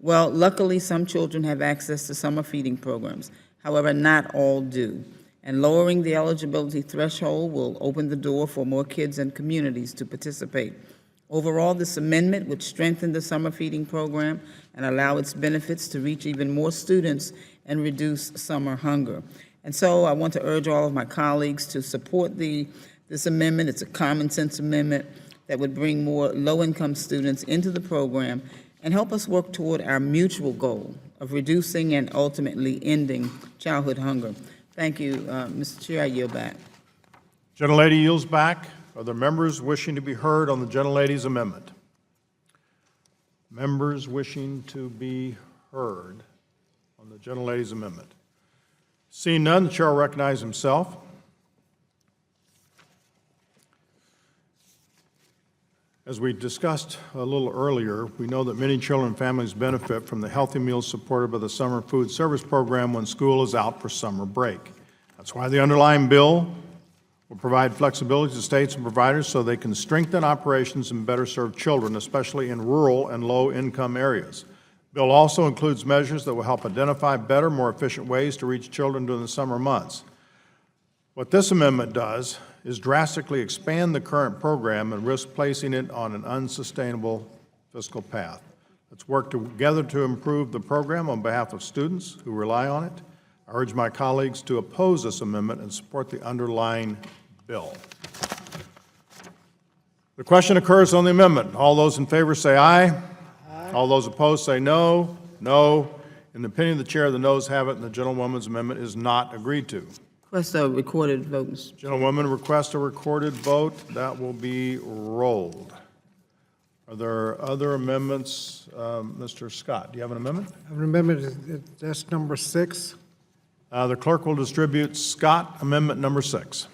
Well, luckily, some children have access to summer feeding programs. However, not all do. And lowering the eligibility threshold will open the door for more kids and communities to participate. Overall, this amendment would strengthen the summer feeding program and allow its benefits to reach even more students and reduce summer hunger. And so I want to urge all of my colleagues to support this amendment. It's a common sense amendment that would bring more low-income students into the program and help us work toward our mutual goal of reducing and ultimately ending childhood hunger. Thank you, Mr. Chair. I yield back. Gentlelady yields back. Are there members wishing to be heard on the gentlelady's amendment? Members wishing to be heard on the gentlelady's amendment? Seeing none, the chair will recognize himself. As we discussed a little earlier, we know that many children and families benefit from the healthy meals supported by the Summer Food Service Program when school is out for summer break. That's why the underlying bill will provide flexibility to states and providers so they can strengthen operations and better serve children, especially in rural and low-income areas. The bill also includes measures that will help identify better, more efficient ways to reach children during the summer months. What this amendment does is drastically expand the current program and risk placing it on an unsustainable fiscal path. Let's work together to improve the program on behalf of students who rely on it. I urge my colleagues to oppose this amendment and support the underlying bill. The question occurs on the amendment. All those in favor say aye. Aye. All those opposed say no. No. In the opinion of the chair, the noes have it, and the gentlewoman's amendment is not agreed to. Request a recorded vote, Mr. Chair. Gentlewoman requests a recorded vote. That will be rolled. Are there other amendments? Mr. Scott, do you have an amendment? I have an amendment, that's number 6. The clerk will distribute Scott Amendment number 6.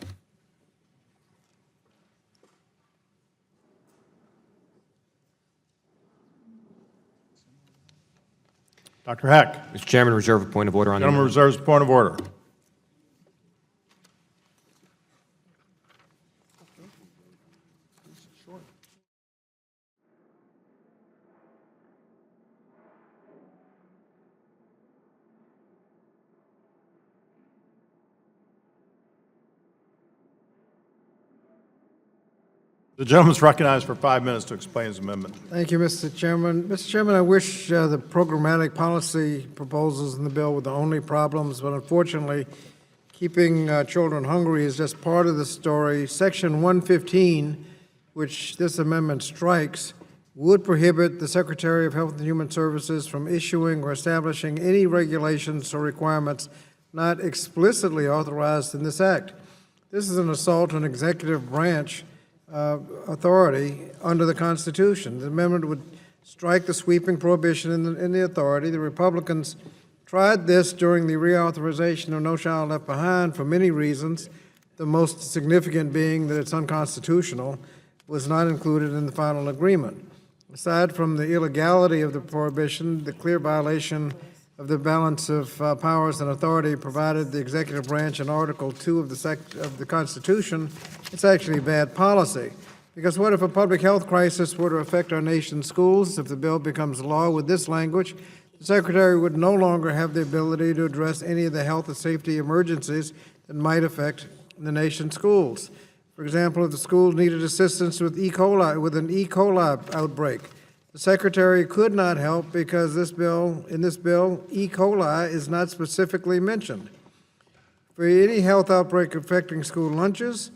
Dr. Heck. Mr. Chairman, reserve a point of order on the Gentleman amendment. reserves a point of order. The gentleman's recognized for 5 minutes to explain his amendment. Thank you, Mr. Chairman. Mr. Chairman, I wish the programmatic policy proposals in the bill were the only problems, but unfortunately, keeping children hungry is just part of the story. Section 115, which this amendment strikes, would prohibit the Secretary of Health and Human Services from issuing or establishing any regulations or requirements not explicitly authorized in this act. This is an assault on executive branch authority under the Constitution. The amendment would strike the sweeping prohibition in the authority. The Republicans tried this during the reauthorization of No Child Left Behind for many reasons, the most significant being that it's unconstitutional, was not included in the final agreement. Aside from the illegality of the prohibition, the clear violation of the balance of powers and authority provided the executive branch in Article 2 of the Constitution, it's actually bad policy. Because what if a public health crisis were to affect our nation's schools? If the bill becomes law with this language, the Secretary would no longer have the ability to address any of the health and safety emergencies that might affect the nation's schools. For example, if the school needed assistance with an E. coli outbreak, the Secretary could not help because in this bill, E. coli is not specifically mentioned. For any health outbreak affecting school lunches,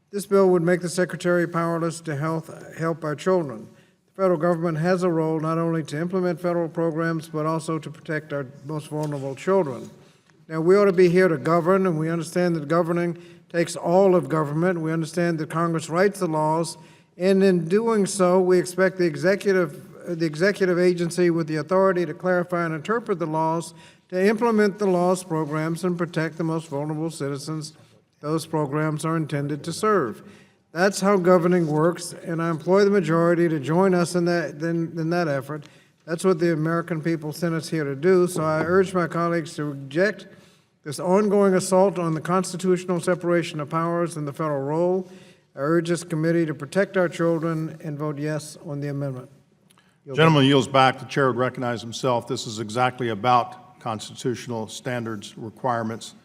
this bill would make the Secretary powerless to help our children. The federal government has a role not only to implement federal programs, but also to protect our most vulnerable children. Now, we ought to be here to govern, and we understand that governing takes all of government. We understand that Congress writes the laws, and in doing so, we expect the executive agency with the authority to clarify and interpret the laws, to implement the laws, programs, and protect the most vulnerable citizens those programs are intended to serve. That's how governing works, and I implore the majority to join us in that effort. That's what the American people sent us here to do, so I urge my colleagues to reject this ongoing assault on the constitutional separation of powers and the federal role. I urge this committee to protect our children and vote yes on the amendment. Gentleman yields back. The chair would recognize himself. This is exactly about constitutional standards requirements.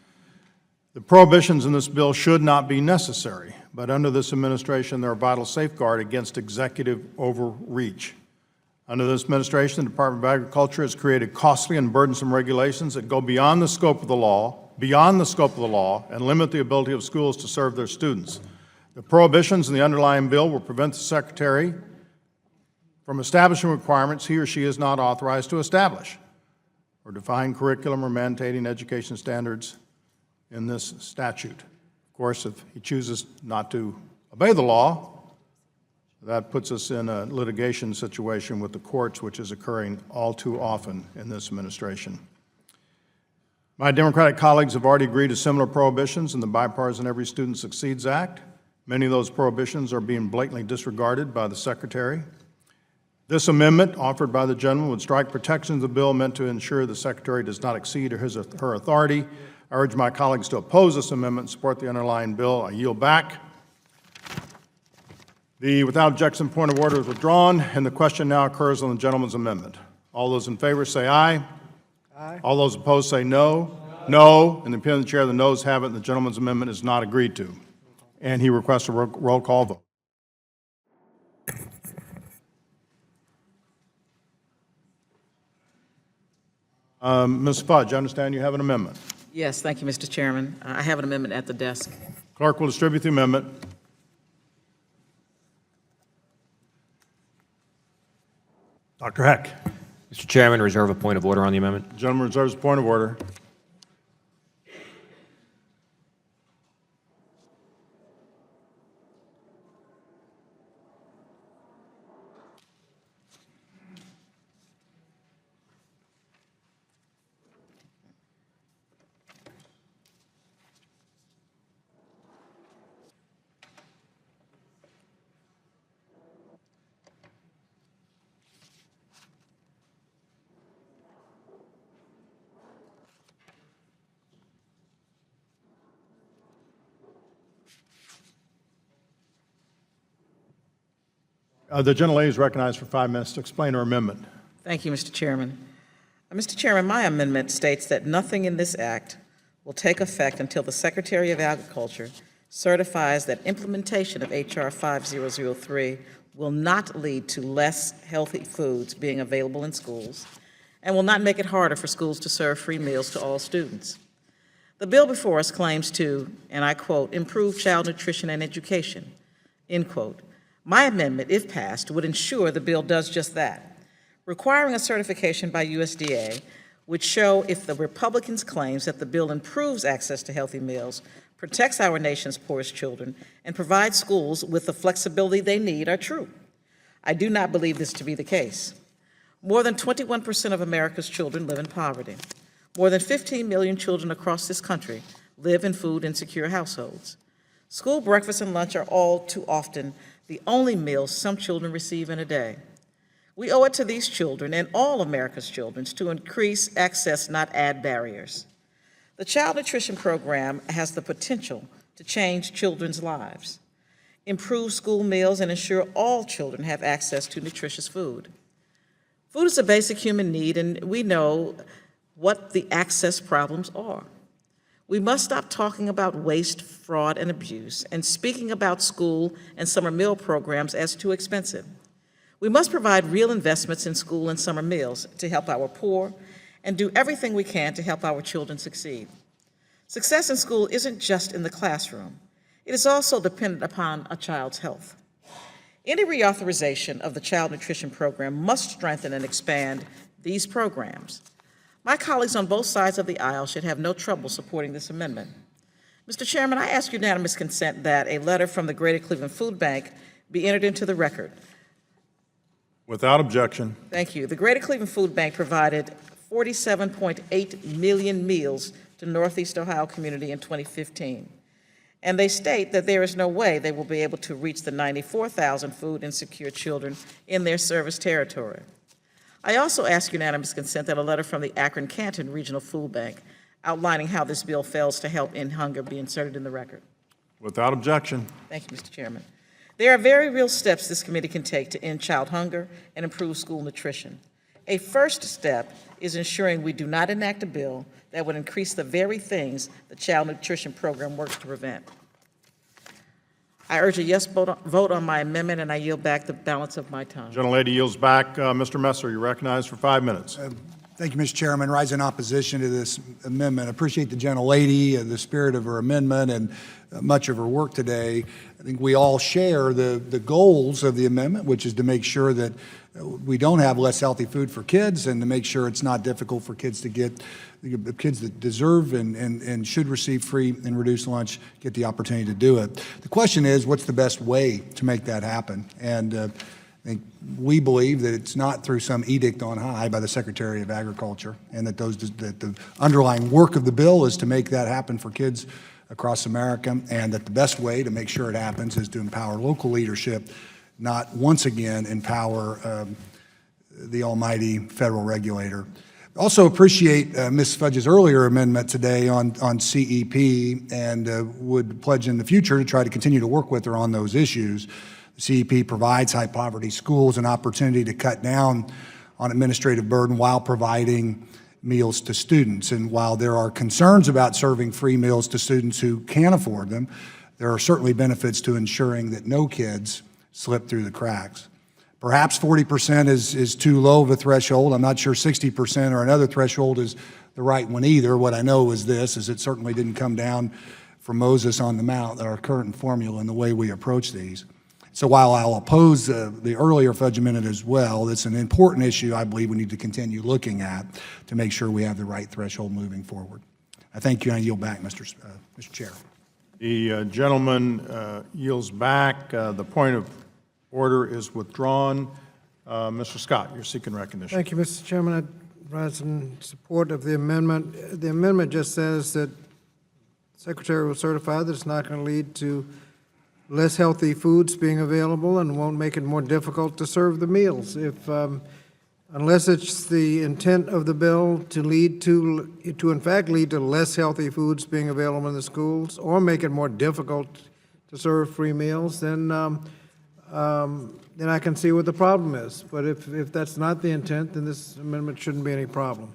The prohibitions in this bill should not be necessary, but under this administration, they're a vital safeguard against executive overreach. Under this administration, the Department of Agriculture has created costly and burdensome regulations that go beyond the scope of the law beyond the scope of the law and limit the ability of schools to serve their students. The prohibitions in the underlying bill will prevent the Secretary from establishing requirements he or she is not authorized to establish, or define curriculum or mandating education standards in this statute. Of course, if he chooses not to obey the law, that puts us in a litigation situation with the courts, which is occurring all too often in this administration. My Democratic colleagues have already agreed to similar prohibitions in the Bipartisan Every Student Succeeds Act. Many of those prohibitions are being blatantly disregarded by the Secretary. This amendment offered by the gentleman would strike protections of the bill meant to ensure the Secretary does not exceed his or her authority. I urge my colleagues to oppose this amendment and support the underlying bill. I yield back. The without objection point of order is withdrawn, and the question now occurs on the gentleman's amendment. All those in favor say aye. Aye. All those opposed say no. No. In the opinion of the chair, the noes have it, and the gentleman's amendment is not agreed to. And he requests a roll call vote. Ms. Fudge, I understand you have an amendment. Yes, thank you, Mr. Chairman. I have an amendment at the desk. Clerk will distribute the amendment. Dr. Heck. Mr. Chairman, reserve a point of order on the amendment. The gentleman reserves a point of order. The gentlelady is recognized for 5 minutes to explain her amendment. Thank you, Mr. Chairman. Mr. Chairman, my amendment states that nothing in this act will take effect until the Secretary of Agriculture certifies that implementation of H.R. 5003 will not lead to less healthy foods being available in schools and will not make it harder for schools to serve free meals to all students. The bill before us claims to, and I quote, improve child nutrition and education, end quote. My amendment, if passed, would ensure the bill does just that. Requiring a certification by USDA would show if the Republicans' claims that the bill improves access to healthy meals, protects our nation's poorest children, and provides schools with the flexibility they need are true. I do not believe this to be the case. More than 21% of America's children live in poverty. More than 15 million children across this country live in food-insecure households. School breakfast and lunch are all too often the only meals some children receive in a day. We owe it to these children and all America's children to increase access, not add barriers. The Child Nutrition Program has the potential to change children's lives, improve school meals, and ensure all children have access to nutritious food. Food is a basic human need, and we know what the access problems are. We must stop talking about waste, fraud, and abuse, and speaking about school and summer meal programs as too expensive. We must provide real investments in school and summer meals to help our poor and do everything we can to help our children succeed. Success in school isn't just in the classroom. It is also dependent upon a child's health. Any reauthorization of the Child Nutrition Program must strengthen and expand these programs. My colleagues on both sides of the aisle should have no trouble supporting this amendment. Mr. Chairman, I ask unanimous consent that a letter from the Greater Cleveland Food Bank be entered into the record. Without objection. Thank you. The Greater Cleveland Food Bank provided 47.8 million meals to Northeast Ohio community in 2015. And they state that there is no way they will be able to reach the 94,000 food insecure children in their service territory. I also ask unanimous consent that a letter from the Akron-Canton Regional Food Bank outlining how this bill fails to help end hunger be inserted in the record. Without objection. Thank you, Mr. Chairman. There are very real steps this committee can take to end child hunger and improve school nutrition. A first step is ensuring we do not enact a bill that would increase the very things the Child Nutrition Program works to prevent. I urge a yes vote on my amendment, and I yield back the balance of my time. Gentlelady yields back. Mr. Messer, you're recognized for 5 minutes. Thank you, Mr. Chairman. Rise in opposition to this amendment. I appreciate the gentlelady, the spirit of her amendment, and much of her work today. I think we all share the goals of the amendment, which is to make sure that we don't have less healthy food for kids and to make sure it's not difficult for kids to get, the kids that deserve and should receive free and reduced lunch get the opportunity to do it. The question is, what's the best way to make that happen? And I think we believe that it's not through some edict on high by the Secretary of Agriculture, and that the underlying work of the bill is to make that happen for kids across America, and that the best way to make sure it happens is to empower local leadership, not once again empower the almighty federal regulator. Also appreciate Ms. Fudge's earlier amendment today on CEP, and would pledge in the future to try to continue to work with her on those issues. CEP provides high poverty schools an opportunity to cut down on administrative burden while providing meals to students. And while there are concerns about serving free meals to students who can't afford them, there are certainly benefits to ensuring that no kids slip through the cracks. Perhaps 40% is too low of a threshold. I'm not sure 60% or another threshold is the right one either. What I know is this, is it certainly didn't come down from Moses on the Mount, our current formula in the way we approach these. So while I'll oppose the earlier Fudge amendment as well, it's an important issue I believe we need to continue looking at to make sure we have the right threshold moving forward. I thank you, and I yield back, Mr. Chair. The gentleman yields back. The point of order is withdrawn. Mr. Scott, you're seeking recognition. Thank you, Mr. Chairman. I rise in support of the amendment. The amendment just says that the Secretary will certify that it's not going to lead to less healthy foods being available and won't make it more difficult to serve the meals. Unless it's the intent of the bill to in fact lead to less healthy foods being available in the schools or make it more difficult to serve free meals, then I can see what the problem is. But if that's not the intent, then this amendment shouldn't be any problem.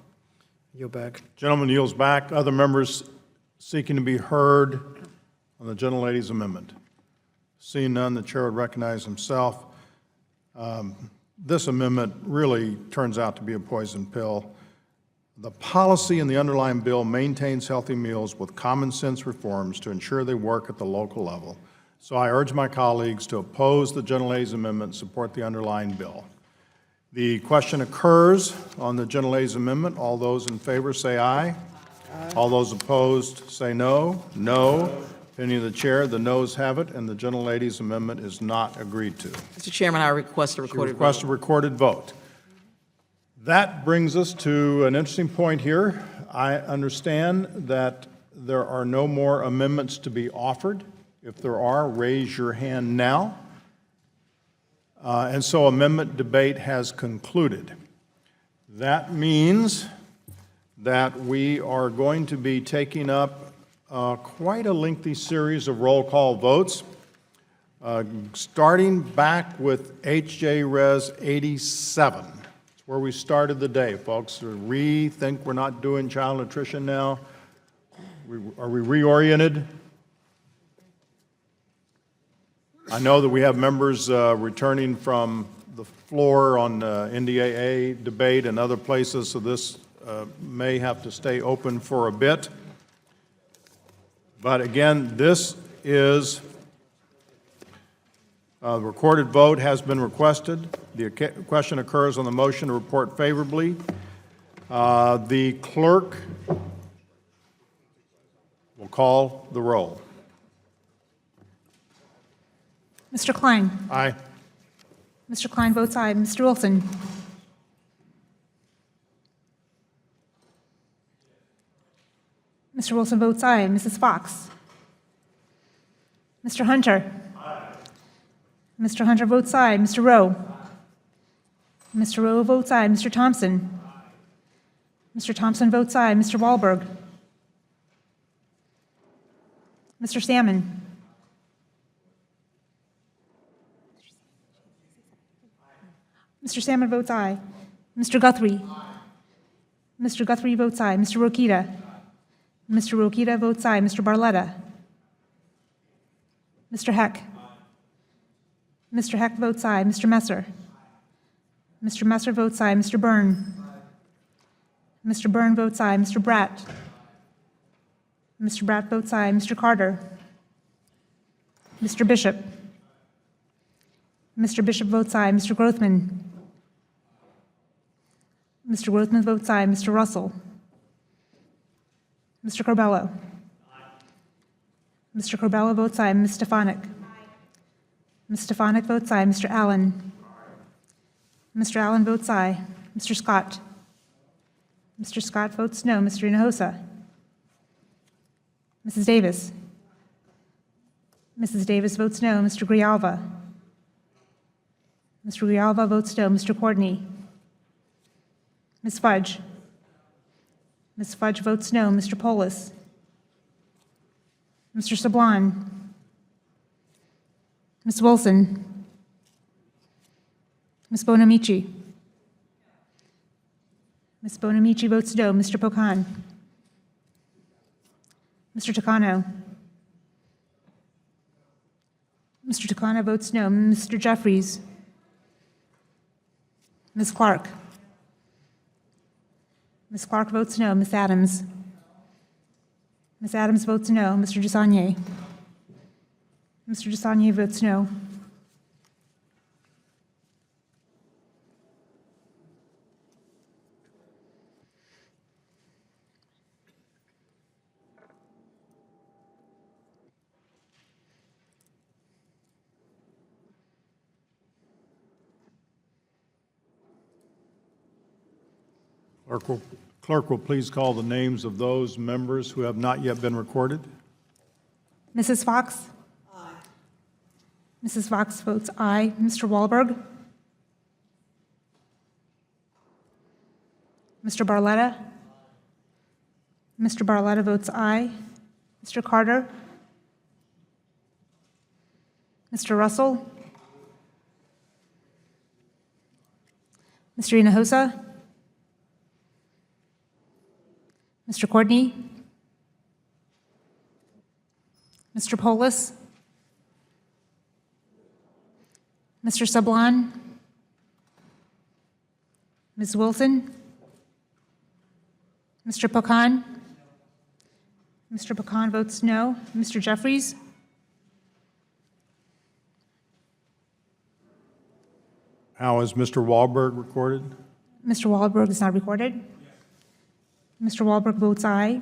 Yield back. Gentleman yields back. Other members seeking to be heard on the gentlelady's amendment? Seeing none, the chair would recognize himself. This amendment really turns out to be a poison pill. The policy in the underlying bill maintains healthy meals with common sense reforms to ensure they work at the local level. So I urge my colleagues to oppose the gentlelady's amendment and support the underlying bill. The question occurs on the gentlelady's amendment. All those in favor say aye. Aye. All those opposed say no. No. Opinion of the chair, the noes have it, and the gentlelady's amendment is not agreed to. Mr. Chairman, I request a recorded vote. Request a recorded vote. That brings us to an interesting point here. I understand that there are no more amendments to be offered. If there are, raise your hand now. And so amendment debate has concluded. That means that we are going to be taking up quite a lengthy series of roll call votes, starting back with H.J. Res. 87. It's where we started the day, folks. Rethink we're not doing child nutrition now. Are we reoriented? I know that we have members returning from the floor on NDAA debate and other places, so this may have to stay open for a bit. But again, this is, the recorded vote has been requested. The question occurs on the motion to report favorably. The clerk will call the roll. Mr. Klein. Aye. Mr. Klein votes aye. Mr. Wilson. Mr. Wilson votes aye. Mrs. Fox. Mr. Hunter. Aye. Mr. Hunter votes aye. Mr. Rowe. Mr. Rowe votes aye. Mr. Thompson. Mr. Thompson votes aye. Mr. Wahlberg. Mr. Salmon. Mr. Salmon votes aye. Mr. Guthrie. Mr. Guthrie votes aye. Mr. Rokita. Mr. Rokita votes aye. Mr. Barletta. Mr. Heck. Mr. Heck votes aye. Mr. Messer. Mr. Messer votes aye. Mr. Byrne. Mr. Byrne votes aye. Mr. Bratt? Mr. Bratt votes aye. Mr. Carter? Mr. Bishop? Mr. Bishop votes aye. Mr. Grothman? Mr. Grothman votes aye. Mr. Russell? Mr. Corbello? Mr. Corbello votes aye. Ms. Stefanik? Ms. Stefanik votes aye. Mr. Allen? Mr. Allen votes aye. Mr. Scott? Mr. Scott votes no. Mr. Hinojosa? Mrs. Davis? Mrs. Davis votes no. Mr. Grijalva? Mr. Grijalva votes no. Mr. Courtney? Ms. Fudge? Ms. Fudge votes no. Mr. Polis? Mr. Sablon? Ms. Wilson? Ms. Bonamici? Ms. Bonamici votes no. Mr. Pocan? Mr. Takano? Mr. Takano votes no. Mr. Jeffries? Ms. Clark? Ms. Clark votes no. Ms. Adams? Ms. Adams votes no. Mr. Desagnier? Mr. Desagnier votes no. Clerk will please call the names of those members who have not yet been recorded. Mrs. Fox? Aye. Mrs. Fox votes aye. Mr. Wahlberg? Mr. Barletta? Mr. Barletta votes aye. Mr. Carter? Mr. Russell? Mr. Hinojosa? Mr. Courtney? Mr. Polis? Mr. Sablon? Ms. Wilson? Mr. Pocan? Mr. Pocan votes no. Mr. Jeffries? How is Mr. Wahlberg recorded? Mr. Wahlberg is not recorded. Mr. Wahlberg votes aye.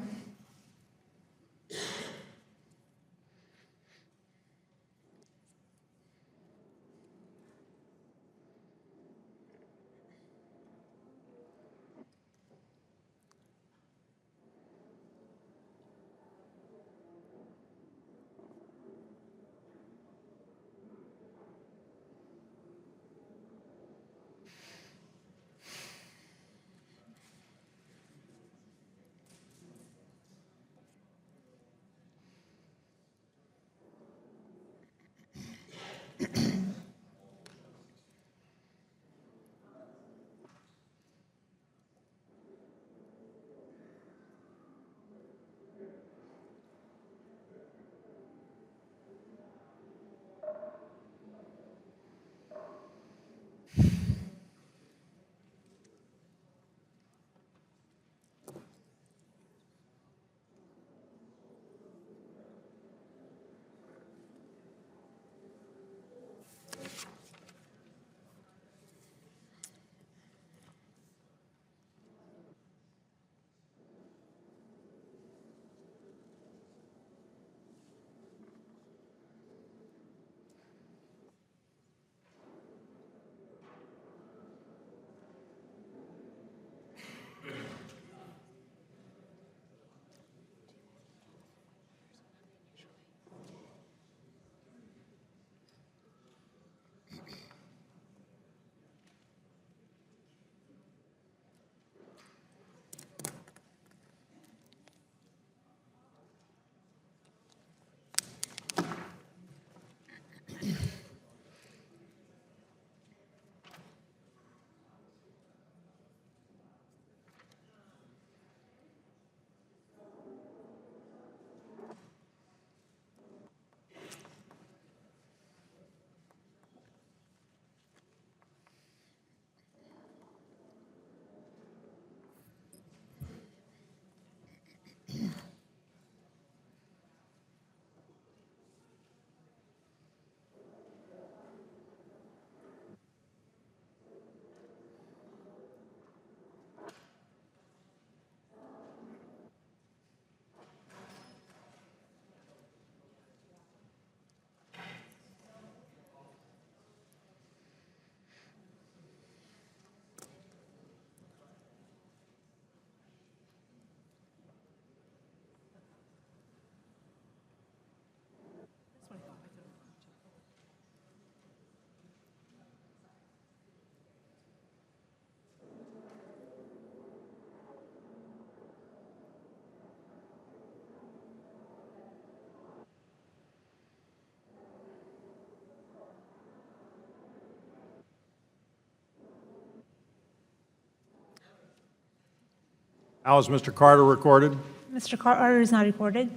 How is Mr. Carter recorded? Mr. Carter is not recorded.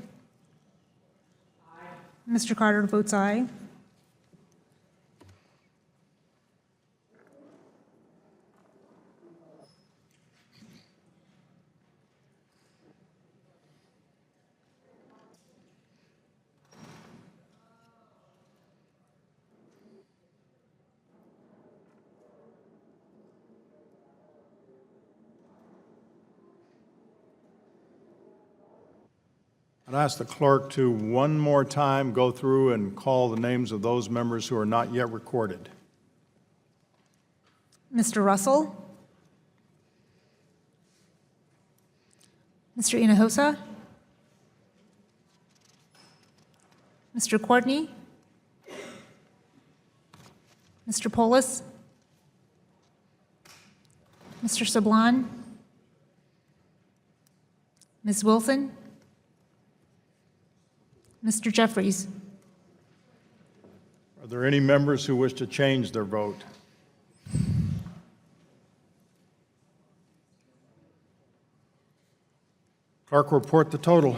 Mr. Carter votes aye. I'd ask the clerk to one more time go through and call the names of those members who are not yet recorded. Mr. Russell? Mr. Hinojosa? Mr. Courtney? Mr. Polis? Mr. Sablon? Ms. Wilson? Mr. Jeffries? Are there any members who wish to change their vote? Clerk, report the total.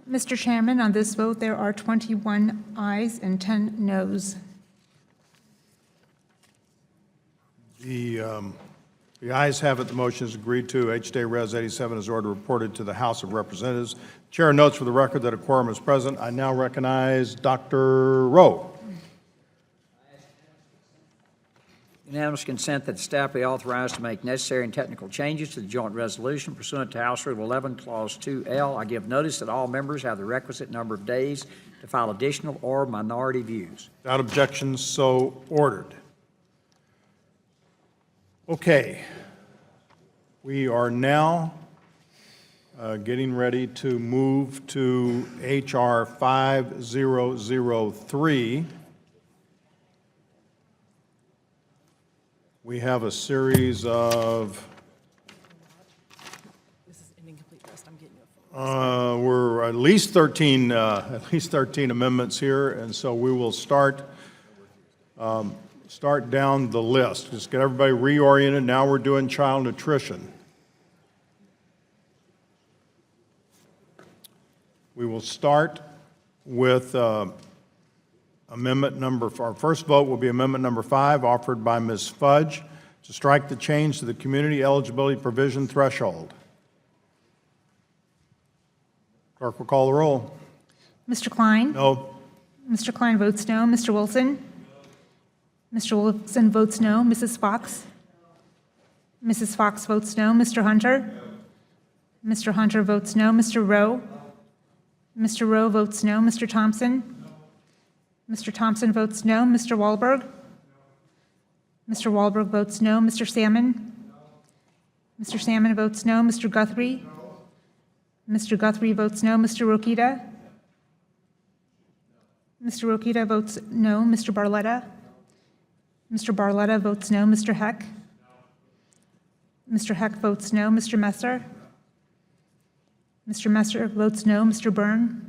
Mr. Chairman, on this vote, there are 21 ayes and 10 noes. The ayes have it. The motion is agreed to. H.J. Res. 87 is ordered reported to the House of Representatives. Chair notes for the record that a quorum is present. I now recognize Dr. Rowe. Unanimous consent that staff be authorized to make necessary and technical changes to the joint resolution pursuant to House Rule 11, Clause 2L. I give notice that all members have the requisite number of days to file additional or minority views. Without objection, so ordered. Okay. We are now getting ready to move to H.R. 5003. We have a series of, we're at least 13 amendments here, and so we will start down the list. Just get everybody reoriented. Now we're doing child nutrition. We will start with amendment number, our first vote will be amendment number 5, offered by Ms. Fudge, to strike the change to the community eligibility provision threshold. Clerk will call the roll. Mr. Klein? No. Mr. Klein votes no. Mr. Wilson? Mr. Wilson votes no. Mrs. Fox? Mrs. Fox votes no. Mr. Hunter? Mr. Hunter votes no. Mr. Rowe? Mr. Rowe votes no. Mr. Thompson? Mr. Thompson votes no. Mr. Wahlberg? Mr. Wahlberg votes no. Mr. Salmon? Mr. Salmon votes no. Mr. Guthrie? Mr. Guthrie votes no. Mr. Rokita? Mr. Rokita votes no. Mr. Barletta? Mr. Barletta votes no. Mr. Heck? Mr. Heck votes no. Mr. Messer? Mr. Messer votes no. Mr. Byrne?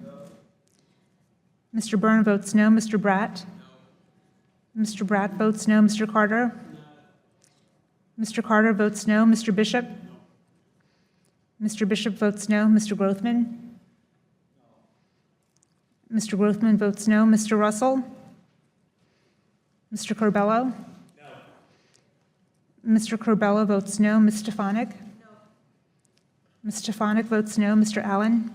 Mr. Byrne votes no. Mr. Bratt? Mr. Bratt votes no. Mr. Carter? Mr. Carter votes no. Mr. Bishop? Mr. Bishop votes no. Mr. Grothman? Mr. Grothman votes no. Mr. Russell? Mr. Corbello? Mr. Corbello votes no. Ms. Stefanik? Ms. Stefanik votes no. Mr. Allen?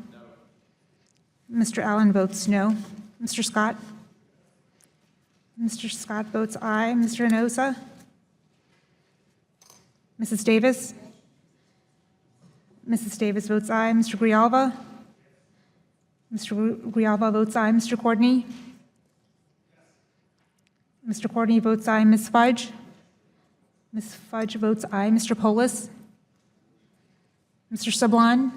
Mr. Allen votes no. Mr. Scott? Mr. Scott votes aye. Mr. Hinojosa? Mrs. Davis? Mrs. Davis votes aye. Mr. Grijalva? Mr. Grijalva votes aye. Mr. Courtney? Mr. Courtney votes aye. Ms. Fudge? Ms. Fudge votes aye. Mr. Polis? Mr. Sablon?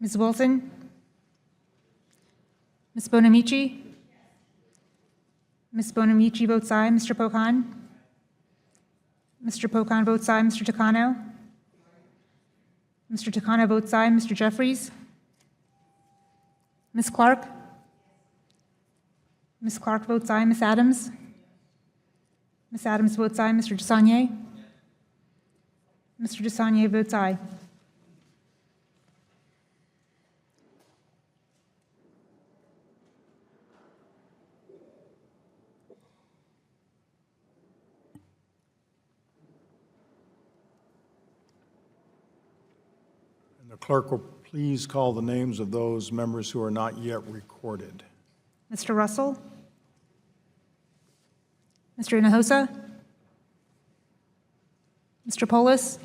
Ms. Wilson? Ms. Bonamici? Ms. Bonamici votes aye. Mr. Pocan? Mr. Pocan votes aye. Mr. Takano? Mr. Takano votes aye. Mr. Jeffries? Ms. Clark? Ms. Clark votes aye. Ms. Adams? Ms. Adams votes aye. Mr. DeSagne? Mr. DeSaulnier votes aye. And the clerk will please call the names of those members who are not yet recorded. Mr. Russell? Mr. Hinojosa? Mr. Polis?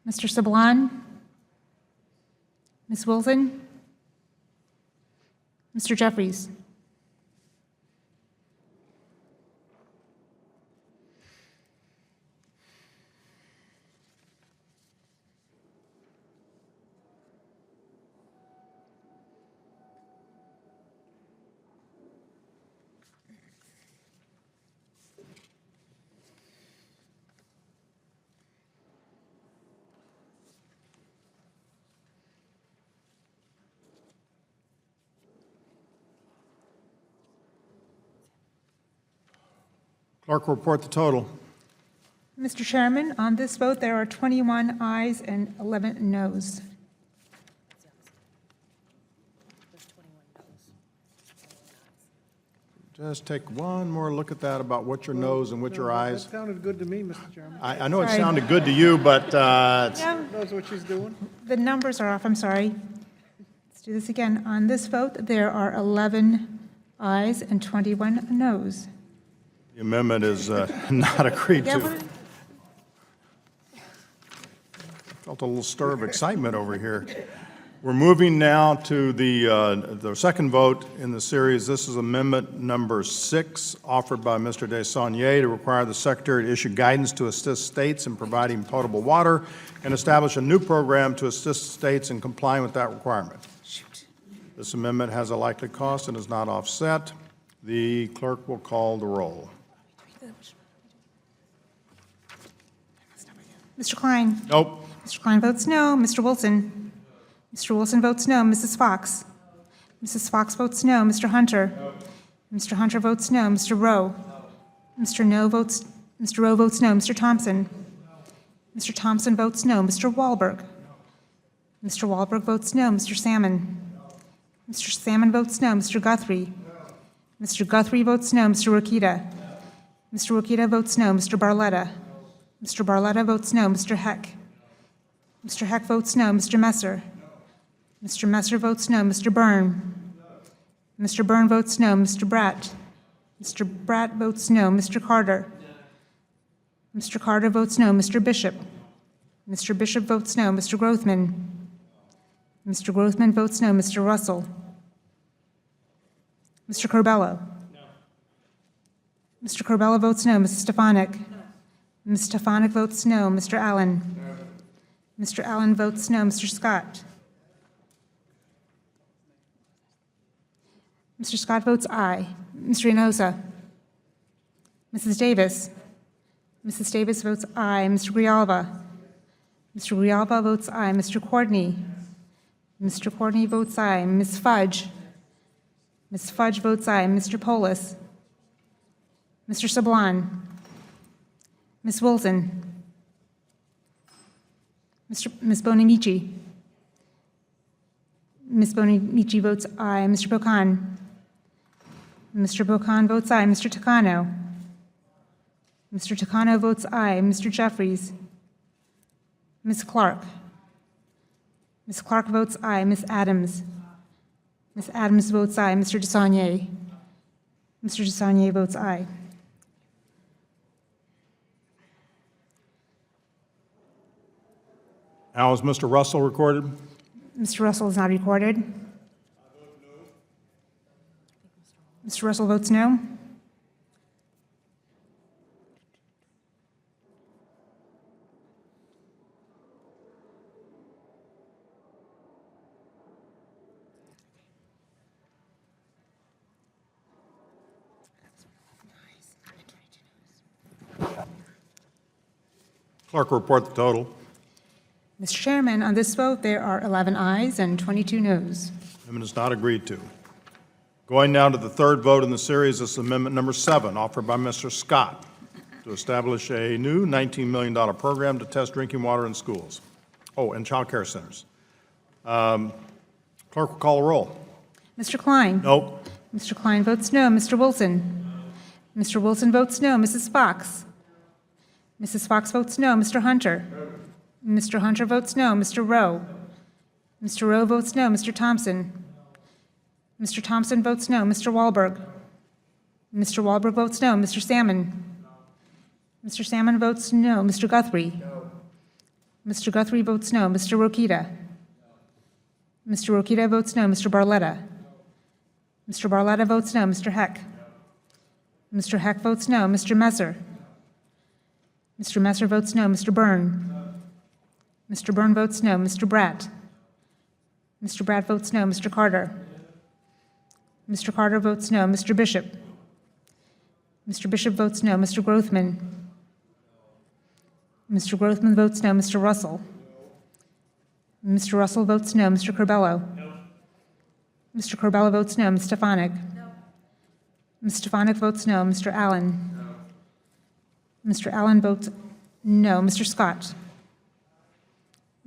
Mr. Sablan? Ms. Wilson? Mr. Jeffries? Clerk will report the total. Mr. Chairman, on this vote, there are 21 ayes and 11 noes. Just take one more look at that about what your nose and what your eyes. That sounded good to me, Mr. Chairman. I know it Sorry. sounded good to you, but Yeah, Knows what she's doing. the numbers are off, I'm sorry. Let's do this again. On this vote, there are 11 ayes and 21 noes. the amendment is not agreed Yeah, to. but- Felt a little stir of excitement over here. We're moving now to the second vote in the series. This is amendment number 6, offered by Mr. DeSaulnier to require the Secretary to issue guidance to assist states in providing potable water and establish a new program to assist states in complying with that requirement. This amendment has a likely cost and is not offset. The clerk will call the roll. Mr. Klein? Nope. Mr. Klein votes no. Mr. Wilson? Mr. Wilson votes no. Mrs. Fox? Mrs. Fox votes no. Mr. Hunter? Mr. Hunter votes no. Mr. Rowe? Mr. Rowe votes no. Mr. Thompson? Mr. Thompson votes no. Mr. Wahlberg? Mr. Wahlberg votes no. Mr. Salmon? Mr. Salmon votes no. Mr. Guthrie? Mr. Guthrie votes no. Mr. Rokita? Mr. Rokita votes no. Mr. Barletta? Mr. Barletta votes no. Mr. Heck? Mr. Heck votes no. Mr. Messer? Mr. Messer votes no. Mr. Byrne? Mr. Byrne votes no. Mr. Bratt? Mr. Bratt votes no. Mr. Carter? Mr. Carter votes no. Mr. Bishop? Mr. Bishop votes no. Mr. Grothman? Mr. Grothman votes no. Mr. Russell? Mr. Corbello? Mr. Corbello votes no. Mrs. Stefanik? Ms. Stefanik votes no. Mr. Allen? Mr. Allen votes no. Mr. Scott? Mr. Scott votes aye. Mr. Hinojosa? Mrs. Davis? Mrs. Davis votes aye. Mr. Grijalva? Mr. Grijalva votes aye. Mr. Courtney? Mr. Courtney votes aye. Ms. Fudge? Ms. Fudge votes aye. Mr. Polis? Mr. Sablan? Ms. Wilson? Ms. Bonamici? Ms. Bonamici votes aye. Mr. Bocan? Mr. Bocan votes aye. Mr. Takano? Mr. Takano votes aye. Mr. Jeffries? Ms. Clark? Ms. Clark votes aye. Ms. Adams? Ms. Adams votes aye. Mr. DeSaulnier? Mr. DeSaulnier votes aye. Now, is Mr. Russell recorded? Mr. Russell is not recorded. Mr. Russell votes no. Clerk will report the total. Mr. Chairman, on this vote, there are 11 ayes and 22 noes. Amendment is not agreed to. Going now to the third vote in the series, this is amendment number 7, offered by Mr. Scott. to establish a new $19 million program to test drinking water in schools. Oh, and child care centers. Clerk will call the roll. Mr. Klein? No. Mr. Klein votes no. Mr. Wilson? Mr. Wilson votes no. Mrs. Fox? Mrs. Fox votes no. Mr. Hunter? Mr. Hunter votes no. Mr. Rowe? Mr. Rowe votes no. Mr. Thompson? Mr. Thompson votes no. Mr. Wahlberg? Mr. Wahlberg votes no. Mr. Salmon? Mr. Salmon votes no. Mr. Guthrie? Mr. Guthrie votes no. Mr. Rokita? Mr. Rokita votes no. Mr. Barletta? Mr. Barletta votes no. Mr. Heck? Mr. Heck votes no. Mr. Messer? Mr. Messer votes no. Mr. Byrne? Mr. Byrne votes no. Mr. Bratt? Mr. Bratt votes no. Mr. Carter? Mr. Carter votes no. Mr. Bishop? Mr. Bishop votes no. Mr. Grothman? Mr. Grothman votes no. Mr. Russell? Mr. Russell votes no. Mr. Corbello? Mr. Corbello votes no. Ms. Stefanik? Ms. Stefanik votes no. Mr. Allen? Mr. Allen votes no. Mr. Scott?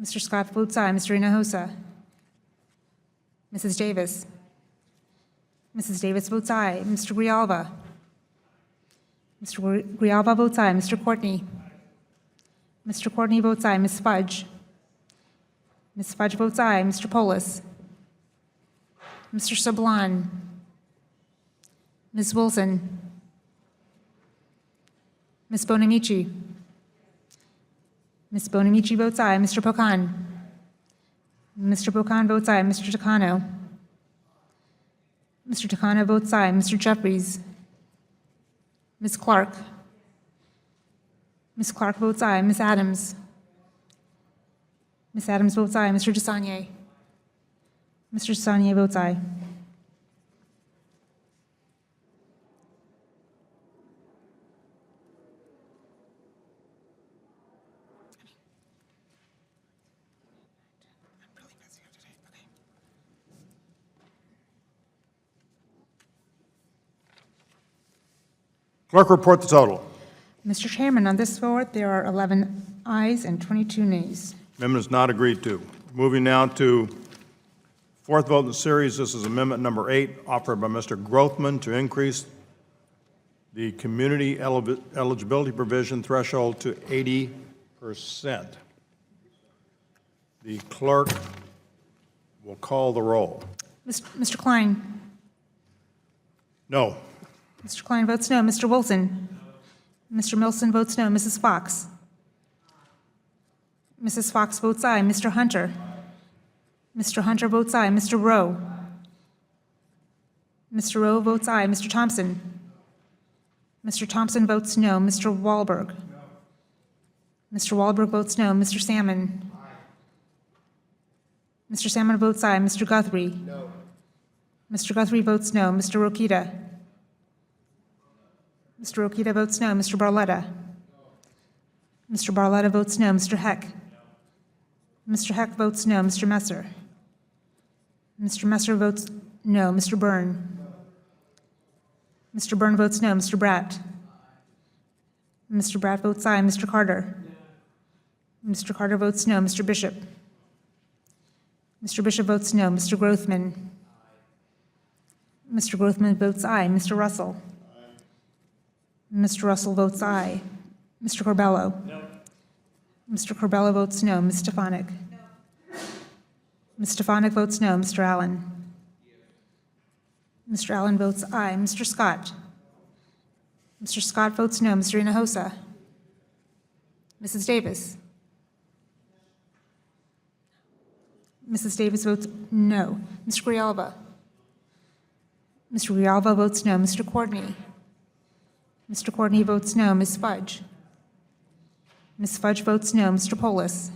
Mr. Scott votes aye. Mr. Hinojosa? Mrs. Davis? Mrs. Davis votes aye. Mr. Grijalva? Mr. Grijalva votes aye. Mr. Courtney? Mr. Courtney votes aye. Ms. Fudge? Ms. Fudge votes aye. Mr. Polis? Mr. Sablon? Ms. Wilson? Ms. Bonamici? Ms. Bonamici votes aye. Mr. Pocan? Mr. Pocan votes aye. Mr. Takano? Mr. Takano votes aye. Mr. Jeffries? Ms. Clark? Ms. Clark votes aye. Ms. Adams? Ms. Adams votes aye. Mr. Desagne? Mr. Desagne votes aye. Clerk, report the total. Mr. Chairman, on this vote, there are 11 ayes and 22 nays. Amendment is not agreed to. Moving now to fourth vote in the series. This is amendment number 8, offered by Mr. Grothman to increase the community eligibility provision threshold to 80%. The clerk will call the roll. Mr. Klein? No. Mr. Klein votes no. Mr. Wilson? Mr. Milson votes no. Mrs. Fox? Mrs. Fox votes aye. Mr. Hunter? Mr. Hunter votes aye. Mr. Rowe? Mr. Rowe votes aye. Mr. Thompson? Mr. Thompson votes no. Mr. Wahlberg? Mr. Wahlberg votes no. Mr. Salmon? Mr. Salmon votes aye. Mr. Guthrie? No. Mr. Guthrie votes no. Mr. Rokita? Mr. Rokita votes no. Mr. Barletta? Mr. Barletta votes no. Mr. Heck? Mr. Heck votes no. Mr. Messer? Mr. Messer votes no. Mr. Byrne? Mr. Byrne votes no. Mr. Bratt? Mr. Bratt votes aye. Mr. Carter? Mr. Carter votes no. Mr. Bishop? Mr. Bishop votes no. Mr. Grothman? Mr. Grothman votes aye. Mr. Russell? Mr. Russell votes aye. Mr. Corbello? No. Mr. Corbello votes no. Ms. Stefanik? No. Ms. Stefanik votes no. Mr. Allen? Mr. Allen votes aye. Mr. Scott? Mr. Scott votes no. Mr. Hinojosa? Mrs. Davis? Mrs. Davis votes no. Mr. Grijalva? Mr. Grijalva votes no. Mr. Courtney? Mr. Courtney votes no. Ms. Fudge? Ms. Fudge votes no. Mr. Polis?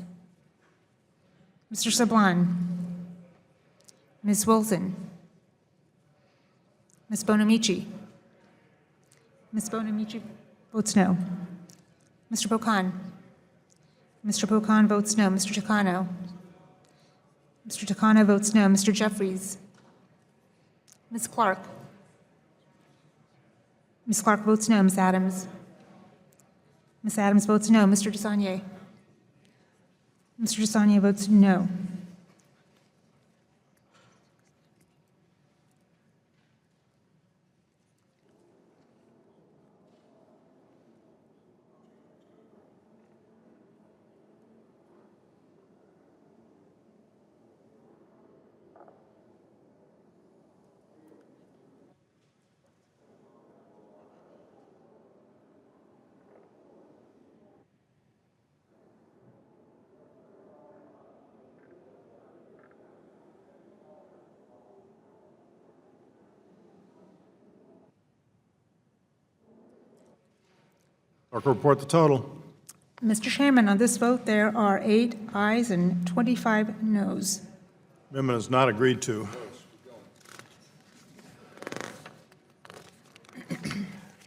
Mr. Sablon? Ms. Wilson? Ms. Bonamici? Ms. Bonamici votes no. Mr. Pocan? Mr. Pocan votes no. Mr. Takano? Mr. Takano votes no. Mr. Jeffries? Ms. Clark? Ms. Clark votes no. Ms. Adams? Ms. Adams votes no. Mr. DeSaulnier? Mr. DeSaulnier votes no. Clerk will report the total. Mr. Chairman, on this vote, there are 8 ayes and 25 noes. Amendment is not agreed to.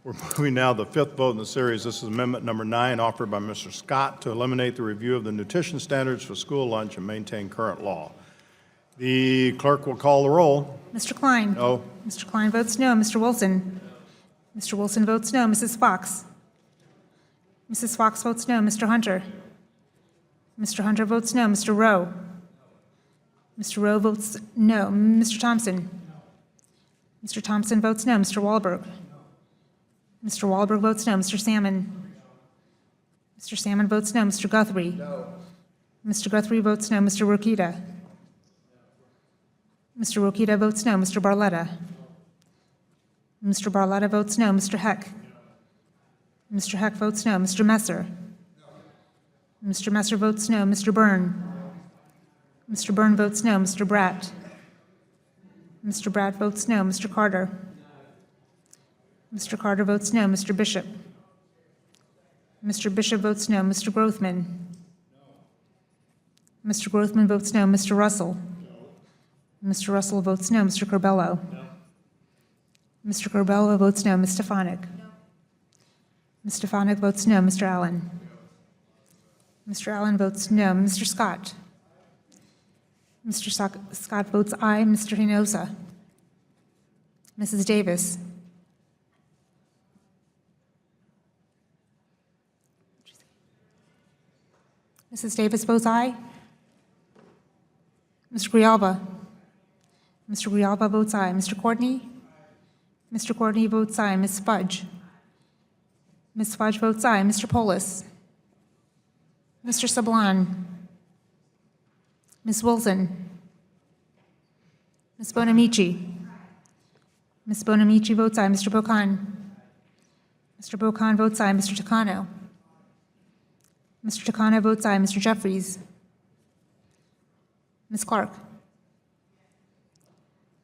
We're moving now to the fifth vote in the series. This is Amendment number 9, offered by Mr. Scott to eliminate the review of the nutrition standards for school lunch and maintain current law. The clerk will call the roll. Mr. Klein? No. Mr. Klein votes no. Mr. Wilson? Mr. Wilson votes no. Mrs. Fox? Mrs. Fox votes no. Mr. Hunter? Mr. Hunter votes no. Mr. Rowe? Mr. Rowe votes no. Mr. Thompson? Mr. Thompson votes no. Mr. Wahlberg? Mr. Wahlberg votes no. Mr. Salmon? Mr. Salmon votes no. Mr. Guthrie? Mr. Guthrie votes no. Mr. Rokita? Mr. Rokita votes no. Mr. Barletta? Mr. Barletta votes no. Mr. Heck? Mr. Heck votes no. Mr. Messer? Mr. Messer votes no. Mr. Byrne? Mr. Byrne votes no. Mr. Bratt? Mr. Bratt votes no. Mr. Carter? Mr. Carter votes no. Mr. Bishop? Mr. Bishop votes no. Mr. Grothman? Mr. Grothman votes no. Mr. Russell? Mr. Russell votes no. Mr. Corbello? Mr. Corbello votes no. Ms. Stefanik? Ms. Stefanik votes no. Mr. Allen? Mr. Allen votes no. Mr. Scott? Mr. Scott votes aye. Mr. Hinosa? Mrs. Davis? Mrs. Davis votes aye. Mr. Grijalva? Mr. Grijalva votes aye. Mr. Courtney? Mr. Courtney votes aye. Ms. Fudge? Ms. Fudge votes aye. Mr. Polis? Mr. Sablan? Ms. Wilson? Ms. Bonamici? Ms. Bonamici votes aye. Mr. Bocan? Mr. Bocan votes aye. Mr. Takano? Mr. Takano votes aye. Mr. Jeffries? Ms. Clark?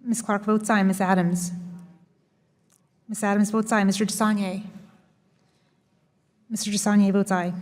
Ms. Clark votes aye. Ms. Adams? Ms. Adams votes aye. Mr. DeSaulnier? Mr. DeSaulnier votes aye.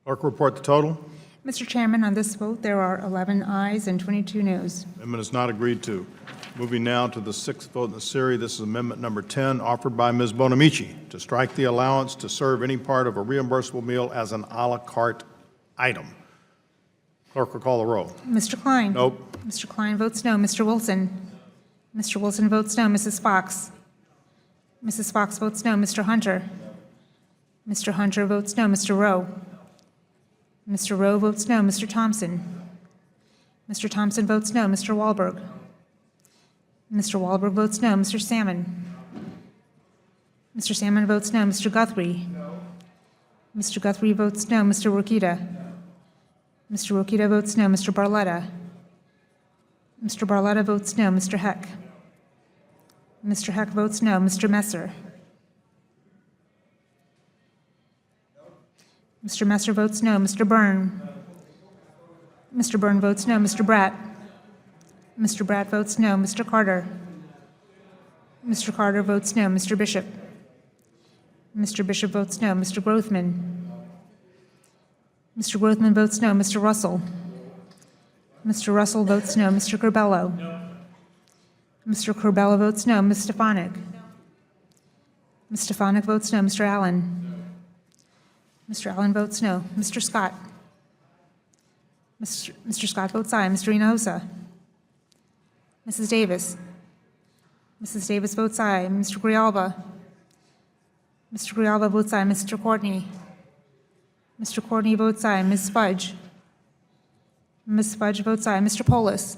Clerk will report the total. Mr. Chairman, on this vote, there are 11 ayes and 22 noes. Amendment is not agreed to. Moving now to the sixth vote in the series. This is Amendment number 10, offered by Ms. Bonamici to strike the allowance to serve any part of a reimbursable meal as an a la carte item. Clerk will call the roll. Mr. Klein? Nope. Mr. Klein votes no. Mr. Wilson? Mr. Wilson votes no. Mrs. Fox? Mrs. Fox votes no. Mr. Hunter? Mr. Hunter votes no. Mr. Rowe? Mr. Rowe votes no. Mr. Thompson? Mr. Thompson votes no. Mr. Wahlberg? Mr. Wahlberg votes no. Mr. Salmon? Mr. Salmon votes no. Mr. Guthrie? Mr. Guthrie votes no. Mr. Rokita? Mr. Rokita votes no. Mr. Barletta? Mr. Barletta votes no. Mr. Heck? Mr. Heck votes no. Mr. Messer? Mr. Messer votes no. Mr. Byrne? Mr. Byrne votes no. Mr. Bratt? Mr. Bratt votes no. Mr. Carter? Mr. Carter votes no. Mr. Bishop? Mr. Bishop votes no. Mr. Grothman? Mr. Grothman votes no. Mr. Russell? Mr. Russell votes no. Mr. Corbello? Mr. Corbella votes no. Ms. Stefanik? Ms. Stefanik votes no. Mr. Allen? Mr. Allen votes no. Mr. Scott? Mr. Scott votes aye. Mr. Hinojosa? Mrs. Davis? Mrs. Davis votes aye. Mr. Grijalba? Mr. Grijalba votes aye. Mr. Courtney? Mr. Courtney votes aye. Ms. Fudge? Ms. Fudge votes aye. Mr. Polis?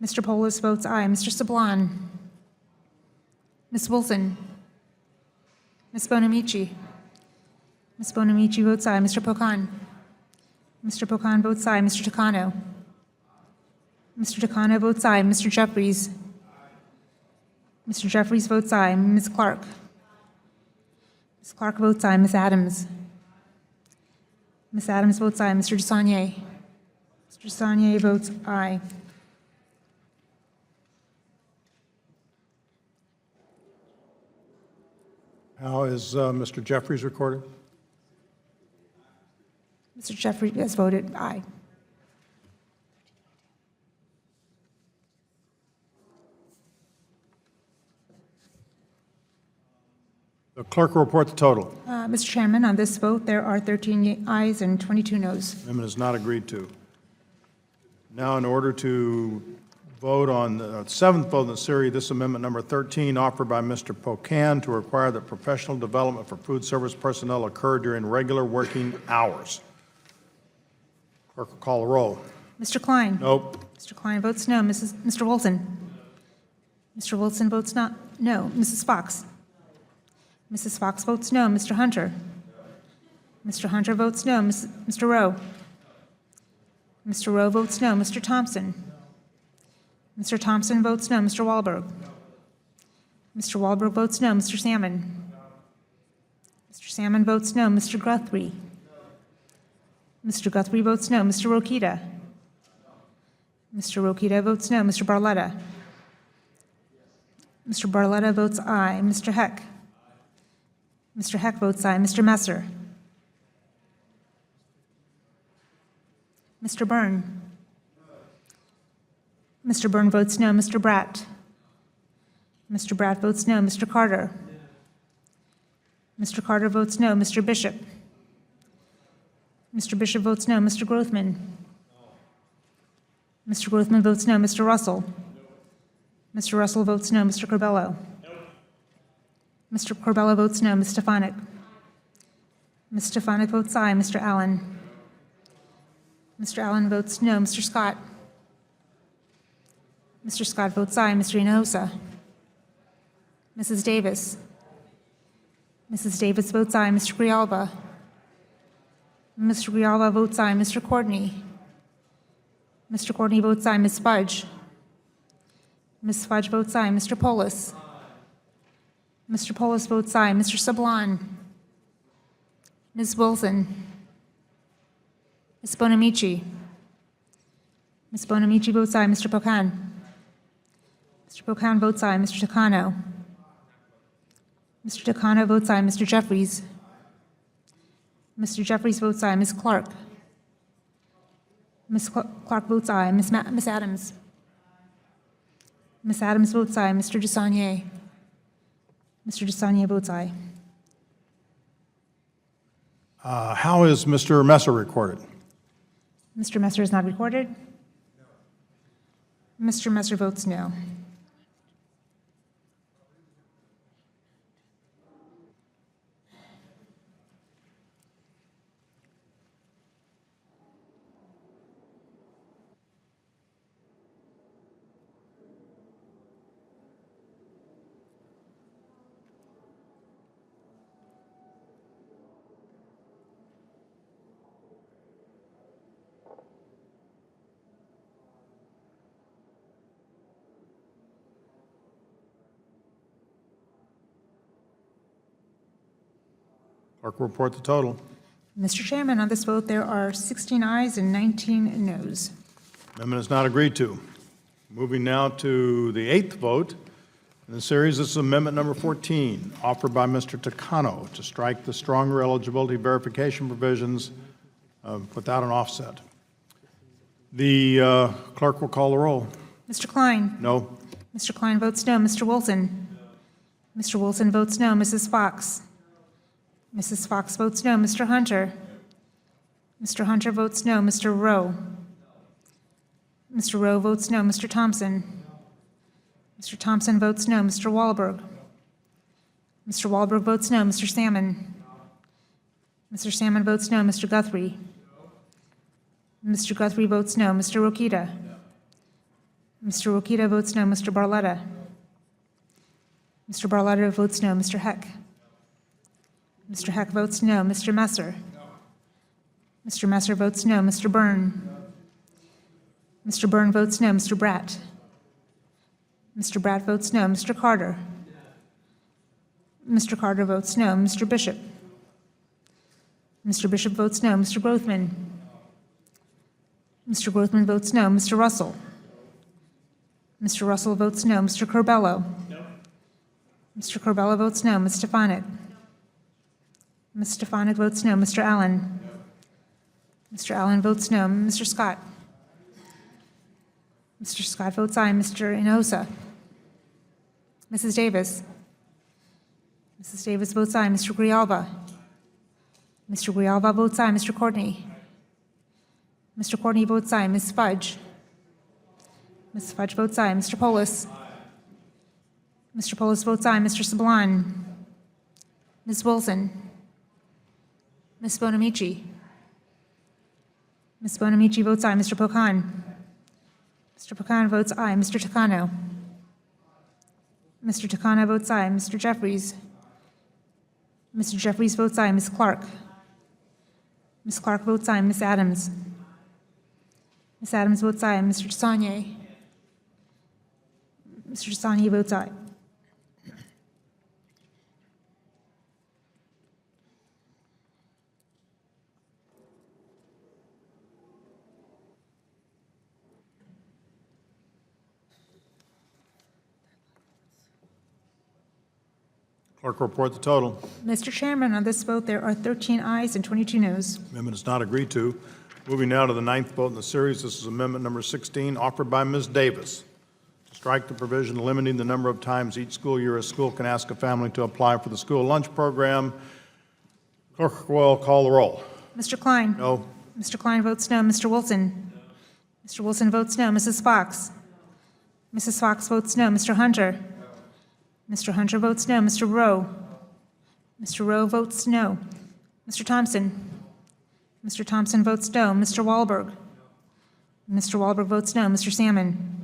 Mr. Polis votes aye. Mr. Sablon? Ms. Wilson? Ms. Bonamici? Ms. Bonamici votes aye. Mr. Pocan? Mr. Pocan votes aye. Mr. Takano? Mr. Takano votes aye. Mr. Jeffries? Mr. Jeffries votes aye. Ms. Clark? Ms. Clark votes aye. Ms. Adams? Ms. Adams votes aye. Mr. Desaunier? Mr. Desaunier votes aye. How is Mr. Jeffries recorded? Mr. Jeffries has voted aye. The clerk will report the total. Mr. Chairman, on this vote, there are 13 ayes and 22 noes. Amendment is not agreed to. Now, in order to vote on the seventh vote in the series, this amendment number 13, offered by Mr. Pocan to require that professional development for food service personnel occur during regular working hours. Clerk will call the roll. Mr. Klein? Nope. Mr. Klein votes no. Mr. Wilson? Mr. Wilson votes no. Mrs. Fox? Mrs. Fox votes no. Mr. Hunter? Mr. Hunter votes no. Mr. Rowe? Mr. Rowe votes no. Mr. Thompson? Mr. Thompson votes no. Mr. Wahlberg? Mr. Wahlberg votes no. Mr. Salmon? Mr. Salmon votes no. Mr. Guthrie? Mr. Guthrie votes no. Mr. Rokita? Mr. Rokita votes no. Mr. Barletta? Mr. Barletta votes aye. Mr. Heck? Mr. Heck votes aye. Mr. Messer? Mr. Byrne? Mr. Byrne votes no. Mr. Bratt? Mr. Bratt votes no. Mr. Carter? Mr. Carter votes no. Mr. Bishop? Mr. Bishop votes no. Mr. Grothman? Mr. Grothman votes no. Mr. Russell? Mr. Russell votes no. Mr. Corbello? Mr. Corbello votes no. Ms. Stefanik? Ms. Stefanik votes aye. Mr. Allen? Mr. Allen votes no. Mr. Scott? Mr. Scott votes aye. Mr. Hinojosa? Mrs. Davis? Mrs. Davis votes aye. Mr. Grijalba? Mr. Grijalba votes aye. Mr. Courtney? Mr. Courtney votes aye. Ms. Fudge? Ms. Fudge votes aye. Mr. Polis? Mr. Polis votes aye. Mr. Sablon? Ms. Wilson? Ms. Bonamici? Ms. Bonamici votes aye. Mr. Pocan? Mr. Pocan votes aye. Mr. Takano? Mr. Takano votes aye. Mr. Jeffries? Mr. Jeffries votes aye. Ms. Clark? Ms. Clark votes aye. Ms. Adams? Ms. Adams votes aye. Mr. Desaunier? Mr. Desaunier votes aye. How is Mr. Messer recorded? Mr. Messer is not recorded. Mr. Messer votes no. Clerk will report the total. Mr. Chairman, on this vote, there are 16 ayes and 19 noes. Amendment is not agreed to. Moving now to the eighth vote in the series, this is amendment number 14, offered by Mr. Takano to strike the stronger eligibility verification provisions without an offset. The clerk will call the roll. Mr. Klein? No. Mr. Klein votes no. Mr. Wilson? Mr. Wilson votes no. Mrs. Fox? Mrs. Fox votes no. Mr. Hunter? Mr. Hunter votes no. Mr. Rowe? Mr. Rowe votes no. Mr. Thompson? Mr. Thompson votes no. Mr. Wahlberg? Mr. Wahlberg votes no. Mr. Salmon? Mr. Salmon votes no. Mr. Guthrie? Mr. Guthrie votes no. Mr. Rokita? Mr. Rokita votes no. Mr. Barletta? Mr. Barletta votes no. Mr. Heck? Mr. Heck votes no. Mr. Messer? Mr. Messer votes no. Mr. Byrne? Mr. Byrne votes no. Mr. Bratt? Mr. Bratt votes no. Mr. Carter? Mr. Carter votes no. Mr. Bishop? Mr. Bishop votes no. Mr. Grothman? Mr. Grothman votes no. Mr. Russell? Mr. Russell votes no. Mr. Corbello? Mr. Corbello votes no. Ms. Stefanik? Ms. Stefanik votes no. Mr. Allen? Mr. Allen votes no. Mr. Scott? Mr. Scott votes aye. Mr. Inosa? Mrs. Davis? Mrs. Davis votes aye. Mr. Grijalva? Mr. Grijalva votes aye. Mr. Courtney? Mr. Courtney votes aye. Ms. Fudge? Ms. Fudge votes aye. Mr. Polis? Mr. Polis votes aye. Mr. Sablan? Ms. Wilson? Ms. Bonamici? Ms. Bonamici votes aye. Mr. Pocan? Mr. Pocan votes aye. Mr. Takano? Mr. Takano votes aye. Mr. Jeffries? Mr. Jeffries votes aye. Ms. Clark? Ms. Clark votes aye. Ms. Adams? Ms. Adams votes aye. Mr. Desagne? Mr. Desagne votes aye. Clerk will report the total. Mr. Chairman, on this vote, there are 13 ayes and 22 noes. Amendment is not agreed to. Moving now to the ninth vote in the series, this is amendment number 16, offered by Ms. Davis, to strike the provision limiting the number of times each school year a school can ask a family to apply for the school lunch program. Clerk will call the roll. Mr. Klein? No. Mr. Klein votes no. Mr. Wilson? Mr. Wilson votes no. Mrs. Fox? Mrs. Fox votes no. Mr. Hunter? Mr. Hunter votes no. Mr. Rowe? Mr. Rowe votes no. Mr. Thompson? Mr. Thompson votes no. Mr. Wahlberg? Mr. Wahlberg votes no. Mr. Salmon?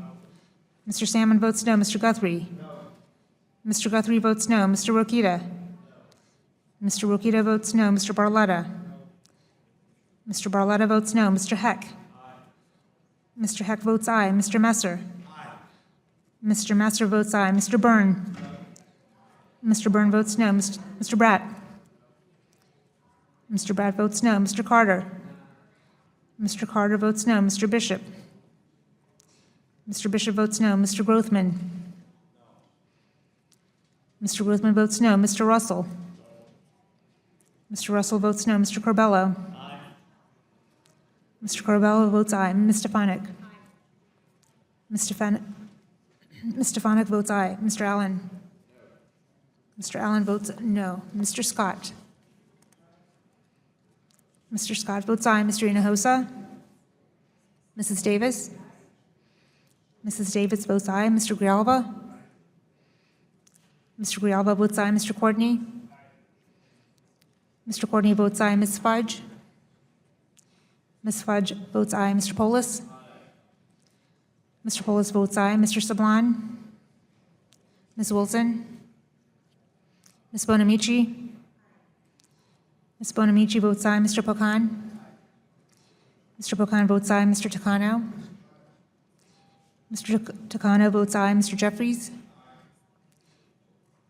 Mr. Salmon votes no. Mr. Guthrie? Mr. Guthrie votes no. Mr. Rokita? Mr. Rokita votes no. Mr. Barletta? Mr. Barletta votes no. Mr. Heck? Mr. Heck votes aye. Mr. Messer? Mr. Messer votes aye. Mr. Byrne? Mr. Byrne votes no. Mr. Bratt? Mr. Bratt votes no. Mr. Carter? Mr. Carter votes no. Mr. Bishop? Mr. Bishop votes no. Mr. Grothman? Mr. Grothman votes no. Mr. Russell? Mr. Russell votes no. Mr. Corbello? Mr. Corbello votes aye. Ms. Stefanik? Ms. Stefanik votes aye. Mr. Allen? Mr. Allen votes no. Mr. Scott? Mr. Scott votes aye. Mr. Hinojosa? Mrs. Davis? Mrs. Davis votes aye. Mr. Grijalva? Mr. Grijalva votes aye. Mr. Courtney? Mr. Courtney votes aye. Ms. Fudge? Ms. Fudge votes aye. Mr. Polis? Mr. Polis votes aye. Mr. Sablan? Ms. Wilson? Ms. Bonamici? Ms. Bonamici votes aye. Mr. Pocan? Mr. Pocan votes aye. Mr. Takano? Mr. Takano votes aye. Mr. Jeffries?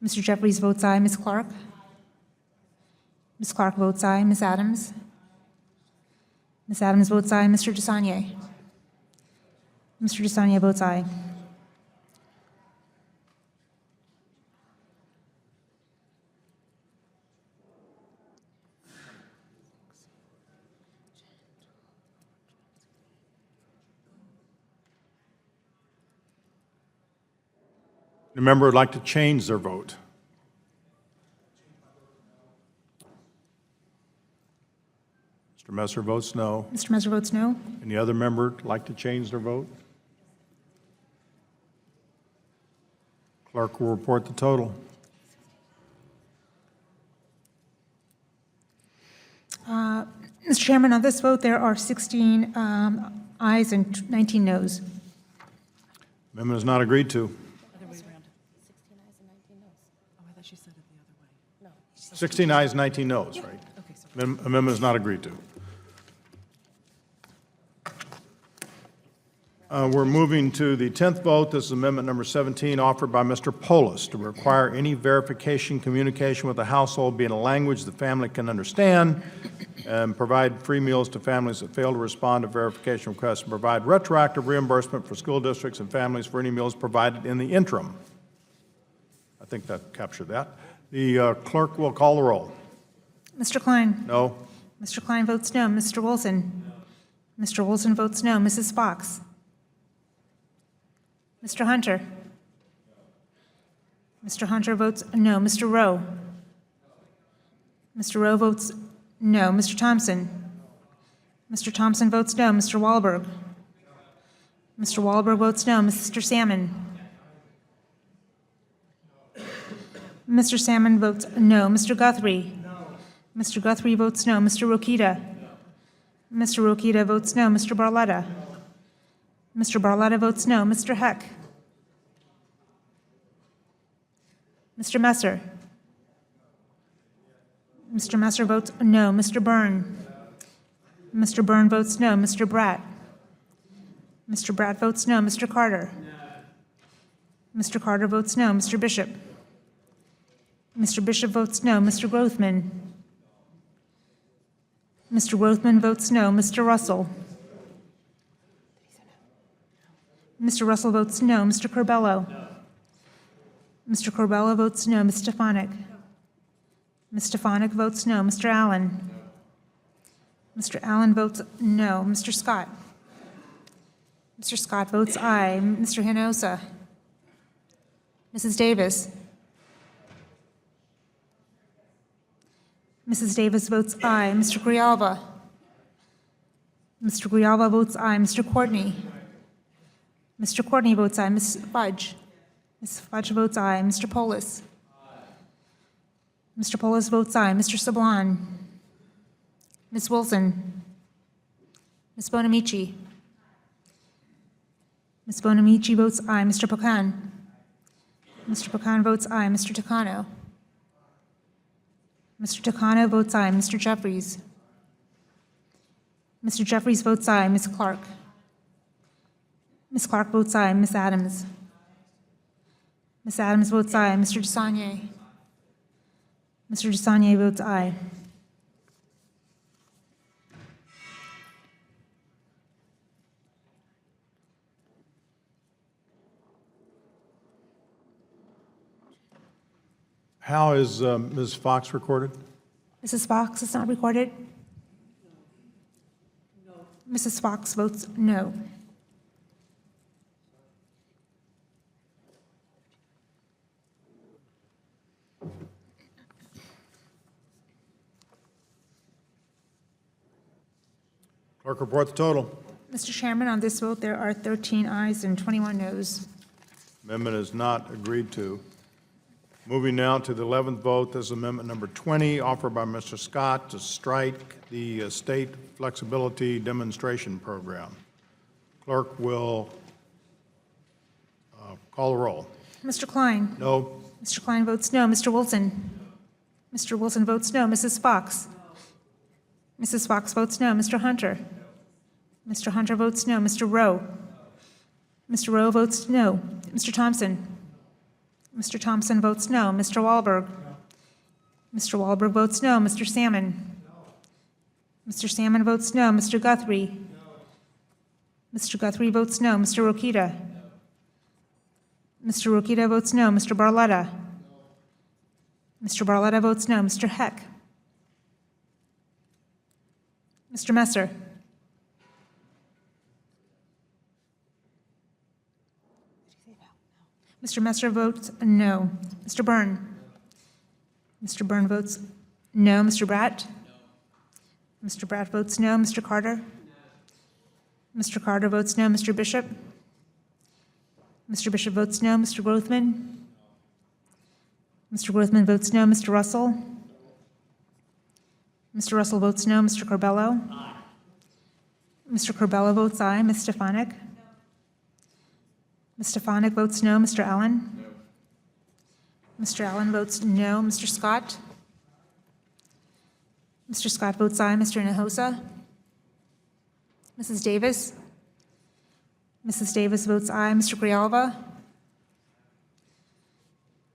Mr. Jeffries votes aye. Ms. Clark? Ms. Clark votes aye. Ms. Adams? Ms. Adams votes aye. Mr. Desagne? Mr. Desagne votes aye. Any member would like to change their vote? Mr. Messer votes no. Mr. Messer votes no. Any other member like to change their vote? Clerk will report the total. Mr. Chairman, on this vote, there are 16 ayes and 19 noes. Amendment is not agreed to. 16 ayes, 19 noes, right? Amendment is not agreed to. We're moving to the 10th vote. This is amendment number 17, offered by Mr. Polis, to require any verification communication with the household be in a language the family can understand, and provide free meals to families that fail to respond to verification requests, and provide retroactive reimbursement for school districts and families for any meals provided in the interim. I think that captured that. The clerk will call the roll. Mr. Klein? No. Mr. Klein votes no. Mr. Wilson? Mr. Wilson votes no. Mrs. Fox? Mr. Hunter? Mr. Hunter votes no. Mr. Rowe? Mr. Rowe votes no. Mr. Thompson? Mr. Thompson votes no. Mr. Wahlberg? Mr. Wahlberg votes no. Mr. Salmon? Mr. Salmon votes no. Mr. Guthrie? Mr. Guthrie votes no. Mr. Rokita? Mr. Rokita votes no. Mr. Barletta? Mr. Barletta votes no. Mr. Heck? Mr. Messer? Mr. Messer votes no. Mr. Byrne? Mr. Byrne votes no. Mr. Bratt? Mr. Bratt votes no. Mr. Carter? Mr. Carter votes no. Mr. Bishop? Mr. Bishop votes no. Mr. Grothman? Mr. Grothman votes no. Mr. Russell? Mr. Russell votes no. Mr. Corbello? Mr. Corbello votes no. Ms. Stefanik? Ms. Stefanik votes no. Mr. Allen? Mr. Allen votes no. Mr. Scott? Mr. Scott votes aye. Mr. Hinosa? Mrs. Davis? Mrs. Davis votes aye. Mr. Grijalva? Mr. Grijalva votes aye. Mr. Courtney? Mr. Courtney votes aye. Ms. Fudge? Ms. Fudge votes aye. Mr. Polis? Mr. Polis votes aye. Mr. Sablon? Ms. Wilson? Ms. Bonamici? Ms. Bonamici votes aye. Mr. Pocan? Mr. Pocan votes aye. Mr. Takano? Mr. Takano votes aye. Mr. Jeffries? Mr. Jeffries votes aye. Ms. Clark? Ms. Clark votes aye. Ms. Adams? Ms. Adams votes aye. Mr. DeSagne? Mr. DeSagne votes aye. How is Ms. Fox recorded? Mrs. Fox is not recorded? No. Mrs. Fox votes no. Clerk, report the total. Mr. Chairman, on this vote, there are 13 ayes and 21 noes. Amendment is not agreed to. Moving now to the 11th vote, this is amendment number 20, offered by Mr. Scott to strike the state flexibility demonstration program. Clerk will call the roll. Mr. Klein? No. Mr. Klein votes no. Mr. Wilson? Mr. Wilson votes no. Mrs. Fox? Mrs. Fox votes no. Mr. Hunter? Mr. Hunter votes no. Mr. Rowe? Mr. Rowe votes no. Mr. Thompson? Mr. Thompson votes no. Mr. Wahlberg? Mr. Wahlberg votes no. Mr. Salmon? Mr. Salmon votes no. Mr. Guthrie? Mr. Guthrie votes no. Mr. Rokita? Mr. Rokita votes no. Mr. Barletta? Mr. Barletta votes no. Mr. Heck? Mr. Messer? Mr. Messer votes no. Mr. Byrne? Mr. Byrne votes no. Mr. Bratt? Mr. Bratt votes no. Mr. Carter? Mr. Carter votes no. Mr. Bishop? Mr. Bishop votes no. Mr. Grothman? Mr. Grothman votes no. Mr. Russell? Mr. Russell votes no. Mr. Corbello? Mr. Corbello votes aye. Ms. Stefanik? Ms. Stefanik votes no. Mr. Allen? Mr. Allen votes no. Mr. Scott? Mr. Scott votes aye. Mr. Hinojosa? Mrs. Davis? Mrs. Davis votes aye. Mr. Grijalva?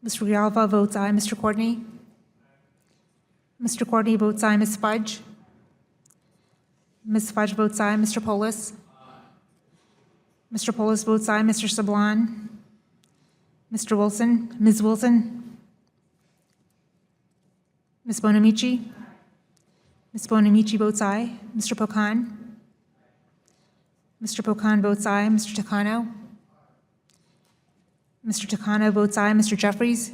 Mr. Grijalva votes aye. Mr. Courtney? Mr. Courtney votes aye. Ms. Fudge? Ms. Fudge votes aye. Mr. Polis? Mr. Polis votes aye. Mr. Sablan? Mr. Wilson? Ms. Wilson? Ms. Bonamici? Ms. Bonamici votes aye. Mr. Pocan? Mr. Pocan votes aye. Mr. Takano? Mr. Takano votes aye. Mr. Jeffries?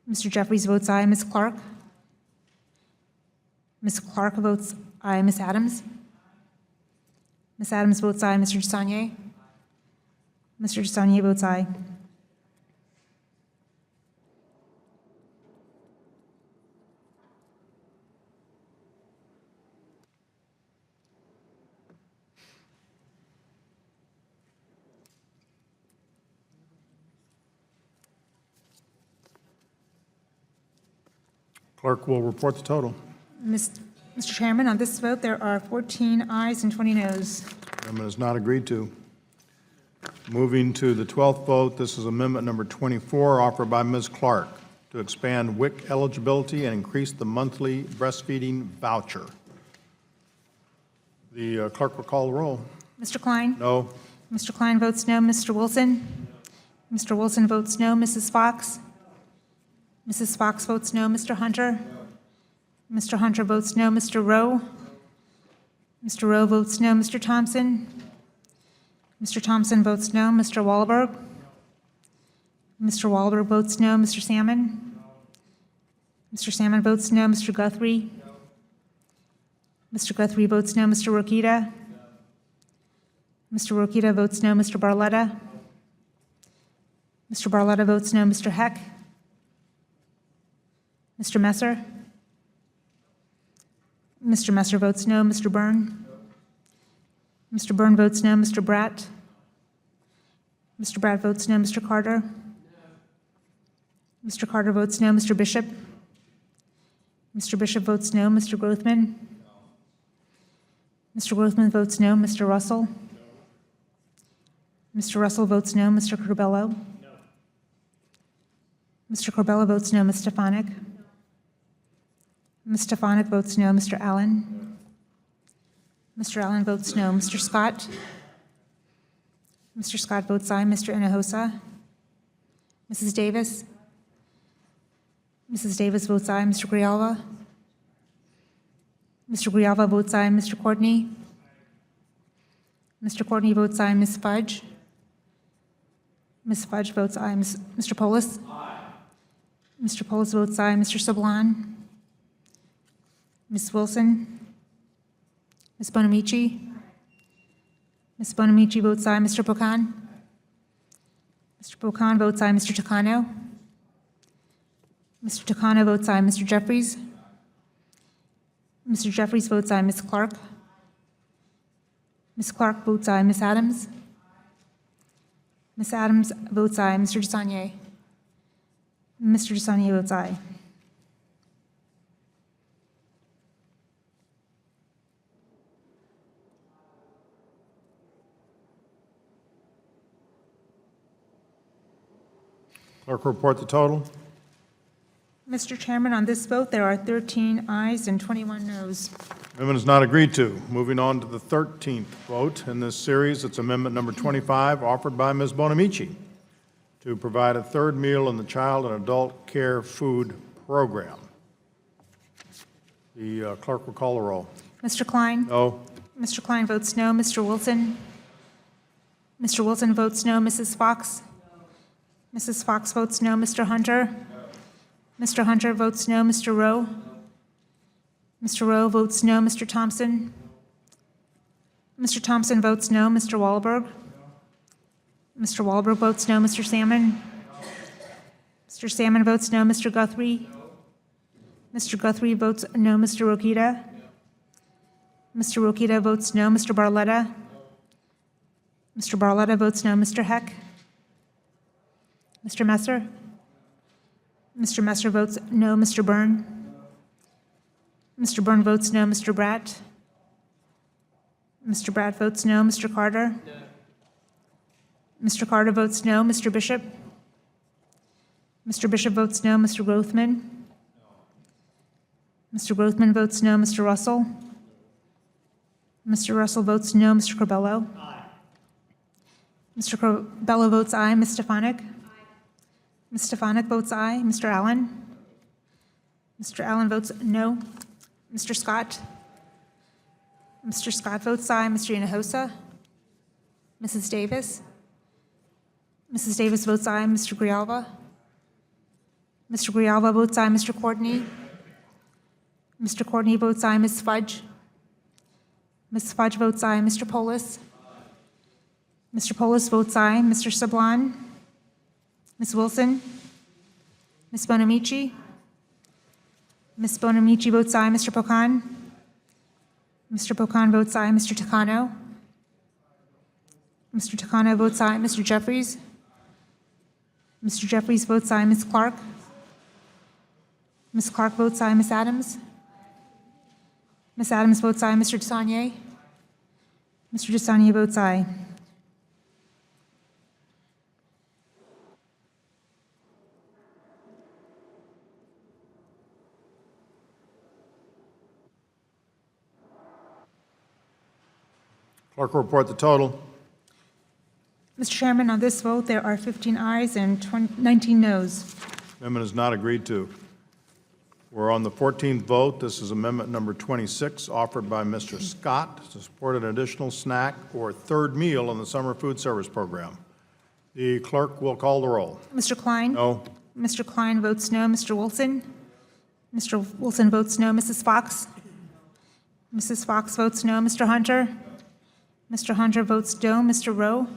Mr. Jeffries votes aye. Ms. Clark? Ms. Clark votes aye. Ms. Adams? Ms. Adams votes aye. Mr. Desagne? Mr. Desagne votes aye. Clerk will report the total. Mr. Chairman, on this vote, there are 14 ayes and 20 noes. Amendment is not agreed to. Moving to the 12th vote, this is amendment number 24, offered by Ms. Clark, to expand WIC eligibility and increase the monthly breastfeeding voucher. The clerk will call the roll. Mr. Klein? No. Mr. Klein votes no. Mr. Wilson? Mr. Wilson votes no. Mrs. Fox? Mrs. Fox votes no. Mr. Hunter? Mr. Hunter votes no. Mr. Rowe? Mr. Rowe votes no. Mr. Thompson? Mr. Thompson votes no. Mr. Wahlberg? Mr. Wahlberg votes no. Mr. Salmon? Mr. Salmon votes no. Mr. Guthrie? Mr. Guthrie votes no. Mr. Rokita? Mr. Rokita votes no. Mr. Barletta? Mr. Barletta votes no. Mr. Heck? Mr. Messer? Mr. Messer votes no. Mr. Byrne? Mr. Byrne votes no. Mr. Bratt? Mr. Bratt votes no. Mr. Carter? Mr. Carter votes no. Mr. Bishop? Mr. Bishop votes no. Mr. Grothman? Mr. Grothman votes no. Mr. Russell? Mr. Russell votes no. Mr. Corbello? Mr. Corbello votes no. Ms. Stefanik? Ms. Stefanik votes no. Mr. Allen? Mr. Allen votes no. Mr. Scott? Mr. Scott votes aye. Mr. Hinojosa? Mrs. Davis? Mrs. Davis votes aye. Mr. Grijalva? Mr. Grijalva votes aye. Mr. Courtney? Mr. Courtney votes aye. Ms. Fudge? Ms. Fudge votes aye. Mr. Polis? Mr. Polis votes aye. Mr. Sablan? Ms. Wilson? Ms. Bonamici? Ms. Bonamici votes aye. Mr. Pocan? Mr. Pocan votes aye. Mr. Takano? Mr. Takano votes aye. Mr. Jeffries? Mr. Jeffries votes aye. Ms. Clark? Ms. Clark votes aye. Ms. Adams? Ms. Adams votes aye. Mr. Desagne? Mr. Desagne votes aye. Clerk will report the total. Mr. Chairman, on this vote, there are 13 ayes and 21 noes. Amendment is not agreed to. Moving on to the 13th vote in this series, it's amendment number 25, offered by Ms. Bonamici, to provide a third meal in the Child and Adult Care Food Program. The clerk will call the roll. Mr. Klein? No. Mr. Klein votes no. Mr. Wilson? Mr. Wilson votes no. Mrs. Fox? Mrs. Fox votes no. Mr. Hunter? Mr. Hunter votes no. Mr. Rowe? Mr. Rowe votes no. Mr. Thompson? Mr. Thompson votes no. Mr. Wahlberg? Mr. Wahlberg votes no. Mr. Salmon? Mr. Salmon votes no. Mr. Guthrie? Mr. Guthrie votes no. Mr. Rokita? Mr. Rokita votes no. Mr. Barletta? Mr. Barletta votes no. Mr. Heck? Mr. Messer? Mr. Messer votes no. Mr. Byrne? Mr. Byrne votes no. Mr. Bratt? Mr. Bratt votes no. Mr. Carter? Mr. Carter votes no. Mr. Bishop? Mr. Bishop votes no. Mr. Grothman? Mr. Grothman votes no. Mr. Russell? Mr. Russell votes no. Mr. Corbello? Mr. Corbello votes aye. Ms. Stefanik? Ms. Stefanik votes aye. Mr. Allen? Mr. Allen votes no. Mr. Scott? Mr. Scott votes aye. Mr. Hinojosa? Mrs. Davis? Mrs. Davis votes aye. Mr. Grijalva? Mr. Grijalva votes aye. Mr. Courtney? Mr. Courtney votes aye. Ms. Fudge? Ms. Fudge votes aye. Mr. Polis? Mr. Polis votes aye. Mr. Sablon? Ms. Wilson? Ms. Bonamici? Ms. Bonamici votes aye. Mr. Pocan? Mr. Pocan votes aye. Mr. Takano? Mr. Takano votes aye. Mr. Jeffries? Mr. Jeffries votes aye. Ms. Clark? Ms. Clark votes aye. Ms. Adams? Ms. Adams votes aye. Mr. Desagne? Mr. Desagne votes aye. Clerk will report the total. Mr. Chairman, on this vote, there are 15 ayes and 19 noes. Amendment is not agreed to. We're on the 14th vote. This is amendment number 26, offered by Mr. Scott to support an additional snack or third meal in the summer food service program. The clerk will call the roll. Mr. Klein? No. Mr. Klein votes no. Mr. Wilson? Mr. Wilson votes no. Mrs. Fox? Mrs. Fox votes no. Mr. Hunter? Mr. Hunter votes no. Mr. Rowe?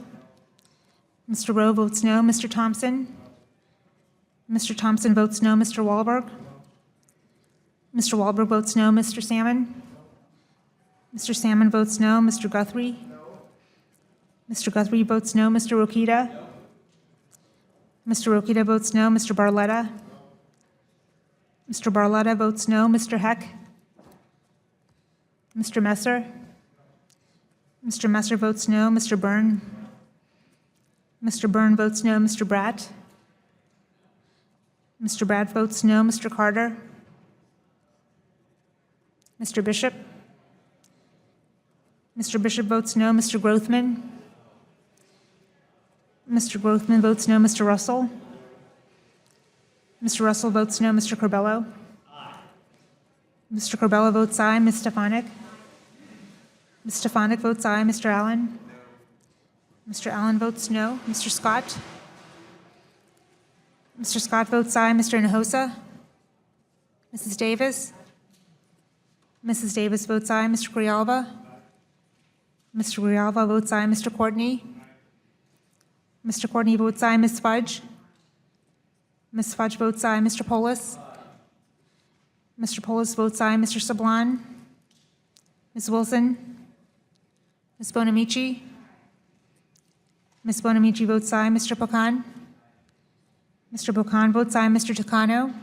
Mr. Rowe votes no. Mr. Thompson? Mr. Thompson votes no. Mr. Wahlberg? Mr. Wahlberg votes no. Mr. Salmon? Mr. Salmon votes no. Mr. Guthrie? Mr. Guthrie votes no. Mr. Rokita? Mr. Rokita votes no. Mr. Barletta? Mr. Barletta votes no. Mr. Heck? Mr. Messer? Mr. Messer votes no. Mr. Byrne? Mr. Byrne votes no. Mr. Bratt? Mr. Bratt votes no. Mr. Carter? Mr. Bishop? Mr. Bishop votes no. Mr. Grothman? Mr. Grothman votes no. Mr. Russell? Mr. Russell votes no. Mr. Corbello? Mr. Corbello votes aye. Ms. Stefanik? Ms. Stefanik votes aye. Mr. Allen? Mr. Allen votes no. Mr. Scott? Mr. Scott votes aye. Mr. Hinojosa? Mrs. Davis? Mrs. Davis votes aye. Mr. Grijalva? Mr. Grijalva votes aye. Mr. Courtney? Mr. Courtney votes aye. Ms. Fudge? Ms. Fudge votes aye. Mr. Polis? Mr. Polis votes aye. Mr. Sablon? Ms. Wilson? Ms. Bonamici? Ms. Bonamici votes aye. Mr. Pocan? Mr. Pocan votes aye. Mr. Takano?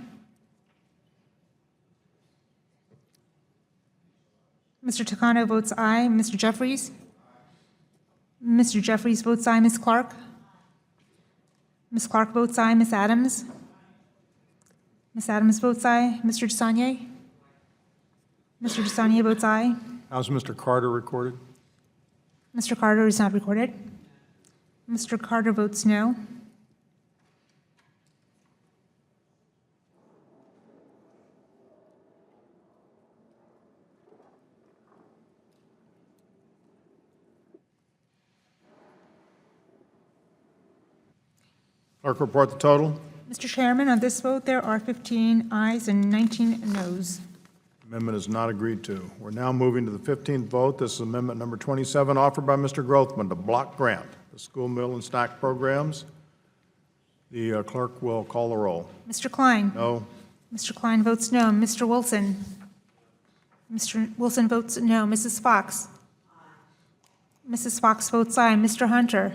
Mr. Takano votes aye. Mr. Jeffries? Mr. Jeffries votes aye. Ms. Clark? Ms. Clark votes aye. Ms. Adams? Ms. Adams votes aye. Mr. Desagne? Mr. Desagne votes aye. How's Mr. Carter recorded? Mr. Carter is not recorded. Mr. Carter votes no. Clerk, report the total. Mr. Chairman, on this vote, there are 15 ayes and 19 noes. Amendment is not agreed to. We're now moving to the 15th vote. This is amendment number 27, offered by Mr. Grothman to block grant the school meal and snack programs. The clerk will call the roll. Mr. Klein? No. Mr. Klein votes no. Mr. Wilson? Mr. Wilson votes no. Mrs. Fox? Mrs. Fox votes aye. Mr. Hunter?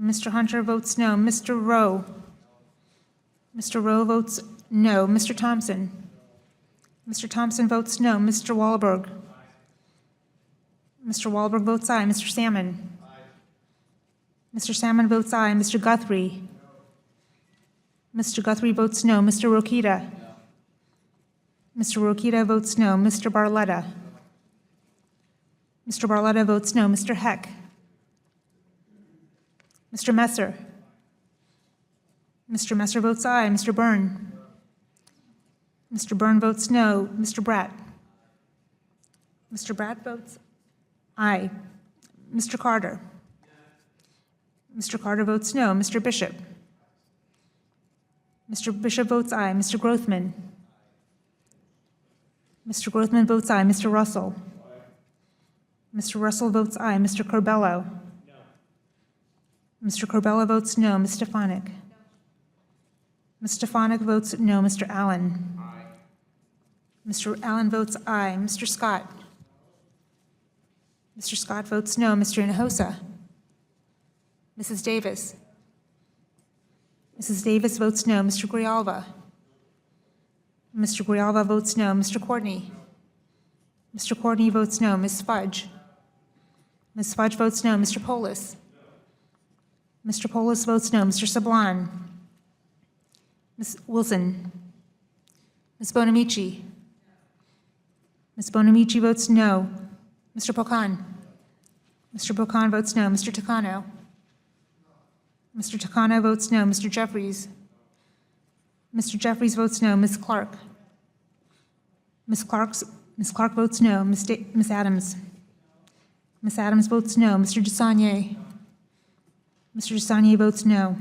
Mr. Hunter votes no. Mr. Rowe? Mr. Rowe votes no. Mr. Thompson? Mr. Thompson votes no. Mr. Wahlberg? Mr. Wahlberg votes aye. Mr. Salmon? Mr. Salmon votes aye. Mr. Guthrie? Mr. Guthrie votes no. Mr. Rokita? Mr. Rokita votes no. Mr. Barletta? Mr. Barletta votes no. Mr. Heck? Mr. Messer? Mr. Messer votes aye. Mr. Byrne? Mr. Byrne votes no. Mr. Bratt? Mr. Bratt votes aye. Mr. Carter? Mr. Carter votes no. Mr. Bishop? Mr. Bishop votes aye. Mr. Grothman? Mr. Grothman votes aye. Mr. Russell? Mr. Russell votes aye. Mr. Corbello? Mr. Corbello votes no. Ms. Stefanik? Ms. Stefanik votes no. Mr. Allen? Mr. Allen votes aye. Mr. Scott? Mr. Scott votes no. Mr. Hinojosa? Mrs. Davis? Mrs. Davis votes no. Mr. Grijalva? Mr. Grijalva votes no. Mr. Courtney? Mr. Courtney votes no. Ms. Fudge? Ms. Fudge votes no. Mr. Polis? Mr. Polis votes no. Mr. Sablan? Ms. Wilson? Ms. Bonamici? Ms. Bonamici votes no. Mr. Pocan? Mr. Pocan votes no. Mr. Takano? Mr. Takano votes no. Mr. Jeffries? Mr. Jeffries votes no. Ms. Clark? Ms. Clark votes no. Ms. Adams? Ms. Adams votes no. Mr. Desagnier? Mr. Desagnier votes no.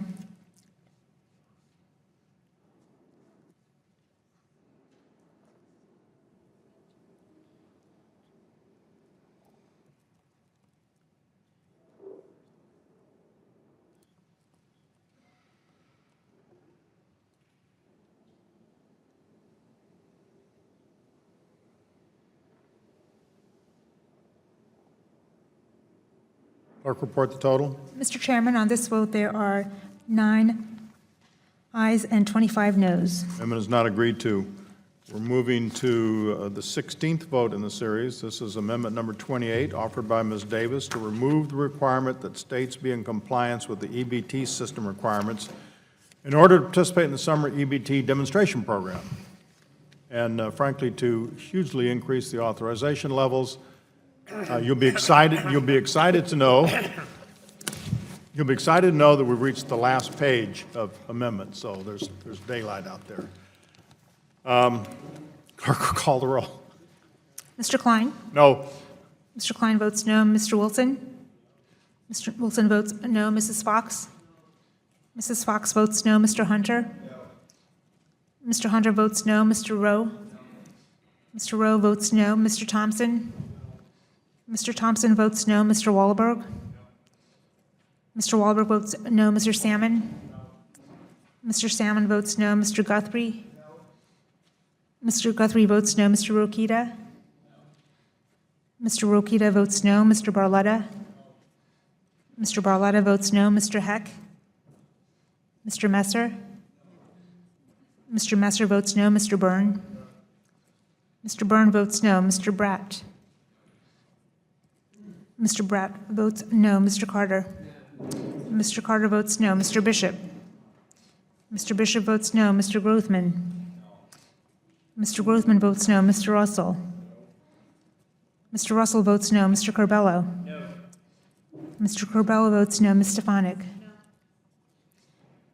Clerk, report the total. Mr. Chairman, on this vote, there are 9 ayes and 25 noes. Amendment is not agreed to. We're moving to the 16th vote in the series. This is amendment number 28, offered by Ms. Davis to remove the requirement that states be in compliance with the EBT system requirements in order to participate in the summer EBT demonstration program, and frankly, to hugely increase the authorization levels. You'll be excited to know that we've reached the last page of amendments, so there's daylight out there. Clerk will call the roll. Mr. Klein? No. Mr. Klein votes no. Mr. Wilson? Mr. Wilson votes no. Mrs. Fox? Mrs. Fox votes no. Mr. Hunter? Mr. Hunter votes no. Mr. Rowe? Mr. Rowe votes no. Mr. Thompson? Mr. Thompson votes no. Mr. Wahlberg? Mr. Wahlberg votes no. Mr. Salmon? Mr. Salmon votes no. Mr. Guthrie? Mr. Guthrie votes no. Mr. Rokita? Mr. Rokita votes no. Mr. Barletta? Mr. Barletta votes no. Mr. Heck? Mr. Messer? Mr. Messer votes no. Mr. Byrne? Mr. Byrne votes no. Mr. Bratt? Mr. Bratt votes no. Mr. Carter? Mr. Carter votes no. Mr. Bishop? Mr. Bishop votes no. Mr. Grothman? Mr. Grothman votes no. Mr. Russell? Mr. Russell votes no. Mr. Corbello? Mr. Corbello votes no. Ms. Stefanik?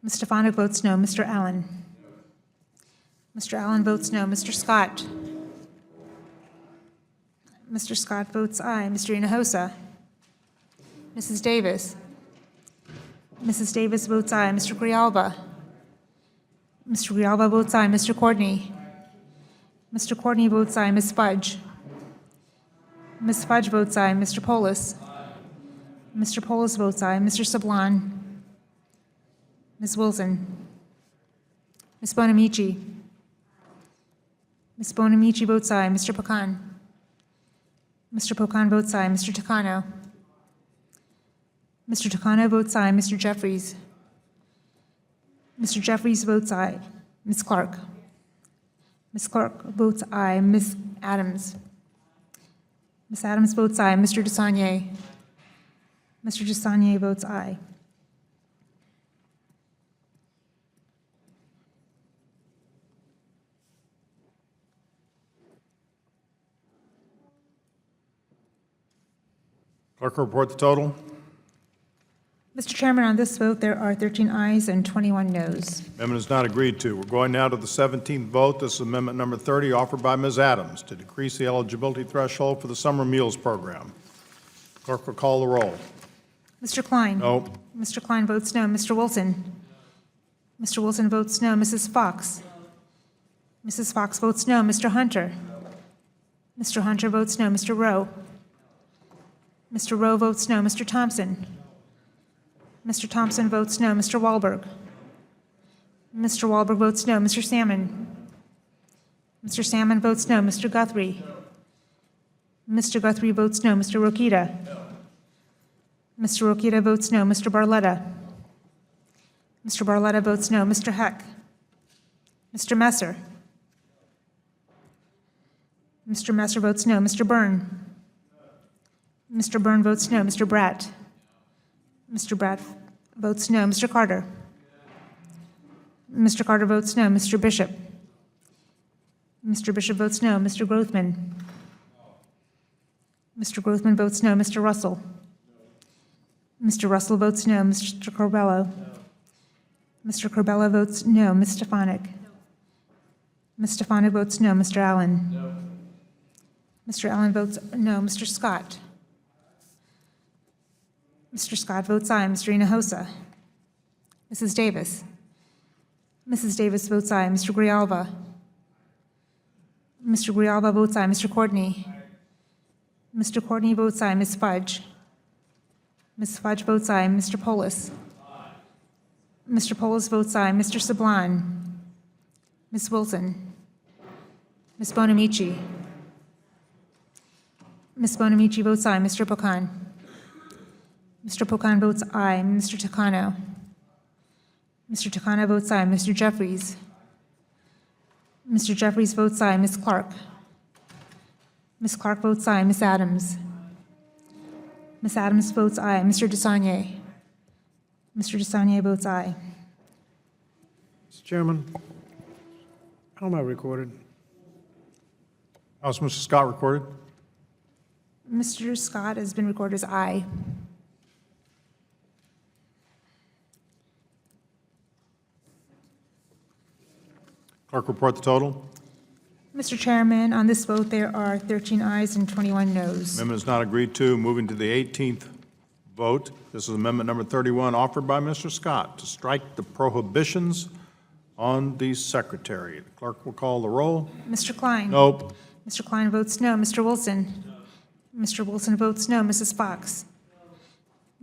Ms. Stefanik votes no. Mr. Allen? Mr. Allen votes no. Mr. Scott? Mr. Scott votes aye. Mr. Hinojosa? Mrs. Davis? Mrs. Davis votes aye. Mr. Grijalba? Mr. Grijalba votes aye. Mr. Courtney? Mr. Courtney votes aye. Ms. Fudge? Ms. Fudge votes aye. Mr. Polis? Mr. Polis votes aye. Mr. Sablan? Ms. Wilson? Ms. Bonamici? Ms. Bonamici votes aye. Mr. Pecan? Mr. Pecan votes aye. Mr. Takano? Mr. Takano votes aye. Mr. Jeffries? Mr. Jeffries votes aye. Ms. Clark? Ms. Clark votes aye. Ms. Adams? Ms. Adams votes aye. Mr. DeSagne? Mr. DeSagne votes aye. Clerk will report the total. Mr. Chairman, on this vote, there are 13 ayes and 21 noes. Amendment is not agreed to. We're going now to the 17th vote. This is amendment number 30, offered by Ms. Adams, to decrease the eligibility threshold for the summer meals program. Clerk will call the roll. Mr. Klein? No. Mr. Klein votes no. Mr. Wilson? Mr. Wilson votes no. Mrs. Fox? Mrs. Fox votes no. Mr. Hunter? Mr. Hunter votes no. Mr. Rowe? Mr. Rowe votes no. Mr. Thompson? Mr. Thompson votes no. Mr. Wahlberg? Mr. Wahlberg votes no. Mr. Salmon? Mr. Salmon votes no. Mr. Guthrie? Mr. Guthrie votes no. Mr. Rokita? Mr. Rokita votes no. Mr. Barletta? Mr. Barletta votes no. Mr. Heck? Mr. Messer? Mr. Messer votes no. Mr. Byrne? Mr. Byrne votes no. Mr. Bratt? Mr. Bratt votes no. Mr. Carter? Mr. Carter votes no. Mr. Bishop? Mr. Bishop votes no. Mr. Grothman? Mr. Grothman votes no. Mr. Russell? Mr. Russell votes no. Mr. Corbello? Mr. Corbello votes no. Ms. Stefanik? Ms. Stefanik votes no. Mr. Allen? Mr. Allen votes no. Mr. Scott? Mr. Scott votes aye. Mr. Hinojosa? Mrs. Davis? Mrs. Davis votes aye. Mr. Grijalba? Mr. Grijalba votes aye. Mr. Courtney? Mr. Courtney votes aye. Ms. Fudge? Ms. Fudge votes aye. Mr. Polis? Mr. Polis votes aye. Mr. Sablan? Ms. Wilson? Ms. Bonamici? Ms. Bonamici votes aye. Mr. Pecan? Mr. Pecan votes aye. Mr. Takano? Mr. Takano votes aye. Mr. Jeffries? Mr. Jeffries votes aye. Ms. Clark? Ms. Clark votes aye. Ms. Adams? Ms. Adams votes aye. Mr. DeSagne? Mr. DeSagne votes aye. Mr. Chairman, how am I recorded? How's Mr. Scott recorded? Mr. Scott has been recorded as aye. Clerk report the total. Mr. Chairman, on this vote, there are 13 ayes and 21 noes. Amendment is not agreed to. Moving to the 18th vote. This is amendment number 31, offered by Mr. Scott, to strike the prohibitions on the secretary. The clerk will call the roll. Mr. Klein? Nope. Mr. Klein votes no. Mr. Wilson? Mr. Wilson votes no. Mrs. Fox?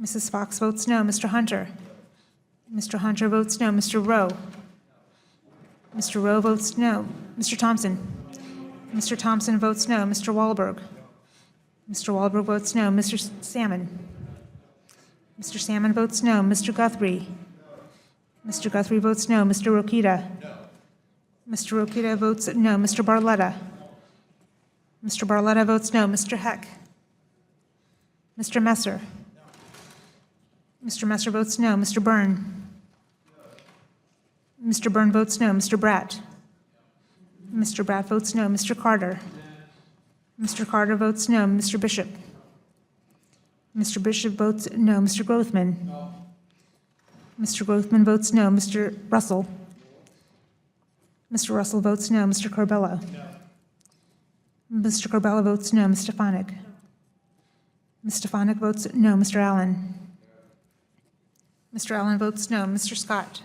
Mrs. Fox votes no. Mr. Hunter? Mr. Hunter votes no. Mr. Rowe? Mr. Rowe votes no. Mr. Thompson? Mr. Thompson votes no. Mr. Wahlberg? Mr. Wahlberg votes no. Mr. Salmon? Mr. Salmon votes no. Mr. Guthrie? Mr. Guthrie votes no. Mr. Rokita? Mr. Rokita votes no. Mr. Barletta? Mr. Barletta votes no. Mr. Heck? Mr. Messer? Mr. Messer votes no. Mr. Byrne? Mr. Byrne votes no. Mr. Bratt? Mr. Bratt votes no. Mr. Carter? Mr. Carter votes no. Mr. Bishop? Mr. Bishop votes no. Mr. Grothman? Mr. Grothman votes no. Mr. Russell? Mr. Russell votes no. Mr. Corbello? Mr. Corbello votes no. Ms. Stefanik? Ms. Stefanik votes no. Mr. Allen? Mr. Allen votes no. Mr. Scott?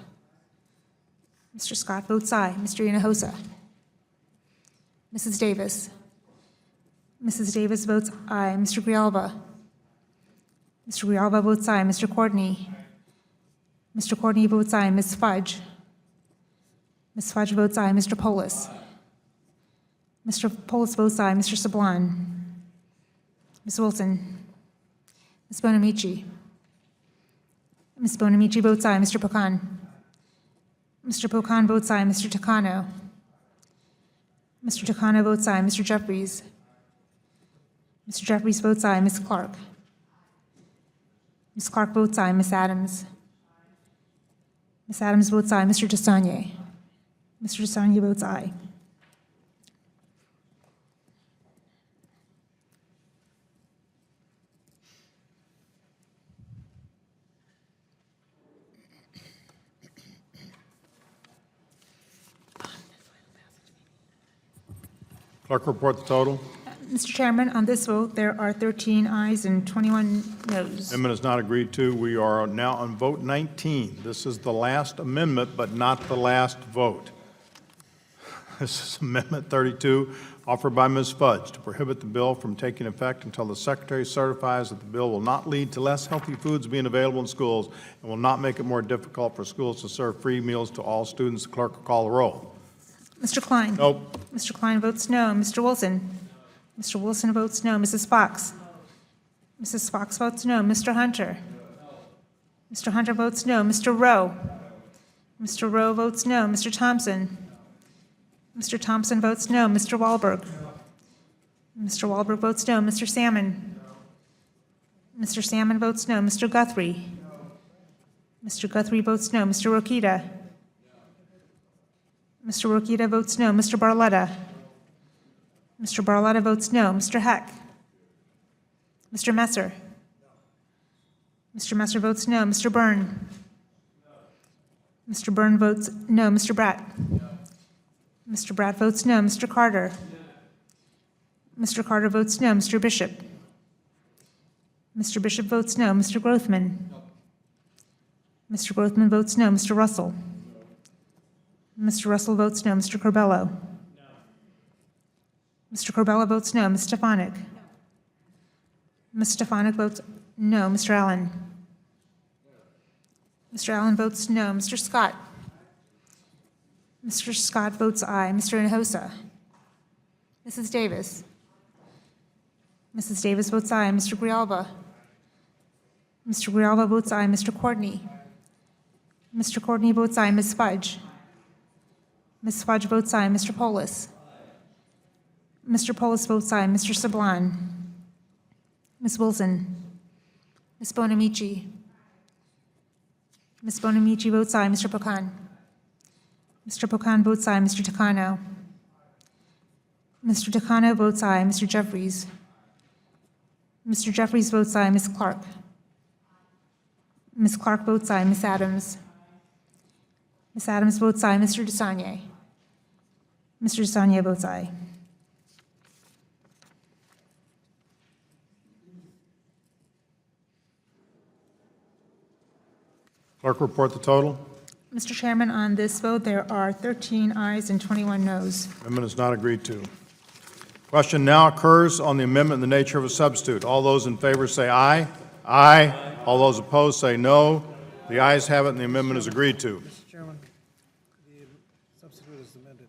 Mr. Scott votes aye. Mr. Hinojosa? Mrs. Davis? Mrs. Davis votes aye. Mr. Grijalva? Mr. Grijalva votes aye. Mr. Courtney? Mr. Courtney votes aye. Ms. Fudge? Ms. Fudge votes aye. Mr. Polis? Mr. Polis votes aye. Mr. Sablan? Ms. Wilson? Ms. Bonamici? Ms. Bonamici votes aye. Mr. Pocan? Mr. Pocan votes aye. Mr. Takano? Mr. Takano votes aye. Mr. Jeffries? Mr. Jeffries votes aye. Ms. Clark? Ms. Clark votes aye. Ms. Adams? Ms. Adams votes aye. Mr. Desanye? Mr. Desanye votes aye. Clerk, report the total. Mr. Chairman, on this vote, there are 13 ayes and 21 noes. Amendment is not agreed to. We are now on vote 19. This is the last amendment, but not the last vote. This is Amendment 32, offered by Ms. Fudge, to prohibit the bill from taking effect until the Secretary certifies that the bill will not lead to less healthy foods being available in schools and will not make it more difficult for schools to serve free meals to all students. The clerk will call the roll. Mr. Klein? Nope. Mr. Klein votes no. Mr. Wilson? Mr. Wilson votes no. Mrs. Fox? Mrs. Fox votes no. Mr. Hunter? Mr. Hunter votes no. Mr. Rowe? Mr. Rowe votes no. Mr. Thompson? Mr. Thompson votes no. Mr. Wahlberg? Mr. Wahlberg votes no. Mr. Salmon? Mr. Salmon votes no. Mr. Guthrie? Mr. Guthrie votes no. Mr. Rokita? Mr. Rokita votes no. Mr. Barletta? Mr. Barletta votes no. Mr. Heck? Mr. Messer? Mr. Messer votes no. Mr. Byrne? Mr. Byrne votes no. Mr. Bratt? Mr. Bratt votes no. Mr. Carter? Mr. Carter votes no. Mr. Bishop? Mr. Bishop votes no. Mr. Grothman? Mr. Grothman votes no. Mr. Russell? Mr. Russell votes no. Mr. Corbello? Mr. Corbello votes no. Ms. Stefanik? Ms. Stefanik votes no. Mr. Allen? Mr. Allen votes no. Mr. Scott? Mr. Scott votes aye. Mr. Hinojosa? Mrs. Davis? Mrs. Davis votes aye. Mr. Grijalva? Mr. Grijalva votes aye. Mr. Courtney? Mr. Courtney votes aye. Ms. Fudge? Ms. Fudge votes aye. Mr. Polis? Mr. Polis votes aye. Mr. Sablan? Ms. Wilson? Ms. Bonamici? Ms. Bonamici votes aye. Mr. Pocan? Mr. Pocan votes aye. Mr. Takano? Mr. Takano votes aye. Mr. Jeffries? Mr. Jeffries votes aye. Ms. Clark? Ms. Clark votes aye. Ms. Adams? Ms. Adams votes aye. Mr. Desanye? Mr. Desanye votes aye. Clerk, report the total. Mr. Chairman, on this vote, there are 13 ayes and 21 noes. Amendment is not agreed to. Question now occurs on the amendment in the nature of a substitute. All those in favor say aye. Aye. All those opposed say no. The ayes have it, and the amendment is agreed to. Mr. Chairman, the substitute is amended.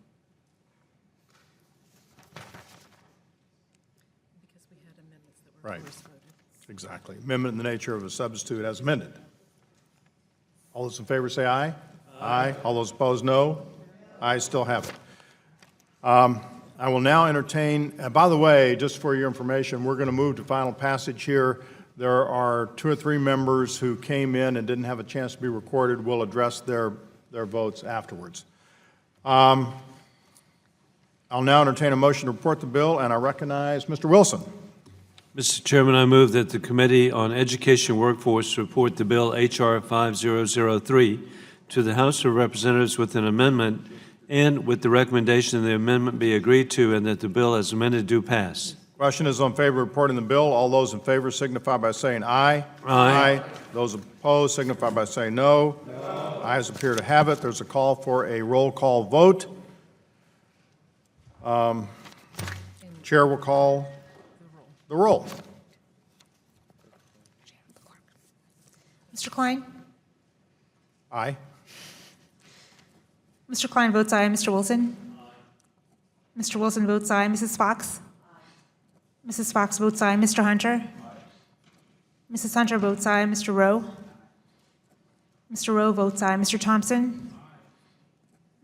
Right. Exactly. Amendment in the nature of a substitute as amended. All those in favor say aye. Aye. All those opposed, no. Ayes still have it. I will now entertain, and by the way, just for your information, we're going to move to final passage here. There are 2 or 3 members who came in and didn't have a chance to be recorded. We'll address their votes afterwards. I'll now entertain a motion to report the bill, and I recognize Mr. Wilson. Mr. Chairman, I move that the Committee on Education Workforce report the bill H.R. 5003 to the House of Representatives with an amendment and with the recommendation the amendment be agreed to and that the bill as amended do pass. Question is on favor of reporting the bill. All those in favor signify by saying aye. Aye. Those opposed signify by saying no. No. Ayes appear to have it. There's a call for a roll call vote. Chair will call the roll. Mr. Klein? Aye. Mr. Klein votes aye. Mr. Wilson? Mr. Wilson votes aye. Mrs. Fox? Mrs. Fox votes aye. Mr. Hunter? Mrs. Hunter votes aye. Mr. Rowe? Mr. Rowe votes aye. Mr. Thompson?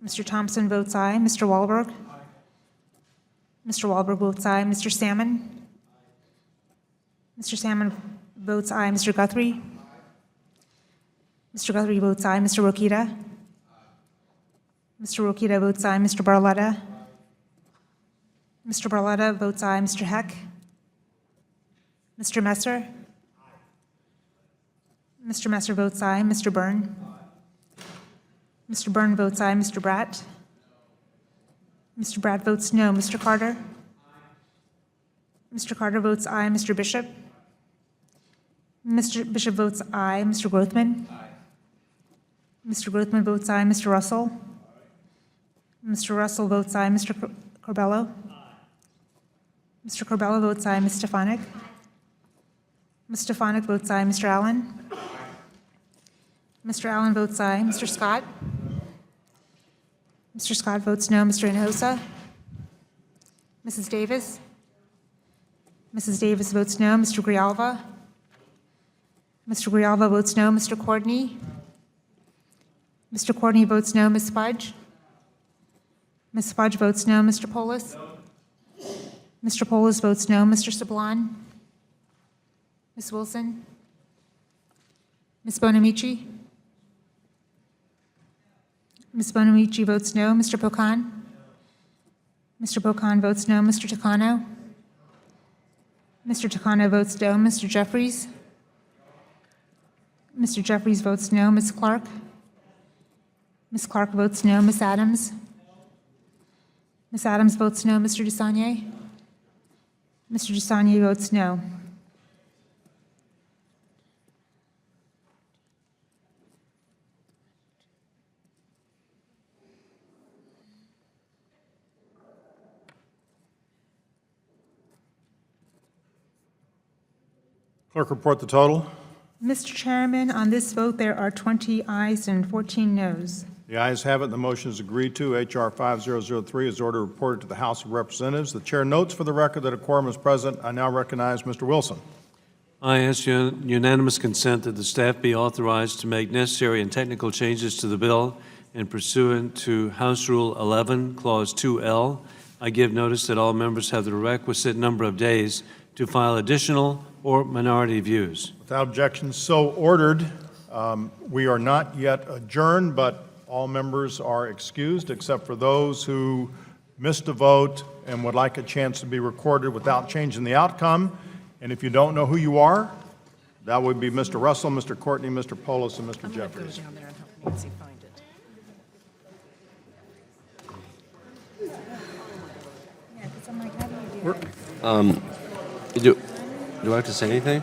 Mr. Thompson votes aye. Mr. Wahlberg? Mr. Wahlberg votes aye. Mr. Salmon? Mr. Salmon votes aye. Mr. Guthrie? Mr. Guthrie votes aye. Mr. Rokita? Mr. Rokita votes aye. Mr. Barletta? Mr. Barletta votes aye. Mr. Heck? Mr. Messer? Mr. Messer votes aye. Mr. Byrne? Mr. Byrne votes aye. Mr. Bratt? Mr. Bratt votes no. Mr. Carter? Mr. Carter votes aye. Mr. Bishop? Mr. Bishop votes aye. Mr. Grothman? Mr. Grothman votes aye. Mr. Russell? Mr. Russell votes aye. Mr. Corbello? Mr. Corbello votes aye. Ms. Stefanik? Ms. Stefanik votes aye. Mr. Allen? Mr. Allen votes aye. Mr. Scott? Mr. Scott votes no. Mr. Hinojosa? Mrs. Davis? Mrs. Davis votes no. Mr. Grijalva? Mr. Grijalva votes no. Mr. Courtney? Mr. Courtney votes no. Ms. Fudge? Ms. Fudge votes no. Mr. Polis? Mr. Polis votes no. Mr. Sablon? Ms. Wilson? Ms. Bonamici? Ms. Bonamici votes no. Mr. Pocan? Mr. Pocan votes no. Mr. Takano? Mr. Takano votes no. Mr. Jeffries? Mr. Jeffries votes no. Ms. Clark? Ms. Clark votes no. Ms. Adams? Ms. Adams votes no. Mr. Desagne? Mr. Desagne votes no. Clerk, report the total. Mr. Chairman, on this vote, there are 20 ayes and 14 noes. The ayes have it, and the motion is agreed to. H.R. 5003 is ordered reported to the House of Representatives. The chair notes for the record that a quorum is present. I now recognize Mr. Wilson. I ask unanimous consent that the staff be authorized to make necessary and technical changes to the bill and pursuant to House Rule 11, Clause 2L. I give notice that all members have the requisite number of days to file additional or minority views. Without objection, so ordered. We are not yet adjourned, but all members are excused except for those who missed a vote and would like a chance to be recorded without changing the outcome. And if you don't know who you are, that would be Mr. Russell, Mr. Courtney, Mr. Polis, and Mr. Jeffries. Go down there and help Nancy find it. Do I have to say anything?